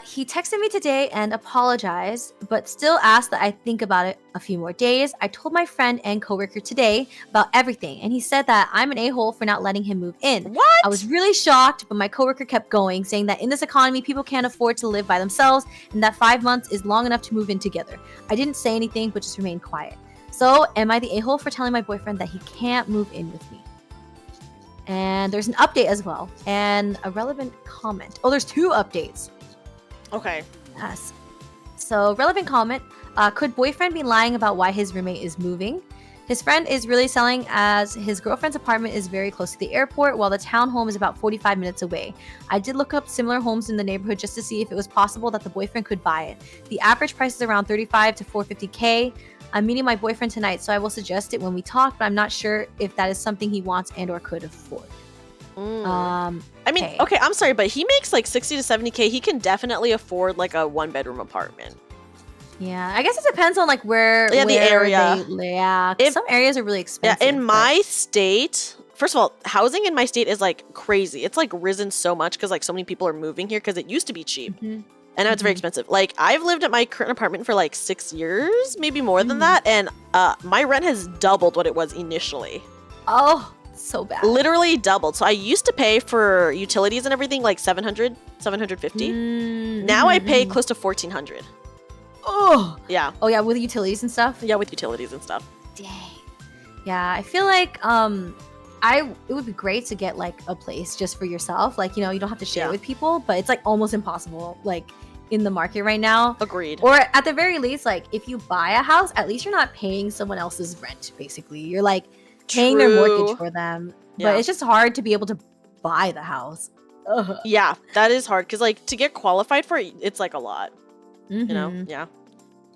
Speaker 2: He texted me today and apologized, but still asked that I think about it a few more days. I told my friend and coworker today about everything, and he said that I'm an a-hole for not letting him move in.
Speaker 1: What?
Speaker 2: I was really shocked, but my coworker kept going, saying that in this economy, people can't afford to live by themselves, and that 5 months is long enough to move in together. I didn't say anything, but just remained quiet. So, am I the a-hole for telling my boyfriend that he can't move in with me? And there's an update as well, and a relevant comment. Oh, there's 2 updates.
Speaker 1: Okay.
Speaker 2: Yes. So, relevant comment. Could boyfriend be lying about why his roommate is moving? His friend is really selling as his girlfriend's apartment is very close to the airport, while the townhome is about 45 minutes away. I did look up similar homes in the neighborhood just to see if it was possible that the boyfriend could buy it. The average price is around 35 to 450K. I'm meeting my boyfriend tonight, so I will suggest it when we talk, but I'm not sure if that is something he wants and or could afford.
Speaker 1: I mean, okay, I'm sorry, but he makes like 60 to 70K. He can definitely afford like a 1-bedroom apartment.
Speaker 2: Yeah, I guess it depends on like where.
Speaker 1: Yeah, the area.
Speaker 2: Some areas are really expensive.
Speaker 1: Yeah, in my state, first of all, housing in my state is like crazy. It's like risen so much because like so many people are moving here because it used to be cheap. And now it's very expensive. Like, I've lived at my current apartment for like 6 years, maybe more than that. And my rent has doubled what it was initially.
Speaker 2: Oh, so bad.
Speaker 1: Literally doubled. So I used to pay for utilities and everything like $700, $750. Now I pay close to $1,400.
Speaker 2: Oh.
Speaker 1: Yeah.
Speaker 2: Oh, yeah, with utilities and stuff?
Speaker 1: Yeah, with utilities and stuff.
Speaker 2: Dang. Yeah, I feel like it would be great to get like a place just for yourself. Like, you know, you don't have to share with people, but it's like almost impossible. Like, in the market right now.
Speaker 1: Agreed.
Speaker 2: Or at the very least, like if you buy a house, at least you're not paying someone else's rent, basically. You're like paying their mortgage for them.
Speaker 1: Yeah.
Speaker 2: But it's just hard to be able to buy the house. Ugh.
Speaker 1: Yeah, that is hard because like to get qualified for it, it's like a lot. You know?
Speaker 2: Mhm.
Speaker 1: Yeah.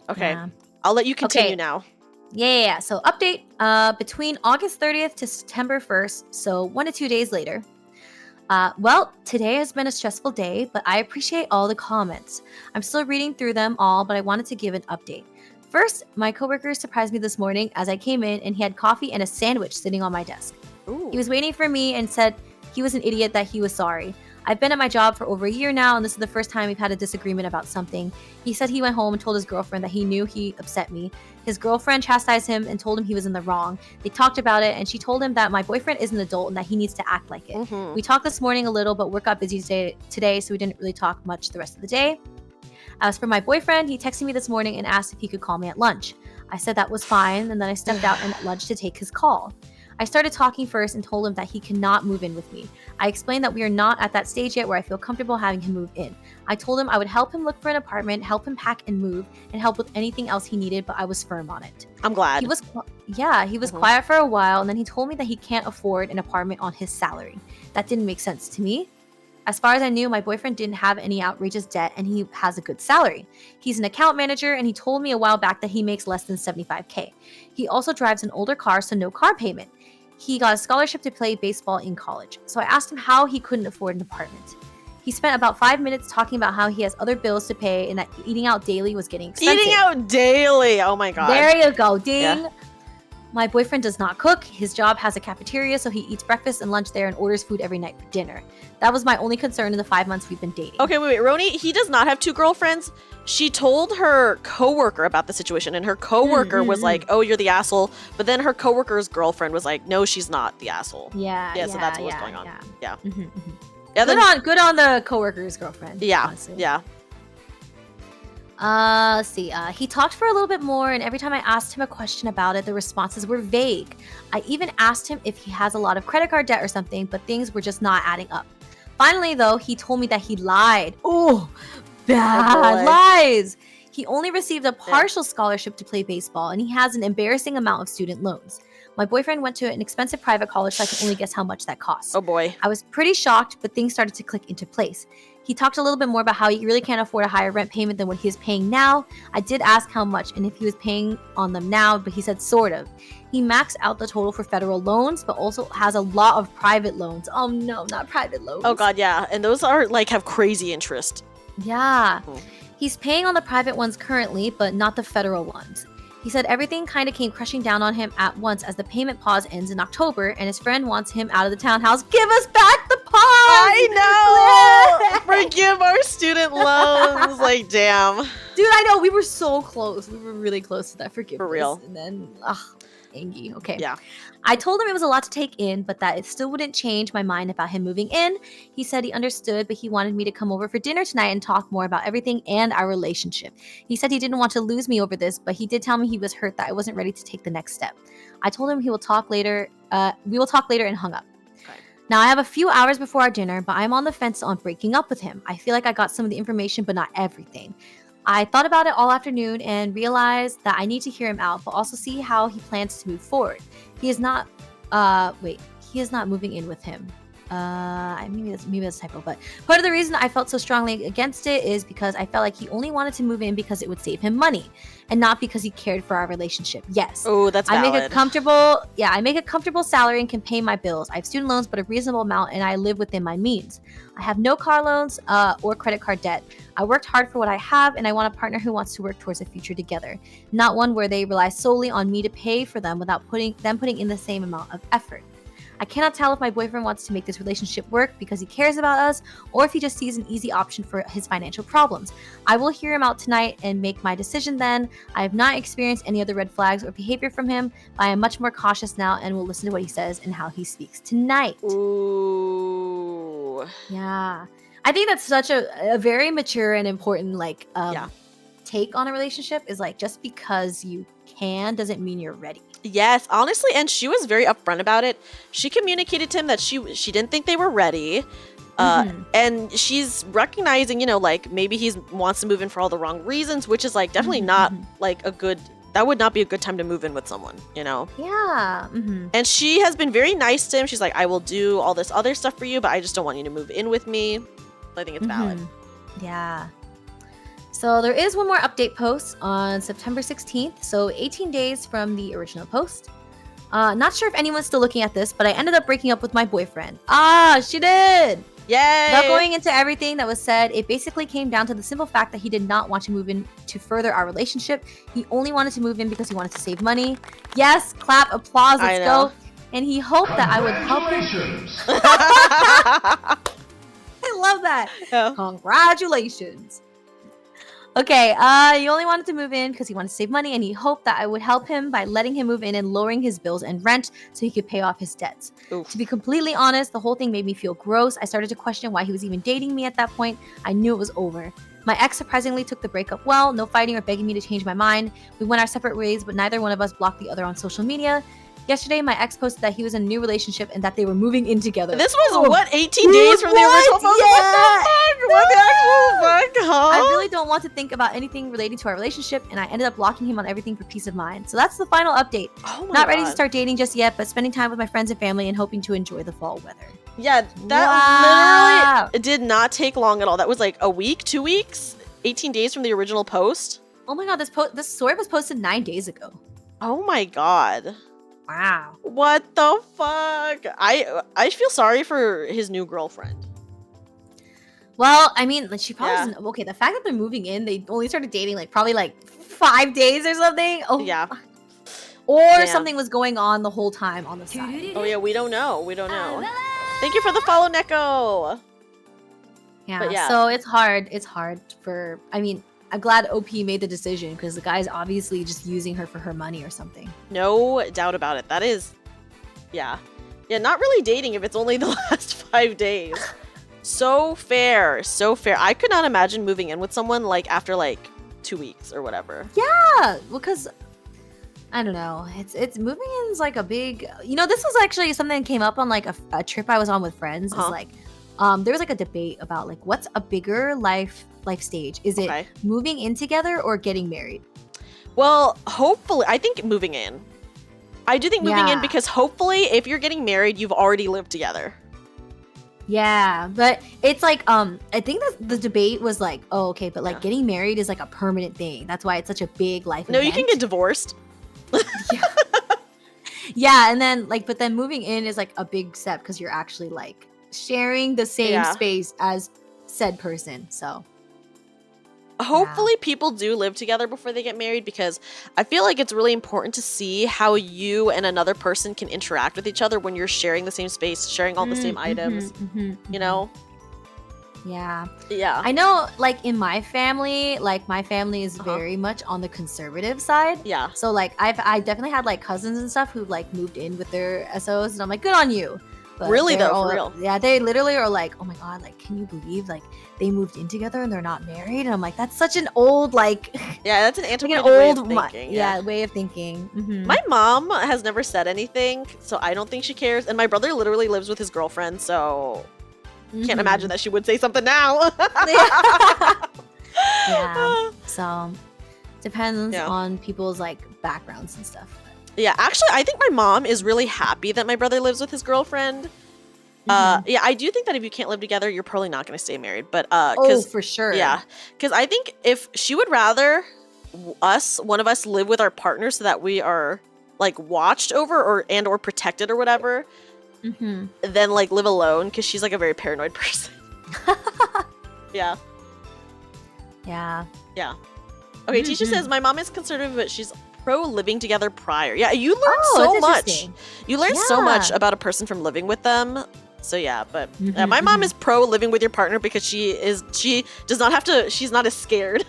Speaker 1: Okay.
Speaker 2: Yeah.
Speaker 1: I'll let you continue
Speaker 2: Okay.
Speaker 1: now.
Speaker 2: Yeah. So update between August 30th to September 1st, so 1 to 2 days later. Well, today has been a stressful day, but I appreciate all the comments. I'm still reading through them all, but I wanted to give an update. First, my coworker surprised me this morning as I came in and he had coffee and a sandwich sitting on my desk.
Speaker 1: Ooh.
Speaker 2: He was waiting for me and said he was an idiot, that he was sorry. I've been at my job for over a year now, and this is the first time we've had a disagreement about something. He said he went home and told his girlfriend that he knew he upset me. His girlfriend chastised him and told him he was in the wrong. They talked about it, and she told him that my boyfriend is an adult and that he needs to act like it.
Speaker 1: Mhm.
Speaker 2: We talked this morning a little, but work got busy today, so we didn't really talk much the rest of the day. As for my boyfriend, he texted me this morning and asked if he could call me at lunch. I said that was fine, and then I stepped out at lunch to take his call. I started talking first and told him that he cannot move in with me. I explained that we are not at that stage yet where I feel comfortable having him move in. I told him I would help him look for an apartment, help him pack and move, and help with anything else he needed, but I was firm on it.
Speaker 1: I'm glad.
Speaker 2: He was quiet for a while, and then he told me that he can't afford an apartment on his salary. That didn't make sense to me. As far as I knew, my boyfriend didn't have any outrageous debt and he has a good salary. He's an account manager and he told me a while back that he makes less than $75K. He also drives an older car, so no car payment. He got a scholarship to play baseball in college. So I asked him how he couldn't afford an apartment. He spent about 5 minutes talking about how he has other bills to pay and that eating out daily was getting expensive.
Speaker 1: Eating out daily. Oh my god.
Speaker 2: There you go. Ding.
Speaker 1: Yeah.
Speaker 2: My boyfriend does not cook. His job has a cafeteria, so he eats breakfast and lunch there and orders food every night for dinner. That was my only concern in the 5 months we've been dating.
Speaker 1: Okay, wait. Roni, he does not have two girlfriends. She told her coworker about the situation, and her coworker was like, "Oh, you're the asshole." But then her coworker's girlfriend was like, "No, she's not the asshole."
Speaker 2: Yeah.
Speaker 1: Yeah, so that's what was going on. Yeah.
Speaker 2: Mm-hmm.
Speaker 1: Yeah.
Speaker 2: Good on the coworker's girlfriend.
Speaker 1: Yeah.
Speaker 2: Honestly.
Speaker 1: Yeah.
Speaker 2: Let's see. He talked for a little bit more, and every time I asked him a question about it, the responses were vague. I even asked him if he has a lot of credit card debt or something, but things were just not adding up. Finally, though, he told me that he lied. Oh, bad lies. He only received a partial scholarship to play baseball, and he has an embarrassing amount of student loans. My boyfriend went to an expensive private college, so I can only guess how much that costs.
Speaker 1: Oh boy.
Speaker 2: I was pretty shocked, but things started to click into place. He talked a little bit more about how he really can't afford a higher rent payment than what he is paying now. I did ask how much and if he was paying on them now, but he said sort of. He maxed out the total for federal loans, but also has a lot of private loans. Oh no, not private loans.
Speaker 1: Oh god, yeah. And those are like have crazy interest.
Speaker 2: Yeah.
Speaker 1: Mhm.
Speaker 2: He's paying on the private ones currently, but not the federal ones. He said everything kind of came crushing down on him at once as the payment pause ends in October, and his friend wants him out of the townhouse. Give us back the pause!
Speaker 1: I know! Forgive our student loans. Like, damn.
Speaker 2: Dude, I know. We were so close. We were really close to that forgiveness.
Speaker 1: For real.
Speaker 2: And then, Angie. Okay.
Speaker 1: Yeah.
Speaker 2: I told him it was a lot to take in, but that it still wouldn't change my mind about him moving in. He said he understood, but he wanted me to come over for dinner tonight and talk more about everything and our relationship. He said he didn't want to lose me over this, but he did tell me he was hurt that I wasn't ready to take the next step. I told him we will talk later and hung up.
Speaker 1: Okay.
Speaker 2: Now I have a few hours before our dinner, but I'm on the fence on breaking up with him. I feel like I got some of the information, but not everything. I thought about it all afternoon and realized that I need to hear him out, but also see how he plans to move forward. He is not moving in with him. Maybe that's a typo, but part of the reason I felt so strongly against it is because I felt like he only wanted to move in because it would save him money and not because he cared for our relationship. Yes.
Speaker 1: Oh, that's valid.
Speaker 2: I make a comfortable salary and can pay my bills. I have student loans, but a reasonable amount, and I live within my means. I have no car loans or credit card debt. I worked hard for what I have, and I want a partner who wants to work towards a future together, not one where they rely solely on me to pay for them without putting in the same amount of effort. I cannot tell if my boyfriend wants to make this relationship work because he cares about us or if he just sees an easy option for his financial problems. I will hear him out tonight and make my decision then. I have not experienced any other red flags or behavior from him, but I am much more cautious now and will listen to what he says and how he speaks tonight.
Speaker 1: Ooh.
Speaker 2: Yeah. I think that's such a very mature and important take on a relationship is like just because you can doesn't mean you're ready.
Speaker 1: Yes, honestly, and she was very upfront about it. She communicated to him that she didn't think they were ready, And she's recognizing, you know, like maybe he wants to move in for all the wrong reasons, which is like definitely not like a good, that would not be a good time to move in with someone, you know?
Speaker 2: Yeah.
Speaker 1: And she has been very nice to him. She's like, I will do all this other stuff for you, but I just don't want you to move in with me. I think it's valid.
Speaker 2: Yeah. So there is one more update post on September 16th. So 18 days from the original post. Not sure if anyone's still looking at this, but I ended up breaking up with my boyfriend. Ah, she did!
Speaker 1: Yay!
Speaker 2: Without going into everything that was said, it basically came down to the simple fact that he did not want to move in to further our relationship. He only wanted to move in because he wanted to save money. Yes, clap, applause, let's go. And he hoped that I would help him. I love that.
Speaker 1: Yeah.
Speaker 2: Congratulations. Okay, he only wanted to move in because he wanted to save money, and he hoped that I would help him by letting him move in and lowering his bills and rent so he could pay off his debts.
Speaker 1: Oof.
Speaker 2: To be completely honest, the whole thing made me feel gross. I started to question why he was even dating me at that point. I knew it was over. My ex surprisingly took the breakup well, no fighting or begging me to change my mind. We went our separate ways, but neither one of us blocked the other on social media. Yesterday, my ex posted that he was in a new relationship and that they were moving in together.
Speaker 1: This was, what, 18 days from the original post?
Speaker 2: Yeah.
Speaker 1: What the actual fuck, huh?
Speaker 2: I really don't want to think about anything relating to our relationship, and I ended up blocking him on everything for peace of mind. So that's the final update.
Speaker 1: Oh my
Speaker 2: Not ready
Speaker 1: God.
Speaker 2: to start dating just yet, but spending time with my friends and family and hoping to enjoy the fall weather.
Speaker 1: Yeah, that
Speaker 2: Wow.
Speaker 1: literally did not take long at all. That was like a week, 2 weeks, 18 days from the original post.
Speaker 2: Oh my God, this story was posted 9 days ago.
Speaker 1: Oh my God.
Speaker 2: Wow.
Speaker 1: What the fuck? I feel sorry for his new girlfriend.
Speaker 2: Well, I mean, like, she probably
Speaker 1: Yeah.
Speaker 2: doesn't. Okay, the fact that they're moving in, they only started dating like probably like 5 days or something. Oh
Speaker 1: Yeah.
Speaker 2: Or
Speaker 1: Damn.
Speaker 2: something was going on the whole time on the side.
Speaker 1: Oh yeah, we don't know. We don't know. Thank you for the follow, Neko.
Speaker 2: Yeah.
Speaker 1: But yeah.
Speaker 2: So it's hard. It's hard for. I mean, I'm glad OP made the decision because the guy's obviously just using her for her money or something.
Speaker 1: No doubt about it. That is, yeah. Yeah, not really dating if it's only the last 5 days. So fair. So fair. I could not imagine moving in with someone like after like 2 weeks or whatever.
Speaker 2: Yeah, because I don't know. It's moving in is like a big. You know, this was actually something that came up on like a trip I was on with friends. Is like, there was like a debate about like what's a bigger life stage? Is it moving in together or getting married?
Speaker 1: Well, hopefully, I think moving in. I do think moving in because hopefully, if you're getting married, you've already lived together.
Speaker 2: Yeah, but it's like I think that the debate was like, oh, okay, but like getting married is like a permanent thing. That's why it's such a big life event.
Speaker 1: You can get divorced.
Speaker 2: Yeah, and then like, but then moving in is like a big step because you're actually like sharing the same space as said person. So
Speaker 1: hopefully people do live together before they get married because I feel like it's really important to see how you and another person can interact with each other when you're sharing the same space, sharing all the same items, you know?
Speaker 2: Yeah.
Speaker 1: Yeah.
Speaker 2: I know, like, in my family, like, my family is very much on the conservative side.
Speaker 1: Yeah.
Speaker 2: So, like, I definitely had, like, cousins and stuff who, like, moved in with their SOs, and I'm like, good on you. But
Speaker 1: really, though,
Speaker 2: all,
Speaker 1: for real.
Speaker 2: Yeah, they literally are like, oh my God, like, can you believe, like, they moved in together and they're not married? And I'm like, that's such an old, like...
Speaker 1: Yeah, that's an antiquated
Speaker 2: like
Speaker 1: way of thinking.
Speaker 2: way of thinking.
Speaker 1: My mom has never said anything, so I don't think she cares. And my brother literally lives with his girlfriend, so... Can't imagine that she would say something now.
Speaker 2: Yeah. So depends on people's like backgrounds and stuff.
Speaker 1: Yeah, actually, I think my mom is really happy that my brother lives with his girlfriend. Yeah, I do think that if you can't live together, you're probably not going to stay married. But
Speaker 2: oh, for sure.
Speaker 1: Yeah, because I think if she would rather one of us live with our partner so that we are like watched over or protected or whatever. Then like live alone because she's like a very paranoid person. Yeah. Okay, Tisha says my mom is conservative, but she's pro living together prior. Yeah, you learn so much. You learn so much about a person from living with them. So yeah, but my mom is pro living with your partner because she does not have to. She's not as scared.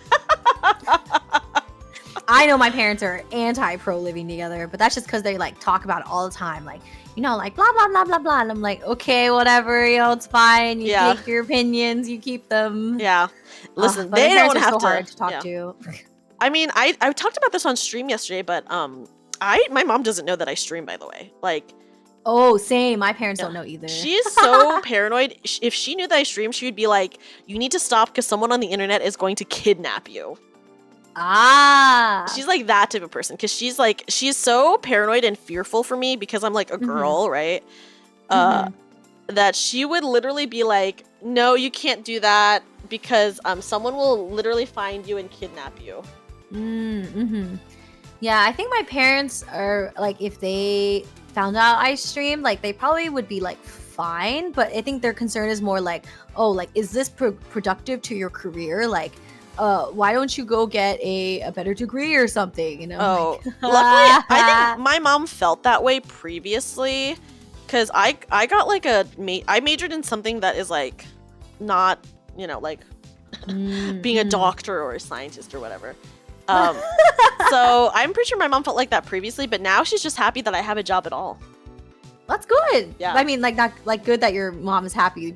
Speaker 2: I know my parents are anti-pro living together, but that's just because they like talk about it all the time, like, you know, like blah blah blah blah blah. And I'm like, okay, whatever, you know, it's fine. You take your opinions, you keep them.
Speaker 1: Yeah, listen,
Speaker 2: but
Speaker 1: they
Speaker 2: my
Speaker 1: don't
Speaker 2: parents are
Speaker 1: have
Speaker 2: so
Speaker 1: to.
Speaker 2: hard to talk to.
Speaker 1: I mean, I talked about this on stream yesterday, but my mom doesn't know that I stream. By the way, like,
Speaker 2: Oh, same. My parents
Speaker 1: Yeah.
Speaker 2: don't know either.
Speaker 1: She's so paranoid. If she knew that I stream, she would be like, "You need to stop because someone on the internet is going to kidnap you."
Speaker 2: Ah.
Speaker 1: She's like that type of person because she's so paranoid and fearful for me because I'm like a girl, right? That she would literally be like, "No, you can't do that because someone will literally find you and kidnap you."
Speaker 2: Yeah, I think my parents are like, if they found out I stream, like they probably would be like fine, but I think their concern is more like, oh, like is this productive to your career? Like, why don't you go get a better degree or something? You know?
Speaker 1: Oh,
Speaker 2: like,
Speaker 1: luckily, I think my mom felt that way previously, because I got like I majored in something that is like not, you know, like being a doctor or a scientist or whatever. So I'm pretty sure my mom felt like that previously, but now she's just happy that I have a job at all.
Speaker 2: That's good.
Speaker 1: Yeah.
Speaker 2: I mean, like not like good that your mom is happy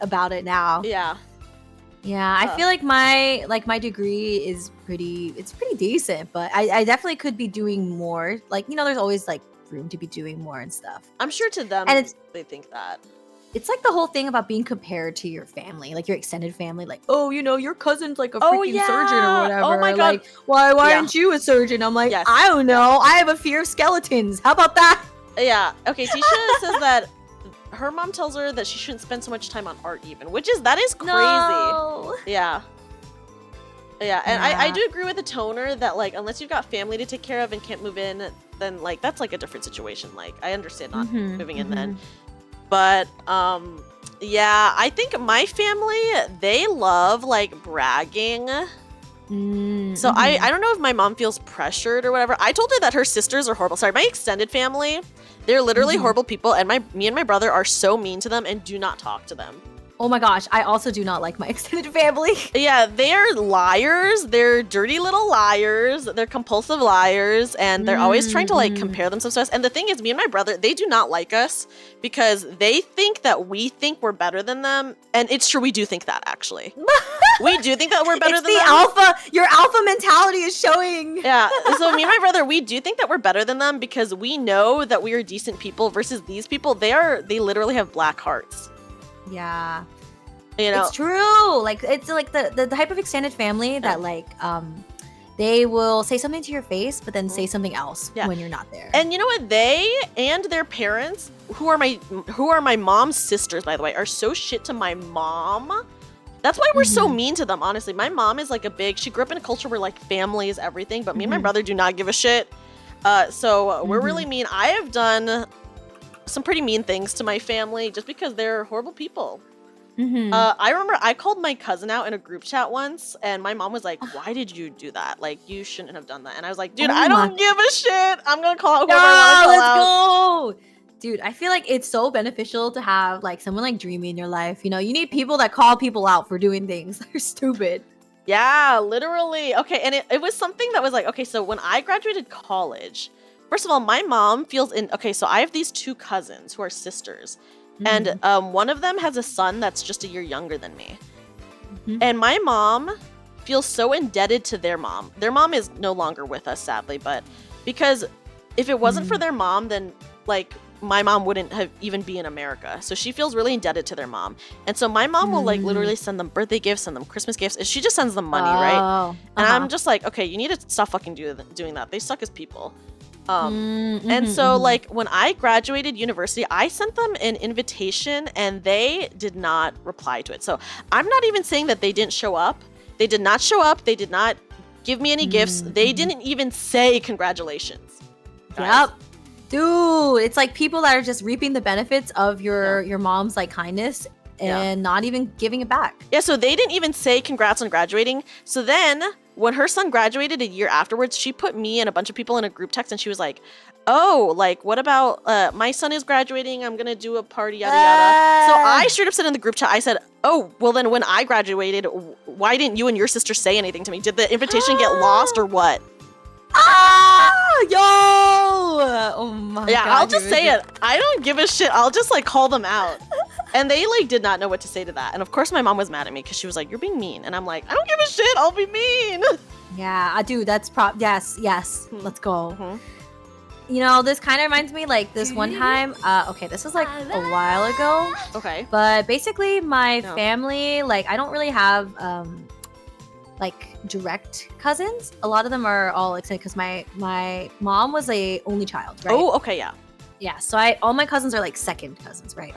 Speaker 2: about it now.
Speaker 1: Yeah.
Speaker 2: Yeah, I feel like my degree is pretty decent, but I definitely could be doing more. Like, you know, there's always like room to be doing more and stuff.
Speaker 1: I'm sure to them,
Speaker 2: And
Speaker 1: they think that.
Speaker 2: It's like the whole thing about being compared to your family, like your extended family, like, oh, you know, your cousin's like a freaking surgeon or whatever.
Speaker 1: Oh my God.
Speaker 2: Like, why aren't you a surgeon? I'm like,
Speaker 1: Yes.
Speaker 2: I don't know. I have a fear of skeletons. How about that?
Speaker 1: Yeah. Okay, Tisha says that her mom tells her that she shouldn't spend so much time on art even, that is crazy.
Speaker 2: No.
Speaker 1: Yeah. Yeah, and I
Speaker 2: Yeah.
Speaker 1: do agree with the toner that, like, unless you've got family to take care of and can't move in, then, like, that's, like, a different situation. Like, I understand not moving in then. But, yeah, I think my family, they love, like, bragging. So I don't know if my mom feels pressured or whatever. I told her that her sisters are horrible. Sorry, my extended family, they're literally horrible people, and me and my brother are so mean to them and do not talk to them.
Speaker 2: Oh my gosh, I also do not like my extended family.
Speaker 1: Yeah, they're liars. They're dirty little liars. They're compulsive liars, and they're always trying to like compare themselves to us. And the thing is, me and my brother, they do not like us because they think that we think we're better than them. And it's true, we do think that actually. We do think that we're better than them.
Speaker 2: Alpha. Your alpha mentality is showing.
Speaker 1: Yeah. So me and my brother, we do think that we're better than them because we know that we are decent people versus these people. They literally have black hearts.
Speaker 2: Yeah.
Speaker 1: You know?
Speaker 2: It's true. Like, it's like the type of extended family that like they will say something to your face but then say something else when you're not there.
Speaker 1: And you know what? They and their parents, who are my mom's sisters, by the way, are so shit to my mom. That's why we're so mean to them, honestly. My mom is like she grew up in a culture where like family is everything, but me and my brother do not give a shit. So we're really mean. I have done some pretty mean things to my family just because they're horrible people. I remember I called my cousin out in a group chat once, and my mom was like, "Why did you do that? Like, you shouldn't have done that." And I was like, "Dude, I don't give a shit. I'm gonna call out whoever I want to call out."
Speaker 2: Let's go. Dude, I feel like it's so beneficial to have like someone like Dreamy in your life. You know, you need people that call people out for doing things that are stupid.
Speaker 1: Yeah, literally. Okay, and it was something that was like, okay, so when I graduated college, first of all, my mom so I have these two cousins who are sisters. And one of them has a son that's just a year younger than me. And my mom feels so indebted to their mom. Their mom is no longer with us, sadly, but because if it wasn't for their mom, then like my mom wouldn't have even be in America. So she feels really indebted to their mom. And so my mom will like literally send them birthday gifts, send them Christmas gifts. And she just sends them money, right? And I'm just like, okay, you need to stop fucking doing that. They suck as people. And so like when I graduated university, I sent them an invitation and they did not reply to it. So I'm not even saying that they didn't show up. They did not show up. They did not give me any gifts. They didn't even say congratulations.
Speaker 2: Yep. Dude, it's like people that are just reaping the benefits of your mom's like kindness and not even giving it back.
Speaker 1: Yeah, so they didn't even say congrats on graduating. So then when her son graduated a year afterwards, she put me and a bunch of people in a group text and she was like, oh, like, what about, my son is graduating, I'm gonna do a party, yada yada. So I straight up said in the group chat, I said, oh, well then when I graduated, why didn't you and your sister say anything to me? Did the invitation get lost or what?
Speaker 2: Yo! Oh my God.
Speaker 1: I'll just say it. I don't give a shit. I'll just like call them out. And they like did not know what to say to that. And of course my mom was mad at me because she was like, you're being mean. And I'm like, I don't give a shit. I'll be mean.
Speaker 2: Yeah, dude, that's yes. Let's go. You know, this kind of reminds me like this one time. Okay, this was like a while ago.
Speaker 1: Okay.
Speaker 2: But basically, my
Speaker 1: No.
Speaker 2: family, like, I don't really have like direct cousins. A lot of them are all excited because my mom was a only child, right?
Speaker 1: Oh, okay, yeah.
Speaker 2: Yeah. So all my cousins are like second cousins, right?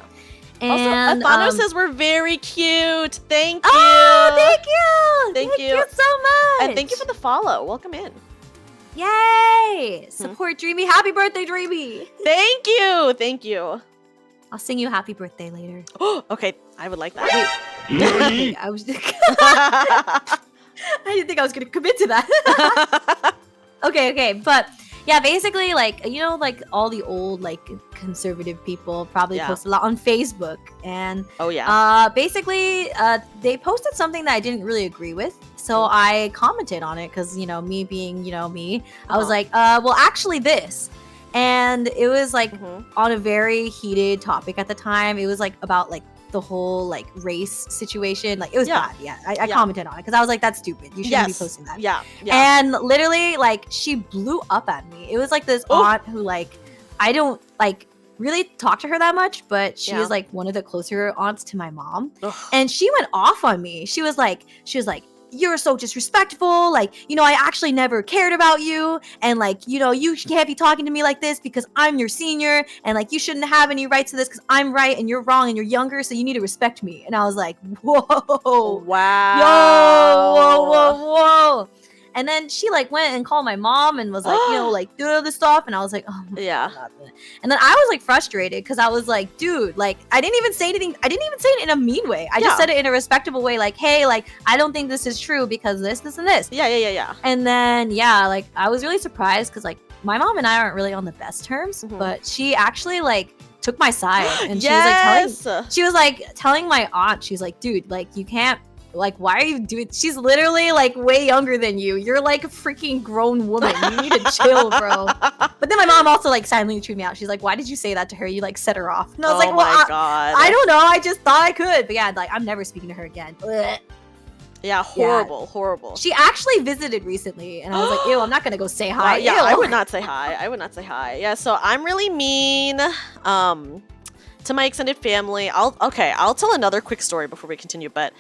Speaker 1: Also,
Speaker 2: And
Speaker 1: Athano says we're very cute. Thank you.
Speaker 2: oh, thank you,
Speaker 1: Thank you.
Speaker 2: so much,
Speaker 1: And thank you for the follow. Welcome in.
Speaker 2: yay! Support Dreamy. Happy birthday, Dreamy.
Speaker 1: Thank you. Thank you.
Speaker 2: I'll sing you happy birthday later.
Speaker 1: Okay, I would like that.
Speaker 2: Okay, I was. I didn't think I was gonna commit to that. Okay, but yeah, basically, like, you know, like all the old like conservative people probably
Speaker 1: Yeah.
Speaker 2: post a lot on Facebook, and
Speaker 1: Oh yeah.
Speaker 2: basically, they posted something that I didn't really agree with, so I commented on it because, you know, me being, you know, me, I was like, well, actually, this. And it was like on a very heated topic at the time. It was like about like the whole like race situation. Like, it was bad. Yeah, I commented on it because I was like, that's stupid. You shouldn't be posting that.
Speaker 1: Yeah.
Speaker 2: And literally, like, she blew up at me. It was like this aunt who, like, I don't like really talk to her that much, but she is like one of the closer aunts to my mom.
Speaker 1: Ugh.
Speaker 2: And she went off on me. She was like, you're so disrespectful. Like, you know, I actually never cared about you. And like, you know, you can't be talking to me like this because I'm your senior. And like, you shouldn't have any rights to this because I'm right and you're wrong and you're younger. So you need to respect me. And I was like, whoa.
Speaker 1: Wow.
Speaker 2: Yo, whoa. And then she like went and called my mom and was like, you know, like, do this stuff. And I was like, oh my God. And then I was like frustrated because I was like, dude, like, I didn't even say anything. I didn't even say it in a mean way. I just said it in a respectable way. Like, hey, like, I don't think this is true because this, and this.
Speaker 1: Yeah.
Speaker 2: And then, yeah, like, I was really surprised because like my mom and I aren't really on the best terms, but she actually like took my side and she was like telling my aunt, she's like, dude, like, you can't, like, why are you doing, she's literally like way younger than you. You're like a freaking grown woman. You need to chill, bro. But then my mom also like silently chewed me out. She's like, why did you say that to her? You like set her off. And I was like, well, I don't know. I just thought I could. But yeah, like, I'm never speaking to her again. Blech.
Speaker 1: Yeah, horrible.
Speaker 2: She actually visited recently, and I was like, ew, I'm not gonna go say hi.
Speaker 1: Yeah,
Speaker 2: Ew.
Speaker 1: I would not say hi. Yeah, so I'm really mean to my extended family. I'll tell another quick story before we continue, but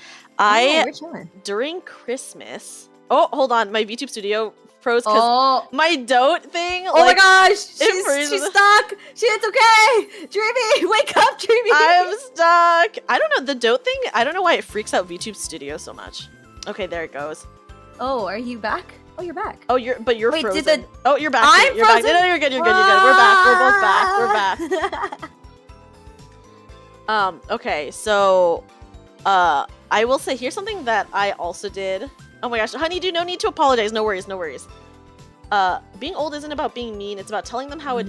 Speaker 1: during Christmas. Oh, hold on, my VTube Studio froze because my dote thing.
Speaker 2: Oh my gosh, she's
Speaker 1: freezes.
Speaker 2: stuck. It's okay. Dreamy, wake up, Dreamy.
Speaker 1: I'm stuck. I don't know, the dote thing, I don't know why it freaks out VTube Studio so much. Okay, there it goes.
Speaker 2: Oh, are you back? Oh, you're back.
Speaker 1: Oh, you're
Speaker 2: Wait,
Speaker 1: frozen. Oh, you're back.
Speaker 2: I'm
Speaker 1: you're
Speaker 2: frozen?
Speaker 1: back. No, you're good. We're back. We're both back. We're back. Okay, so I will say here's something that I also did. Oh my gosh, honeydew, no need to apologize. No worries. Being old isn't about being mean. It's about telling them how it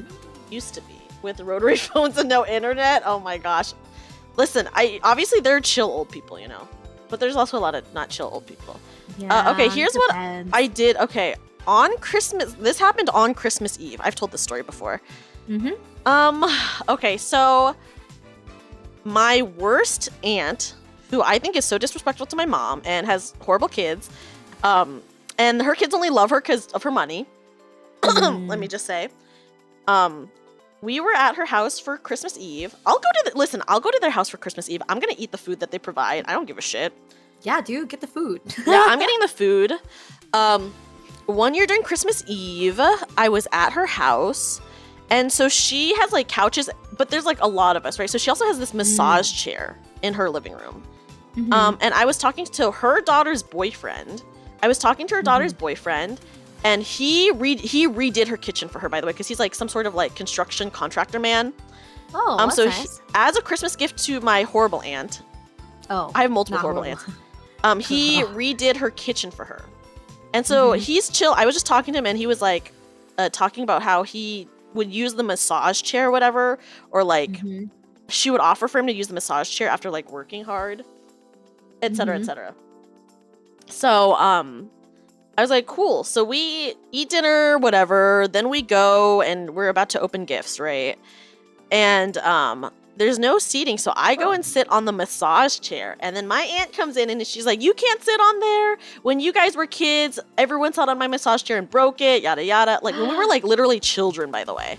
Speaker 1: used to be with rotary phones and no internet. Oh my gosh. Listen, obviously there are chill old people, you know, but there's also a lot of not chill old people.
Speaker 2: Yeah,
Speaker 1: okay, here's what I did. Okay, on Christmas, this happened on Christmas Eve. I've told this story before. Okay, so my worst aunt, who I think is so disrespectful to my mom and has horrible kids, and her kids only love her because of her money. Let me just say, we were at her house for Christmas Eve. I'll go to their house for Christmas Eve. I'm gonna eat the food that they provide. I don't give a shit.
Speaker 2: Yeah, dude, get the food.
Speaker 1: Yeah, I'm getting the food. One year during Christmas Eve, I was at her house, and so she has like couches, but there's like a lot of us, right? So she also has this massage chair in her living room. And I was talking to her daughter's boyfriend. And he redid her kitchen for her, by the way, because he's like some sort of like construction contractor man.
Speaker 2: Oh, that's
Speaker 1: so
Speaker 2: nice.
Speaker 1: As a Christmas gift to my horrible aunt, I have multiple horrible aunts. He redid her kitchen for her. And so he's chill. I was just talking to him, and he was like talking about how he would use the massage chair or whatever, or like she would offer for him to use the massage chair after like working hard, etc., etc. So I was like, cool. So we eat dinner, whatever. Then we go and we're about to open gifts, right? And there's no seating, so I go and sit on the massage chair. And then my aunt comes in and she's like, you can't sit on there. When you guys were kids, everyone sat on my massage chair and broke it, yada yada. Like when we were like literally children, by the way.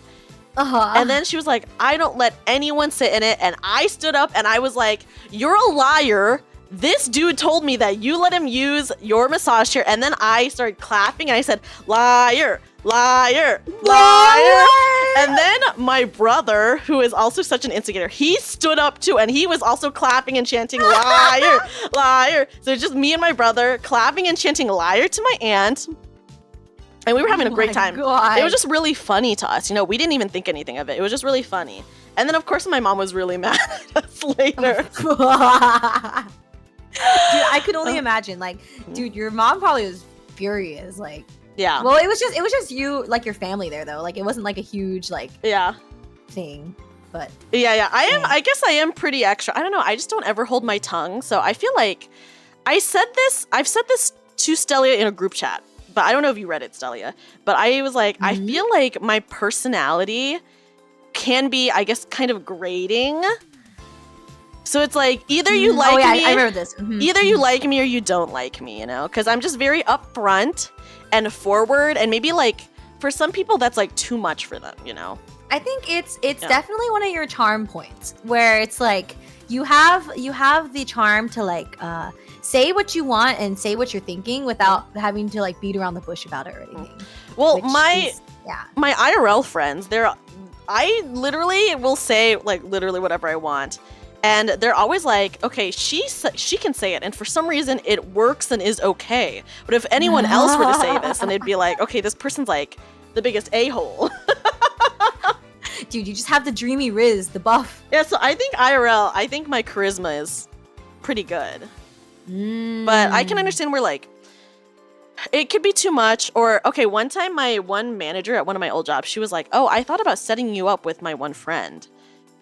Speaker 1: And then she was like, I don't let anyone sit in it. And I stood up and I was like, you're a liar. This dude told me that you let him use your massage chair. And then I started clapping and I said, liar, liar, liar. And then my brother, who is also such an instigator, he stood up too and he was also clapping and chanting liar, liar. So it's just me and my brother clapping and chanting liar to my aunt. And we were having a great time.
Speaker 2: God.
Speaker 1: It was just really funny to us. You know, we didn't even think anything of it. It was just really funny. And then, of course, my mom was really mad at us later.
Speaker 2: Dude, I could only imagine. Like, dude, your mom probably was furious. Like,
Speaker 1: yeah.
Speaker 2: Well, it was just you, like your family there though. Like, it wasn't like a huge like thing. But
Speaker 1: yeah. I guess I am pretty extra. I don't know. I just don't ever hold my tongue. So I feel like I've said this to Stelli'a in a group chat. But I don't know if you read it, Stelli'a. But I was like, I feel like my personality can be, I guess, kind of grating. So it's like either you like me,
Speaker 2: I remember this.
Speaker 1: Either you like me or you don't like me, you know? Because I'm just very upfront and forward, and maybe like for some people that's like too much for them, you know?
Speaker 2: I think it's definitely one of your charm points where it's like you have the charm to like say what you want and say what you're thinking without having to like beat around the bush about it or anything.
Speaker 1: Well, my IRL friends, I literally will say like literally whatever I want. And they're always like, okay, she can say it. And for some reason it works and is okay. But if anyone else were to say this, then it'd be like, okay, this person's like the biggest a-hole.
Speaker 2: Dude, you just have the dreamy Riz, the buff.
Speaker 1: Yeah, so I think IRL, I think my charisma is pretty good. But I can understand where like it could be too much. Or okay, one time my one manager at one of my old jobs, she was like, oh, I thought about setting you up with my one friend.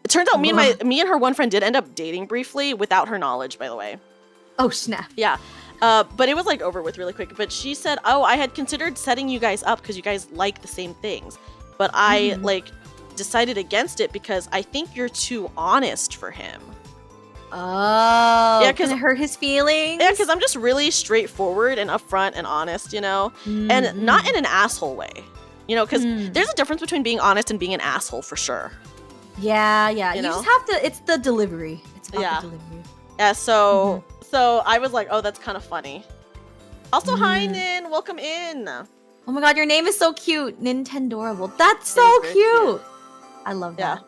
Speaker 1: It turns out me and her one friend did end up dating briefly without her knowledge, by the way.
Speaker 2: Oh snap.
Speaker 1: Yeah. But it was like over with really quick. But she said, oh, I had considered setting you guys up because you guys like the same things. But I like decided against it because I think you're too honest for him.
Speaker 2: Oh,
Speaker 1: yeah, because
Speaker 2: it hurt his feelings.
Speaker 1: Yeah, because I'm just really straightforward and upfront and honest, you know, and not in an asshole way, you know, because there's a difference between being honest and being an asshole for sure.
Speaker 2: Yeah. You just have to. It's the delivery. It's about the delivery.
Speaker 1: Yeah. So I was like, oh, that's kind of funny. Also, hi, Nin. Welcome in.
Speaker 2: Oh my god, your name is so cute. Nintendorable. That's so cute. I love that.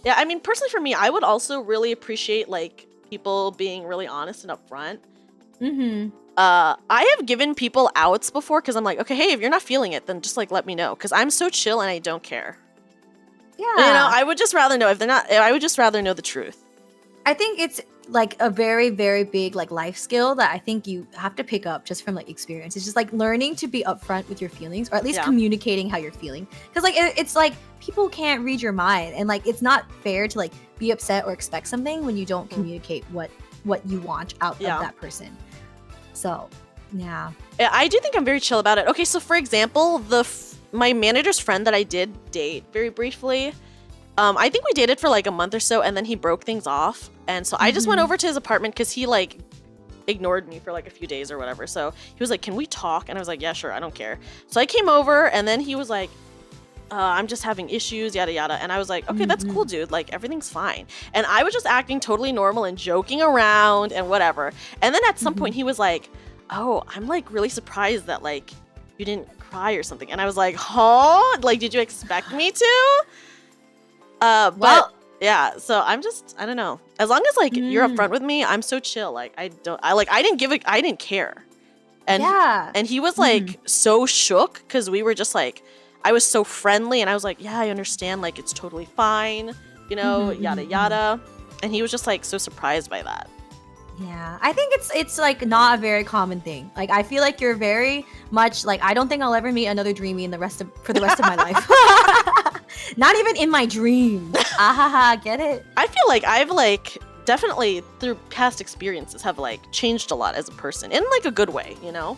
Speaker 1: Yeah, I mean, personally for me, I would also really appreciate, like, people being really honest and upfront. I have given people outs before because I'm like, okay, hey, if you're not feeling it, then just, like, let me know. Because I'm so chill and I don't care. Yeah. You know, I would just rather know. I would just rather know the truth.
Speaker 2: I think it's, like, a very, very big, like, life skill that I think you have to pick up just from, like, experience. It's just, like, learning to be upfront with your feelings, or at least communicating how you're feeling. Because, like, it's, like, people can't read your mind. And, like, it's not fair to, like, be upset or expect something when you don't communicate what you want out of that person. So, yeah.
Speaker 1: I do think I'm very chill about it. Okay, so, for example, my manager's friend that I did date very briefly, I think we dated for like a month or so, and then he broke things off. And so I just went over to his apartment because he like ignored me for like a few days or whatever. So he was like, can we talk? And I was like, yeah, sure, I don't care. So I came over, and then he was like, I'm just having issues, yada yada. And I was like, okay, that's cool, dude. Like, everything's fine. And I was just acting totally normal and joking around and whatever. And then at some point he was like, oh, I'm like really surprised that like you didn't cry or something. And I was like, huh? Like, did you expect me to? But yeah, so I don't know. As long as like you're upfront with me, I'm so chill. Like, I didn't care. And he was like so shook because we were just like, I was so friendly, and I was like, yeah, I understand. Like, it's totally fine, you know, yada yada. And he was just like so surprised by that.
Speaker 2: Yeah, I think it's like not a very common thing. Like, I feel like you're very much like, I don't think I'll ever meet another Dreamy for the rest of my life. Not even in my dreams. Get it? I
Speaker 1: feel like I've like definitely through past experiences have like changed a lot as a person in like a good way, you know?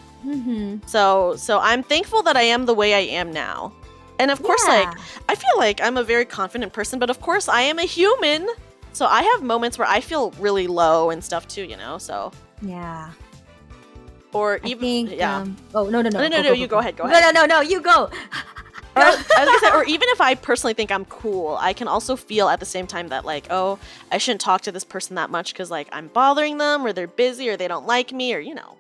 Speaker 1: So I'm thankful that I am the way I am now. And of course, like,
Speaker 2: Yeah.
Speaker 1: I feel like I'm a very confident person, but of course I am a human. So I have moments where I feel really low and stuff too, you know, so.
Speaker 2: Yeah.
Speaker 1: Or
Speaker 2: I
Speaker 1: even,
Speaker 2: think,
Speaker 1: yeah.
Speaker 2: oh, no,
Speaker 1: You go ahead, go ahead.
Speaker 2: No, you go.
Speaker 1: Or, I was gonna say, or even if I personally think I'm cool, I can also feel at the same time that like, oh, I shouldn't talk to this person that much because like I'm bothering them or they're busy or they don't like me or, you know.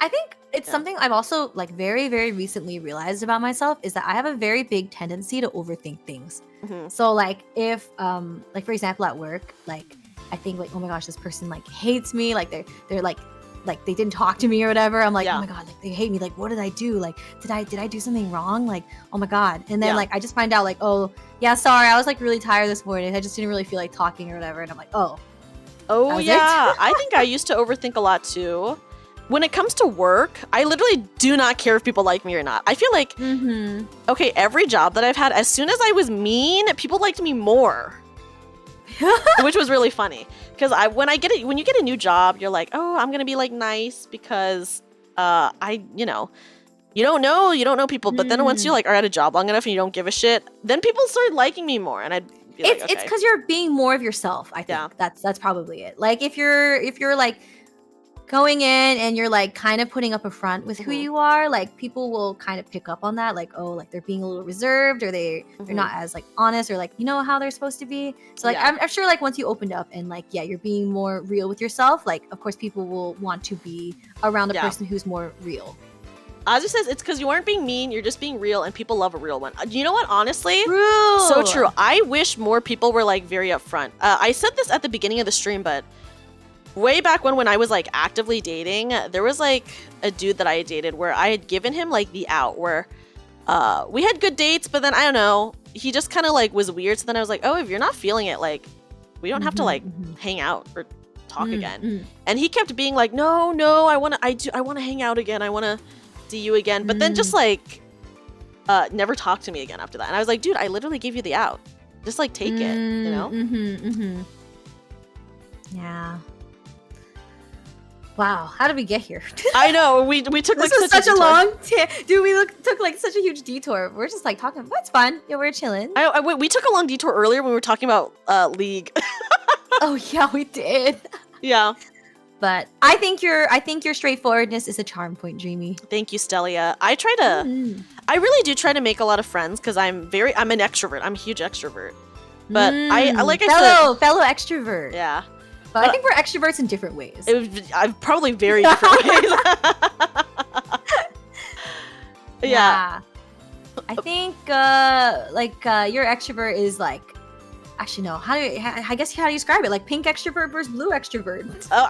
Speaker 2: I think it's
Speaker 1: Yeah.
Speaker 2: something I've also like very, very recently realized about myself is that I have a very big tendency to overthink things.
Speaker 1: Mhm.
Speaker 2: So like if like for example at work, like I think like, oh my gosh, this person like hates me, like they're like they didn't talk to me or whatever. I'm like,
Speaker 1: Yeah.
Speaker 2: oh my god, like they hate me. Like what did I do? Like did I do something wrong? Like oh my god. And then
Speaker 1: Yeah.
Speaker 2: like I just find out like, oh yeah, sorry, I was like really tired this morning. I just didn't really feel like talking or whatever. And I'm like, oh.
Speaker 1: Oh
Speaker 2: That was it?
Speaker 1: yeah, I think I used to overthink a lot too. When it comes to work, I literally do not care if people like me or not. I feel like,
Speaker 2: Mm-hmm.
Speaker 1: okay, every job that I've had, as soon as I was mean, people liked me more, which was really funny. Because when you get a new job, you're like, oh, I'm gonna be like nice because you don't know people. But then once you like are at a job long enough and you don't give a shit, then people start liking me more, and I'd be like,
Speaker 2: It's because you're being more of yourself. I think
Speaker 1: Yeah.
Speaker 2: that's probably it. Like if you're like going in and you're like kind of putting up a front with who
Speaker 1: Mhm.
Speaker 2: you are, like people will kind of pick up on that. Like oh, like they're being a little reserved or they're
Speaker 1: Mhm.
Speaker 2: not as like honest or like you know how they're supposed to be. So like
Speaker 1: Yeah.
Speaker 2: I'm sure like once you opened up and like yeah, you're being more real with yourself. Like of course people will want to be around a
Speaker 1: Yeah.
Speaker 2: person who's more real.
Speaker 1: Ozzy says it's because you aren't being mean, you're just being real, and people love a real one. You know what? Honestly,
Speaker 2: True.
Speaker 1: so true. I wish more people were like very upfront. I said this at the beginning of the stream, but way back when I was like actively dating, there was like a dude that I had dated where I had given him like the out where we had good dates, but then I don't know, he just kind of like was weird. So then I was like, oh, if you're not feeling it, like we don't have to like hang out or talk again. And he kept being like, no, I want to hang out again. I want to see you again. But then just like never talked to me again after that. And I was like, dude, I literally gave you the out. Just like take it, you know?
Speaker 2: Yeah. Wow, how did we get here?
Speaker 1: I know, we took like
Speaker 2: This was such a
Speaker 1: detour.
Speaker 2: long dude. We took like such a huge detour. We're just like talking. That's fun. Yeah, we're chilling.
Speaker 1: We took a long detour earlier when we were talking about League.
Speaker 2: Oh yeah, we did.
Speaker 1: Yeah.
Speaker 2: But I think your straightforwardness is a charm point, Dreamy.
Speaker 1: Thank you, Stelli'a. I really do try to make a lot of friends because I'm an extrovert. I'm a huge extrovert. But
Speaker 2: fellow extrovert.
Speaker 1: Yeah.
Speaker 2: But I think we're extroverts in different ways.
Speaker 1: I'm probably very different ways. Yeah.
Speaker 2: I think your extrovert is like, actually no. How do you describe it? Like pink extrovert versus blue extrovert.
Speaker 1: Oh,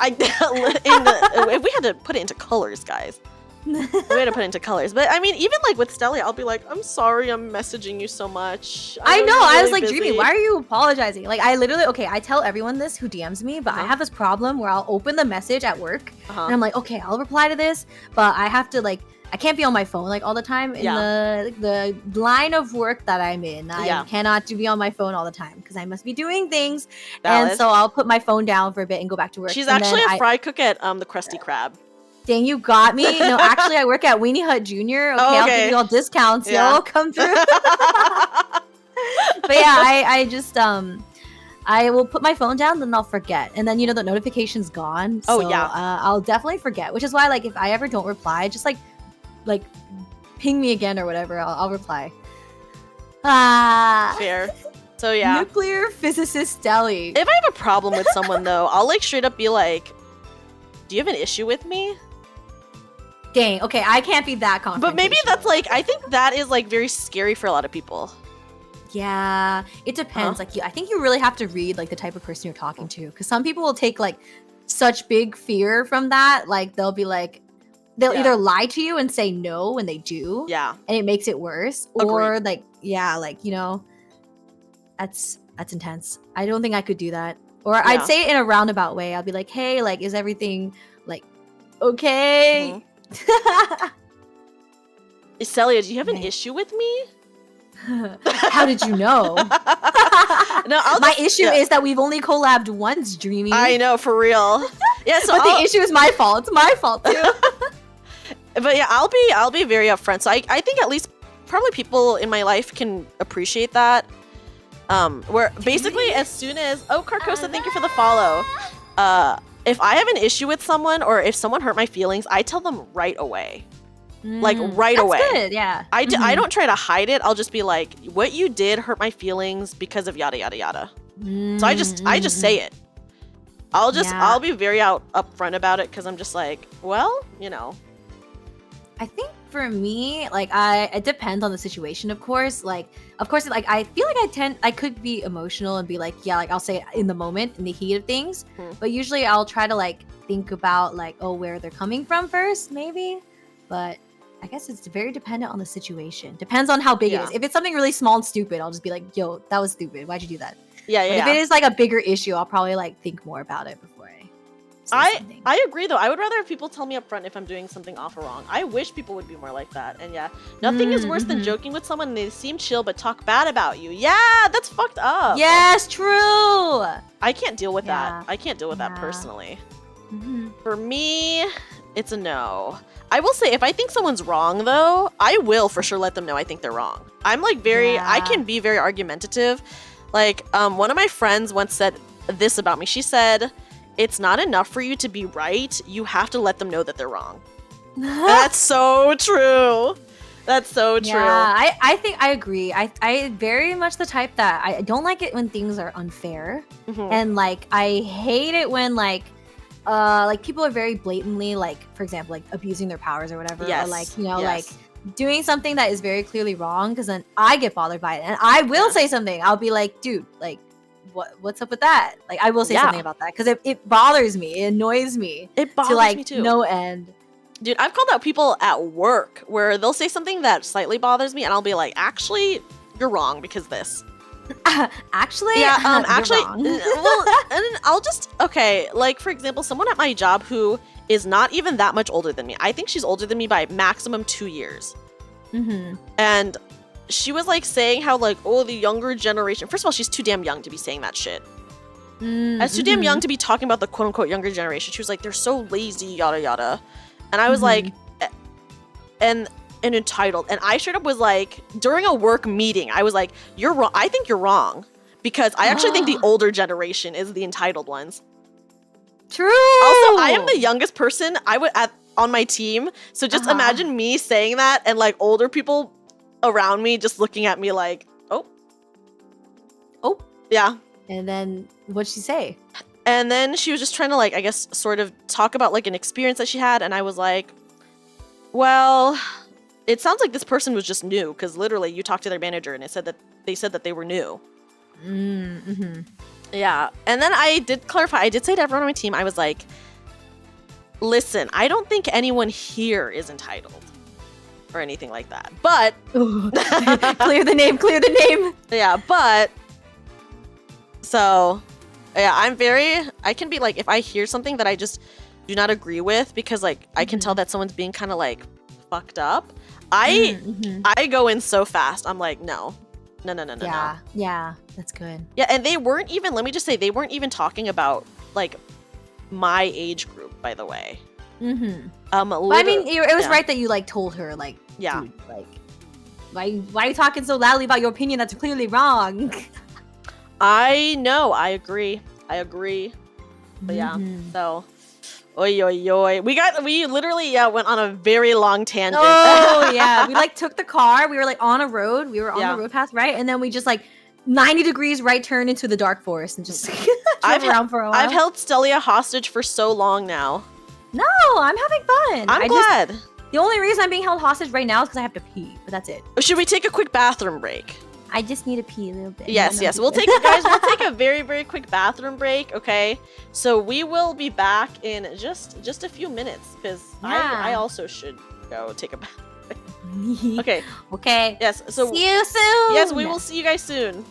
Speaker 1: if we had to put it into colors, guys. We had to put it into colors. But I mean, even like with Stelli'a, I'll be like, I'm sorry I'm messaging you so much.
Speaker 2: I know.
Speaker 1: you're
Speaker 2: I was
Speaker 1: really
Speaker 2: like,
Speaker 1: busy."
Speaker 2: Dreamy, why are you apologizing? Like, I literally, okay, I tell everyone this who DMs me, but I have this problem where I'll open the message at work and I'm like, okay, I'll reply to this, but I have to like, I can't be on my phone like all the time in the line of work that I'm in. I cannot be on my phone all the time because I must be doing things.
Speaker 1: Valid.
Speaker 2: And so I'll put my phone down for a bit and go back to work.
Speaker 1: She's
Speaker 2: and
Speaker 1: actually a fry cook at the Krusty Krab.
Speaker 2: Dang, you got me. No, actually, I work at Weenie Hut Jr. Okay, I'll give you all discounts.
Speaker 1: Yeah.
Speaker 2: Yo, come through. But yeah, I just I will put my phone down, then I'll forget, and then the notification's gone. So, I'll definitely forget. Which is why, like, if I ever don't reply, just like ping me again or whatever. I'll reply.
Speaker 1: Fair. So yeah.
Speaker 2: Nuclear physicist Stelli'a.
Speaker 1: If I have a problem with someone though, I'll like straight up be like, "Do you have an issue with me?"
Speaker 2: Dang. Okay, I can't be that confident.
Speaker 1: But maybe that's like, I think that is like very scary for a lot of people.
Speaker 2: Yeah, it depends. Like, I think you really have to read like the type of person you're talking to, because some people will take like such big fear from that. Like, they'll be like, they'll either lie to you and say no when they do, and it makes it worse, or like, that's intense. I don't think I could do that. Or I'd say it in a roundabout way. I'll be like, hey, like, is everything like okay?
Speaker 1: Stelli'a, do you have an issue with me?
Speaker 2: How did you know? My issue is that we've only collabed once, Dreamy.
Speaker 1: I know, for real. Yeah, so
Speaker 2: but the issue is my fault. It's my fault too.
Speaker 1: But yeah, I'll be very upfront. So I think at least probably people in my life can appreciate that. Where basically as soon as Carcosa, thank you for the follow. If I have an issue with someone or if someone hurt my feelings, I tell them right away. Like right away.
Speaker 2: That's good, yeah.
Speaker 1: I don't try to hide it. I'll just be like, what you did hurt my feelings because of yada yada yada. So I just say it. I'll be very upfront about it because I'm just like, well, you know.
Speaker 2: I think for me, like it depends on the situation, of course. Like I feel like I could be emotional and be like, yeah, like I'll say it in the moment, in the heat of things. But usually I'll try to like think about like, where they're coming from first, maybe. But I guess it's very dependent on the situation. Depends on how big it is. If it's something really small and stupid, I'll just be like, yo, that was stupid. Why'd you do that?
Speaker 1: Yeah.
Speaker 2: If it is like a bigger issue, I'll probably like think more about it before I say something.
Speaker 1: I agree though. I would rather have people tell me up front if I'm doing something off or wrong. I wish people would be more like that. And yeah, nothing is worse than joking with someone and they seem chill but talk bad about you. Yeah, that's fucked up.
Speaker 2: Yes, true.
Speaker 1: I can't deal with that. I can't deal with that personally. For me, it's a no. I will say if I think someone's wrong though, I will for sure let them know I think they're wrong. I'm like I can be very argumentative. Like one of my friends once said this about me. She said, it's not enough for you to be right. You have to let them know that they're wrong. That's so true. That's so true.
Speaker 2: Yeah, I think I agree. I very much the type that I don't like it when things are unfair. And like I hate it when like people are very blatantly like, for example, like abusing their powers or whatever. Or like, you know, like doing something that is very clearly wrong, because then I get bothered by it. And I will say something. I'll be like, dude, like what's up with that? Like I will say something about that because it bothers me. It annoys me.
Speaker 1: It bothers
Speaker 2: to like
Speaker 1: me too.
Speaker 2: No end.
Speaker 1: Dude, I've called out people at work where they'll say something that slightly bothers me and I'll be like, actually, you're wrong because this.
Speaker 2: Actually?
Speaker 1: Yeah,
Speaker 2: actually,
Speaker 1: well, and I'll just, like for example, someone at my job who is not even that much older than me. I think she's older than me by maximum 2 years. And she was like saying how like, the younger generation, first of all, she's too damn young to be saying that shit. As too damn young to be talking about the quote unquote younger generation. She was like, they're so lazy, yada yada. And I was like, and entitled. And I straight up was like, during a work meeting, I was like, you're wrong. I think you're wrong. Because I actually think the older generation is the entitled ones.
Speaker 2: True.
Speaker 1: Also, I am the youngest person on my team. So just imagine me saying that and like older people around me just looking at me like, oh. Yeah.
Speaker 2: And then what'd she say?
Speaker 1: And then she was just trying to like, I guess, sort of talk about like an experience that she had. And I was like, well, it sounds like this person was just new because literally you talked to their manager and they said that they were new. Yeah. And then I did clarify. I did say to everyone on my team, I was like, listen, I don't think anyone here is entitled or anything like that. But
Speaker 2: clear the name.
Speaker 1: Yeah, but so yeah, I can be like, if I hear something that I just do not agree with because like I can tell that someone's being kind of like fucked up, I go in so fast. I'm like, no.
Speaker 2: Yeah, that's good.
Speaker 1: Yeah, and they weren't even, let me just say, they weren't even talking about like my age group, by the way.
Speaker 2: But I mean, it was right that you like told her like, dude, like why are you talking so loudly about your opinion that's clearly wrong?
Speaker 1: I know, I agree. But yeah, so oi. We literally went on a very long tangent.
Speaker 2: Oh yeah, we like took the car. We were like on a road. We were on the road path, right? And then we just like 90 degrees right turn into the dark forest and just drove around for a while.
Speaker 1: I've held Stelli'a hostage for so long now.
Speaker 2: No, I'm having fun.
Speaker 1: I'm glad.
Speaker 2: The only reason I'm being held hostage right now is because I have to pee, but that's it.
Speaker 1: Should we take a quick bathroom break?
Speaker 2: I just need to pee a little bit.
Speaker 1: Yes. We'll take a very, very quick bathroom break, okay? So we will be back in just a few minutes because I also should go take a bath. Okay.
Speaker 2: Okay.
Speaker 1: Yes. So
Speaker 2: see you soon.
Speaker 1: Yes, we will see you guys soon.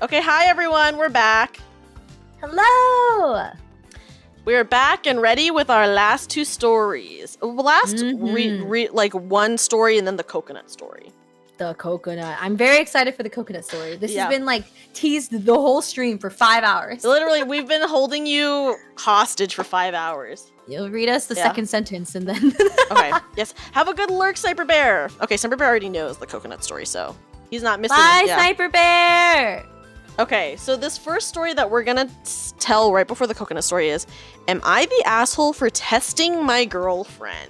Speaker 1: Okay, hi everyone, we're back.
Speaker 2: Hello.
Speaker 1: We're back and ready with our last 2 stories. Last like one story and then the coconut story.
Speaker 2: The coconut. I'm very excited for the coconut story. This
Speaker 1: Yeah.
Speaker 2: has been like teased the whole stream for 5 hours.
Speaker 1: Literally, we've been holding you hostage for 5 hours.
Speaker 2: You'll read us the
Speaker 1: Yeah.
Speaker 2: second sentence and then.
Speaker 1: Okay, yes. Have a good lurk, Sniper Bear. Okay, Sniper Bear already knows the coconut story, so he's not missing.
Speaker 2: Bye,
Speaker 1: Yeah.
Speaker 2: Sniper Bear.
Speaker 1: Okay, so this first story that we're gonna tell right before the coconut story is, am I the asshole for testing my girlfriend?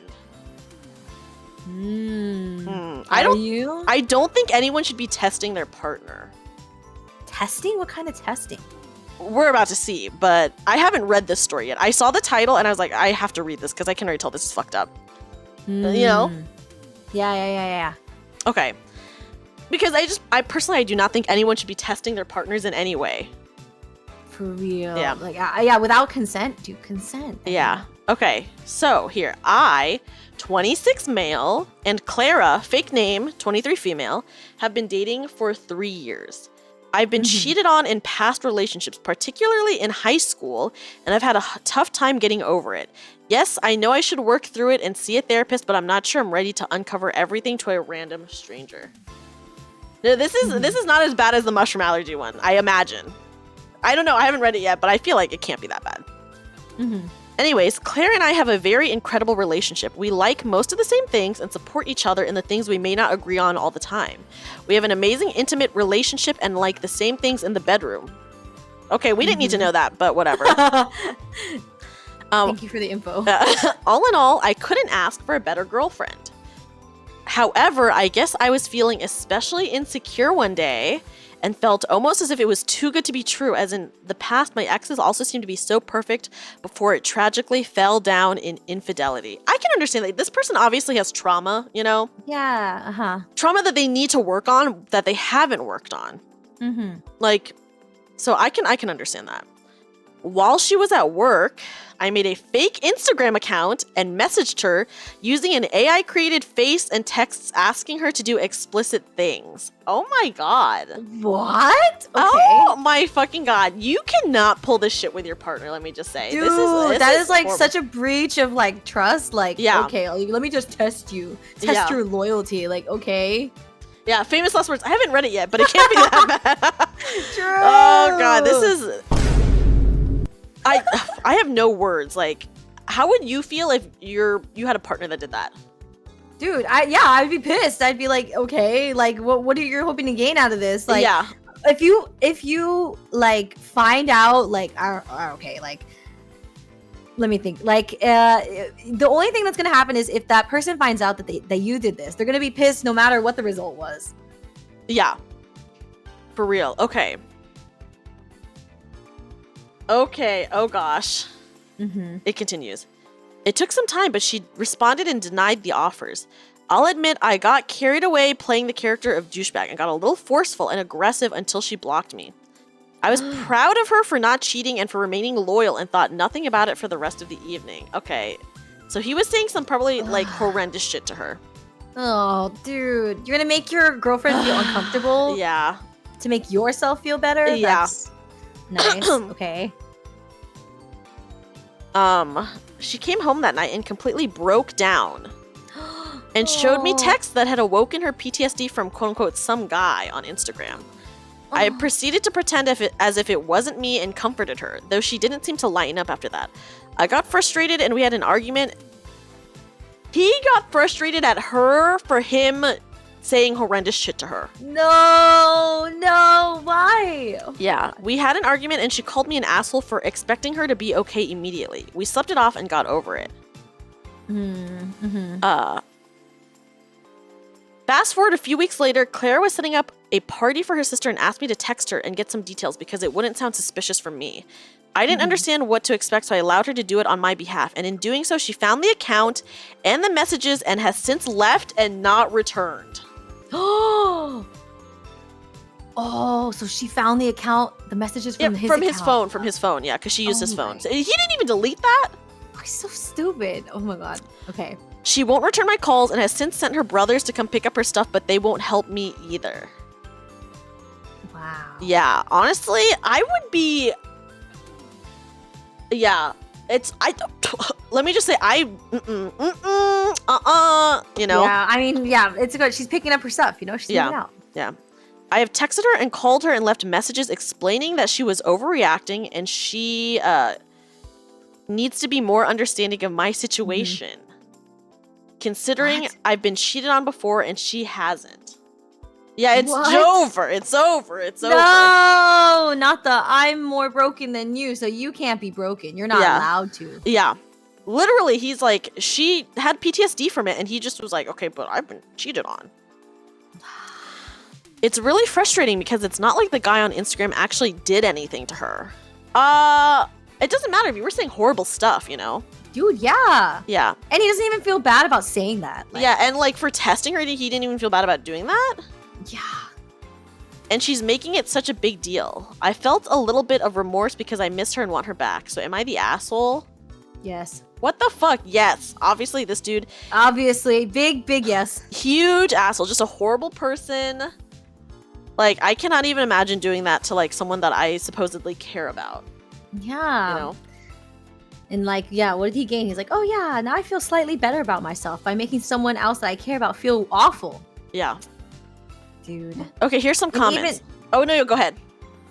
Speaker 1: I don't think anyone should be testing their partner.
Speaker 2: Testing? What kind of testing?
Speaker 1: We're about to see, but I haven't read this story yet. I saw the title and I was like, I have to read this because I can already tell this is fucked up. You know?
Speaker 2: Yeah.
Speaker 1: Okay. Because I personally, I do not think anyone should be testing their partners in any way.
Speaker 2: For real.
Speaker 1: Yeah.
Speaker 2: Like, yeah, without consent, do consent.
Speaker 1: Yeah. Okay. So here, 26 male, and Clara, fake name, 23 female, have been dating for 3 years. I've been cheated on in past relationships, particularly in high school, and I've had a tough time getting over it. Yes, I know I should work through it and see a therapist, but I'm not sure I'm ready to uncover everything to a random stranger. No, this is not as bad as the mushroom allergy one, I imagine. I don't know, I haven't read it yet, but I feel like it can't be that bad. Anyways, Claire and I have a very incredible relationship. We like most of the same things and support each other in the things we may not agree on all the time. We have an amazing intimate relationship and like the same things in the bedroom. Okay, we didn't need to know that, but whatever.
Speaker 2: Thank you for the info.
Speaker 1: All in all, I couldn't ask for a better girlfriend. However, I guess I was feeling especially insecure one day and felt almost as if it was too good to be true, as in the past my exes also seemed to be so perfect before it tragically fell down in infidelity. I can understand that this person obviously has trauma, you know?
Speaker 2: Yeah,
Speaker 1: Trauma that they need to work on that they haven't worked on. Like, so I can understand that. While she was at work, I made a fake Instagram account and messaged her using an AI-created face and texts asking her to do explicit things. Oh my god.
Speaker 2: What? Okay.
Speaker 1: Oh my fucking god. You cannot pull this shit with your partner, let me just say.
Speaker 2: Dude,
Speaker 1: this
Speaker 2: that is like
Speaker 1: horrible.
Speaker 2: such a breach of like trust. Like,
Speaker 1: Yeah.
Speaker 2: okay, let me just test you. Test your loyalty. Like, okay.
Speaker 1: Yeah, famous last words. I haven't read it yet, but it can't be that bad.
Speaker 2: True.
Speaker 1: Oh god, this is... I have no words. Like, how would you feel if you had a partner that did that?
Speaker 2: Dude, I'd be pissed. I'd be like, okay, like what are you hoping to gain out of this? Like,
Speaker 1: yeah.
Speaker 2: if you like find out like okay, like let me think. Like the only thing that's gonna happen is if that person finds out that you did this, they're gonna be pissed no matter what the result was.
Speaker 1: Yeah. For real. Okay. Okay, oh gosh. It continues. It took some time, but she responded and denied the offers. I'll admit I got carried away playing the character of douchebag and got a little forceful and aggressive until she blocked me. I was proud of her for not cheating and for remaining loyal and thought nothing about it for the rest of the evening. Okay, so he was saying some probably like horrendous shit to her.
Speaker 2: Oh, dude. You're gonna make your girlfriend feel uncomfortable?
Speaker 1: Yeah.
Speaker 2: To make yourself feel better?
Speaker 1: Yeah.
Speaker 2: That's nice. Okay.
Speaker 1: She came home that night and completely broke down and showed me texts that had awoken her PTSD from quote-unquote some guy on Instagram. I proceeded to pretend as if it wasn't me and comforted her, though she didn't seem to lighten up after that. I got frustrated and we had an argument. He got frustrated at her for him saying horrendous shit to her.
Speaker 2: No, why?
Speaker 1: Yeah, we had an argument and she called me an asshole for expecting her to be okay immediately. We slept it off and got over it. Fast forward a few weeks later, Claire was setting up a party for her sister and asked me to text her and get some details because it wouldn't sound suspicious from me. I didn't understand what to expect, so I allowed her to do it on my behalf. And in doing so, she found the account and the messages and has since left and not returned.
Speaker 2: Oh, so she found the account, the messages from his
Speaker 1: account. From his phone, yeah, because she used his phone. So he didn't even delete that?
Speaker 2: Oh, he's so stupid. Oh my god. Okay.
Speaker 1: She won't return my calls and has since sent her brothers to come pick up her stuff, but they won't help me either.
Speaker 2: Wow.
Speaker 1: Yeah, honestly, I would be. Yeah, let me just say, you know?
Speaker 2: Yeah, I mean, yeah, it's good. She's picking up her stuff, you know? She's moving out.
Speaker 1: Yeah. I have texted her and called her and left messages explaining that she was overreacting and she needs to be more understanding of my situation. Considering
Speaker 2: What?
Speaker 1: I've been cheated on before and she hasn't. Yeah, it's
Speaker 2: What?
Speaker 1: over. It's over. It's over.
Speaker 2: No, not the I'm more broken than you, so you can't be broken. You're not allowed to.
Speaker 1: Yeah. Literally, he's like, she had PTSD from it, and he just was like, okay, but I've been cheated on. It's really frustrating because it's not like the guy on Instagram actually did anything to her. It doesn't matter if you were saying horrible stuff, you know?
Speaker 2: Dude, yeah.
Speaker 1: Yeah.
Speaker 2: And he doesn't even feel bad about saying that. Like,
Speaker 1: yeah, and like for testing her, he didn't even feel bad about doing that.
Speaker 2: Yeah.
Speaker 1: And she's making it such a big deal. I felt a little bit of remorse because I miss her and want her back. So am I the asshole?
Speaker 2: Yes.
Speaker 1: What the fuck? Yes. Obviously, this dude.
Speaker 2: Obviously. Big yes.
Speaker 1: Huge asshole. Just a horrible person. Like, I cannot even imagine doing that to like someone that I supposedly care about.
Speaker 2: Yeah.
Speaker 1: You know?
Speaker 2: And like, yeah, what did he gain? He's like, oh yeah, now I feel slightly better about myself by making someone else that I care about feel awful.
Speaker 1: Yeah.
Speaker 2: Dude.
Speaker 1: Okay, here's some comments. Oh, no, go ahead.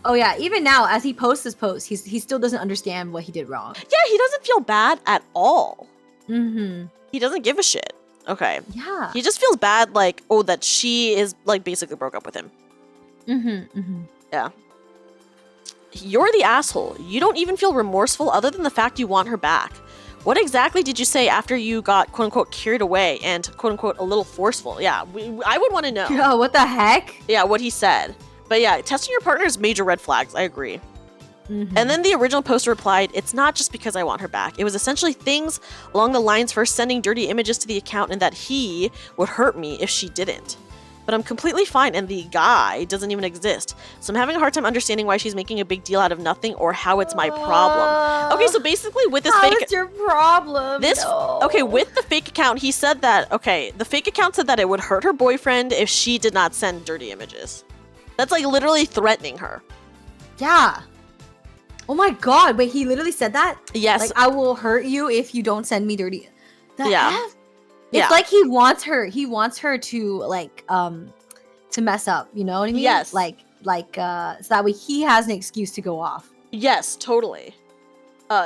Speaker 2: Oh yeah, even now, as he posts this post, he still doesn't understand what he did wrong.
Speaker 1: Yeah, he doesn't feel bad at all.
Speaker 2: Mm-hmm.
Speaker 1: He doesn't give a shit. Okay.
Speaker 2: Yeah.
Speaker 1: He just feels bad, like, oh, that she is, like, basically broke up with him.
Speaker 2: Mm-hmm. Mm-hmm.
Speaker 1: Yeah. You're the asshole. You don't even feel remorseful other than the fact you want her back. What exactly did you say after you got, quote-unquote, carried away and, quote-unquote, a little forceful? Yeah, I would want to know.
Speaker 2: Yo, what the heck?
Speaker 1: Yeah, what he said. But yeah, testing your partner is major red flags. I agree.
Speaker 2: Mm-hmm.
Speaker 1: And then the original poster replied, it's not just because I want her back. It was essentially things along the lines for sending dirty images to the account and that he would hurt me if she didn't. But I'm completely fine and the guy doesn't even exist. So I'm having a hard time understanding why she's making a big deal out of nothing or how it's my problem. Okay, so basically with this fake...
Speaker 2: What's your problem?
Speaker 1: Okay, with the fake account, he said that, okay, the fake account said that it would hurt her boyfriend if she did not send dirty images. That's like literally threatening her.
Speaker 2: Yeah. Oh my god, wait, he literally said that?
Speaker 1: Yes.
Speaker 2: Like, I will hurt you if you don't send me dirty...
Speaker 1: Yeah.
Speaker 2: It's like he wants her to like to mess up, you know what I mean?
Speaker 1: Yes.
Speaker 2: Like so that way he has an excuse to go off.
Speaker 1: Yes, totally.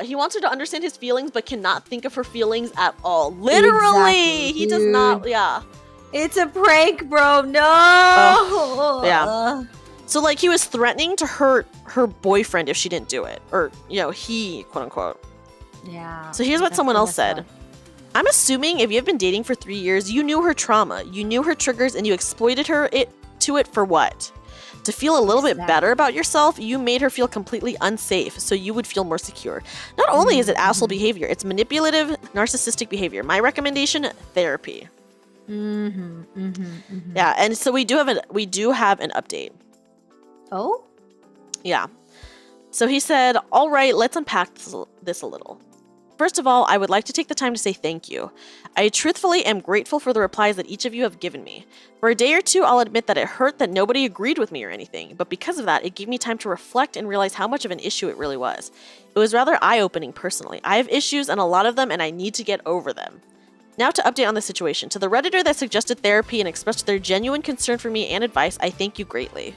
Speaker 1: He wants her to understand his feelings but cannot think of her feelings at all. Literally!
Speaker 2: Exactly,
Speaker 1: he does not, yeah.
Speaker 2: It's a prank, bro. No.
Speaker 1: Yeah. So like he was threatening to hurt her boyfriend if she didn't do it. Or, you know, he, quote unquote.
Speaker 2: Yeah.
Speaker 1: So here's what someone else said. I'm assuming if you've been dating for 3 years, you knew her trauma, you knew her triggers, and you exploited her to it for what? To feel a little bit better about yourself, you made her feel completely unsafe, so you would feel more secure. Not only is it asshole behavior, it's manipulative, narcissistic behavior. My recommendation, therapy. Yeah, and so we do have an update.
Speaker 2: Oh?
Speaker 1: Yeah. So he said, all right, let's unpack this a little. First of all, I would like to take the time to say thank you. I truthfully am grateful for the replies that each of you have given me. For a day or two, I'll admit that it hurt that nobody agreed with me or anything, but because of that, it gave me time to reflect and realize how much of an issue it really was. It was rather eye-opening personally. I have issues and a lot of them, and I need to get over them. Now to update on the situation. To the Redditor that suggested therapy and expressed their genuine concern for me and advice, I thank you greatly.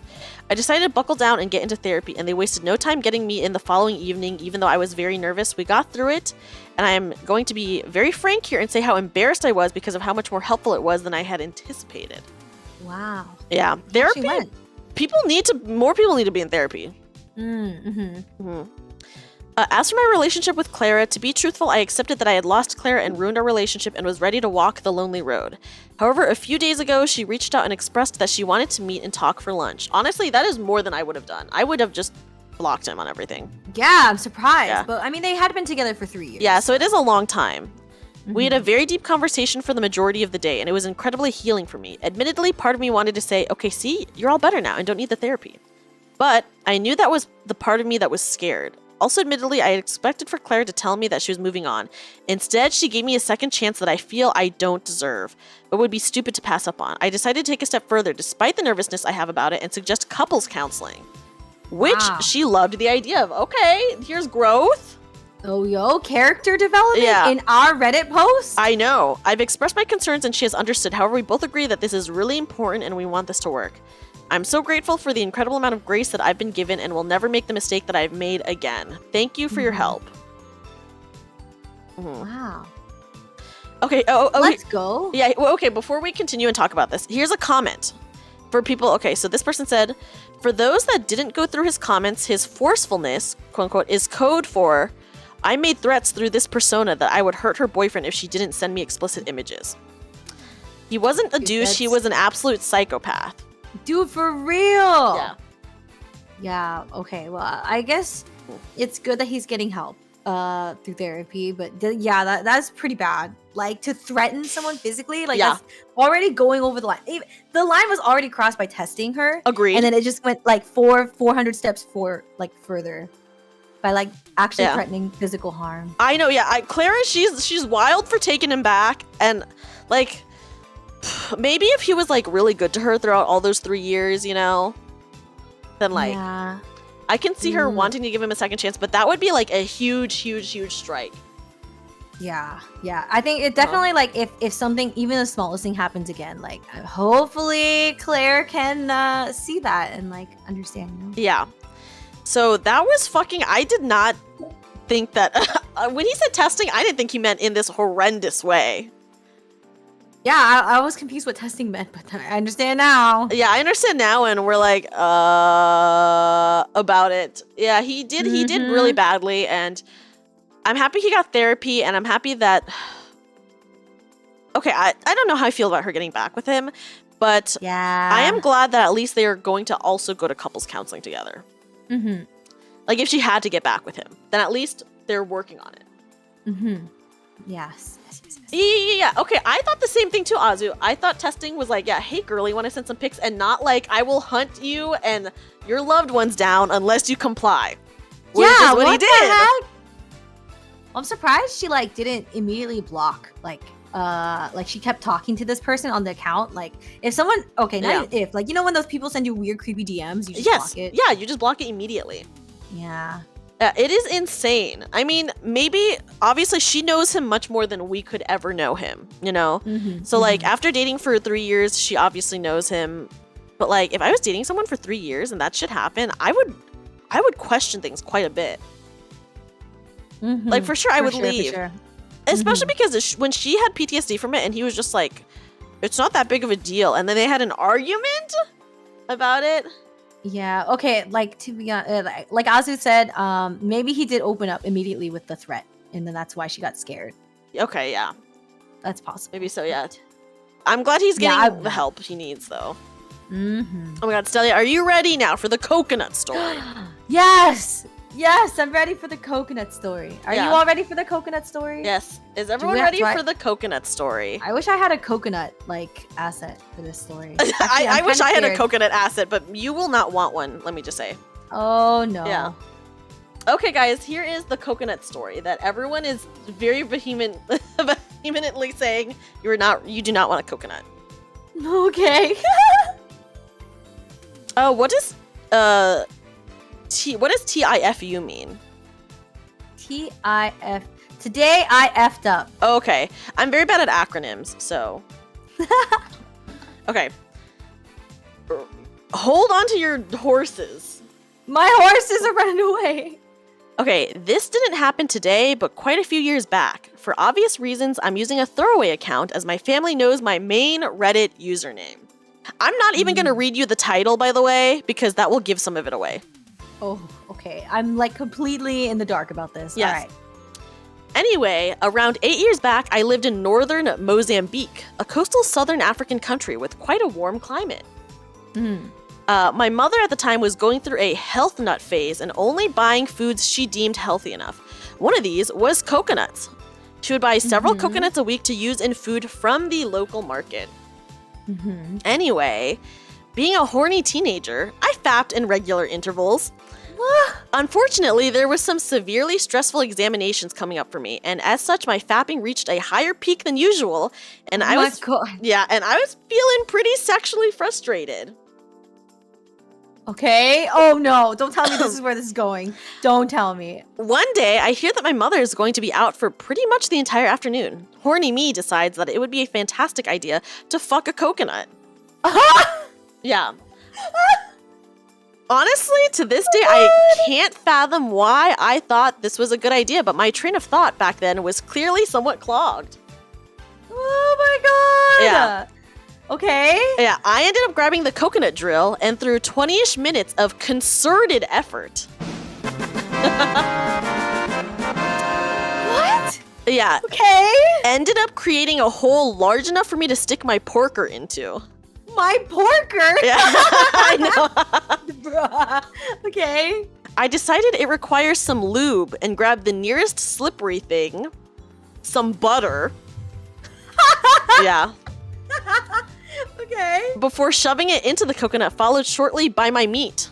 Speaker 1: I decided to buckle down and get into therapy, and they wasted no time getting me in the following evening, even though I was very nervous. We got through it, and I am going to be very frank here and say how embarrassed I was because of how much more helpful it was than I had anticipated.
Speaker 2: Wow.
Speaker 1: Yeah, therapy. More people need to be in therapy. As for my relationship with Clara, to be truthful, I accepted that I had lost Clara and ruined our relationship and was ready to walk the lonely road. However, a few days ago, she reached out and expressed that she wanted to meet and talk for lunch. Honestly, that is more than I would have done. I would have just blocked him on everything.
Speaker 2: Yeah, I'm surprised.
Speaker 1: Yeah.
Speaker 2: But I mean, they had been together for 3 years.
Speaker 1: Yeah, so it is a long time. We had a very deep conversation for the majority of the day, and it was incredibly healing for me. Admittedly, part of me wanted to say, okay, see, you're all better now and don't need the therapy. But I knew that was the part of me that was scared. Also, admittedly, I had expected for Claire to tell me that she was moving on. Instead, she gave me a second chance that I feel I don't deserve, but would be stupid to pass up on. I decided to take a step further, despite the nervousness I have about it, and suggest couples counseling, which she loved the idea of. Okay, here's growth.
Speaker 2: Oh, yo, character development in our Reddit post?
Speaker 1: I know. I've expressed my concerns and she has understood. However, we both agree that this is really important and we want this to work. I'm so grateful for the incredible amount of grace that I've been given and will never make the mistake that I've made again. Thank you for your help.
Speaker 2: Wow.
Speaker 1: Okay.
Speaker 2: Let's go.
Speaker 1: Yeah. Well, okay. Before we continue and talk about this, here's a comment for people. Okay. So this person said, for those that didn't go through his comments, his forcefulness, quote unquote, is code for, I made threats through this persona that I would hurt her boyfriend if she didn't send me explicit images. He wasn't a douche. He was an absolute psychopath.
Speaker 2: Dude, for real.
Speaker 1: Yeah.
Speaker 2: Yeah. Okay. Well, I guess it's good that he's getting help through therapy, but yeah, that's pretty bad. Like, to threaten someone physically, like, that's already going over the line. The line was already crossed by testing her.
Speaker 1: Agreed.
Speaker 2: And then it just went like 400 steps further by like actually threatening physical harm.
Speaker 1: I know. Yeah. Clara, she's wild for taking him back, and like, maybe if he was like really good to her throughout all those 3 years, you know, then like I can see her wanting to give him a second chance, but that would be like a huge strike.
Speaker 2: Yeah. I think it definitely like if something, even the smallest thing happens again, like hopefully Claire can see that and like understand. You know?
Speaker 1: Yeah. So that was fucking. I did not think that when he said testing, I didn't think he meant in this horrendous way.
Speaker 2: Yeah, I was confused what testing meant, but I understand now.
Speaker 1: Yeah, I understand now, and we're like, about it. Yeah, he did really badly, and I'm happy he got therapy, and I'm happy that... Okay, I don't know how I feel about her getting back with him, but I am glad that at least they are going to also go to couples counseling together.
Speaker 2: Mm-hmm.
Speaker 1: Like, if she had to get back with him, then at least they're working on it.
Speaker 2: Mm-hmm. Yes.
Speaker 1: Yeah. Okay, I thought the same thing too, Azu. I thought testing was like, yeah, hey, girl, you want to send some pics? And not like, I will hunt you and your loved ones down unless you comply. Which is what he did.
Speaker 2: The heck? I'm surprised she like didn't immediately block. Like she kept talking to this person on the account. Like, if someone, if like, you know when those people send you weird, creepy DMs, you just block it?
Speaker 1: Yeah, you just block it immediately.
Speaker 2: Yeah.
Speaker 1: It is insane. I mean, maybe, obviously, she knows him much more than we could ever know him, you know? So, like, after dating for 3 years, she obviously knows him. But, like, if I was dating someone for 3 years and that shit happened, I would question things quite a bit. Like, for sure, I would leave. Especially because when she had PTSD from it and he was just like, it's not that big of a deal. And then they had an argument about it.
Speaker 2: Yeah, okay, like, to be honest, like Azu said, maybe he did open up immediately with the threat, and then that's why she got scared.
Speaker 1: Okay, yeah.
Speaker 2: That's possible.
Speaker 1: Maybe so, yeah. I'm glad he's getting the help he needs, though. Oh my god, Stelli'a, are you ready now for the coconut story?
Speaker 2: Yes, I'm ready for the coconut story. Are you all ready for the coconut story?
Speaker 1: Yes. Is everyone ready for the coconut story?
Speaker 2: I wish I had a coconut, like, asset for this story.
Speaker 1: Actually, I wish I had a coconut asset, but you will not want one, let me just say.
Speaker 2: Oh, no.
Speaker 1: Yeah. Okay, guys, here is the coconut story that everyone is very vehemently saying you do not want a coconut.
Speaker 2: Okay.
Speaker 1: Oh, what does TIFU mean?
Speaker 2: TIF. Today I effed up.
Speaker 1: Okay. I'm very bad at acronyms, so. Okay. Hold on to your horses.
Speaker 2: My horses are running away.
Speaker 1: Okay, this didn't happen today, but quite a few years back. For obvious reasons, I'm using a throwaway account as my family knows my main Reddit username. I'm not even going to read you the title, by the way, because that will give some of it away.
Speaker 2: Oh, okay. I'm like completely in the dark about this.
Speaker 1: Yes.
Speaker 2: All right.
Speaker 1: Anyway, around 8 years back, I lived in northern Mozambique, a coastal southern African country with quite a warm climate. My mother at the time was going through a health nut phase and only buying foods she deemed healthy enough. One of these was coconuts. She would buy several coconuts a week to use in food from the local market. Anyway, being a horny teenager, I fapped in regular intervals. Unfortunately, there was some severely stressful examinations coming up for me, and as such, my fapping reached a higher peak than usual, and I was feeling pretty sexually frustrated.
Speaker 2: Okay. Oh no! Don't tell me this is where this is going. Don't tell me.
Speaker 1: One day, I hear that my mother is going to be out for pretty much the entire afternoon. Horny me decides that it would be a fantastic idea to fuck a coconut. Yeah. Honestly, to this day, I can't fathom why I thought this was a good idea, but my train of thought back then was clearly somewhat clogged.
Speaker 2: Oh my god!
Speaker 1: Yeah.
Speaker 2: Okay.
Speaker 1: Yeah, I ended up grabbing the coconut drill, and through 20-ish minutes of concerted effort.
Speaker 2: What?
Speaker 1: Yeah.
Speaker 2: Okay.
Speaker 1: Ended up creating a hole large enough for me to stick my porker into.
Speaker 2: My porker?
Speaker 1: Yeah, I know.
Speaker 2: Bruh. Okay.
Speaker 1: I decided it requires some lube and grabbed the nearest slippery thing, some butter. Yeah.
Speaker 2: Okay.
Speaker 1: Before shoving it into the coconut, followed shortly by my meat.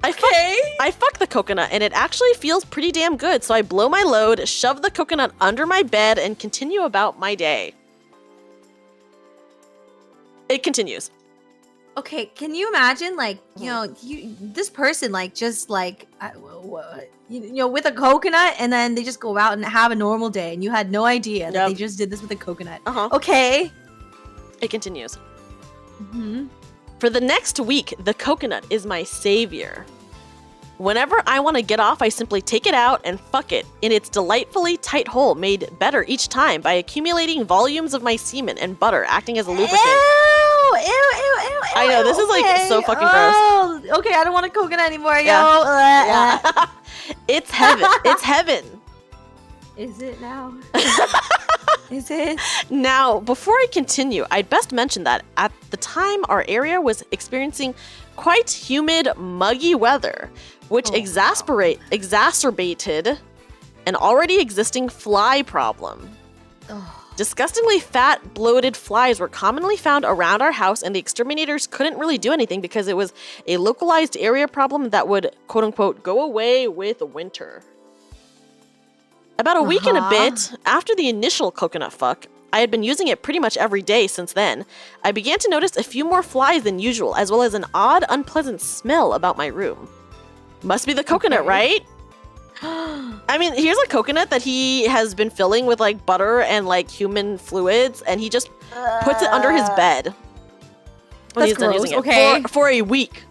Speaker 1: I fuck the coconut, and it actually feels pretty damn good, so I blow my load, shove the coconut under my bed, and continue about my day. It continues.
Speaker 2: Okay, can you imagine, like, you know, this person, like, just, like, you know, with a coconut, and then they just go out and have a normal day, and you had no idea that they just did this with a coconut. Okay.
Speaker 1: It continues.
Speaker 2: Mm-hmm.
Speaker 1: For the next week, the coconut is my savior. Whenever I want to get off, I simply take it out and fuck it in its delightfully tight hole, made better each time by accumulating volumes of my semen and butter acting as a lubricant.
Speaker 2: Ew, ew, ew, ew,
Speaker 1: I know, this is like so fucking gross.
Speaker 2: Okay, I don't want a coconut anymore, yo.
Speaker 1: Yeah. It's heaven. It's heaven.
Speaker 2: Is it now? Is it?
Speaker 1: Now, before I continue, I'd best mention that at the time our area was experiencing quite humid, muggy weather, which exacerbated an already existing fly problem. Disgustingly fat, bloated flies were commonly found around our house, and the exterminators couldn't really do anything because it was a localized area problem that would, quote-unquote, go away with winter. About a week and a bit after the initial coconut fuck, I had been using it pretty much every day since then, I began to notice a few more flies than usual, as well as an odd, unpleasant smell about my room. Must be the coconut, right? I mean, here's a coconut that he has been filling with, like, butter and, like, human fluids, and he just puts it under his bed when he's done using it.
Speaker 2: Okay.
Speaker 1: For a week.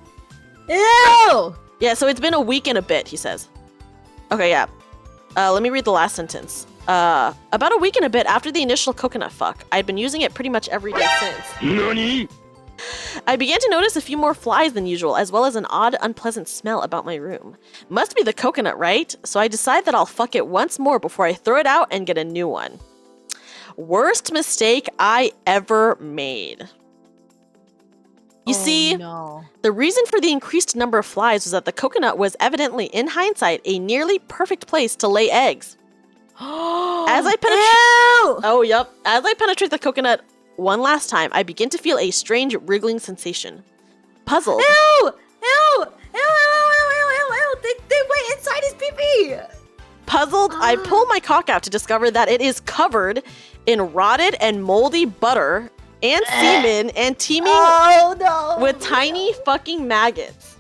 Speaker 2: Ew!
Speaker 1: Yeah, so it's been a week and a bit, he says. Okay, yeah. Let me read the last sentence. About a week and a bit after the initial coconut fuck, I'd been using it pretty much every day since.
Speaker 3: NANI?
Speaker 1: I began to notice a few more flies than usual, as well as an odd, unpleasant smell about my room. Must be the coconut, right? So I decide that I'll fuck it once more before I throw it out and get a new one. Worst mistake I ever made. You see, the reason for the increased number of flies was that the coconut was evidently, in hindsight, a nearly perfect place to lay eggs. As I penetrate the coconut one last time, I begin to feel a strange wriggling sensation. Puzzled.
Speaker 2: Ew! Ew! Ew! Ew! Ew! Ew! They went inside his pee-pee!
Speaker 1: Puzzled, I pull my cock out to discover that it is covered in rotted and moldy butter and semen and teeming with tiny fucking maggots.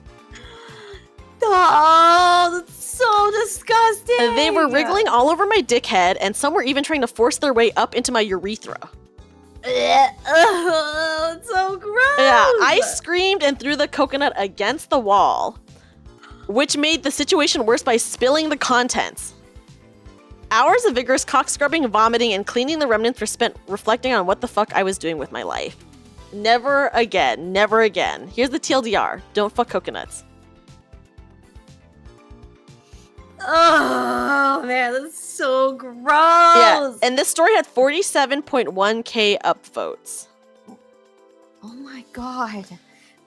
Speaker 2: Oh, that's so disgusting.
Speaker 1: They were wriggling all over my dickhead, and some were even trying to force their way up into my urethra.
Speaker 2: Oh, it's so gross.
Speaker 1: Yeah, I screamed and threw the coconut against the wall, which made the situation worse by spilling the contents. Hours of vigorous cock scrubbing, vomiting, and cleaning the remnants were spent reflecting on what the fuck I was doing with my life. Never again. Never again. Here's the TLDR. Don't fuck coconuts.
Speaker 2: Oh, man, that's so gross.
Speaker 1: Yeah, and this story had 47.1k upvotes.
Speaker 2: Oh my god.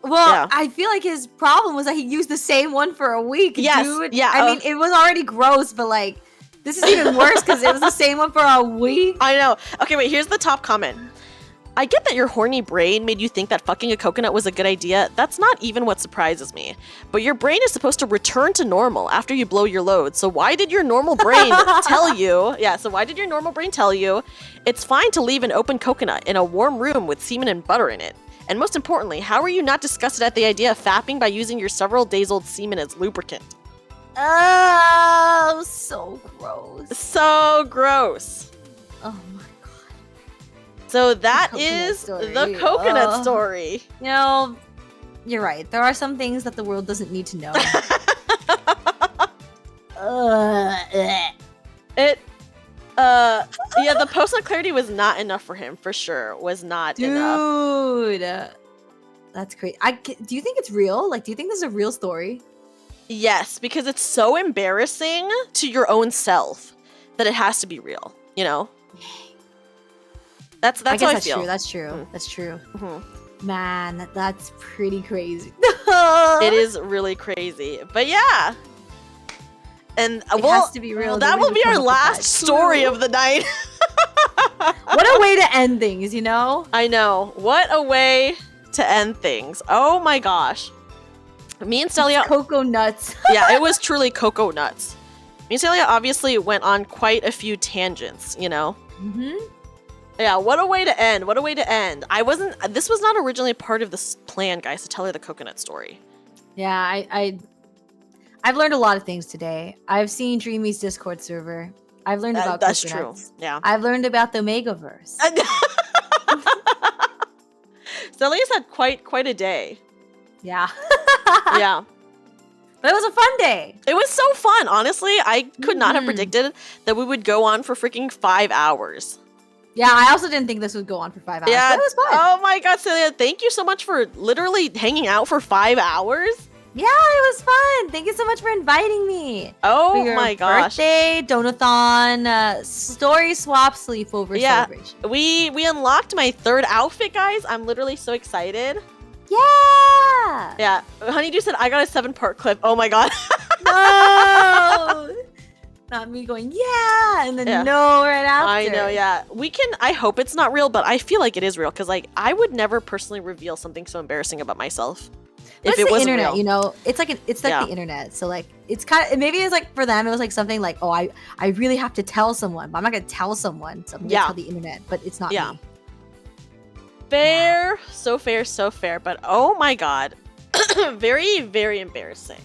Speaker 2: Well, I feel like his problem was that he used the same one for a week, dude.
Speaker 1: Yeah.
Speaker 2: I mean, it was already gross, but like, this is even worse because it was the same one for a week.
Speaker 1: I know. Okay, wait, here's the top comment. I get that your horny brain made you think that fucking a coconut was a good idea. That's not even what surprises me. But your brain is supposed to return to normal after you blow your load. So why did your normal brain tell you? Yeah, so why did your normal brain tell you it's fine to leave an open coconut in a warm room with semen and butter in it? And most importantly, how are you not disgusted at the idea of fapping by using your several days old semen as lubricant?
Speaker 2: Oh, so gross.
Speaker 1: So gross.
Speaker 2: Oh my god.
Speaker 1: So that
Speaker 2: coconut
Speaker 1: is
Speaker 2: story.
Speaker 1: the coconut story.
Speaker 2: You know, you're right. There are some things that the world doesn't need to know.
Speaker 1: Yeah, the post-nut clarity was not enough for him, for sure. Was not enough.
Speaker 2: Dude. That's crazy. Do you think it's real? Like, do you think this is a real story?
Speaker 1: Yes, because it's so embarrassing to your own self that it has to be real, you know? That's how I feel.
Speaker 2: That's true.
Speaker 1: Mm.
Speaker 2: That's true.
Speaker 1: Mm-hmm.
Speaker 2: Man, that's pretty crazy.
Speaker 1: It is really crazy. But yeah. And
Speaker 2: It has to be real.
Speaker 1: That will be our last story of the night.
Speaker 2: What a way to end things, you know?
Speaker 1: I know. What a way to end things. Oh my gosh. Me and Stelli'a...
Speaker 2: Cocoa nuts.
Speaker 1: Yeah, it was truly cocoa nuts. Me and Stelli'a obviously went on quite a few tangents, you know?
Speaker 2: Mm-hmm.
Speaker 1: Yeah, what a way to end. What a way to end. This was not originally part of this plan, guys, to tell her the coconut story.
Speaker 2: Yeah, I've learned a lot of things today. I've seen Dreamy's Discord server. I've learned about
Speaker 1: That's
Speaker 2: coconuts.
Speaker 1: true. Yeah.
Speaker 2: I've learned about the Omegaverse.
Speaker 1: Stellia''s had quite a day.
Speaker 2: Yeah.
Speaker 1: Yeah.
Speaker 2: But it was a fun day.
Speaker 1: It was so fun, honestly. I could not have predicted that we would go on for freaking 5 hours.
Speaker 2: Yeah, I also didn't think this would go on for 5 hours.
Speaker 1: Yeah.
Speaker 2: But it was fun.
Speaker 1: Oh my god, Stelli'a, thank you so much for literally hanging out for 5 hours.
Speaker 2: Yeah, it was fun. Thank you so much for inviting me.
Speaker 1: Oh
Speaker 2: for your
Speaker 1: my gosh.
Speaker 2: birthday, donathon, story swap sleepover celebration.
Speaker 1: We unlocked my 3rd outfit, guys. I'm literally so excited.
Speaker 2: Yeah.
Speaker 1: Yeah. Honeydew said I got a 7-part clip. Oh my god.
Speaker 2: No. Not me going, yeah, and then no right after.
Speaker 1: I know, yeah. I hope it's not real, but I feel like it is real because, like, I would never personally reveal something so embarrassing about myself if it wasn't
Speaker 2: internet,
Speaker 1: real.
Speaker 2: you know, it's like the internet. So like, it's kind of, maybe it's like for them, it was like something like, oh, I really have to tell someone, but I'm not gonna tell someone. So I'm gonna tell the internet, but it's not me.
Speaker 1: Fair, so fair, so fair. But oh my god, very, very embarrassing.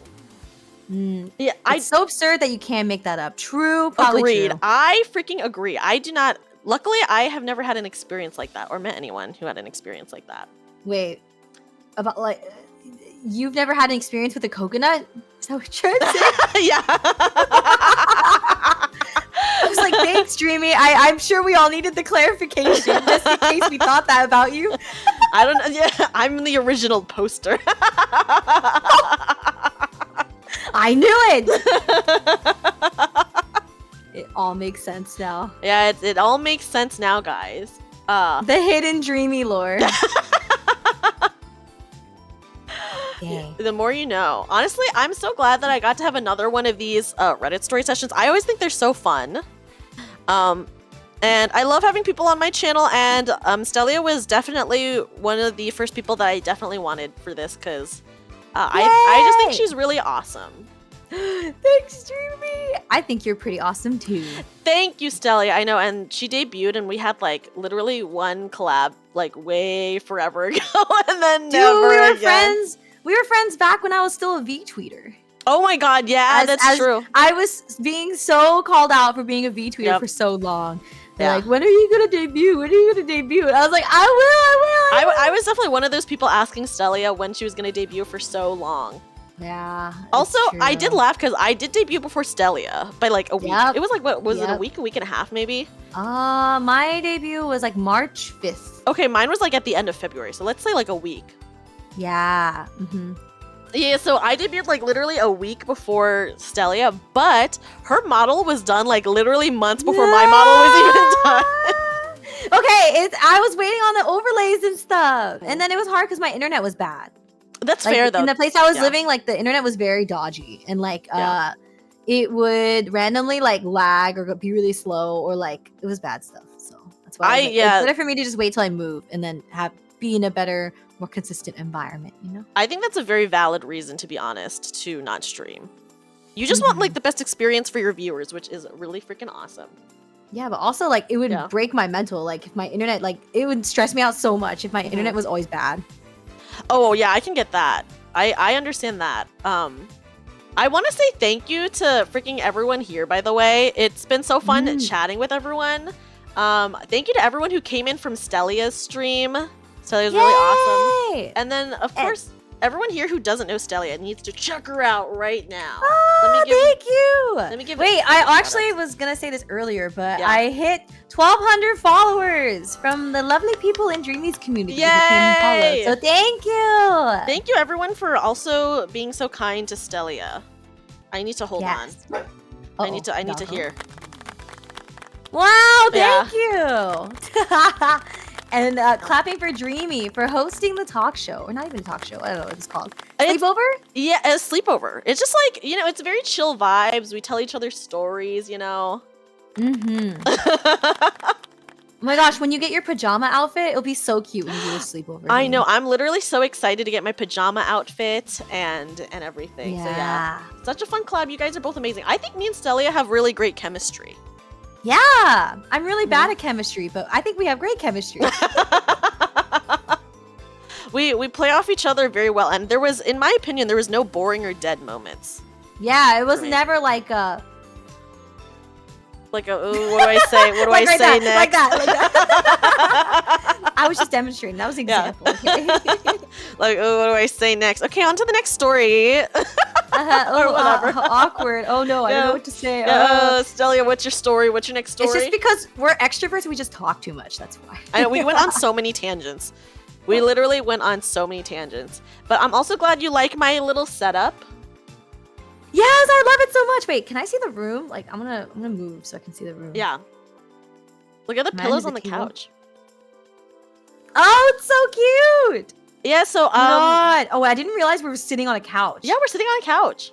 Speaker 1: Yeah,
Speaker 2: it's so absurd that you can't make that up. True, probably
Speaker 1: agreed.
Speaker 2: True.
Speaker 1: I freaking agree. I do not. Luckily, I have never had an experience like that or met anyone who had an experience like that.
Speaker 2: Wait, about like you've never had an experience with a coconut? Is that what you're saying?
Speaker 1: Yeah.
Speaker 2: I was like, thanks, Dreamy. I'm sure we all needed the clarification just in case we thought that about you.
Speaker 1: I don't know. Yeah, I'm the original poster.
Speaker 2: I knew it. It all makes sense now.
Speaker 1: Yeah, it all makes sense now, guys.
Speaker 2: The hidden Dreamy lore. Dang.
Speaker 1: The more you know. Honestly, I'm so glad that I got to have another one of these Reddit story sessions. I always think they're so fun. And I love having people on my channel, and Stelli'a was definitely one of the first people that I definitely wanted for this because I just think she's really awesome.
Speaker 2: Thanks, Dreamy. I think you're pretty awesome too.
Speaker 1: Thank you, Stelli'a. I know, and she debuted, and we had like literally one collab like way forever ago, and then never
Speaker 2: we were
Speaker 1: again.
Speaker 2: friends. We were friends back when I was still a VTweeter.
Speaker 1: Oh my god, yeah, that's true.
Speaker 2: I was being so called out for being a VTweeter for so long. They're like, when are you gonna debut? When are you gonna debut? And I was like, I will.
Speaker 1: I was definitely one of those people asking Stelli'a when she was gonna debut for so long.
Speaker 2: Yeah.
Speaker 1: Also, I did laugh because I did debut before Stelli'a by like a week. It was like, what was it, a week and a half maybe?
Speaker 2: My debut was like March 5th.
Speaker 1: Okay, mine was like at the end of February, so let's say like a week.
Speaker 2: Yeah. Mm-hmm.
Speaker 1: Yeah, so I debuted like literally a week before Stelli'a, but her model was done like literally months before my model was even done.
Speaker 2: Okay, I was waiting on the overlays and stuff, and then it was hard because my internet was bad.
Speaker 1: That's
Speaker 2: like,
Speaker 1: fair though.
Speaker 2: In the place I was living, like the internet was very dodgy, and like it would randomly like lag or be really slow, or like it was bad stuff. So That's why it's
Speaker 1: yeah.
Speaker 2: better for me to just wait till I move and then be in a better, more consistent environment, you know?
Speaker 1: I think that's a very valid reason, to be honest, to not stream. You just want like the best experience for your viewers, which is really freaking awesome.
Speaker 2: Yeah, but also like it would break my mental. Like if my internet, like it would stress me out so much if my internet was always bad.
Speaker 1: Oh yeah, I can get that. I understand that. I want to say thank you to freaking everyone here, by the way. It's been so fun chatting with everyone. Thank you to everyone who came in from Stellia''s stream. Stellia''s really awesome. And then, of course, everyone here who doesn't know Stelli'a needs to check her out right now.
Speaker 2: Oh, thank you.
Speaker 1: Let me give
Speaker 2: Wait, I actually was going to say this earlier, but I hit 1,200 followers from the lovely people in Dreamy's community who came and followed. So thank you.
Speaker 1: Thank you, everyone, for also being so kind to Stelli'a. I need to hold on. I need to hear.
Speaker 2: Wow, thank you. And clapping for Dreamy for hosting the talk show. Or not even a talk show. I don't know what it's called. Sleepover?
Speaker 1: Yeah, a sleepover. It's just like, you know, it's very chill vibes. We tell each other stories, you know?
Speaker 2: Oh my gosh, when you get your pajama outfit, it'll be so cute when you do a sleepover.
Speaker 1: I know. I'm literally so excited to get my pajama outfit and everything. So yeah. Such a fun collab. You guys are both amazing. I think me and Stelli'a have really great chemistry.
Speaker 2: Yeah, I'm really bad at chemistry, but I think we have great chemistry.
Speaker 1: We play off each other very well, and there was, in my opinion, there was no boring or dead moments.
Speaker 2: Yeah, it was never like a...
Speaker 1: Like a, ooh, what do I say? What do I say next?
Speaker 2: Like that. I was just demonstrating. That was an example.
Speaker 1: Like, oh, what do I say next? Okay, on to the next story. Or whatever.
Speaker 2: Awkward. Oh no, I don't know what to say.
Speaker 1: Stelli'a, what's your story? What's your next story?
Speaker 2: It's just because we're extroverts and we just talk too much. That's why.
Speaker 1: I know, we went on so many tangents. We literally went on so many tangents. But I'm also glad you like my little setup.
Speaker 2: Yes, I love it so much. Wait, can I see the room? Like, I'm gonna move so I can see the room.
Speaker 1: Yeah. Look at the pillows on the couch.
Speaker 2: Oh, it's so cute.
Speaker 1: Yeah, so
Speaker 2: God. Oh, I didn't realize we were sitting on a couch.
Speaker 1: Yeah, we're sitting on a couch.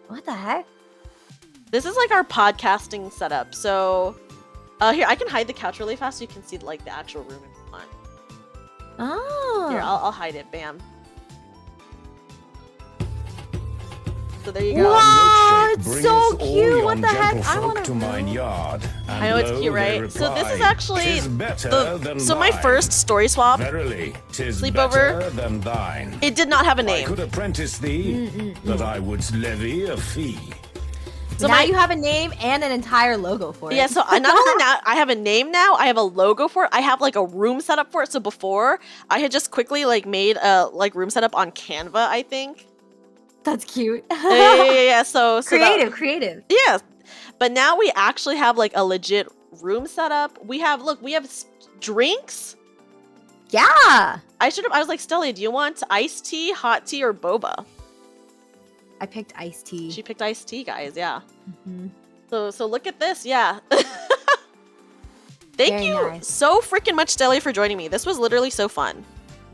Speaker 2: What the heck?
Speaker 1: This is like our podcasting setup. So, here, I can hide the couch really fast so you can see like the actual room if you want.
Speaker 2: Oh.
Speaker 1: Here, I'll hide it. Bam. So there you go.
Speaker 2: Wow, it's so cute. What the heck? I want
Speaker 3: to mine yard.
Speaker 1: I know it's cute, right? So this is actually so my first story swap sleepover. It did not have a name.
Speaker 3: I could apprentice thee, but I would levy a fee.
Speaker 2: So now you have a name and an entire logo for it.
Speaker 1: Yeah, so not only now, I have a name now, I have a logo for it, I have like a room setup for it. So before, I had just quickly like made a like room setup on Canva, I think.
Speaker 2: That's cute.
Speaker 1: Yeah. So
Speaker 2: creative.
Speaker 1: Yeah, but now we actually have like a legit room setup. We have drinks.
Speaker 2: Yeah.
Speaker 1: I was like, Stelli'a, do you want iced tea, hot tea, or boba?
Speaker 2: I picked iced tea.
Speaker 1: She picked iced tea, guys. Yeah. So look at this. Yeah. Thank you so freaking much, Stelli'a, for joining me. This was literally so fun.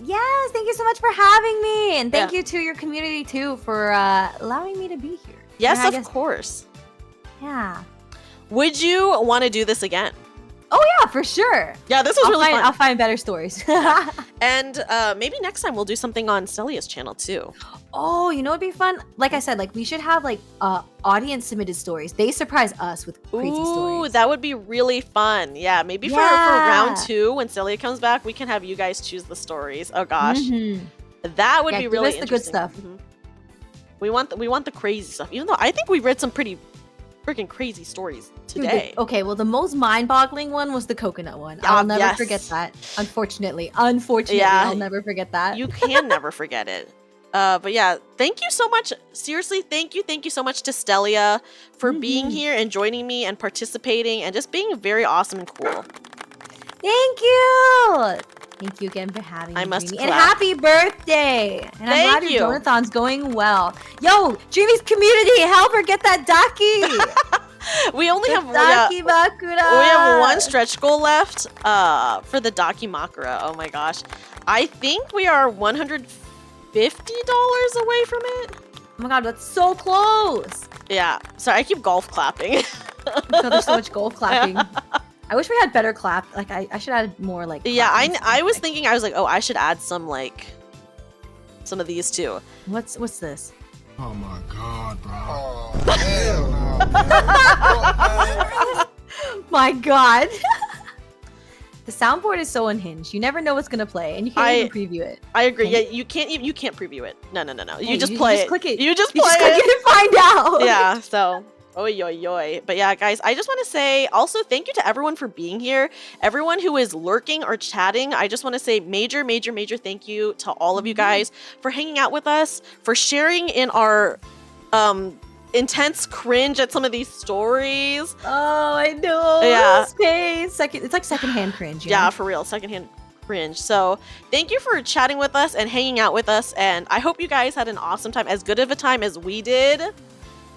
Speaker 2: Yes, thank you so much for having me. And thank you to your community, too, for allowing me to be here.
Speaker 1: Yes, of course.
Speaker 2: Yeah.
Speaker 1: Would you want to do this again?
Speaker 2: Oh, yeah, for sure.
Speaker 1: Yeah, this was really fun.
Speaker 2: I'll find better stories.
Speaker 1: And maybe next time we'll do something on Stellia''s channel, too.
Speaker 2: Oh, you know what'd be fun? Like I said, like we should have like audience submitted stories. They surprise us with crazy stories.
Speaker 1: Ooh, that would be really fun. Yeah, maybe for round 2 when Stelli'a comes back, we can have you guys choose the stories. Oh gosh, that would be really interesting.
Speaker 2: The good stuff.
Speaker 1: We want the crazy stuff. Even though I think we read some pretty freaking crazy stories today.
Speaker 2: Okay, well the most mind-boggling one was the coconut one. I'll never forget that. Unfortunately, I'll never forget that.
Speaker 1: You can never forget it. But yeah, thank you so much. Seriously, thank you so much to Stelli'a for being here and joining me and participating and just being very awesome and cool.
Speaker 2: Thank you. Thank you again for having me.
Speaker 1: Dreamy.
Speaker 2: And happy birthday. And I'm glad your donathon's going well. Yo, Dreamy's community, help her get that Daki.
Speaker 1: We only have
Speaker 2: Daki Makura.
Speaker 1: We have one stretch goal left for the Daki Makura. Oh my gosh. I think we are $150 away from it.
Speaker 2: Oh my god, that's so close.
Speaker 1: Yeah. Sorry, I keep golf clapping.
Speaker 2: God, there's so much golf clapping. I wish we had better clap. Like I should add more like.
Speaker 1: Yeah,
Speaker 2: clapping
Speaker 1: I was
Speaker 2: sounds.
Speaker 1: thinking, I was like, oh, I should add some like some of these too.
Speaker 2: What's this?
Speaker 4: Oh my god, bro.
Speaker 5: Oh, hell no.
Speaker 2: My god. The soundboard is so unhinged. You never know what's gonna play, and you can't even preview it.
Speaker 1: I agree.
Speaker 2: Can
Speaker 1: Yeah, you can't preview it. No.
Speaker 2: Yeah,
Speaker 1: You just play it.
Speaker 2: Click it.
Speaker 1: You just
Speaker 2: You
Speaker 1: play
Speaker 2: just click
Speaker 1: it.
Speaker 2: it and find out.
Speaker 1: Yeah, so oy. But yeah, guys, I just want to say also thank you to everyone for being here. Everyone who is lurking or chatting, I just want to say major thank you to all of you guys for hanging out with us, for sharing in our intense cringe at some of these stories.
Speaker 2: Oh, I know.
Speaker 1: Yeah.
Speaker 2: Space. It's like secondhand cringe. You
Speaker 1: Yeah,
Speaker 2: know?
Speaker 1: for real, secondhand cringe. So thank you for chatting with us and hanging out with us, and I hope you guys had an awesome time, as good of a time as we did,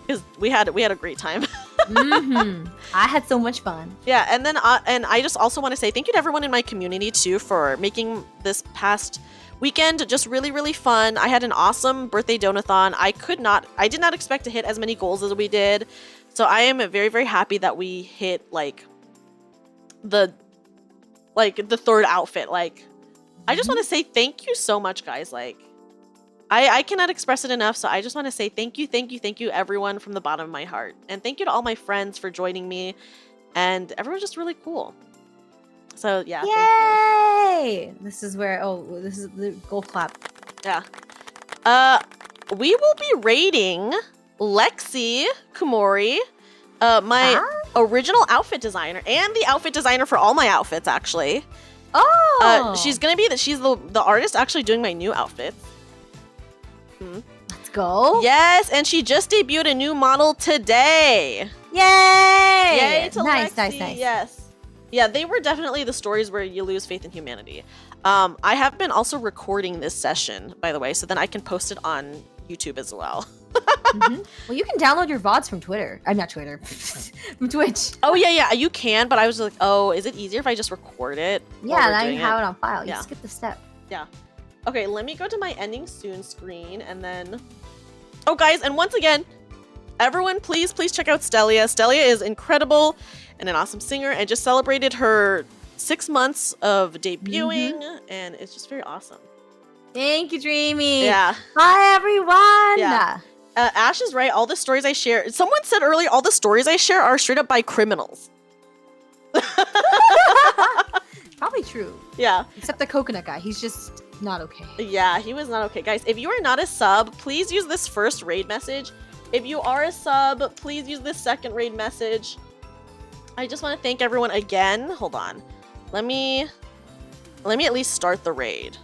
Speaker 1: because we had a great time.
Speaker 2: I had so much fun.
Speaker 1: Yeah, and then and I just also want to say thank you to everyone in my community too for making this past weekend just really fun. I had an awesome birthday donathon. I did not expect to hit as many goals as we did. So I am very happy that we hit like the third outfit. Like I just want to say thank you so much, guys. Like I cannot express it enough. So I just want to say thank you everyone from the bottom of my heart. And thank you to all my friends for joining me. And everyone's just really cool. So yeah,
Speaker 2: Yay! This is where this is the gold clap.
Speaker 1: yeah. We will be rating Lexi Kumori, my original outfit designer and the outfit designer for all my outfits actually.
Speaker 2: Oh,
Speaker 1: She's the artist actually doing my new outfits.
Speaker 2: let's go.
Speaker 1: Yes, and she just debuted a new model today.
Speaker 2: Yay!
Speaker 1: Yay to
Speaker 2: nice.
Speaker 1: Lexi, yes. Yeah, they were definitely the stories where you lose faith in humanity. I have been also recording this session, by the way, so then I can post it on YouTube as well.
Speaker 2: Well, you can download your VODs from Twitter. I'm not Twitter. From Twitch.
Speaker 1: Oh, yeah, you can, but I was like, oh, is it easier if I just record it? while
Speaker 2: Yeah,
Speaker 1: we're
Speaker 2: now you
Speaker 1: doing
Speaker 2: have it on file.
Speaker 1: Yeah.
Speaker 2: You skip the step.
Speaker 1: Yeah. Okay, let me go to my ending soon screen, and then... Oh, guys, and once again, everyone, please check out Stelli'a. Stelli'a is incredible and an awesome singer, and just celebrated her 6 months of debuting, and it's just very awesome.
Speaker 2: Thank you, Dreamy.
Speaker 1: Yeah.
Speaker 2: Hi, everyone.
Speaker 1: Yeah. Ash is right. All the stories I share... Someone said earlier, all the stories I share are straight up by criminals.
Speaker 2: Probably true.
Speaker 1: Yeah.
Speaker 2: Except the coconut guy. He's just not okay.
Speaker 1: Yeah, he was not okay. Guys, if you are not a sub, please use this first raid message. If you are a sub, please use this second raid message. I just want to thank everyone again. Hold on. Let me at least start the raid.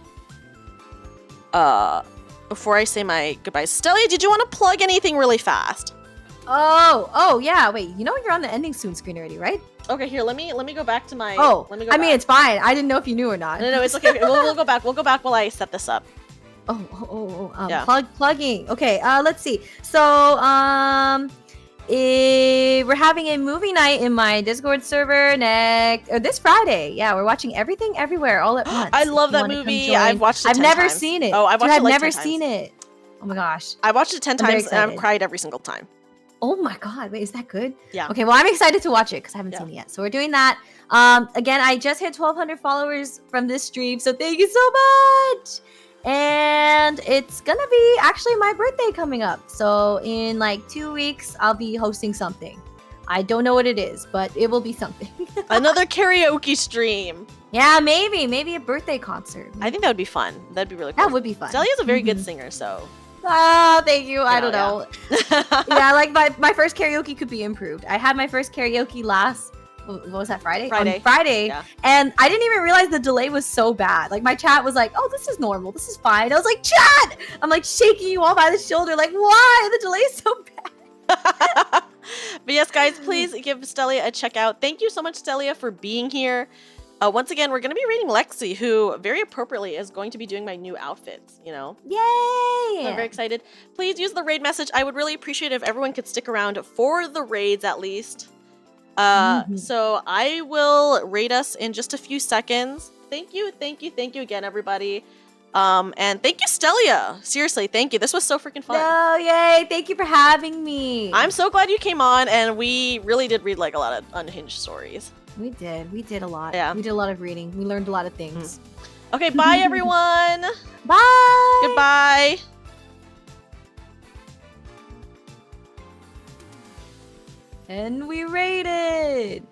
Speaker 1: Before I say my goodbyes. Stelli'a, did you want to plug anything really fast?
Speaker 2: Oh, yeah. Wait, you know you're on the ending soon screen already, right?
Speaker 1: Okay, here, let me go back to my...
Speaker 2: Oh,
Speaker 1: let me go
Speaker 2: I mean,
Speaker 1: back.
Speaker 2: it's fine. I didn't know if you knew or not.
Speaker 1: No, it's okay. We'll go back. We'll go back while I set this up.
Speaker 2: Yeah.
Speaker 1: Yeah.
Speaker 2: Plugging. Okay, let's see. So, we're having a movie night in my Discord server this Friday. Yeah, we're watching Everything Everywhere all at once.
Speaker 1: I love
Speaker 2: If you
Speaker 1: that
Speaker 2: wanna come
Speaker 1: movie.
Speaker 2: join.
Speaker 1: I've watched it 10
Speaker 2: I've never
Speaker 1: times.
Speaker 2: seen it.
Speaker 1: Oh, I've watched
Speaker 2: Dude,
Speaker 1: it like
Speaker 2: I've
Speaker 1: 10
Speaker 2: never
Speaker 1: times.
Speaker 2: seen it. Oh my gosh.
Speaker 1: I watched it 10
Speaker 2: I'm very
Speaker 1: times and I've
Speaker 2: excited.
Speaker 1: cried every single time.
Speaker 2: Oh my god, wait, is that good?
Speaker 1: Yeah.
Speaker 2: Okay, well, I'm excited to watch it because I haven't
Speaker 1: Yeah.
Speaker 2: seen it yet. So we're doing that. Again, I just hit 1,200 followers from this stream, so thank you so much. And it's gonna be actually my birthday coming up. So in like 2 weeks, I'll be hosting something. I don't know what it is, but it will be something.
Speaker 1: Another karaoke stream.
Speaker 2: Yeah, maybe a birthday concert.
Speaker 1: I think that would be fun. That'd be really cool.
Speaker 2: That would be fun.
Speaker 1: Stellia''s a very good
Speaker 2: Mhm.
Speaker 1: singer, so.
Speaker 2: Oh, thank you. I don't
Speaker 1: Yeah,
Speaker 2: know. Yeah, like my first karaoke could be improved. I had my first karaoke what was that, Friday?
Speaker 1: Friday.
Speaker 2: On Friday.
Speaker 1: Yeah.
Speaker 2: And I didn't even realize the delay was so bad. Like my chat was like, oh, this is normal. This is fine. I was like, chat! I'm like shaking you all by the shoulder. Like, why? The delay is so bad.
Speaker 1: But yes, guys, please give Stelli'a a check out. Thank you so much, Stelli'a, for being here. Once again, we're going to be rating Lexi, who very appropriately is going to be doing my new outfits, you know?
Speaker 2: Yay!
Speaker 1: So I'm very excited. Please use the raid message. I would really appreciate if everyone could stick around for the raids at least. So I will raid us in just a few seconds. Thank you again, everybody. And thank you, Stelli'a. Seriously, thank you. This was so freaking fun.
Speaker 2: No, yay! Thank you for having me.
Speaker 1: I'm so glad you came on, and we really did read like a lot of unhinged stories.
Speaker 2: We did. We did a lot.
Speaker 1: Yeah.
Speaker 2: We did a lot of reading. We learned a lot of things.
Speaker 1: Okay, bye everyone.
Speaker 2: Bye.
Speaker 1: Goodbye.
Speaker 2: And we rated.